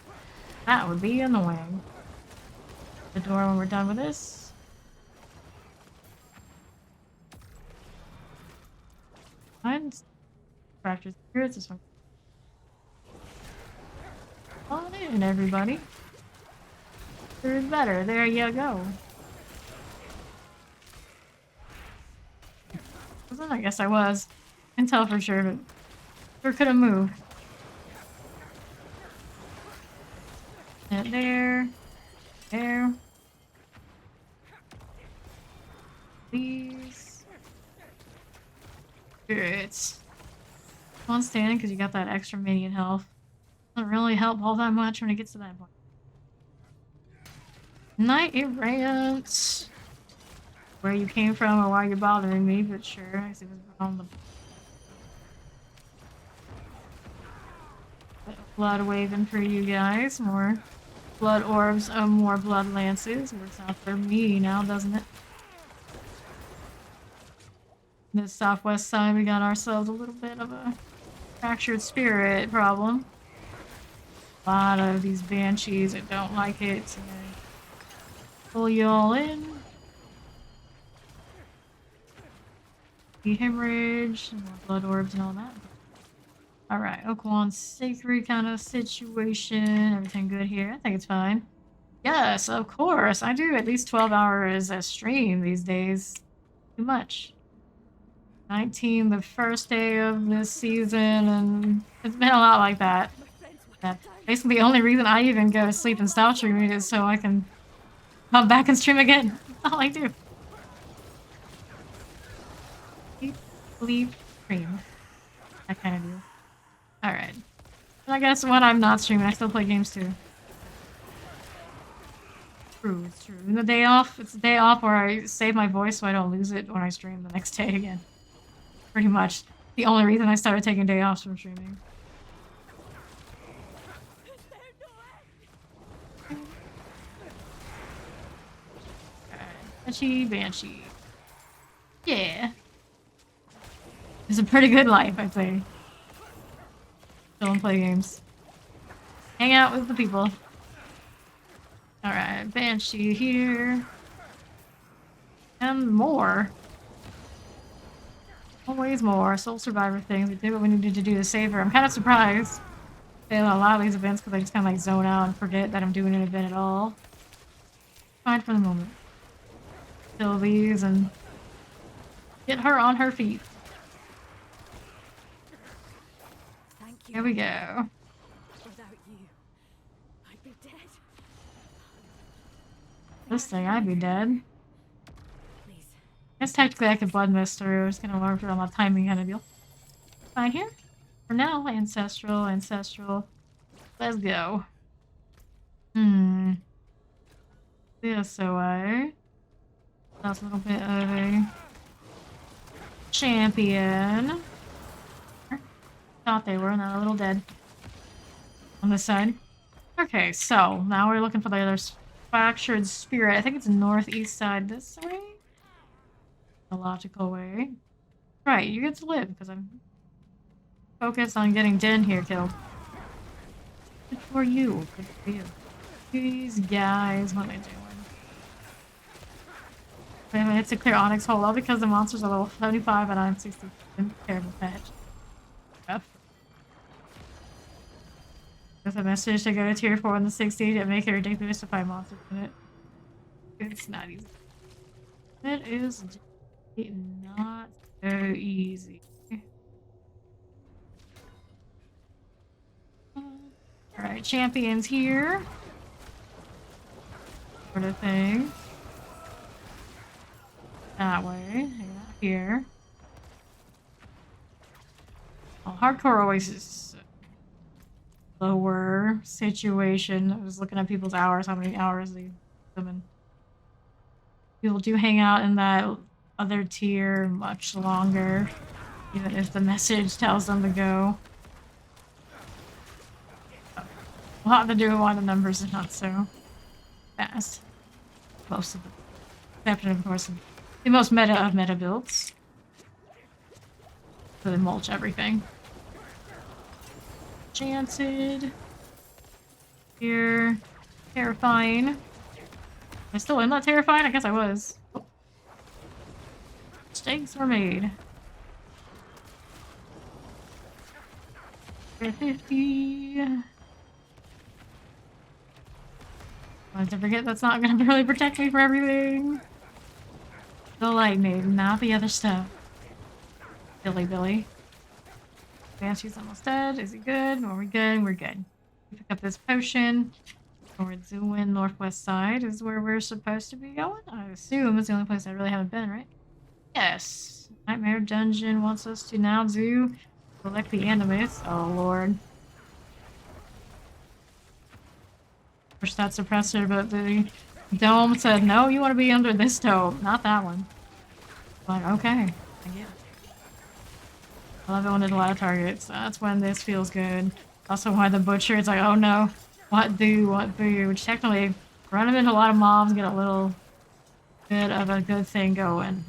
That would be annoying. The door when we're done with this. Fine. Fractured spirits. This one. On in, everybody. There's better. There you go. I guess I was. Can tell for sure, but sure could have moved. And there. There. spirits. On standing because you got that extra minion health. Doesn't really help all that much when it gets to that point. Night Errant. Where you came from or why you're bothering me, but sure. I see what's on the blood waving for you guys. More blood orbs, more blood lances. Works out for me now, doesn't it? This southwest side, we got ourselves a little bit of a fractured spirit problem. A lot of these banshees that don't like it. So pull you all in. The hemorrhage, and more blood orbs and all that. Alright, Oaklawn's sacred kind of situation. Everything good here? I think it's fine. Yes, of course. I do at least 12 hours a stream these days. Too much. 19 the first day of this season, and it's been a lot like that. That's basically the only reason I even go to sleep and stop streaming is so I can come back and stream again. That's all I do. Sleep, stream. That kind of deal. Alright. And I guess when I'm not streaming, I still play games too. True, it's true. And the day off, it's a day off where I save my voice so I don't lose it when I stream the next day again. Pretty much the only reason I started taking day offs from streaming. Alright. Banshee. Yeah. It's a pretty good life, I'd say. Chill and play games. Hang out with the people. Alright, Banshee here. And more. Always more. Soul Survivor things. We did what we needed to do to save her. I'm kind of surprised. Fail a lot of these events because I just kind of like zone out and forget that I'm doing an event at all. Fine for the moment. Kill these and get her on her feet. Thank you. Here we go. Without you, I'd be dead. This thing, I'd be dead. Please. I guess technically I could blood mist through. It's gonna work on my timing kind of deal. Fine here. For now, ancestral. Let's go. CSOA. That's a little bit of a champion. Thought they were, not a little dead. On this side. Okay, so now we're looking for the other fractured spirit. I think it's northeast side this way. The logical way. Right, you get to live because I'm focused on getting Den here killed. Good for you. Good for you. These guys, what am I doing? I haven't hit to clear Onyx Hole all because the monsters are level 75 and I'm 60. Terrible patch. Rough. With a message to go to tier 4 in the 60 to make it ridiculous to find monsters in it. It's not easy. It is not so easy. Alright, champions here. Sort of thing. That way. Here. Oh, Hardcore Oasis. Lower situation. I was looking at people's hours, how many hours they come in. People do hang out in that other tier much longer, even if the message tells them to go. A lot to do with why the numbers are not so fast. Most of them. Exception, of course, the most meta of meta builds. So they mulch everything. Enchanted. Here. Terrifying. Am I still in that terrifying? I guess I was. Oh. Mistakes were made. 50. I to forget that's not gonna really protect me for everything. The light maiden, not the other stuff. Billy. Banshee's almost dead. Is he good? Are we good? We're good. Pick up this potion. Towards the wind northwest side is where we're supposed to be going. I assume it's the only place I really haven't been, right? Yes. Nightmare Dungeon wants us to now do collect the animus. Oh lord. Push that suppressor, but the dome said, no, you want to be under this dome, not that one. I'm like, okay, I get it. I love it when there's a lot of targets. That's when this feels good. Also why the butcher, it's like, oh no, what do? Which technically, running into a lot of mobs, get a little bit of a good thing going.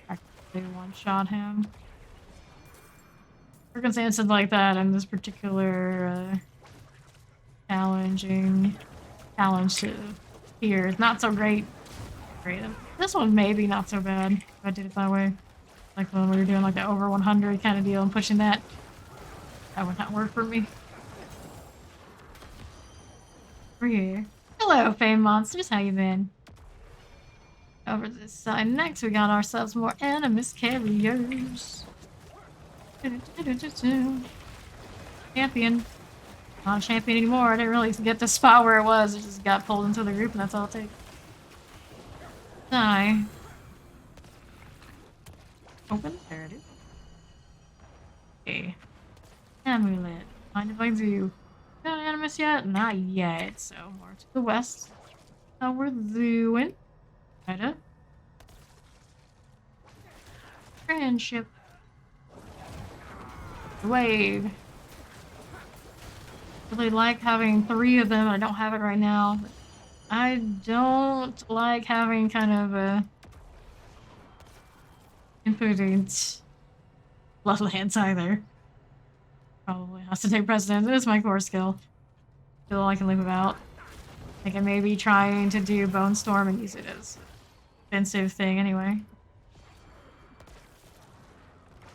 Actually one-shot him. Circumstances like that in this particular challenge to here is not so great. This one maybe not so bad if I did it that way. Like when we were doing like the over 100 kind of deal and pushing that. That would not work for me. We're here. Hello, Fame Monsters. How you been? Over this side next, we got ourselves more animus carriers. Champion. Not a champion anymore. I didn't really get the spot where it was. It just got pulled into the group, and that's all it takes. Die. Open. There it is. Okay. Amulet. Mind if I do? Got an animus yet? Not yet. So more to the west. How we're doing? Right. Friendship. Wave. Really like having 3 of them. I don't have it right now. But I don't like having kind of a impotent Bloodlance either. Probably has to take precedence. It's my core skill. Still I can live without. I think I may be trying to do Bone Storm and use it as an offensive thing anyway.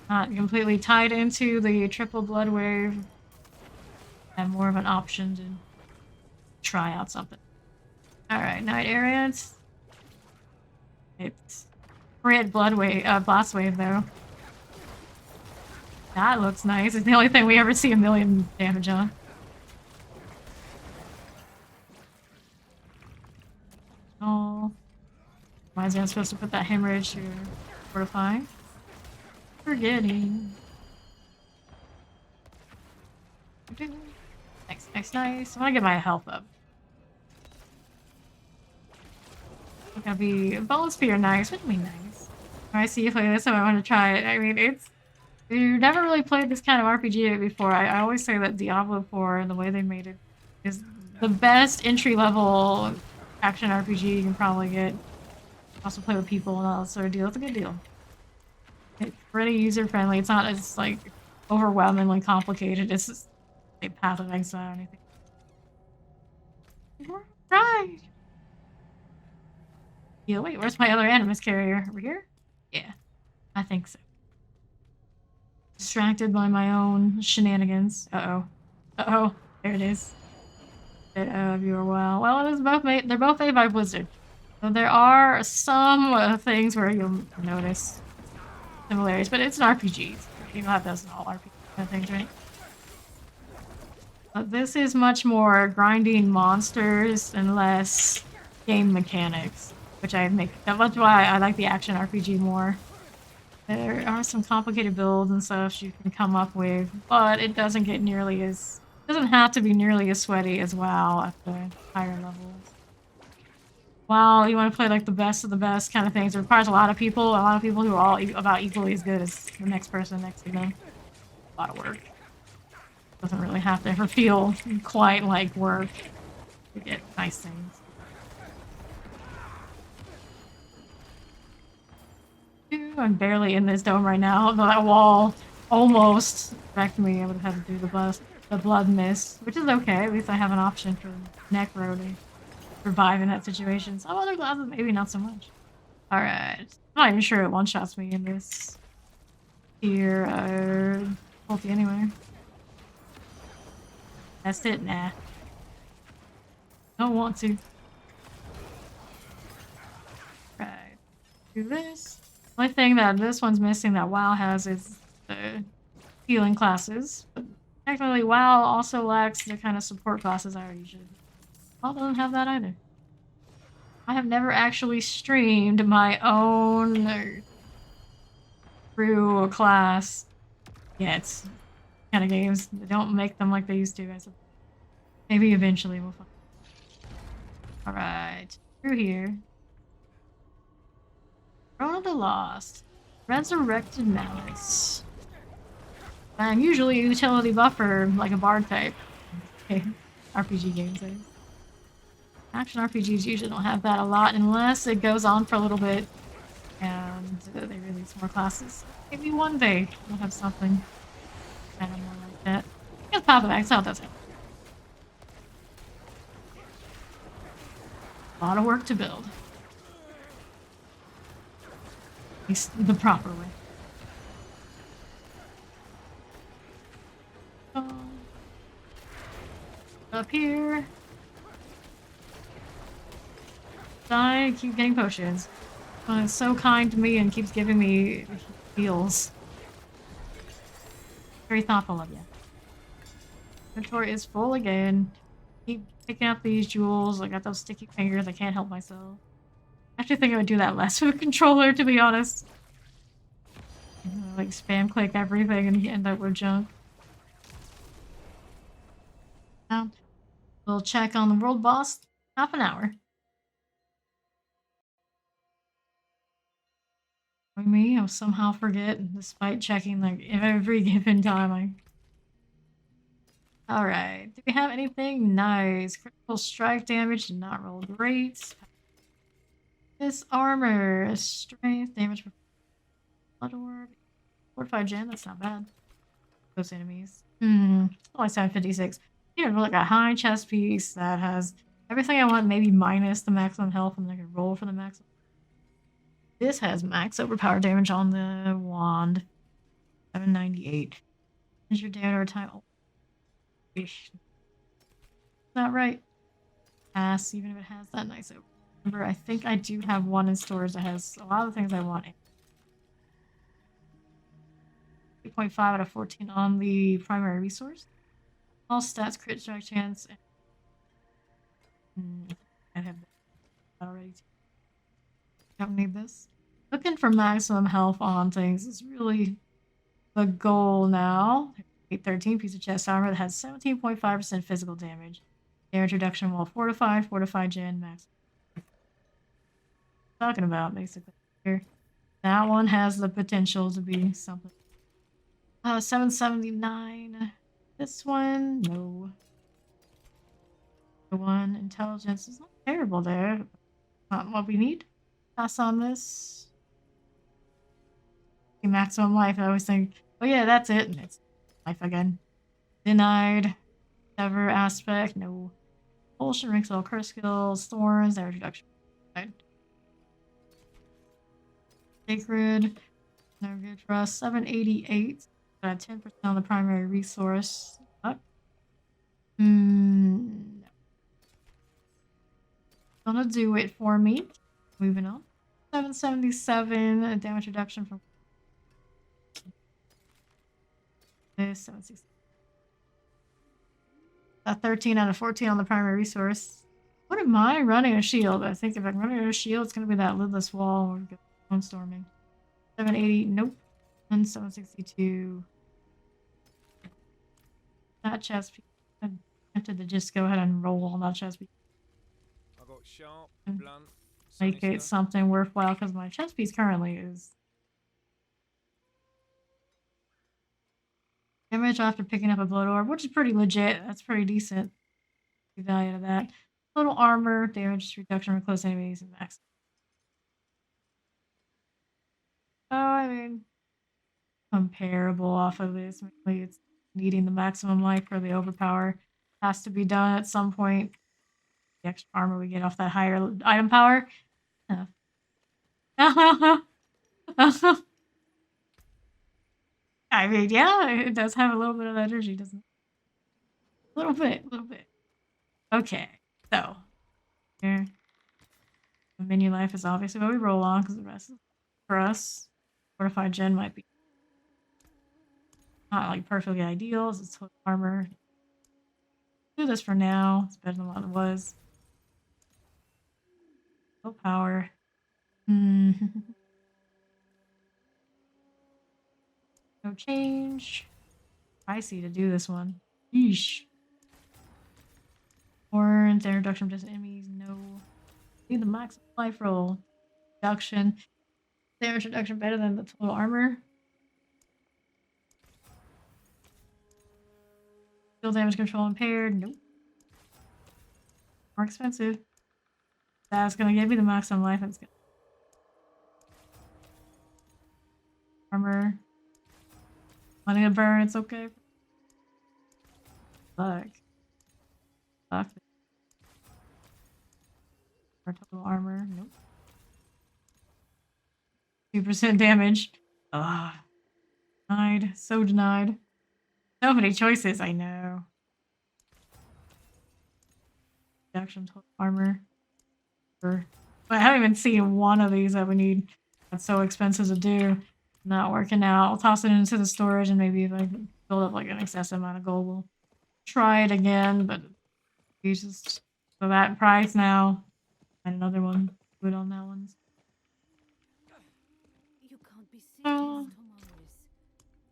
Not completely tied into the triple blood wave. Have more of an option to try out something. Alright, Night Areas. It's red blood wave, blast wave though. That looks nice. It's the only thing we ever see a million damage on. Oh. Reminds me I'm supposed to put that hemorrhage to fortify. Forgetting. Nice. I want to get my health up. It's gonna be Bone Spear nice. What do you mean nice? I see you play this, so I want to try it. I mean, it's... You've never really played this kind of RPG before. I always say that Diablo 4 and the way they made it is the best entry-level action RPG you can probably get. Also play with people and all that sort of deal. It's a good deal. It's pretty user-friendly. It's not as, like, overwhelmingly complicated. It's just a Path of Exile or anything. Right! Yeah, wait, where's my other animus carrier? Over here? Yeah, I think so. Distracted by my own shenanigans. Uh-oh, there it is. Bit of your well. Well, it is both made. They're both made by Blizzard. So there are some things where you'll notice similarities, but it's an RPG. You don't have those in all RPG kind of things, right? But this is much more grinding monsters and less game mechanics, which that's why I like the action RPG more. There are some complicated builds and stuff you can come up with, but it doesn't get nearly as... doesn't have to be nearly as sweaty as WoW at the higher levels. WoW, you want to play like the best of the best kind of things. It requires a lot of people who are all about equally as good as the next person next to them. A lot of work. Doesn't really have to ever feel quite like work to get nice things. I'm barely in this dome right now. That wall almost wrecked me. I would have had to do the blood mist, which is okay. At least I have an option for Necro to survive in that situation. Some other classes, maybe not so much. Alright. I'm not even sure it one-shots me in this here, ulti anyway. That's it? Nah. Don't want to. Right. Do this. The only thing that this one's missing that WoW has is the healing classes. But technically, WoW also lacks the kind of support classes I usually do. WoW doesn't have that either. I have never actually streamed my own through class yet. Kind of games. They don't make them like they used to, guys. Maybe eventually we'll find. Alright. Through here. Throne of the Lost. Resurrected Malice. I'm usually a utility buffer, like a bard type. Okay. RPG games. Action RPGs usually don't have that a lot unless it goes on for a little bit and they release more classes. Maybe one day we'll have something kind of more like that. I guess Path of Exile does have a lot of work to build. At least the proper way. Up here. Die, keep getting potions. It's so kind to me and keeps giving me heals. Very thoughtful of you. Inventory is full again. Keep picking up these jewels. I got those sticky fingers. I can't help myself. I actually think I would do that less with a controller, to be honest. Like spam click everything and end up with junk. Now, we'll check on the world boss. Half an hour. Me, I'll somehow forget, despite checking like every given time. Alright, do we have anything nice? Critical strike damage did not roll great. This armor, strength damage for blood orb, fortified gem. That's not bad. Those enemies. Only 756. Here, like a high chest piece that has everything I want, maybe minus the maximum health, and I can roll for the maximum. This has max overpower damage on the wand. 798. Is your damage over time? Oh. Is that right? Pass, even if it has that nice over. Remember, I think I do have one in storage that has a lot of things I want. 3.5 out of 14 on the primary resource. All stats, crit strike chance. I have that already. Don't need this. Looking for maximum health on things is really the goal now. 813 piece of chest armor that has 17.5% physical damage. Damage reduction while fortified, fortified gen, max. Talking about basically here. That one has the potential to be something. 779. This one, no. The one intelligence is not terrible there. Not what we need. Pass on this. Maximum life. I always think, oh yeah, that's it. And it's life again. Denied. Sever aspect. No. Propulsion, ranks all curse skills, thorns, damage reduction. Sacred. No good for us. 788. 10% on the primary resource. No. Gonna do it for me. Moving on. 777 damage reduction from this. 760. 13 out of 14 on the primary resource. What am I running a shield? I think if I'm running a shield, it's gonna be that lidless wall or bone storming. 780. Nope. And 762. That chest piece. I'm tempted to just go ahead and roll on that chest piece. I got sharp, Mm. blunt, Make it sinister. something worthwhile because my chest piece currently is damage after picking up a blood orb, which is pretty legit. That's pretty decent. The value of that. Total armor, damage reduction from close enemies, and max. Oh, I mean, comparable off of this. Mainly it's needing the maximum life for the overpower. Has to be done at some point. The extra armor we get off that higher item power. I mean, yeah, it does have a little bit of energy, doesn't it? A little bit. Okay, so here. The menu life is obviously what we roll on because the rest is for us. Fortified gen might be not like perfectly ideal. It's total armor. Do this for now. It's better than what it was. Full power. No change. Pricey to do this one. Yeesh. Or the introduction of just enemies. No. Need the max life roll. Reduction. Damage reduction better than the total armor. Still damage control impaired. Nope. More expensive. That's gonna give me the maximum life. That's good. Armor. Money to burn. It's okay. Fuck. Fuck. Our total armor. Nope. 2% damage. Ah. Denied. So denied. So many choices, I know. Reduction total armor. But I haven't even seen one of these that we need. That's so expensive to do. Not working out. I'll toss it into the storage and maybe if I can build up like an excessive amount of gold, we'll try it again. But it's just for that price now. And another one. Good on that one. You can't be serious, Oh. Tomaris.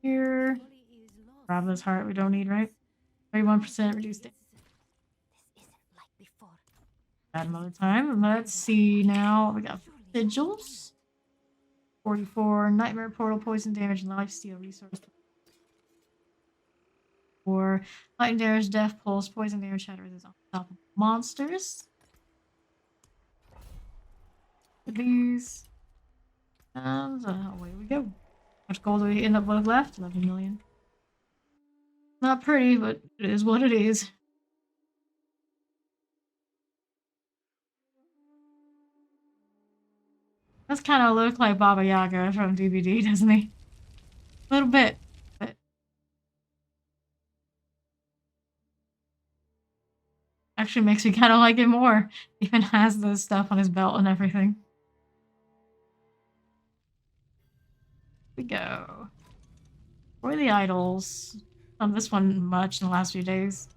Here. Folly is lost. Grab this heart we don't need, right? 31% reduced it. This isn't like before. Add another time. Let's see now. We got sigils. 44 nightmare portal poison damage and lifesteal resource. Or lightning damage, death pulse, poison damage, shatter is on top of monsters. These. And away we go. How much gold do we end up with left? 11 million. Not pretty, but it is what it is. Does kind of look like Baba Yaga from DVD, doesn't he? A little bit, but actually makes me kind of like it more. Even has the stuff on his belt and everything. Here we go. For the idols. Not this one much in the last few days.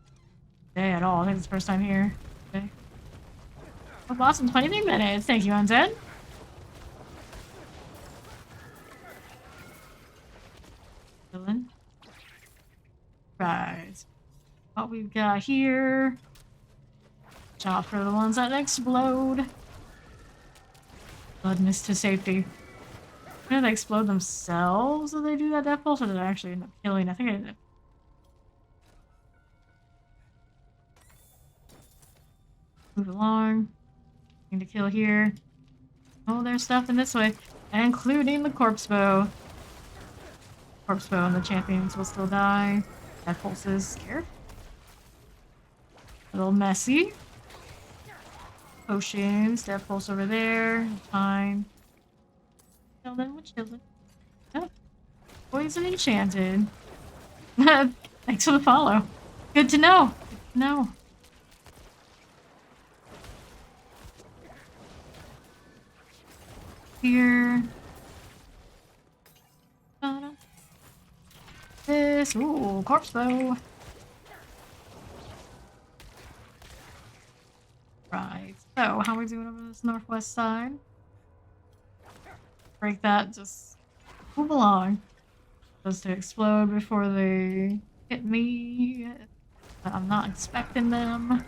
Today at all. I think it's the first time here. Okay. Oh, boss in 23 minutes. Thank you, Undead. Right. What we've got here. Shot for the ones that explode. Blood mist to safety. Do they explode themselves if they do that death pulse, or did I actually end up killing? I think I ended up. Move along. Need to kill here. Oh, there's stuff in this way, including the corpse bow. Corpse bow and the champions will still die. Death pulses here. A little messy. Potions, death pulse over there. Fine. Children, we're children. Oh. Poison enchanted. Thanks for the follow. Good to know. Good to know. Here. This. Ooh, corpse bow. Right. So, how are we doing over this northwest side? Break that, just move along. Supposed to explode before they hit me. But I'm not expecting them.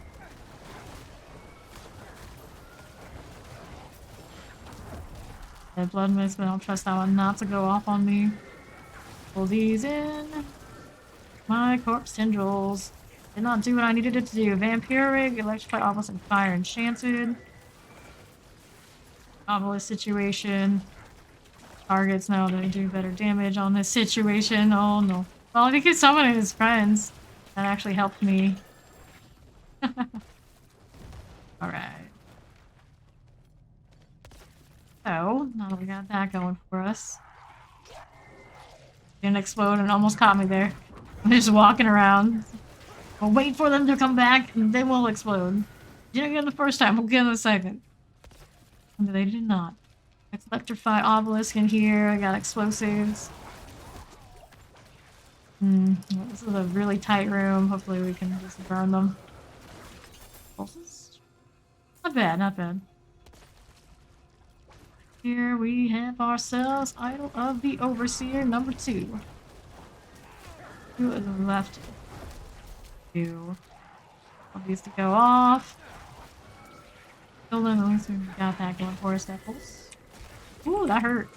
Blood mist, but I don't trust that one not to go off on me. Pull these in. My corpse tendrils. Did not do what I needed it to do. Vampiric, electrify, obelisk, and fire enchanted. Obelisk situation. Targets now they do better damage on this situation. Oh no. Well, because someone of his friends that actually helped me. Alright. So, now that we got that going for us. Didn't explode and almost caught me there. I'm just walking around. We'll wait for them to come back and they will explode. Didn't get them the first time, we'll get them the second. And they did not. Let's electrify obelisk in here. I got explosives. This is a really tight room. Hopefully we can just burn them. Pulses? Not bad, not bad. Here we have ourselves Idol of the Overseer number 2. Who is left? Two. All these to go off. Still at least we got that going for us, apples. Ooh, that hurt.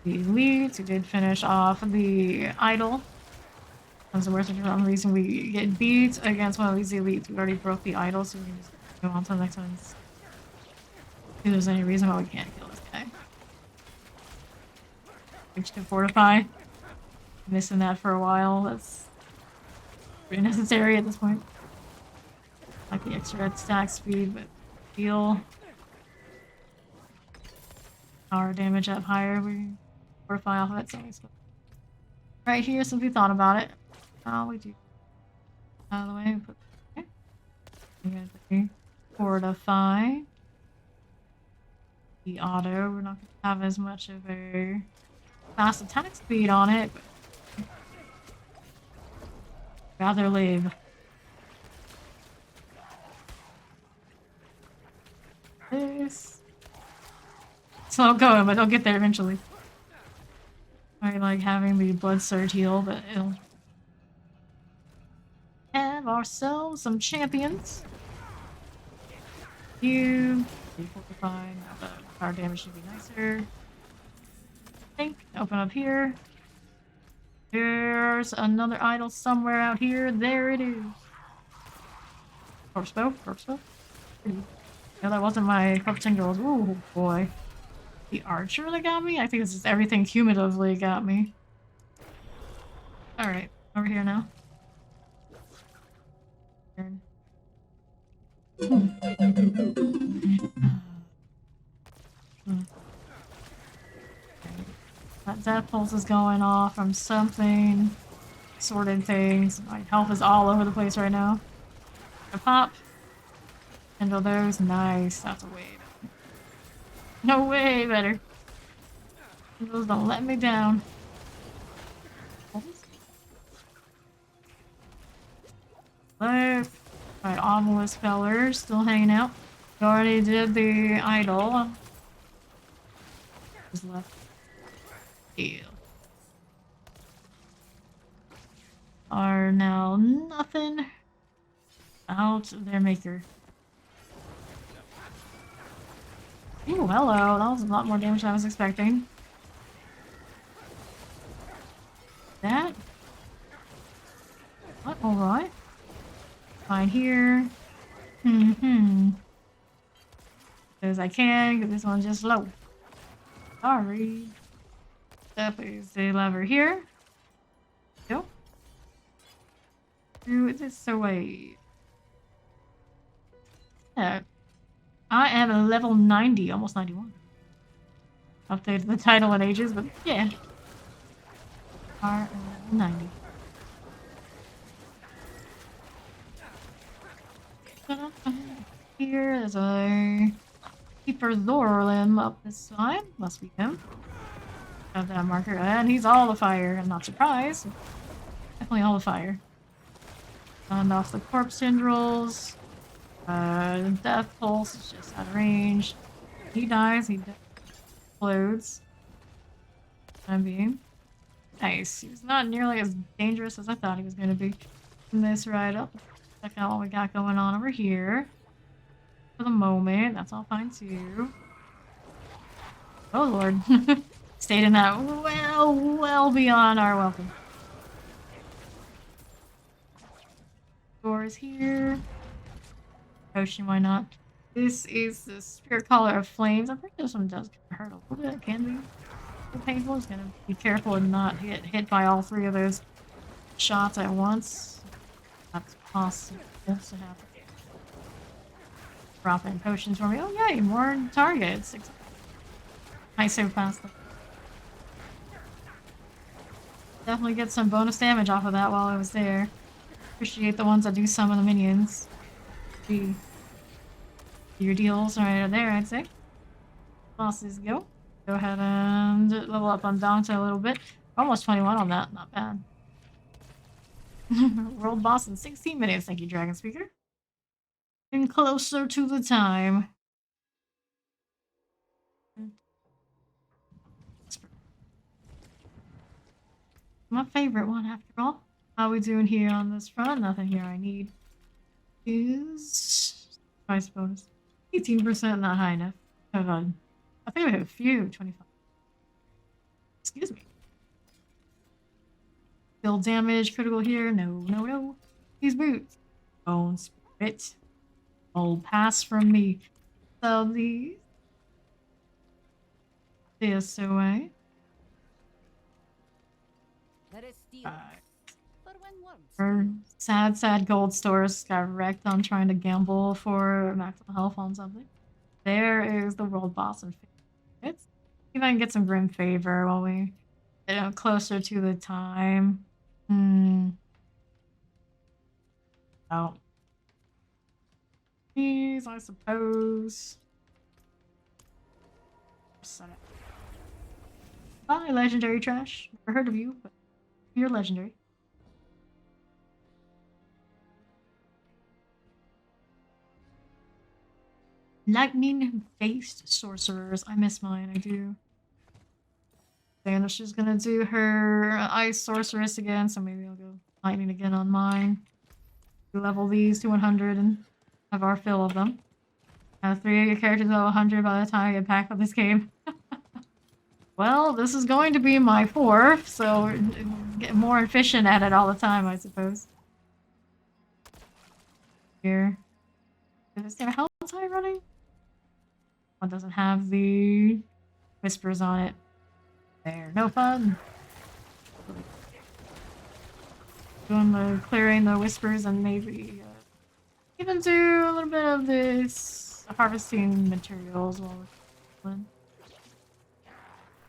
The elites, we did finish off the idol. That's the worst reason we get beat against one of these elites. We already broke the idol, so we can just go on to the next one. If there's any reason why we can't kill this guy. Which to fortify. Missing that for a while. That's pretty necessary at this point. Like the extra stack speed, but heal. Power damage up higher. We fortify off of it, so we still right here since we thought about it. Oh, we do. Out of the way. Put okay. I'm gonna fortify. The auto. We're not gonna have as much of a fast attack speed on it, but rather leave. This. Slow going, but they'll get there eventually. I like having the blood surge heal, but it'll have ourselves some champions. You fortify. Now the power damage should be nicer. Think. Open up here. There's another idol somewhere out here. There it is. Corpse bow. Corpse bow. No, that wasn't my corpse girls. Ooh boy. The archer that got me? I think it's just everything cumulatively got me. Alright, over here now. Turn. That death pulse is going off from something. Sorted things. My health is all over the place right now. A pop. Handle those. Nice. That's a way better. No way better. Those don't let me down. Left. Alright, Obelisk feller still hanging out. We already did the idol. Who's left? Ew. Are now nothing out their maker. Ooh, hello. That was a lot more damage than I was expecting. That? What? Alright. Fine here. Because I can, because this one's just low. Sorry. Step is the lever here. Go. Do this away. Yeah. I am a level 90, almost 91. Updated the title in ages, but yeah. Are level 90. Here is a Keeper Zorlim up this side. Must be him. Got that marker, and he's all the fire. I'm not surprised. Definitely all the fire. And off the corpse tendrils. Death pulse is just out of range. He dies, he explodes. Time being. Nice. He was not nearly as dangerous as I thought he was going to be. In this ride up. Check out what we got going on over here. For the moment, that's all fine too. Oh lord. Stayed in that well beyond our welcome. Doors here. Potion, why not? This is the Spirit Collar of Flames. I think this one does hurt a little bit. It can be a little painful. Just gonna be careful and not get hit by all three of those shots at once. That's possible to happen. Drop in potions for me. Oh yay, more targets. I so fast. Definitely get some bonus damage off of that while I was there. Appreciate the ones that do summon the minions. Your deals right there, I'd say. Bosses go. Go ahead and level up on Dante a little bit. Almost 21 on that, not bad. World boss in 16 minutes, thank you, Dragon Speaker. Getting closer to the time. My favorite one after all. How we doing here on this front? Nothing here I need. Is I suppose 18% not high enough. I think we have a few 25. Excuse me. Still damage, critical here. No. These boots. Bone spirit. Old pass from me. So these. This away. There is steel. For when Our once. sad gold stores got wrecked on trying to gamble for maximum health on something. There is the world boss and it's see if I can get some grim favor while we get closer to the time. Oh. These, I suppose. Set it. Bye, legendary trash. Never heard of you, but you're legendary. Lightning-based sorcerers. I miss mine, I do. And she's gonna do her ice sorceress again, so maybe I'll go lightning again on mine. We level these to 100 and have our fill of them. Have 3 of your characters level 100 by the time I get back with this game. Well, this is going to be my 4th, so get more efficient at it all the time, I suppose. Here. Is there a health tie running? One doesn't have the whispers on it. There, no fun. Doing the clearing the whispers and maybe even do a little bit of this harvesting materials while we're doing.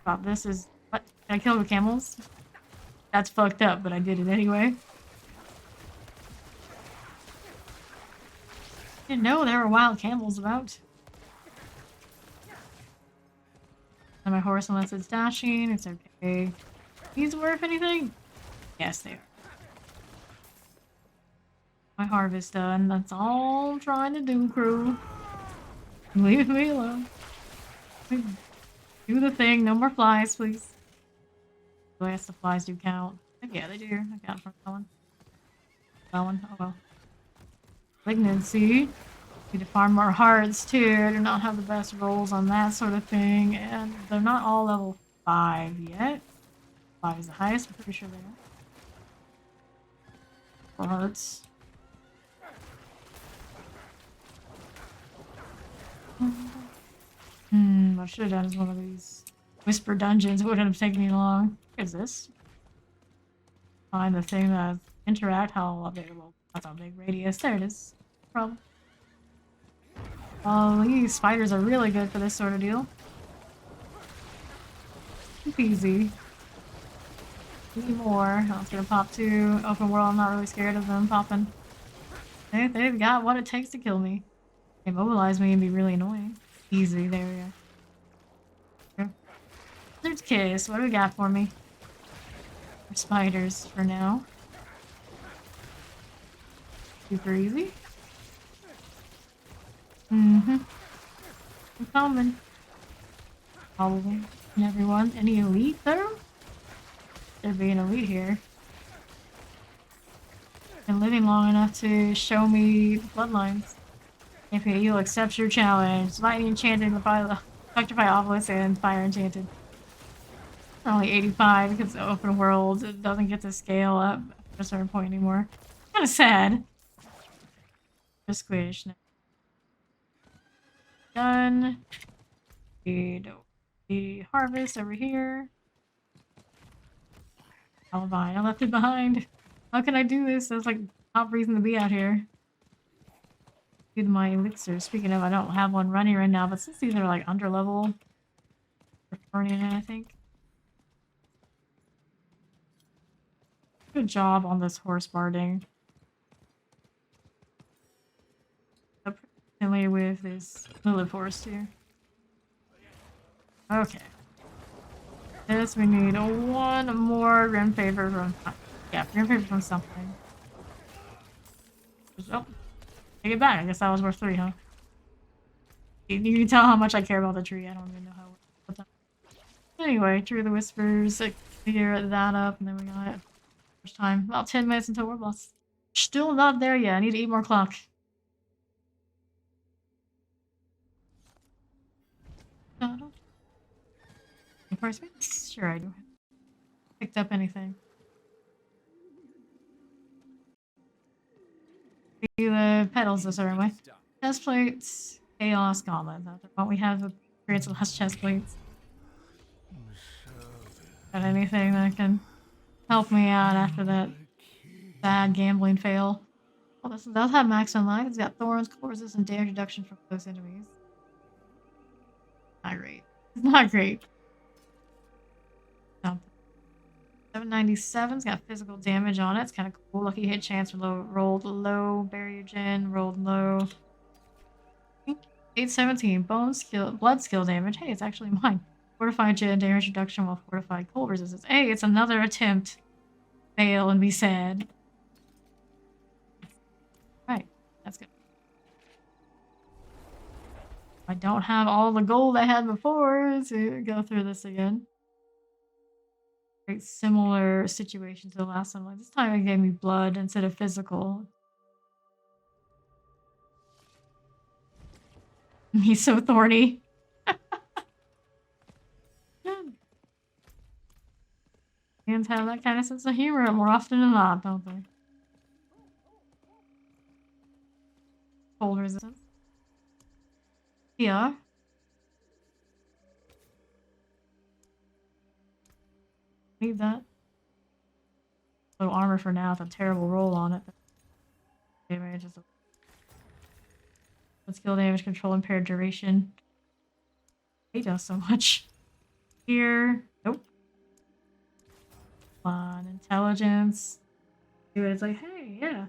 Wow, this is what? Can I kill the camels? That's fucked up, but I did it anyway. Didn't know there were wild camels about. And my horse, unless it's dashing, it's okay. These worth anything? Yes, they are. My harvest done. That's all I'm trying to do, crew. Leave me alone. Do the thing. No more flies, please. I guess the flies do count. Yeah, they do. I count from that one. That one. Oh well. Malignancy. Need to farm more hearts too. I do not have the best rolls on that sort of thing, and they're not all level 5 yet. 5 is the highest. I'm pretty sure they are. 4 hearts. What I should have done is one of these whisper dungeons. It wouldn't have taken me long. What is this? Find the thing that interact. How big? Well, that's a big radius. There it is. Problem. Oh, these spiders are really good for this sort of deal. Easy. Need more. Oh, it's gonna pop too. Open world. I'm not really scared of them popping. They've got what it takes to kill me. They mobilize me and be really annoying. Easy. There we go. There's Kiss. What do we got for me? More spiders for now. Super easy. I'm coming. All of them and everyone. Any elite though? There'd be an elite here. Been living long enough to show me the bloodlines. If you'll accept your challenge. Lightning enchanted, electrify obelisk, and fire enchanted. Only 85 because the open world it doesn't get to scale up at a certain point anymore. Kind of sad. Just squish. No. Done. The harvest over here. Alabine. I left it behind. How can I do this? That's like top reason to be out here. Do my elixir. Speaking of, I don't have one running right now, but since these are like under level, for burning it, I think. Good job on this horse barding. Apparently with this Lilith horse here. Okay. This we need one more grim favor from grim favor from something. Oh, take it back. I guess that was worth 3, huh? You can tell how much I care about the tree. I don't even know how. Anyway, True the Whispers, clear that up, and then we got first time about 10 minutes until we're boss. Still not there yet. I need to eat more clock. First minutes? Sure, I do. Picked up anything. Do the pedals a certain way. Chest plates, chaos gauntlet. That's what we have experience with less chest plates. Got anything that can help me out after that bad gambling fail? Well, this does have max on life. It's got thorns, courses, and damage reduction from close enemies. Not great. It's not great. No. 797's got physical damage on it. It's kind of cool. Lucky hit chance for low, rolled low. Barrier gen, rolled low. 817, bone skill, blood skill damage. Hey, it's actually mine. Fortified gen damage reduction while fortified cold resistance. Hey, it's another attempt. Fail and be sad. Right, that's good. I don't have all the gold I had before to go through this again. Very similar situation to the last one. Like, this time it gave me blood instead of physical. He's so thorny. Fans have that kind of sense of humor more often than not, don't they? Cold resistance. Yeah. Need that. Little armor for now with a terrible roll on it. Anyway, just skill damage, control, impaired duration. He does so much. Here. Nope. On intelligence. It's like, hey, yeah.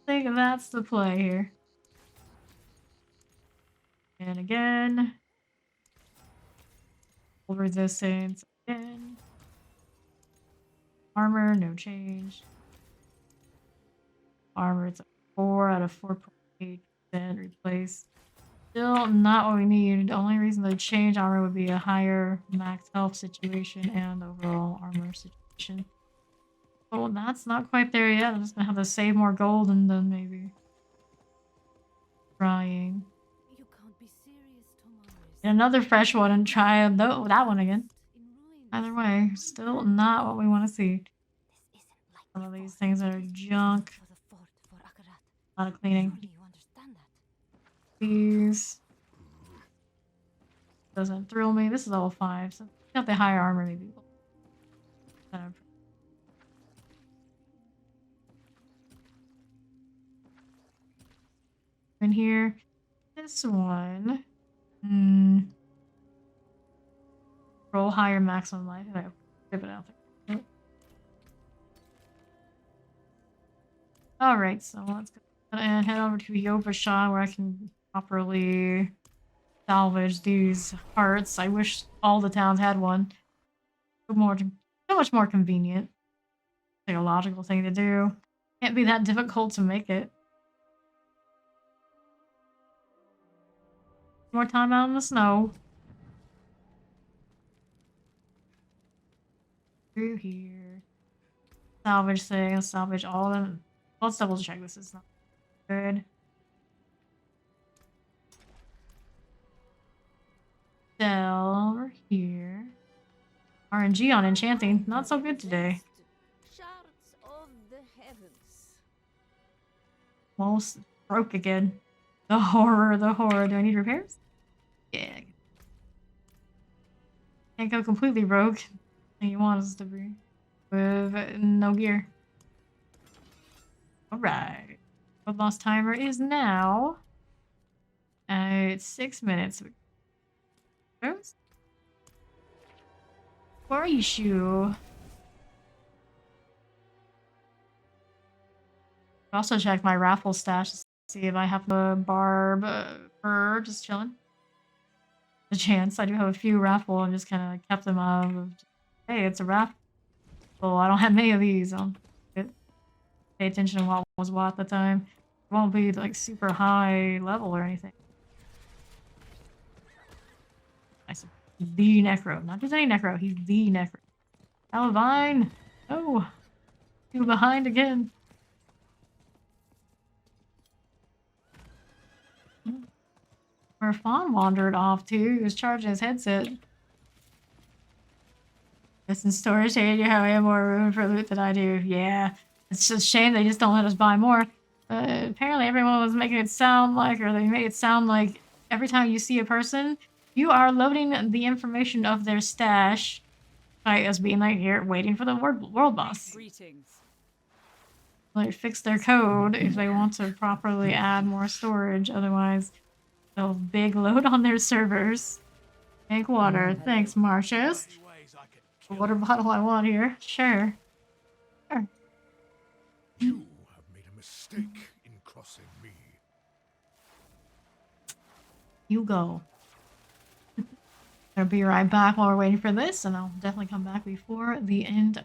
I think that's the play here. And again. Cold resistance again. Armor, no change. Armor, it's a 4 out of 4.8%. Replace. Still not what we need. The only reason to change armor would be a higher max health situation and overall armor situation. Well, that's not quite there yet. I'm just gonna have to save more gold and then maybe trying. You can't be serious, Thomas. Get another fresh one and try that one again. Either way, still not what we want to see. Some of these things are junk. A lot of cleaning. These doesn't thrill me. This is all 5, so got the higher armor maybe. In here, this one. Roll higher maximum life. I skip it out there. Alright, so let's go and head over to Yovashan where I can properly salvage these hearts. I wish all the towns had one. So much more convenient. Like a logical thing to do. Can't be that difficult to make it. More time out in the snow. Through here. Salvage things, salvage all of them. Let's double check this is not good. Sell over here. RNG on enchanting. Not so good today. Shards of the heavens. Almost broke again. The horror, the horror. Do I need repairs? Yeah. Can't go completely rogue. And you want us to be with no gear. Alright. Bloodlance timer is now at 6 minutes. Where are you? Also check my raffle stash to see if I have a barb fur just chilling. The chance. I do have a few raffle and just kind of kept them out of. Hey, it's a raffle. Well, I don't have many of these. Pay attention to what was what at the time. It won't be like super high level or anything. I suppose. The Necro. Not just any Necro, he's the Necro. Palavine! Oh! You behind again. Where Fawn wandered off to, he was charging his headset. This in storage area, how I have more room for loot than I do. Yeah. It's just a shame they just don't let us buy more. Apparently everyone was making it sound like, or they made it sound like every time you see a person, you are loading the information of their stash by us being like here waiting for the world boss. Greetings. Like fix their code if they want to properly add more storage, otherwise they'll big load on their servers. Take water. Thanks, Marcius. A water bottle I want here. Sure. Sure. You have made a mistake in crossing me. You go. I'll be right back while we're waiting for this, and I'll definitely come back before the end.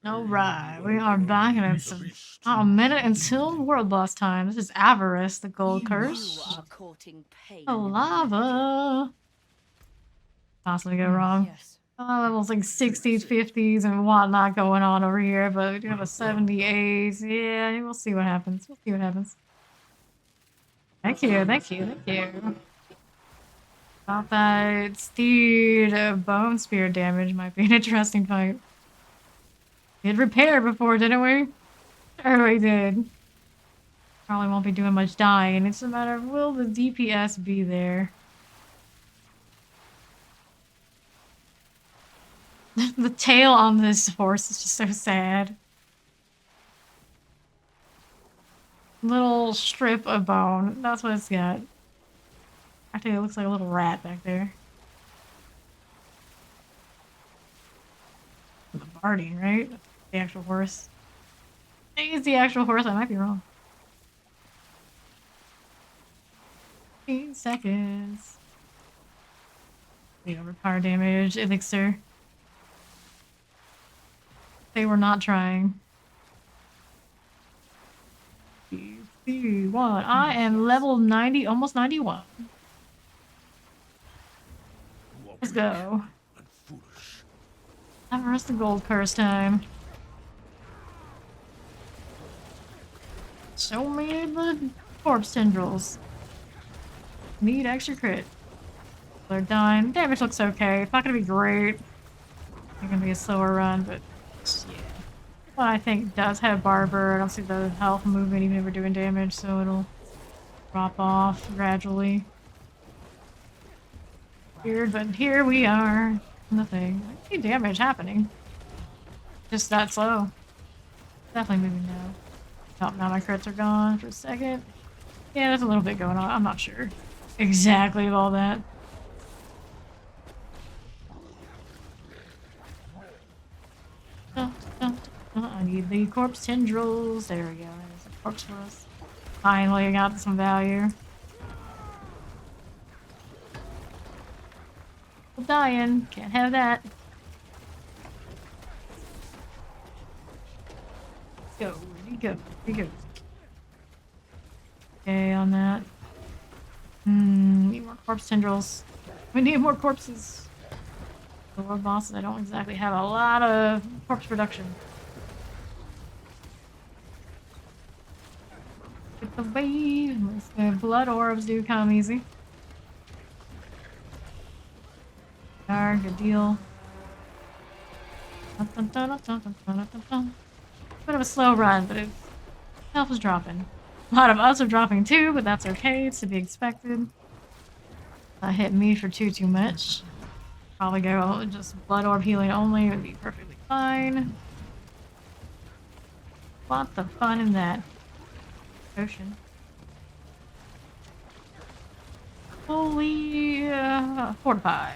Alright, we are back and it's a minute until world boss time. This is Avarice, the gold curse. You are courting pain. The lava. Possibly go wrong. Yes. Levels like 60s, 50s, and whatnot going on over here, but we do have a 78. Yeah, we'll see what happens. We'll see what happens. Thank you, thank you, thank you. Thought that steed bone spear damage might be an interesting fight. Did repair before, didn't we? Sure we did. Probably won't be doing much dying. It's a matter of will the DPS be there? The tail on this horse is just so sad. Little strip of bone. That's what it's got. I think it looks like a little rat back there. The Bardine, right? The actual horse. I think it's the actual horse. I might be wrong. 15 seconds. The overpower damage, elixir. They were not trying. 3, 2, 1. I am level 90, almost 91. Let's go. Avarice the gold curse time. Show me the corpse tendrils. Need extra crit. They're dying. Damage looks okay. It's not gonna be great. It's gonna be a slower run, but yeah. What I think does have Barber. I don't see the health movement even if we're doing damage, so it'll drop off gradually. Weird, but here we are. Nothing. I see damage happening. Just that slow. Definitely moving now. Oh, now my crits are gone for a second. Yeah, there's a little bit going on. I'm not sure exactly of all that. I need the corpse tendrils. There we go. There's a corpse for us. Finally, I got some value. Dying. Can't have that. Go. Where'd he go? Where'd he go? Okay, on that. Need more corpse tendrils. We need more corpses. The world bosses, I don't exactly have a lot of corpse production. Get the wave. The blood orbs do come easy. Good deal. Bit of a slow run, but health is dropping. A lot of us are dropping too, but that's okay. It's to be expected. Not hit me for too much. Probably go just blood orb healing only would be perfectly fine. What the fun in that? Potion. Holy fortify.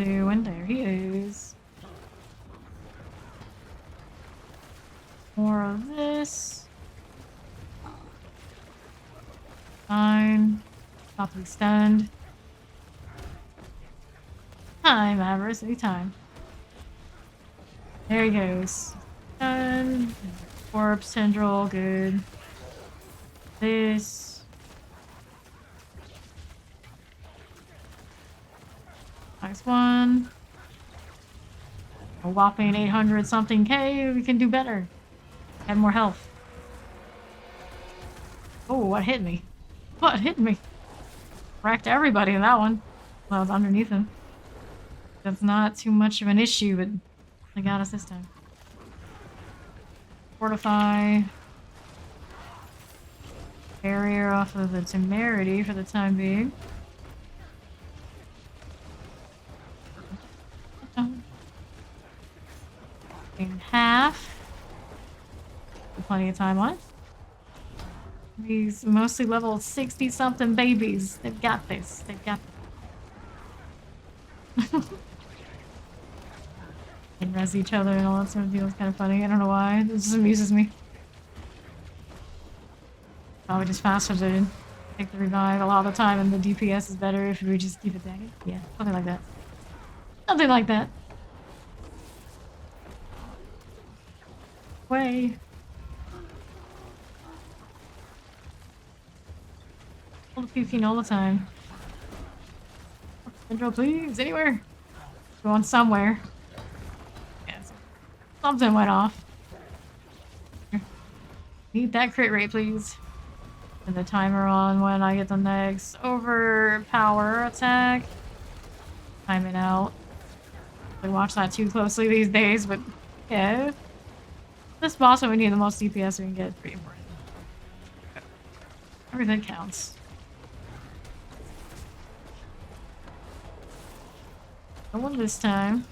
And there he is. More of this. Fine. About to be stunned. Time, Avarice, anytime. There he goes. Done. Corpse tendril, good. This. Nice one. A whopping 800 something K. We can do better. Have more health. Oh, what hit me? What hit me? Wrecked everybody in that one. Well, I was underneath him. That's not too much of an issue, but they got us this time. Fortify. Barrier off of the temerity for the time being. In half. Plenty of time on. These mostly level 60 something babies. They've got this. They've got this. And res each other and all that sort of deal is kind of funny. I don't know why. It just amuses me. Probably just faster to take the revive a lot of the time, and the DPS is better if we just keep it dangling. Yeah, something like that. Something like that. Way. Hold the puking all the time. Control, please, anywhere. Going somewhere. Yeah, something went off. Need that crit rate, please. And the timer on when I get the next overpower attack. Time it out. I watch that too closely these days, but yeah. This boss when we need the most DPS we can get is pretty important. Everything counts. No one this time.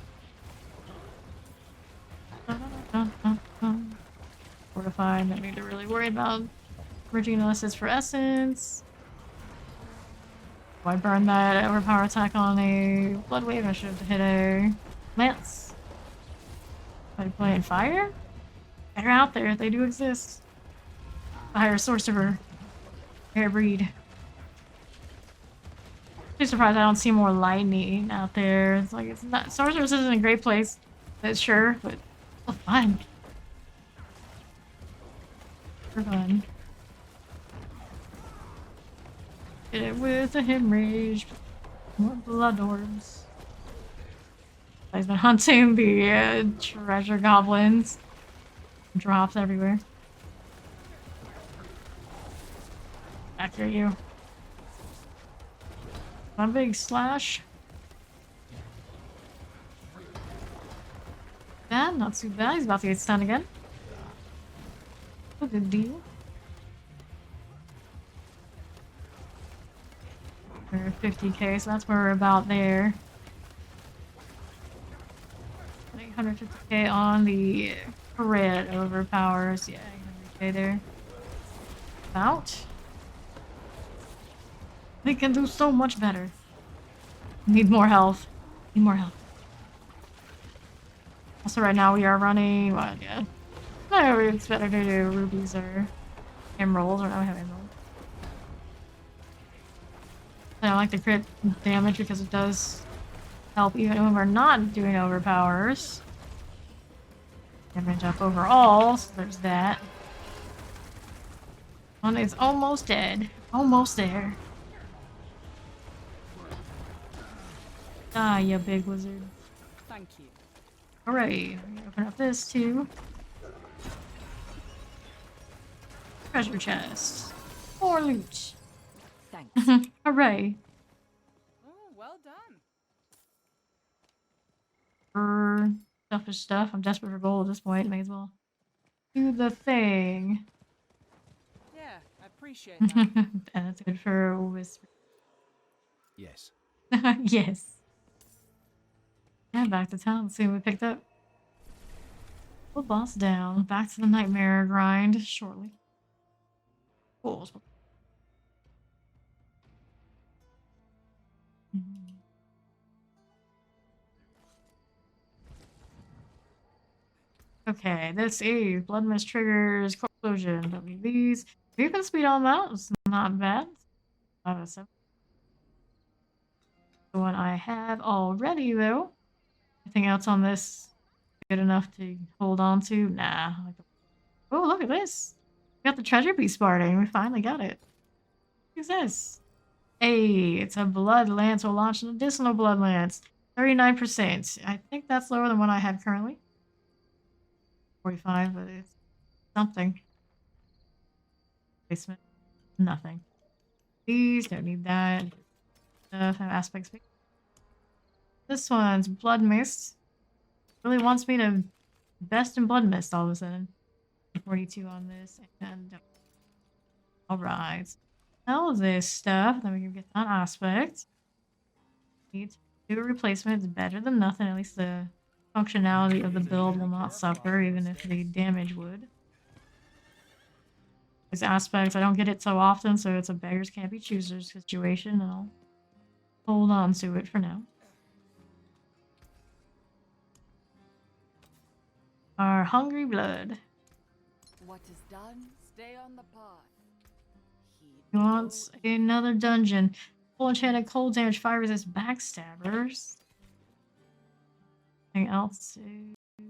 Fortified, don't need to really worry about merging unless it's for essence. Oh, I burned that overpower attack on a blood wave. I should have hit a lance. Am I playing fire? They're out there, they do exist. Fire sorcerer. Rare breed. I'm surprised I don't see more lightning out there. It's like it's not sorcerers isn't a great place. That's sure, but still fun. For fun. Hit it with a hemorrhage. More blood orbs. I've been hunting the treasure goblins. Drops everywhere. After you. One big slash. Bad, not too bad. He's about to get stunned again. A good deal. We're 50k, so that's where we're about there. 150k on the crit overpowers. Yeah, 100k there. About. We can do so much better. Need more health. Need more health. Also, right now we are running. What? Yeah. No, it's better to do rubies or emeralds. Or no, we have emeralds. I don't like the crit damage because it does help even when we're not doing overpowers. Damage up overall, so there's that. One is almost dead. Almost there. Die, you big wizard. Thank you. Alright, open up this too. Treasure chest. More loot. Thanks. Hooray. Oh, well done. For selfish stuff. I'm desperate for gold at this point. May as well do the thing. Yeah, I appreciate that. And that's good for whisper. Yes. Yes. Yeah, back to town. Let's see what we picked up. Full boss down. Back to the nightmare grind shortly. Cool. Okay, this is blood mist triggers explosion. Don't need these. We can speed on that. It's not bad. 5 out of 7. The one I have already, though. Anything else on this good enough to hold on to? Nah. Oh, look at this. We got the treasure beast starting. We finally got it. What's this? Hey, it's a Bloodlance. We'll launch an additional Bloodlance. 39%. I think that's lower than what I have currently. 45, but it's something. Placement. Nothing. These, don't need that. Have aspects. This one's Blood Mist. Really wants me to best in Blood Mist all of a sudden. 42 on this. And alright. All of this stuff. Then we can get that aspect. Need to do a replacement. It's better than nothing. At least the functionality of the build will not suffer, even if the damage would. These aspects, I don't get it so often, so it's a beggars can't be choosers situation, and I'll hold on to it for now. Our hungry blood. What is done, stay on the path. He wants another dungeon. Full enchanted cold damage, fire resist backstabbers. Anything else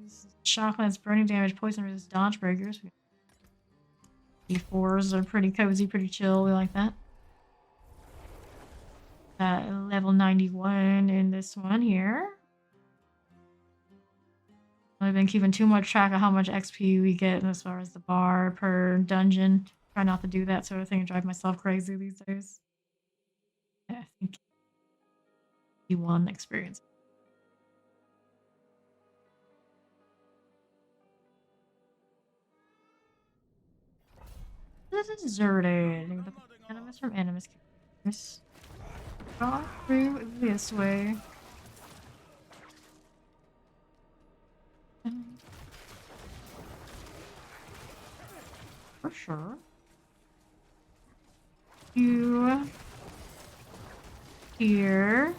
is shocklance, burning damage, poison resist dodge breakers. D4s are pretty cozy, pretty chill. We like that. Level 91 in this one here. I've been keeping too much track of how much XP we get as far as the bar per dungeon. Try not to do that sort of thing and drive myself crazy these days. Yeah, I think E1 experience. deserted. Animus from animus characters. Gone through this way. For sure. You here.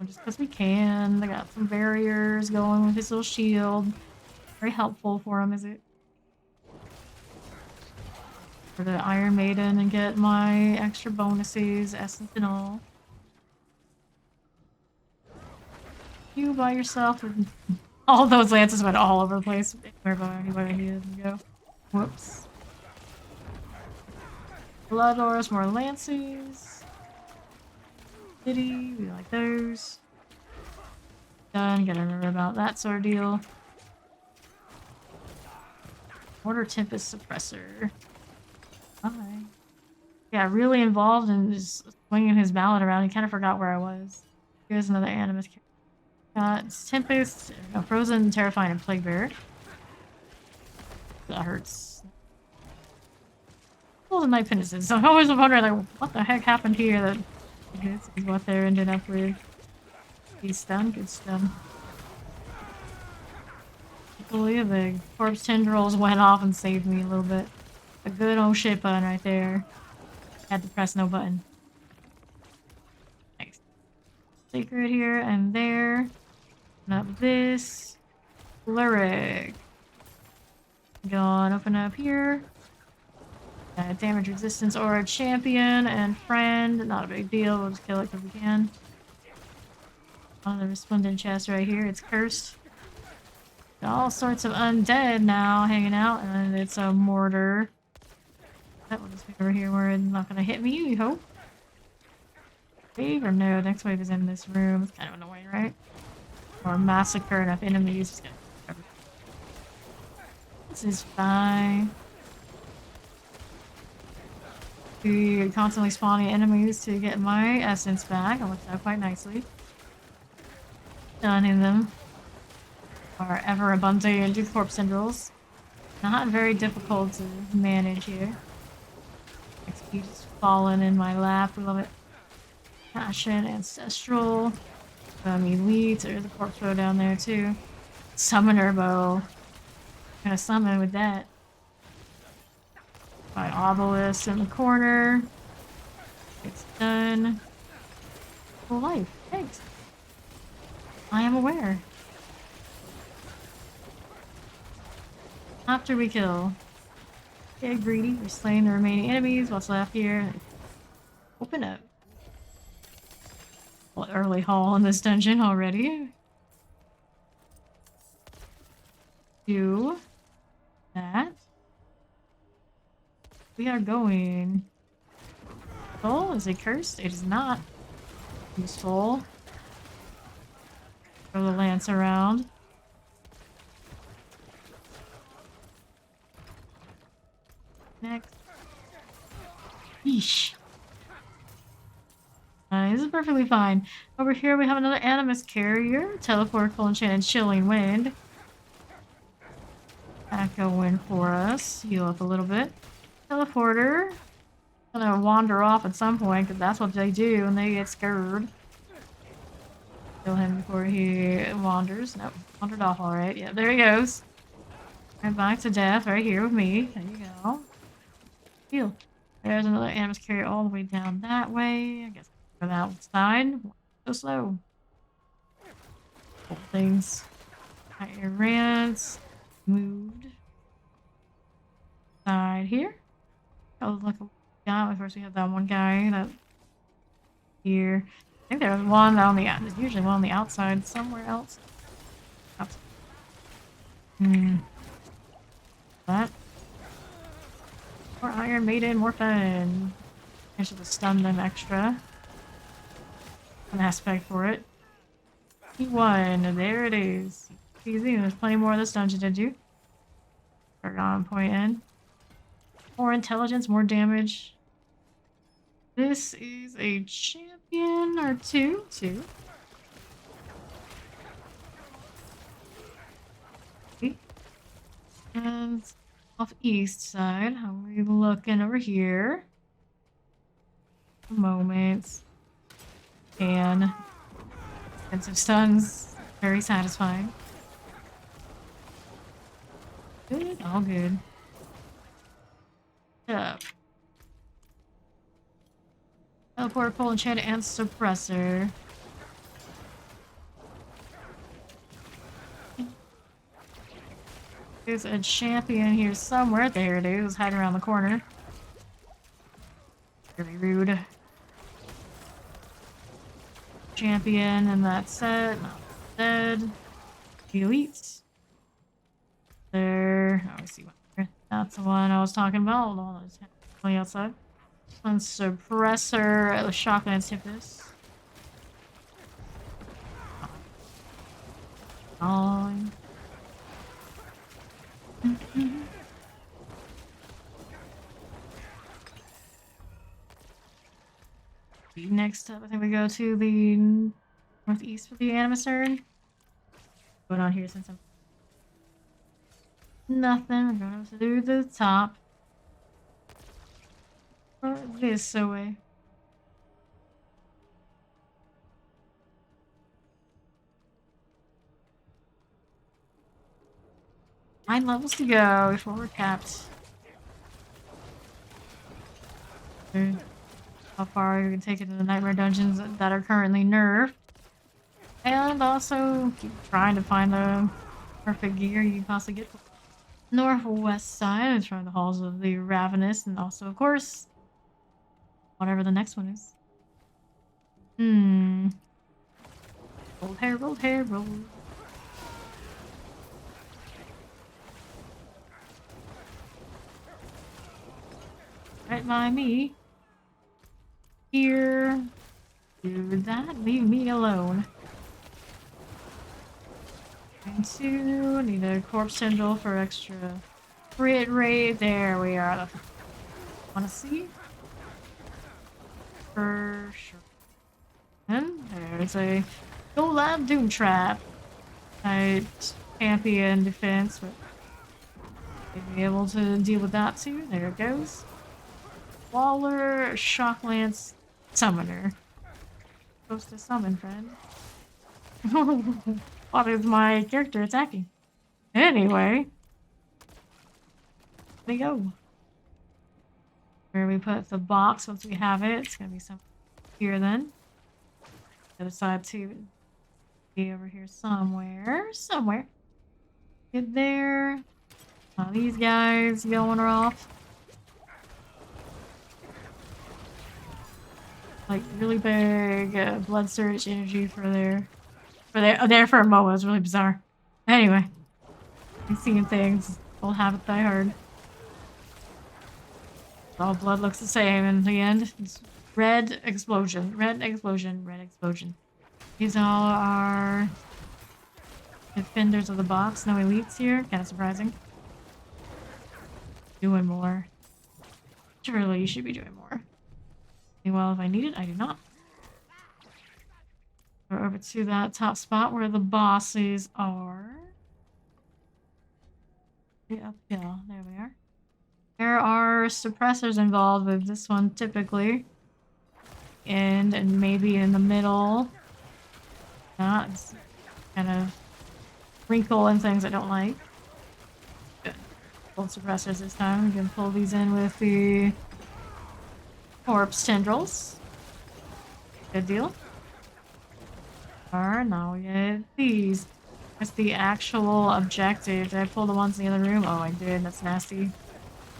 Just because we can. They got some barriers going with his little shield. Very helpful for him, is it? For the Iron Maiden and get my extra bonuses, essence and all. You by yourself with all those lances went all over the place. Wherever anybody needed to go. Whoops. Blood ores, more lances. City, we like those. Done, gotta remember about that sort of deal. Mortar Tempest Suppressor. Hi. Yeah, really involved in just swinging his mallet around. He kind of forgot where I was. Here's another animus character. Got Tempest, Frozen, Terrifying, and Plague Bearer. That hurts. Those are my pinnaces. So I'm always wondering, like, what the heck happened here that this is what they're ending up with. He's stunned, good stun. Luckily, the corpse tendrils went off and saved me a little bit. A good old shit button right there. Had to press no button. Nice. Sacred here and there. Open up this. Lyric. Go on, open up here. Damage resistance aura champion and friend. Not a big deal. We'll just kill it because we can. On the resplendent chest right here. It's cursed. Got all sorts of undead now hanging out, and it's a mortar. That will just be over here where it's not going to hit me, you hope. Wave or no? Next wave is in this room. It's kind of annoying, right? Or massacre enough enemies. This is fine. We constantly spawning enemies to get my essence back. It works out quite nicely. Stunning them. Are ever abundant into corpse tendrils. Not very difficult to manage here. XP just falling in my lap. We love it. Passion, ancestral. Elite. There's a corpse bow down there too. Summoner bow. Gonna summon with that. My obelisk in the corner. It's done. Full life. Thanks. I am aware. After we kill. Get greedy. We're slaying the remaining enemies. What's left here? Open up. Well, early haul in this dungeon already. Do that. We are going. Oh, is it cursed? It is not. Useful. Throw the lance around. Next. Yeesh. This is perfectly fine. Over here we have another animus carrier. Teleport, full enchanted, chilling wind. That going for us. Heal up a little bit. Teleporter. Gonna wander off at some point because that's what they do when they get scared. Kill him before he wanders. Nope, wandered off alright. Yeah, there he goes. Right back to death right here with me. There you go. Heal. There's another animus carrier all the way down that way. I guess go that side. So slow. Old things. Got your rants. Moved. Side here. Oh, look. Yeah, of course we have that one guy that here. I think there was one on the there's usually one on the outside somewhere else. Outside. That. More Iron Maiden, more fun. I should have stunned them extra. An aspect for it. P1, there it is. Easy, there's plenty more of this dungeon to do. Argon point in. More intelligence, more damage. This is a champion or two. And off east side. How are we looking over here? A moment. And expensive stuns. Very satisfying. Good, all good. Up. Teleport, pull, enchant, and suppressor. There's a champion here somewhere. There it is, hiding around the corner. Very rude. Champion in that set. Not dead. Elites. There. Oh, I see one here. That's the one I was talking about. Hold on, it's on the outside. One suppressor. The shotgun tip this. On. Next up, I think we go to the northeast with the emissary. Going on here since I'm nothing. We're going to do the top. This way. 9 levels to go before we're capped. How far you can take it to the nightmare dungeons that are currently nerfed. And also keep trying to find the perfect gear you can possibly get. Northwest side is from the halls of the Ravenous, and also, of course, whatever the next one is. Roll hair, roll hair, roll. Right by me. Here. Do that. Leave me alone. And 2. Need a corpse tendril for extra crit rate. There we are. Wanna see? For sure. And there's a Golab Doom Trap. Champion defense, but may be able to deal with that too. There it goes. Waller, Shocklance, Summoner. Supposed to summon, friend. What is my character attacking? Anyway. There we go. Where we put the box once we have it. It's gonna be some here then. The other side too. Be over here somewhere. Somewhere. Get there. Oh, these guys going off. Like really big blood surge energy for there for a moment. It was really bizarre. Anyway, I'm seeing things. Old habit die hard. All blood looks the same in the end. It's red explosion, red explosion, red explosion. These all are defenders of the box. No elites here. Kind of surprising. Doing more. Surely you should be doing more. Well, if I need it, I do not. Go over to that top spot where the bosses are. Yeah, uphill. There we are. There are suppressors involved with this one typically. And maybe in the middle. Not kind of wrinkle and things I don't like. Good. Pull suppressors this time. We can pull these in with the corpse tendrils. Good deal. Alright, now we get these. That's the actual objective. Did I pull the ones in the other room? Oh, I did. That's nasty.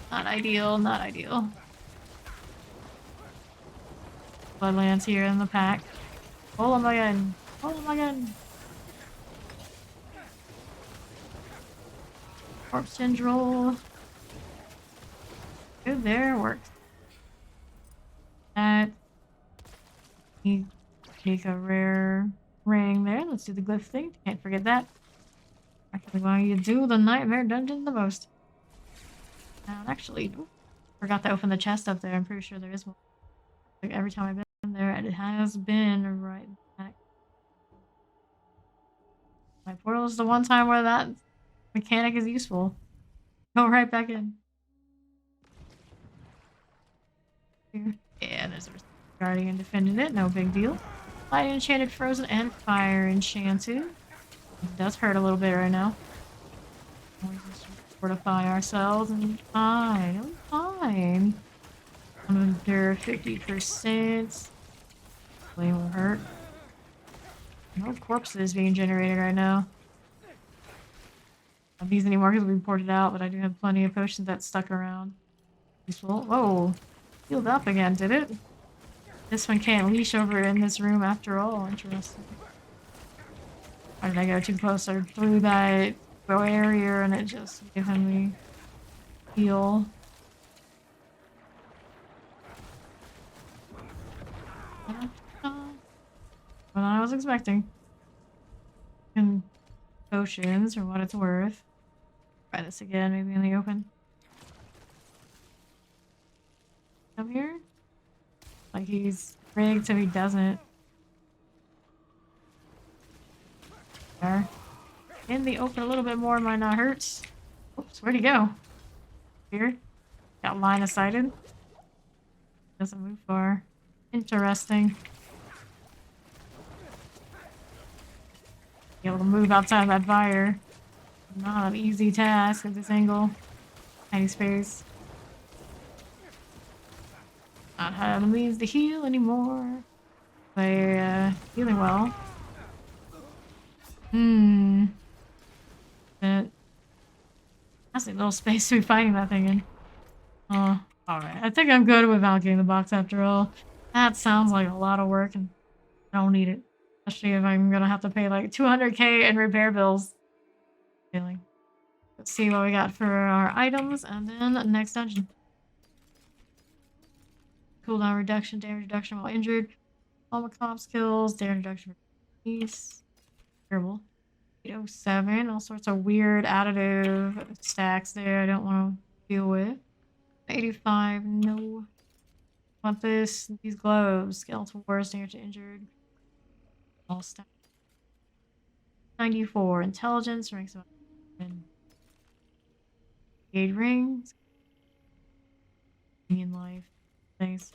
Not ideal, not ideal. Bloodlance here in the pack. Pull them again. Pull them again. Corpse tendril. Good, there, worked. That. Take a rare ring there. Let's do the glyph thing. Can't forget that. Actually, why you do the nightmare dungeon the most. Actually, forgot to open the chest up there. I'm pretty sure there is one. Like every time I've been there, and it has been right back. My portal is the one time where that mechanic is useful. Go right back in. Here. Yeah, there's a Guardian defending it. No big deal. Light enchanted, frozen, and fire enchanted. It does hurt a little bit right now. We just fortify ourselves and fine. Fine. Under 50%. Really won't hurt. No corpses being generated right now. I don't use any more because we ported out, but I do have plenty of potions that stuck around. Useful. Whoa. Healed up again, did it? This one can't leash over in this room after all. Interesting. Why did I go too close or through that area and it just gave him the heal? What I was expecting. And potions, or what it's worth. Try this again, maybe in the open. Come here? Like he's rigged so he doesn't. There. In the open a little bit more might not hurt. Oops, where'd he go? Here? Got line of sighted. Doesn't move far. Interesting. Be able to move outside of that fire. Not an easy task at this angle. Tiny space. Not having the means to heal anymore. They're healing well. That's a little space to be fighting that thing in. Oh, alright. I think I'm good without getting the box after all. That sounds like a lot of work and I don't need it. Especially if I'm gonna have to pay like 200k in repair bills. Feeling. Let's see what we got for our items and then next dungeon. Cooldown reduction, damage reduction while injured. All my comp skills, damage reduction for peace. Terrible. 807, all sorts of weird additive stacks there I don't want to deal with. 85, no. Want this, these gloves, skeletal wars, damage to injured. All stacks. 94, intelligence, ranks of Jade rings. In life. Things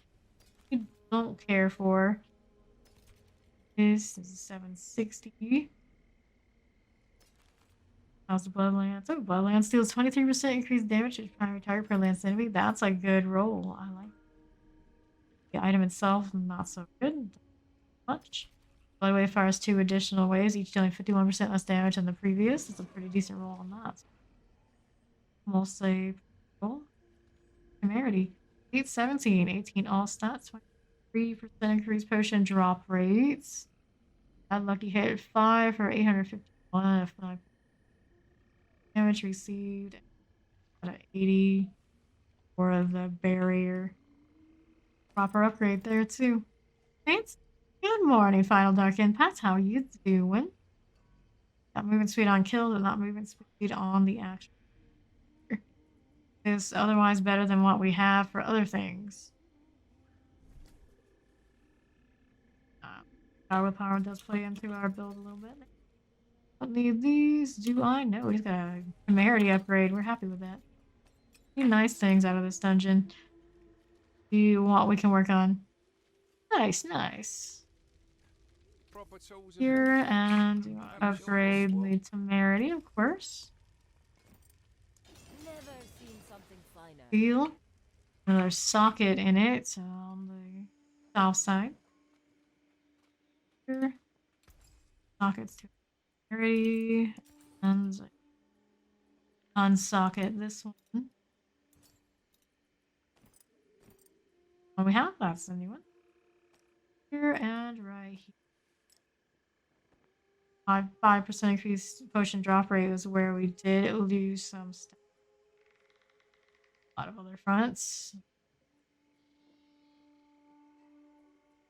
you don't care for. This is a 760. How's the Bloodlance? Oh, Bloodlance deals 23% increased damage to primary target per lance enemy. That's a good roll. I like the item itself, not so good. Much. Bloodwave fires 2 additional waves, each dealing 51% less damage than the previous. It's a pretty decent roll on that. Almost a roll. Temerity. 817, 18 all stats, 23% increased potion drop rates. That lucky hit 5 for 851 5 damage received. Got 80 for the barrier. Proper upgrade there too. Thanks. Good morning, Final Dark Impact. How you doing? Got movement speed on kills, but not movement speed on the action. Is otherwise better than what we have for other things. Power does play into our build a little bit. Don't need these, do I? No, he's got a temerity upgrade. We're happy with that. Any nice things out of this dungeon. Do you want we can work on? Nice, nice. Here, and you want to upgrade the temerity, of course. Feel another socket in it, so on the south side. Here. Sockets to temerity, and unsocket this one. What we have, that's the new one. Here and right here. 5% increased potion drop rate is where we did lose some stuff. A lot of other fronts.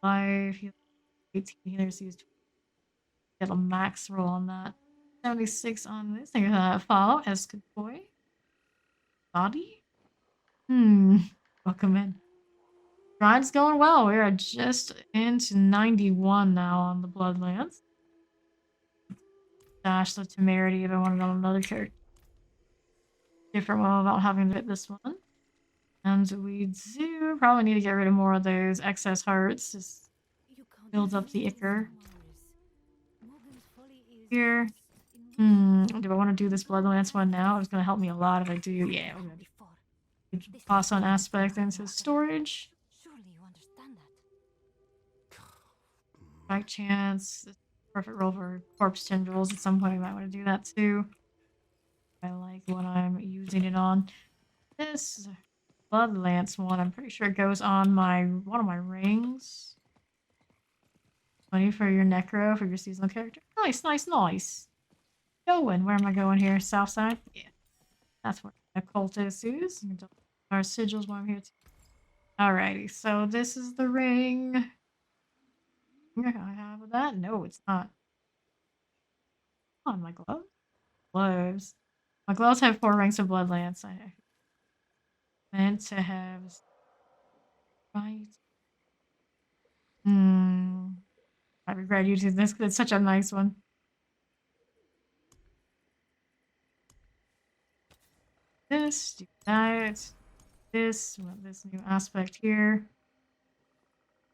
Life, 18 healers used. Get a max roll on that. 76 on this. Thank you for that follow. As good boy. Body? Welcome in. Ride's going well. We are just into 91 now on the Bloodlance. Dash the temerity if I want to go on another character. different one without having to hit this one. And we do probably need to get rid of more of those excess hearts. Just You can't builds up the read ichor. Morgan's folly is Here. lost in ruins. Do I want to do this Bloodlance one now? It's going to help me a lot if I do. Yeah, we're going Before. to toss on aspect into storage. Surely you understand that. By chance. Perfect roll for corpse tendrils. At some point, I might want to do that too. I like what I'm using it on. This Bloodlance one, I'm pretty sure it goes on one of my rings. 20 for your Necro for your seasonal character. Nice, nice, nice. Going. Where am I going here? South side? Yeah. That's where the cultist is. Our sigils while I'm here too. Alrighty, so this is the ring. I have that? No, it's not. On my gloves? Gloves. My gloves have 4 ranks of Bloodlance. I meant to have. Right. I regret using this because it's such a nice one. This, do that. This, we want this new aspect here.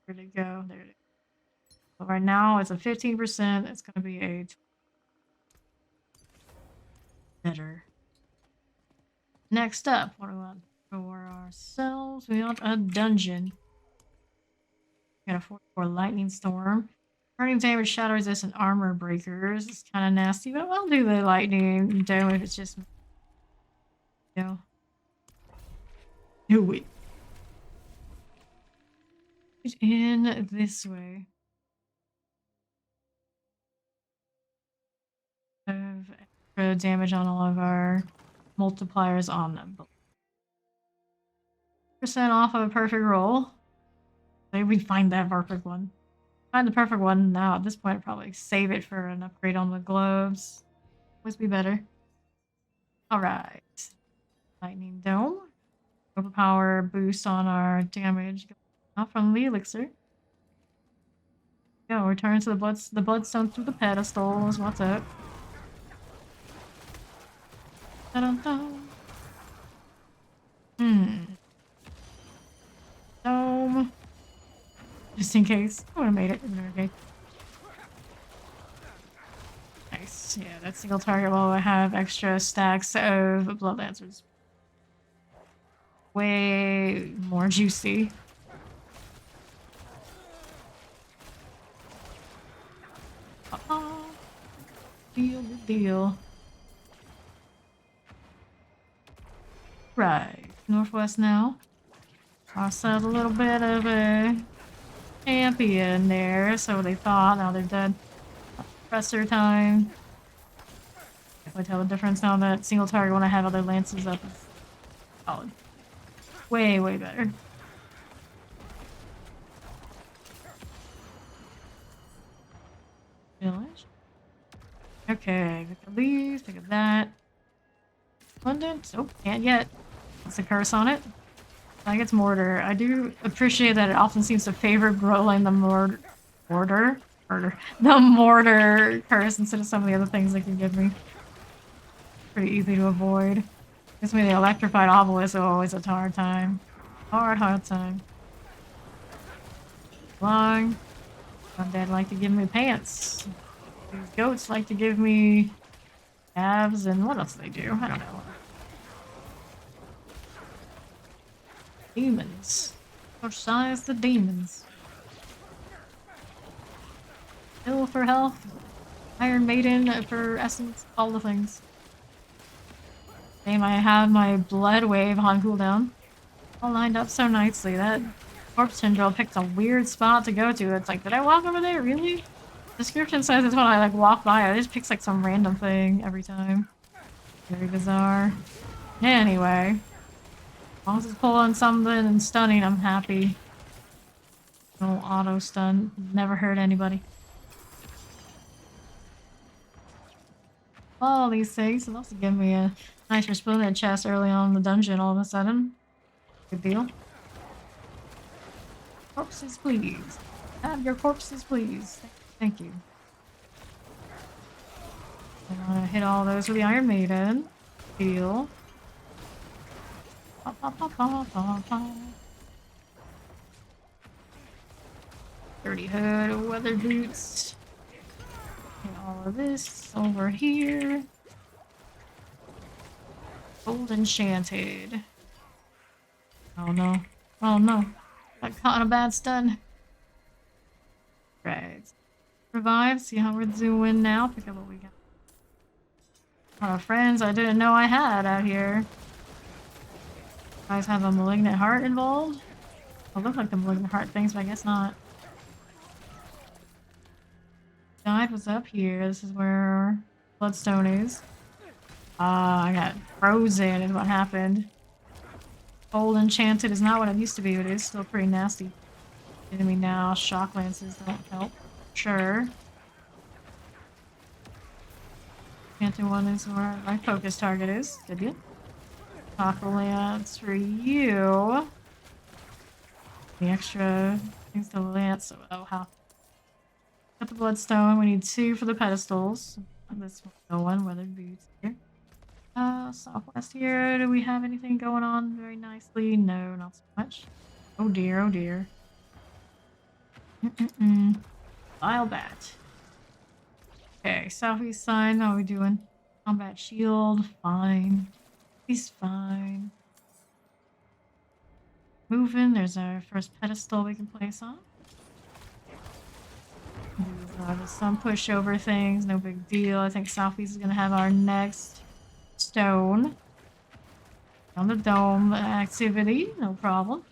Where'd it go? There it is. So right now it's a 15%. It's going to be a better. Next up, what do we want for ourselves? We want a dungeon. Got a 44 lightning storm. Burning damage, shadow resistant armor breakers. It's kind of nasty, but I'll do the lightning dome if it's just me. Do it. In this way. Have extra damage on all of our multipliers on them. % off of a perfect roll. Maybe we find that perfect one. Find the perfect one now. At this point, I'd probably save it for an upgrade on the gloves. Always be better. Alright. Lightning Dome. Overpower boost on our damage. Not from the elixir. Go, return to the bloodstone through the pedestals. What's up? Dun-dun-dun. Dome. Just in case. I would have made it. Okay. Nice. Yeah, that single target while I have extra stacks of Bloodlancers. Way more juicy. Deal the deal. Right. Northwest now. Ourselves a little bit of a champion there, so they thought. Now they're dead. Presser time. Definitely tell the difference now that single target when I have other lances up is solid. Way, way better. Village. Okay, pick up these, pick up that. Abundant. Oh, can't yet. It's a curse on it. I think it's mortar. I do appreciate that it often seems to favor rolling the mortar curse instead of some of the other things they can give me. Pretty easy to avoid. Gives me the electrified obelisk, so always a hard time. Hard time. Long. Undead like to give me pants. These goats like to give me abs, and what else do they do? I don't know. Demons. Size the demons. Hill for health. Iron Maiden for essence. All the things. Same, I have my blood wave on cooldown. All lined up so nicely. That corpse tendril picked a weird spot to go to. It's like, did I walk over there? Really? Description says it's when I like walk by. It just picks like some random thing every time. Very bizarre. Anyway. As long as it's pulling something and stunning, I'm happy. No auto stun. Never hurt anybody. All these things. It'll also give me a nice resplendent chest early on in the dungeon all of a sudden. Good deal. Corpses, please. Have your corpses, please. Thank you. I want to hit all those with the Iron Maiden. Deal. Dirty hood, weather boots. And all of this over here. Gold enchanted. Oh no. Oh no. Got caught in a bad stun. Right. Revive, see how we're doing now. Pick up what we got. Our friends I didn't know I had out here. You guys have a malignant heart involved? It look like the malignant heart things, but I guess not. Guide was up here. This is where Bloodstone is. I got frozen is what happened. Old enchanted is not what it used to be, but it is still pretty nasty. Enemy now, shock lances don't help. Sure. Enchanted one is where my focus target is. Good deal. Shock lance for you. The extra things to lance. Oh, how? Got the bloodstone. We need 2 for the pedestals. This one, weathered boots here. Southwest here. Do we have anything going on very nicely? No, not so much. Oh dear, oh dear. Vile bat. Okay, southeast side. How are we doing? Combat shield. Fine. He's fine. Moving. There's our first pedestal we can place on. There's some pushover things. No big deal. I think southeast is going to have our next stone. On the dome activity. No problem.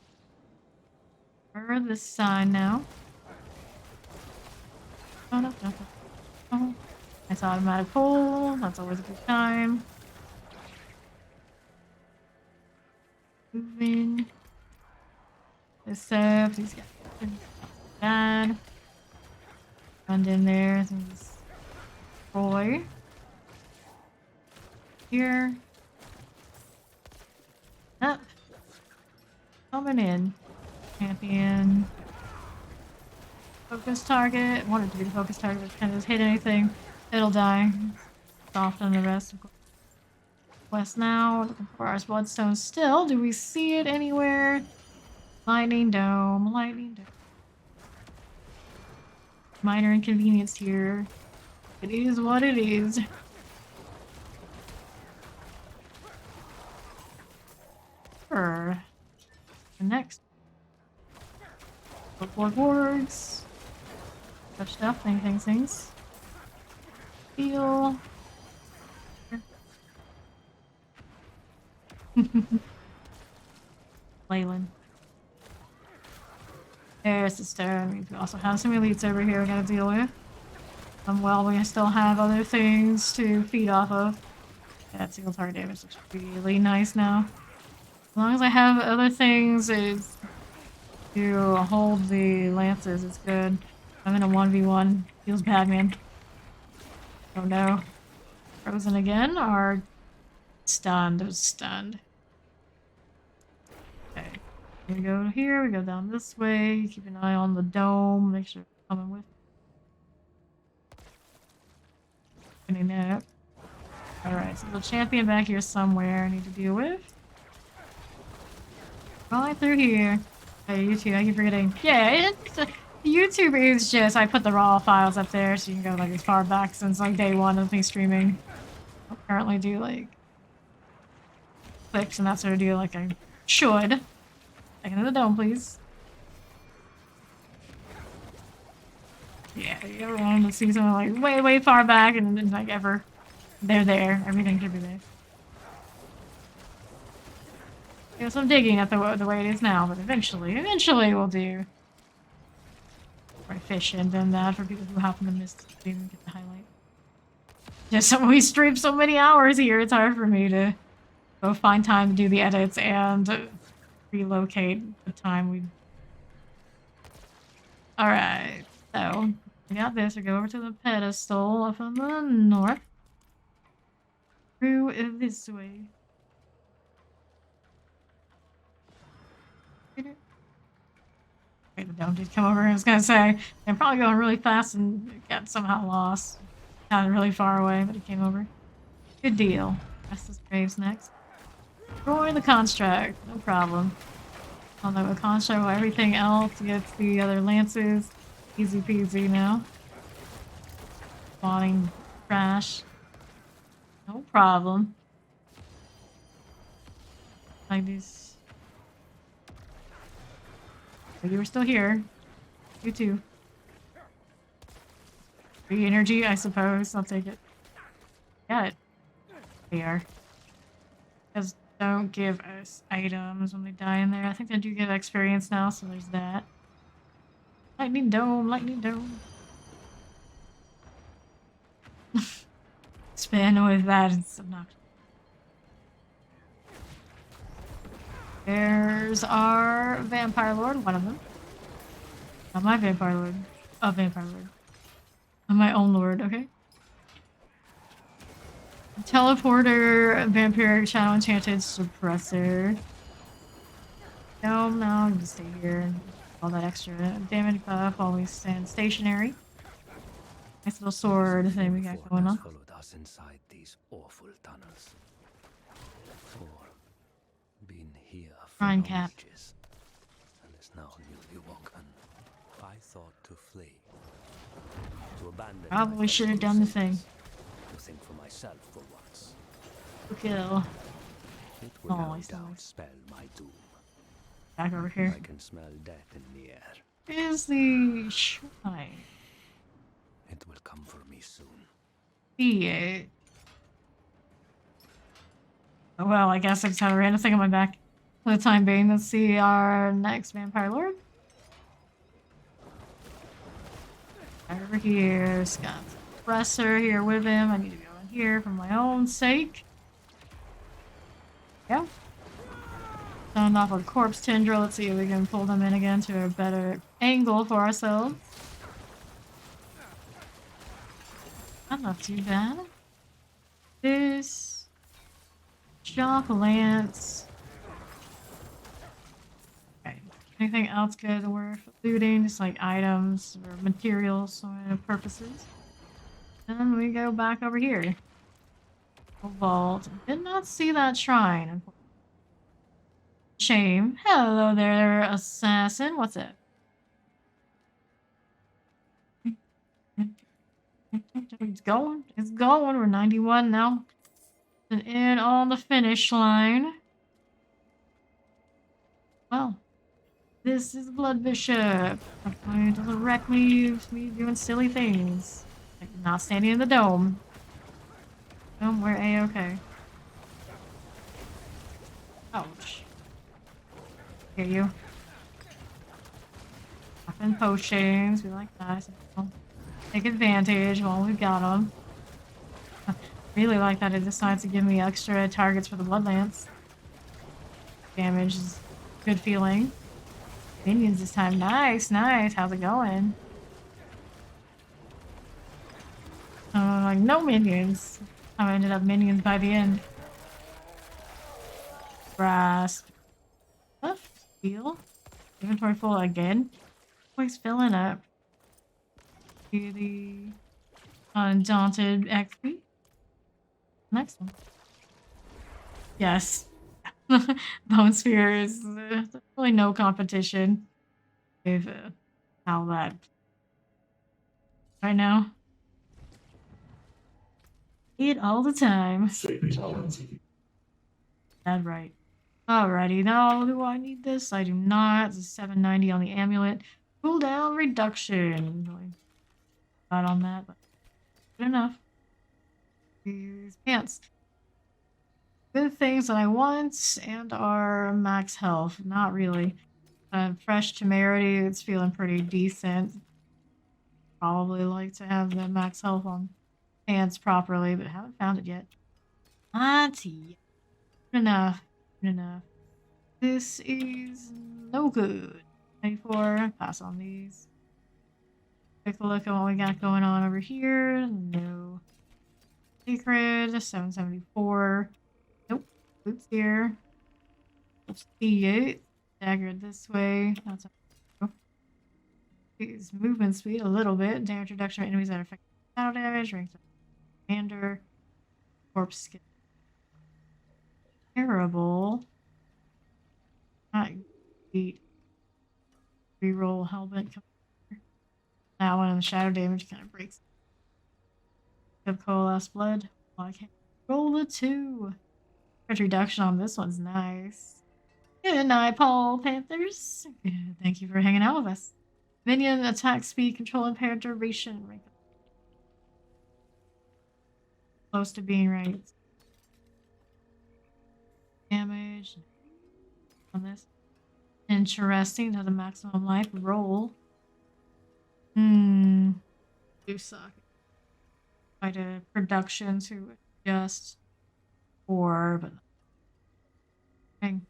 For this side now. Oh, no, no, no. Oh. Nice automatic pull. That's always a good time. Moving. This up. These guys. Not bad. Run in there. I think this boy. Here. Up. Coming in. Champion. Focus target. Wanted to be the focus target, but kind of hit anything. It'll die. Soft on the rest. West now. Looking for our bloodstone still. Do we see it anywhere? Lightning dome. Lightning dome. Minor inconvenience here. It is what it is. Sure. And next. Four boards. Touch stuff. Things. Heal. Leyland. There's the stone. We also have some elites over here we gotta deal with. Well, we still have other things to feed off of. Yeah, that single target damage looks really nice now. As long as I have other things to hold the lances, it's good. I'm in a 1v1. Feels bad, man. Oh no. Frozen again or stunned? It was stunned. Okay. We go here, we go down this way. Keep an eye on the dome. Make sure it's coming with. Opening up. Alright, so the champion back here somewhere I need to deal with. Right through here. Hey, YouTube, I keep forgetting. Yeah, YouTube is just, I put the raw files up there so you can go like as far back since like day 1 of me streaming. I'll currently do like clicks and that sort of deal like I should. Second in the dome, please. Yeah, you ever wanted to see something like way far back and like ever. They're there. Everything should be there. Do some digging at the way it is now, but eventually we'll do more efficient than that for people who happen to miss didn't get the highlight. Just we stream so many hours here, it's hard for me to both find time to do the edits and relocate the time we. Alright, so we got this. We go over to the pedestal up on the north. Through this way. Okay, the dome did come over. I was gonna say, I'm probably going really fast and got somehow lost. Sounded really far away, but it came over. Good deal. Rest is graves next. Destroy the construct. No problem. Although a construct while everything else gets the other lances. Easy peasy now. Spawning trash. No problem. Like this. But you were still here. You too. Free energy, I suppose. I'll take it. Got it. There. Because don't give us items when we die in there. I think they do give experience now, so there's that. Lightning dome, lightning dome. Spin with that, it's obnoxious. There's our vampire lord, one of them. Not my vampire lord. A vampire lord. My own lord, okay? Teleporter, vampiric shadow enchanted suppressor. No, I'm gonna stay here and all that extra damage buff while we stand stationary. Nice little sword thing we got going on. Followed us inside these awful tunnels. For been here for Shrine cap. ages, and is now newly woken. I thought to flee, to abandon. Probably should have done the thing. To think for myself for once. Kill. It will Oh, no I saw doubt it. spell my doom. Back over here. I can smell death in the air. Is the shrine. It will come for me soon. Yeah. Oh well, I guess I just have a random thing on my back for the time being. Let's see our next vampire lord. Right over here, Scott Suppressor here with him. I need to go in here for my own sake. Yeah. Throwing off a corpse tendril. Let's see if we can pull them in again to a better angle for ourselves. Not too bad. This Shop Lance. Okay. Anything else good worth looting? Just like items or materials sort of purposes. Then we go back over here. Vault. Did not see that shrine. Shame. Hello there, assassin. What's it? It's going. It's going. We're 91 now. And in on the finish line. Well, this is Blood Bishop. It doesn't wreck me doing silly things. Like not standing in the dome. Oh, we're A-okay. Ouch. Hear you. Popping potions. We like that. So take advantage while we've got them. Really like that it decides to give me extra targets for the Bloodlance. Damage is good feeling. Minions this time. Nice, nice. How's it going? Like no minions. I ended up minions by the end. Grasp. What? Heal? Inventory full again? Always filling up. To the Undaunted XP. Next one. Yes. Bone Sphere is really no competition with how that right now. Eat all the time. That's right. Alrighty, now do I need this? I do not. It's a 790 on the amulet. Cooldown reduction. Not on that, but good enough. These pants. Good things that I want and are max health. Not really. Fresh temerity, it's feeling pretty decent. Probably like to have the max health on pants properly, but haven't found it yet. Not yet. Good enough. Good enough. This is no good. 24. Pass on these. Take a look at what we got going on over here. No. Secret. 774. Nope. Boots here. C8. Dagger this way. That's his movement speed a little bit. Damage reduction on enemies that affect shadow damage. Ranks of commander. Corpse skin. terrible. Not beat. Reroll helmet. That one and the shadow damage kind of breaks. Of coalesce blood. Well, I can't roll the 2. Crit reduction on this one's nice. Good night, Paul Panthers. Thank you for hanging out with us. Minion attack speed, control impaired duration. Close to being right. Damage on this. Interesting. Has a maximum life. Roll. Do suck. Quite a production to adjust for, but I think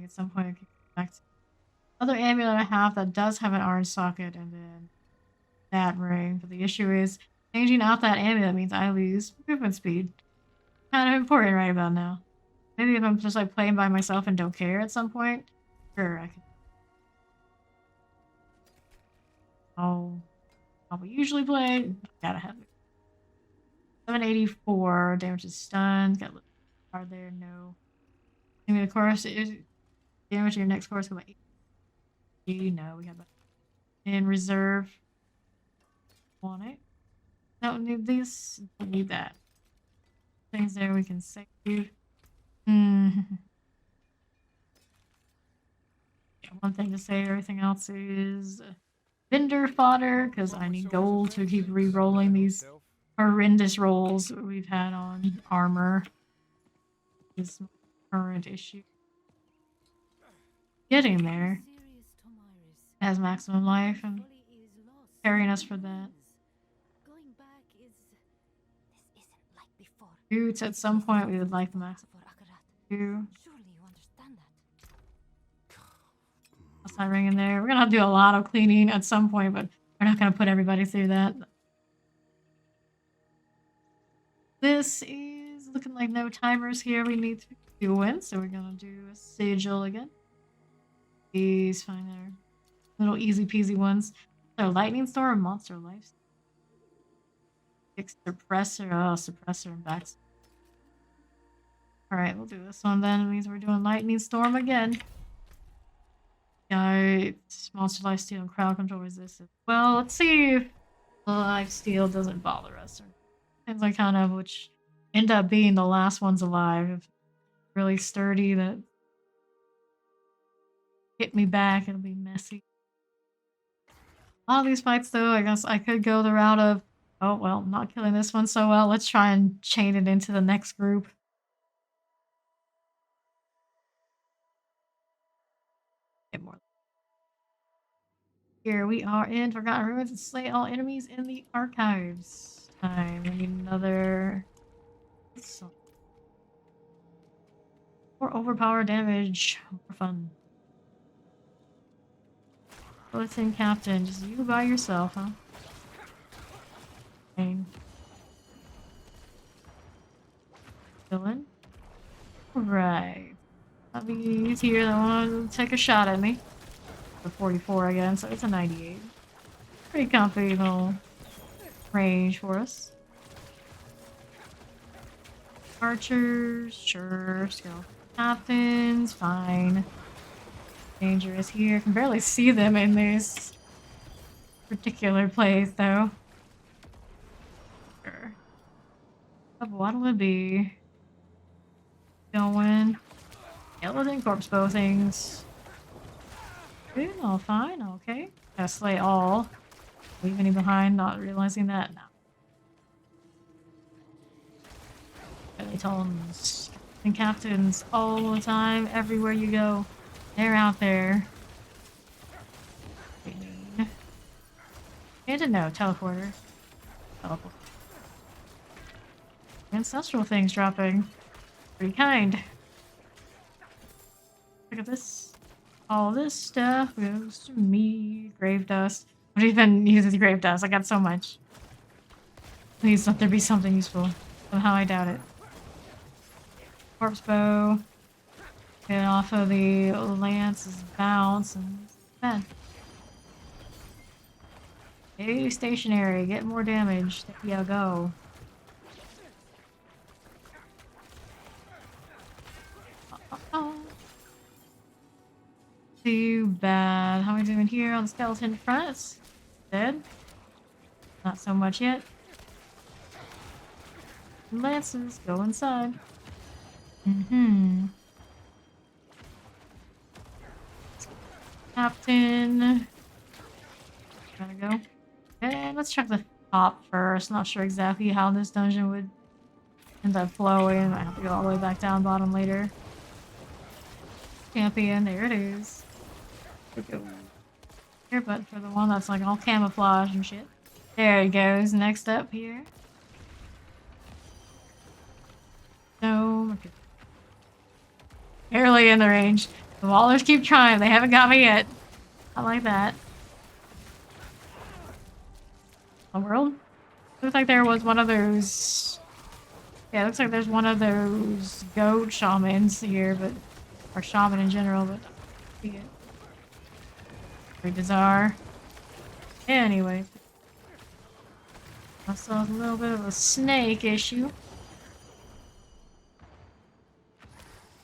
at some point I can get back to other amulet I have that does have an orange socket and then that ring. But the issue is changing out that amulet means I lose movement speed. Kind of important right about now. Maybe if I'm just like playing by myself and don't care at some point, sure I can. Oh, how we usually play. Gotta have it. 784 damage is stunned. Got a little card there. No. I mean, of course, damage to your next course go by 80. No, we have that in reserve. Want it? Don't need this. Don't need that. Things there we can save. Yeah, one thing to say. Everything else is vendor fodder because I need gold to keep re-rolling these horrendous rolls we've had on armor. This current issue. Getting there. Has maximum life and carrying us for that. Boots at some point we would like the maximum. Outside ring in there. We're gonna have to do a lot of cleaning at some point, but we're not gonna put everybody through that. This is looking like no timers here. We need to do win, so we're gonna do a sigil again. These fine there. Little easy peasy ones. So lightning storm and monster life. Suppressor. Oh, suppressor and back. Alright, we'll do this one then. It means we're doing lightning storm again. Got monster life steal and crowd control resistance. Well, let's see if the life steal doesn't bother us. Or depends on kind of which end up being the last ones alive. If really sturdy that hit me back, it'll be messy. A lot of these fights though, I guess I could go the route of, oh well, not killing this one so well. Let's try and chain it into the next group. Get more. Here we are in Forgotten Ruins and slay all enemies in the archives. Time. We need another. More overpowered damage. More fun. Bulletin Captain, just you by yourself, huh? Fine. Villain. Right. He's here that want to take a shot at me. A 44 again, so it's a 98. Pretty comfy little range for us. Archers, sure. Skill captains, fine. Dangerous here. Can barely see them in this particular place, though. Sure. What would be going? Skeleton corpse bow things. Good, all fine, okay. Gotta slay all. Leave any behind, not realizing that now. Skeletons and captains all the time, everywhere you go. They're out there. And no, teleporter. Teleport. Ancestral things dropping. Pretty kind. Look at this. All this stuff goes to me. Grave dust. What even uses grave dust? I got so much. Please let there be something useful. Somehow I doubt it. Corpse bow. Get off of the lance's bounce and then. Stay stationary. Get more damage. There you go. too bad. How are we doing here on the skeleton front? Dead. Not so much yet. Lances, go inside. Captain. Gotta go. Okay, let's check the top first. Not sure exactly how this dungeon would end up flowing. I have to go all the way back down bottom later. Champion, there it is. Here, but for the one that's like all camouflage and shit. There it goes. Next up here. No. Okay. Barely in the range. The Wallers keep trying. They haven't got me yet. I like that. The world? Looks like there was one of those... Yeah, looks like there's one of those goat shamans here, but... Or shaman in general, but... See it. Very bizarre. Anyway. I saw a little bit of a snake issue.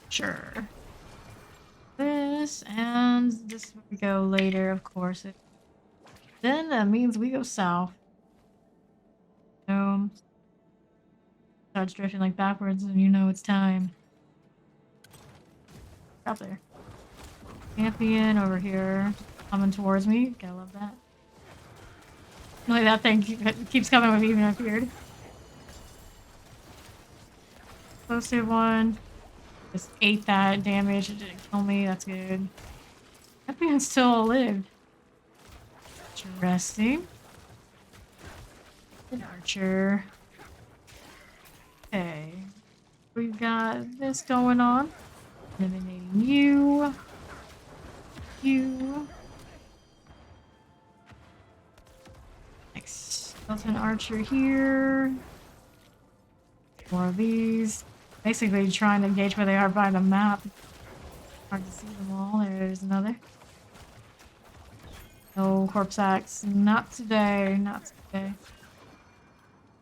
Sure. This and this we go later, of course. Then that means we go south. So starts drifting like backwards, and you know it's time. Out there. Champion over here, coming towards me. Gotta love that. Really, that thing keeps coming with me even if weird. Explosive one. Just ate that damage. It didn't kill me. That's good. Champion still lived. Interesting. An archer. Okay. We've got this going on. Eliminating you. You. Next. Skeleton archer here. More of these. Basically trying to gauge where they are by the map. Hard to see them all. There's another. No corpse axe. Not today. Not today.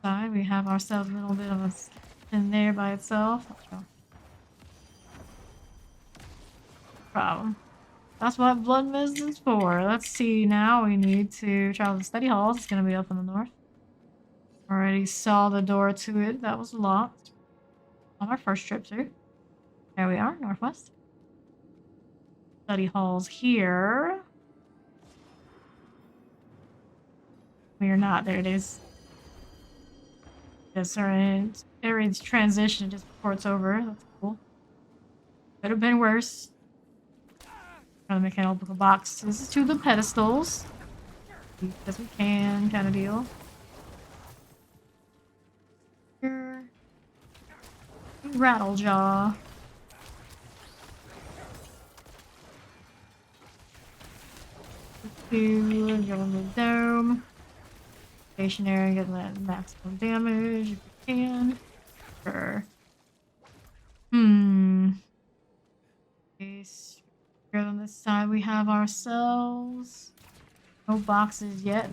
Side, we have ourselves a little bit of a skeleton there by itself. Problem. That's what Bloodlance is for. Let's see now. We need to travel to study halls. It's gonna be up in the north. Already saw the door to it. That was locked. On our first trip through. There we are, northwest. Study halls here. We are not. There it is. Yes, sir. Area's transition just before it's over. That's cool. Could have been worse. Trying to make mechanical boxes to the pedestals. As we can, kind of deal. Here. Rattlejaw. Go in the dome. Stationary, get that maximum damage if you can. Sure. Okay, good on this side we have ourselves. No boxes yet.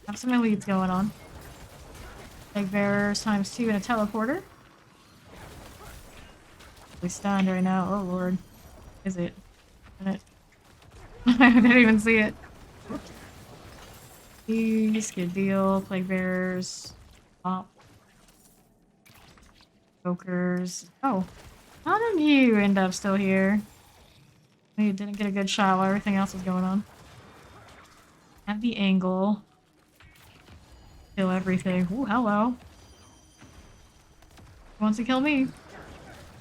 Have some elites going on. Egg bearers ×2 and a teleporter. We stand right now. Oh lord. Is it? I didn't even see it. These, good deal. Plague bearers. Pop. Jokers. Oh. How did you end up still here? You didn't get a good shot while everything else was going on. At the angle. Kill everything. Ooh, hello. Wants to kill me.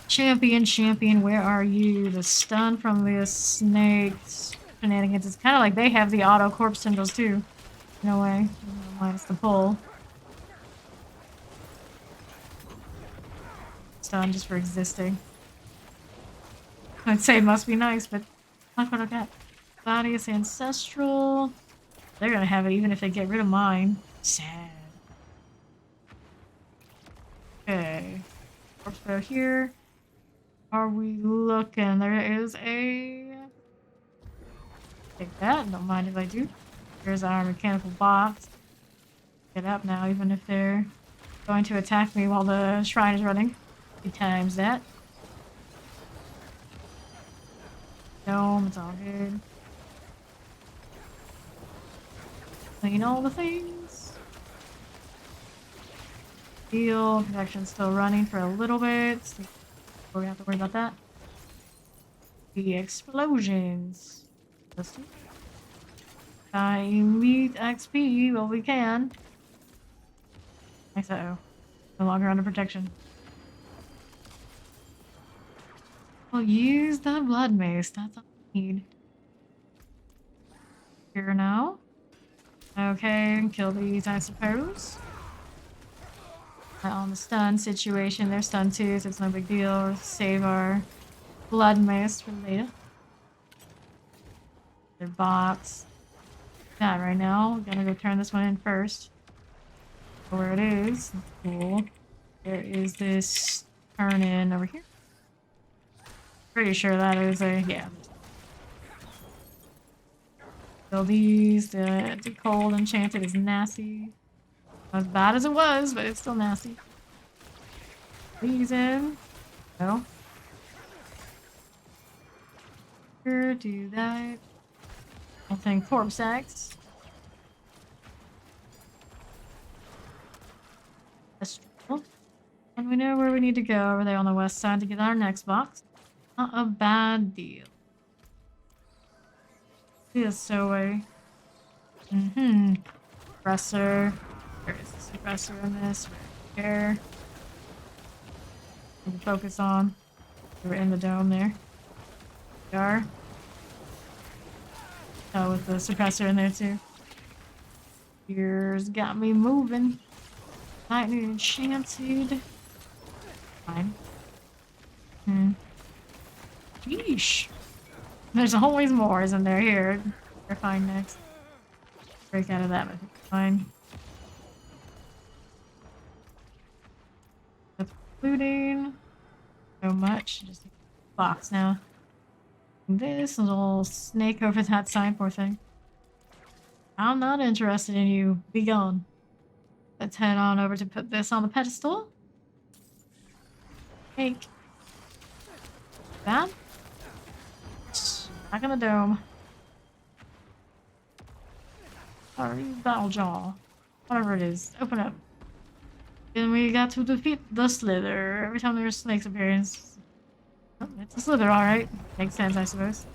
Champion, where are you? The stun from the snakes shenanigans. It's kind of like they have the auto corpse symbols too. No way. Minus the pull. Stun just for existing. I'd say it must be nice, but look what I got. Body is ancestral. They're gonna have it even if they get rid of mine. Sad. Okay. Corpse bear here. Are we looking? There is a... Take that. Don't mind if I do. Here's our mechanical box. Get up now, even if they're going to attack me while the shrine is running. 2 times that. Dome, it's all good. Clean all the things. Heal, protection's still running for a little bit. So we have to worry about that. The explosions. Let's see. Meet XP, well we can. So, no longer under protection. We'll use the blood mace, that's all we need. Here now. Okay, kill these, I suppose. On the stun situation, they're stunned too, so it's no big deal. Save our blood mace for later. Their box. That right now. We're gonna go turn this one in first. Where it is. Cool. There is this turn in over here. Pretty sure that is a yeah. Kill these. The cold enchanted is nasty. Not as bad as it was, but it's still nasty. These in. No. Here, do that. I think corpse axe. That's true. And we know where we need to go over there on the west side to get our next box. Not a bad deal. This so way. Suppressor. There is a suppressor in this right here. We can focus on. We're in the dome there. We are. Oh, with the suppressor in there too. Here's got me moving. Lightning enchanted. Fine. Yeesh. There's always more, isn't there? Here. We're fine next. Break out of that, but fine. That's looting. So much. Just a box now. This little snake over that sign, poor thing. I'm not interested in you. Be gone. Let's head on over to put this on the pedestal. Take. That. Back in the dome. Sorry, battle jaw. Whatever it is. Open up. Then we got to defeat the Slither. Every time there's snake's appearance. Oh, it's a Slither, alright. Makes sense, I suppose.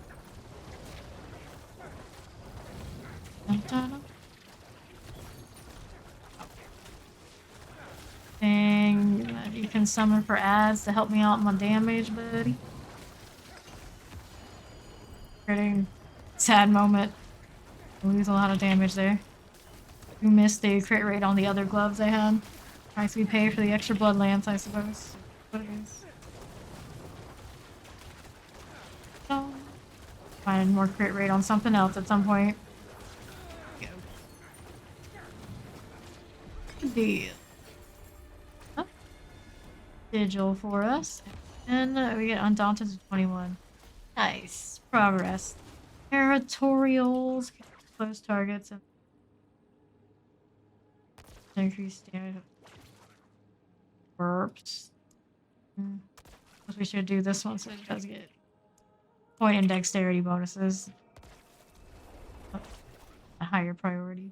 Thing that you can summon for ads to help me out in my damage, buddy. Pretty sad moment. We lose a lot of damage there. We missed the crit rate on the other gloves I had. Price we pay for the extra Bloodlance, I suppose. What it is. So, find more crit rate on something else at some point. Go. Good deal. Oh. Sigil for us. And we get Undaunted to 21. Nice. Progress. Territorials. Close targets. And increase damage. Burps. Guess we should do this one so it does get point and dexterity bonuses. A higher priority.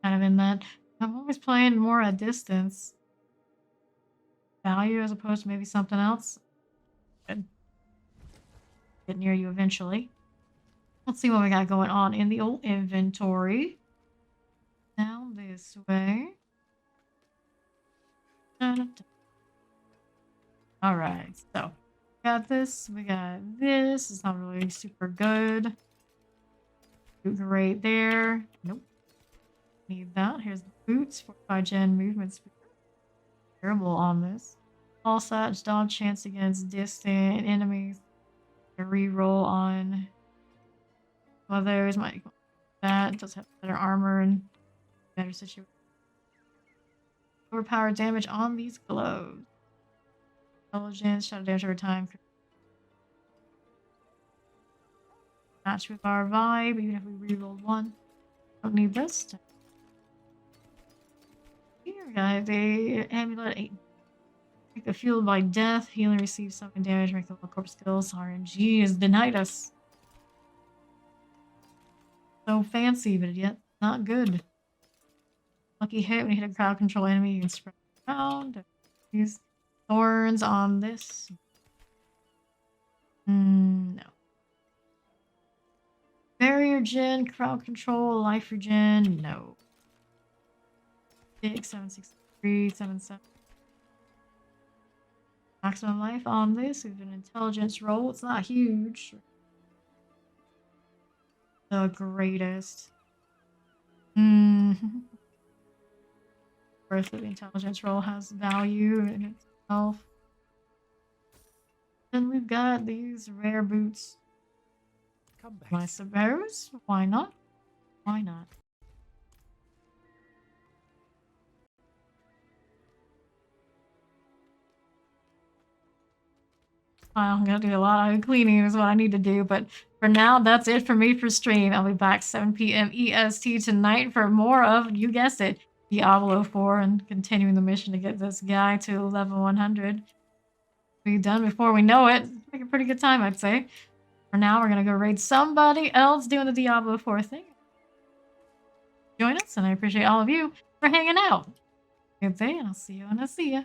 Kind of in that. I'm always playing more at distance. Value as opposed to maybe something else. Good. Get near you eventually. Let's see what we got going on in the old inventory. Down this way. Alright, so we got this, we got this. It's not really super good. Great there. Nope. Need that. Here's the boots. 45 gen movement speed. Terrible on this. All such dodge chance against distant enemies. A reroll on others might that does have better armor and better situation. Overpowered damage on these gloves. Intelligence, shadow damage over time. Match with our vibe, even if we rerolled one. Don't need this. Here we got the amulet 8. Make the fueled by death. Healing receives something damage. Make the corpse skills. RNG is denied us. so fancy, but yet not good. Lucky hit when you hit a crowd control enemy, you can spread around. Use thorns on this. No. Barrier gen, crowd control, life regen, no. 6, 7, 6, 3, 7, 7. Maximum life on this. We have an intelligence roll. It's not huge. The greatest. First, the intelligence roll has value in itself. Then we've got these rare boots. Come back. I suppose. Why not? Why not? I'm gonna do a lot of cleaning is what I need to do, but for now, that's it for me for stream. I'll be back 7 p.m. EST tonight for more of, you guessed it, Diablo 4 and continuing the mission to get this guy to level 100. Be done before we know it. Like a pretty good time, I'd say. For now, we're gonna go raid somebody else doing the Diablo 4 thing. Join us, and I appreciate all of you for hanging out. Good day, and I'll see you when I see ya.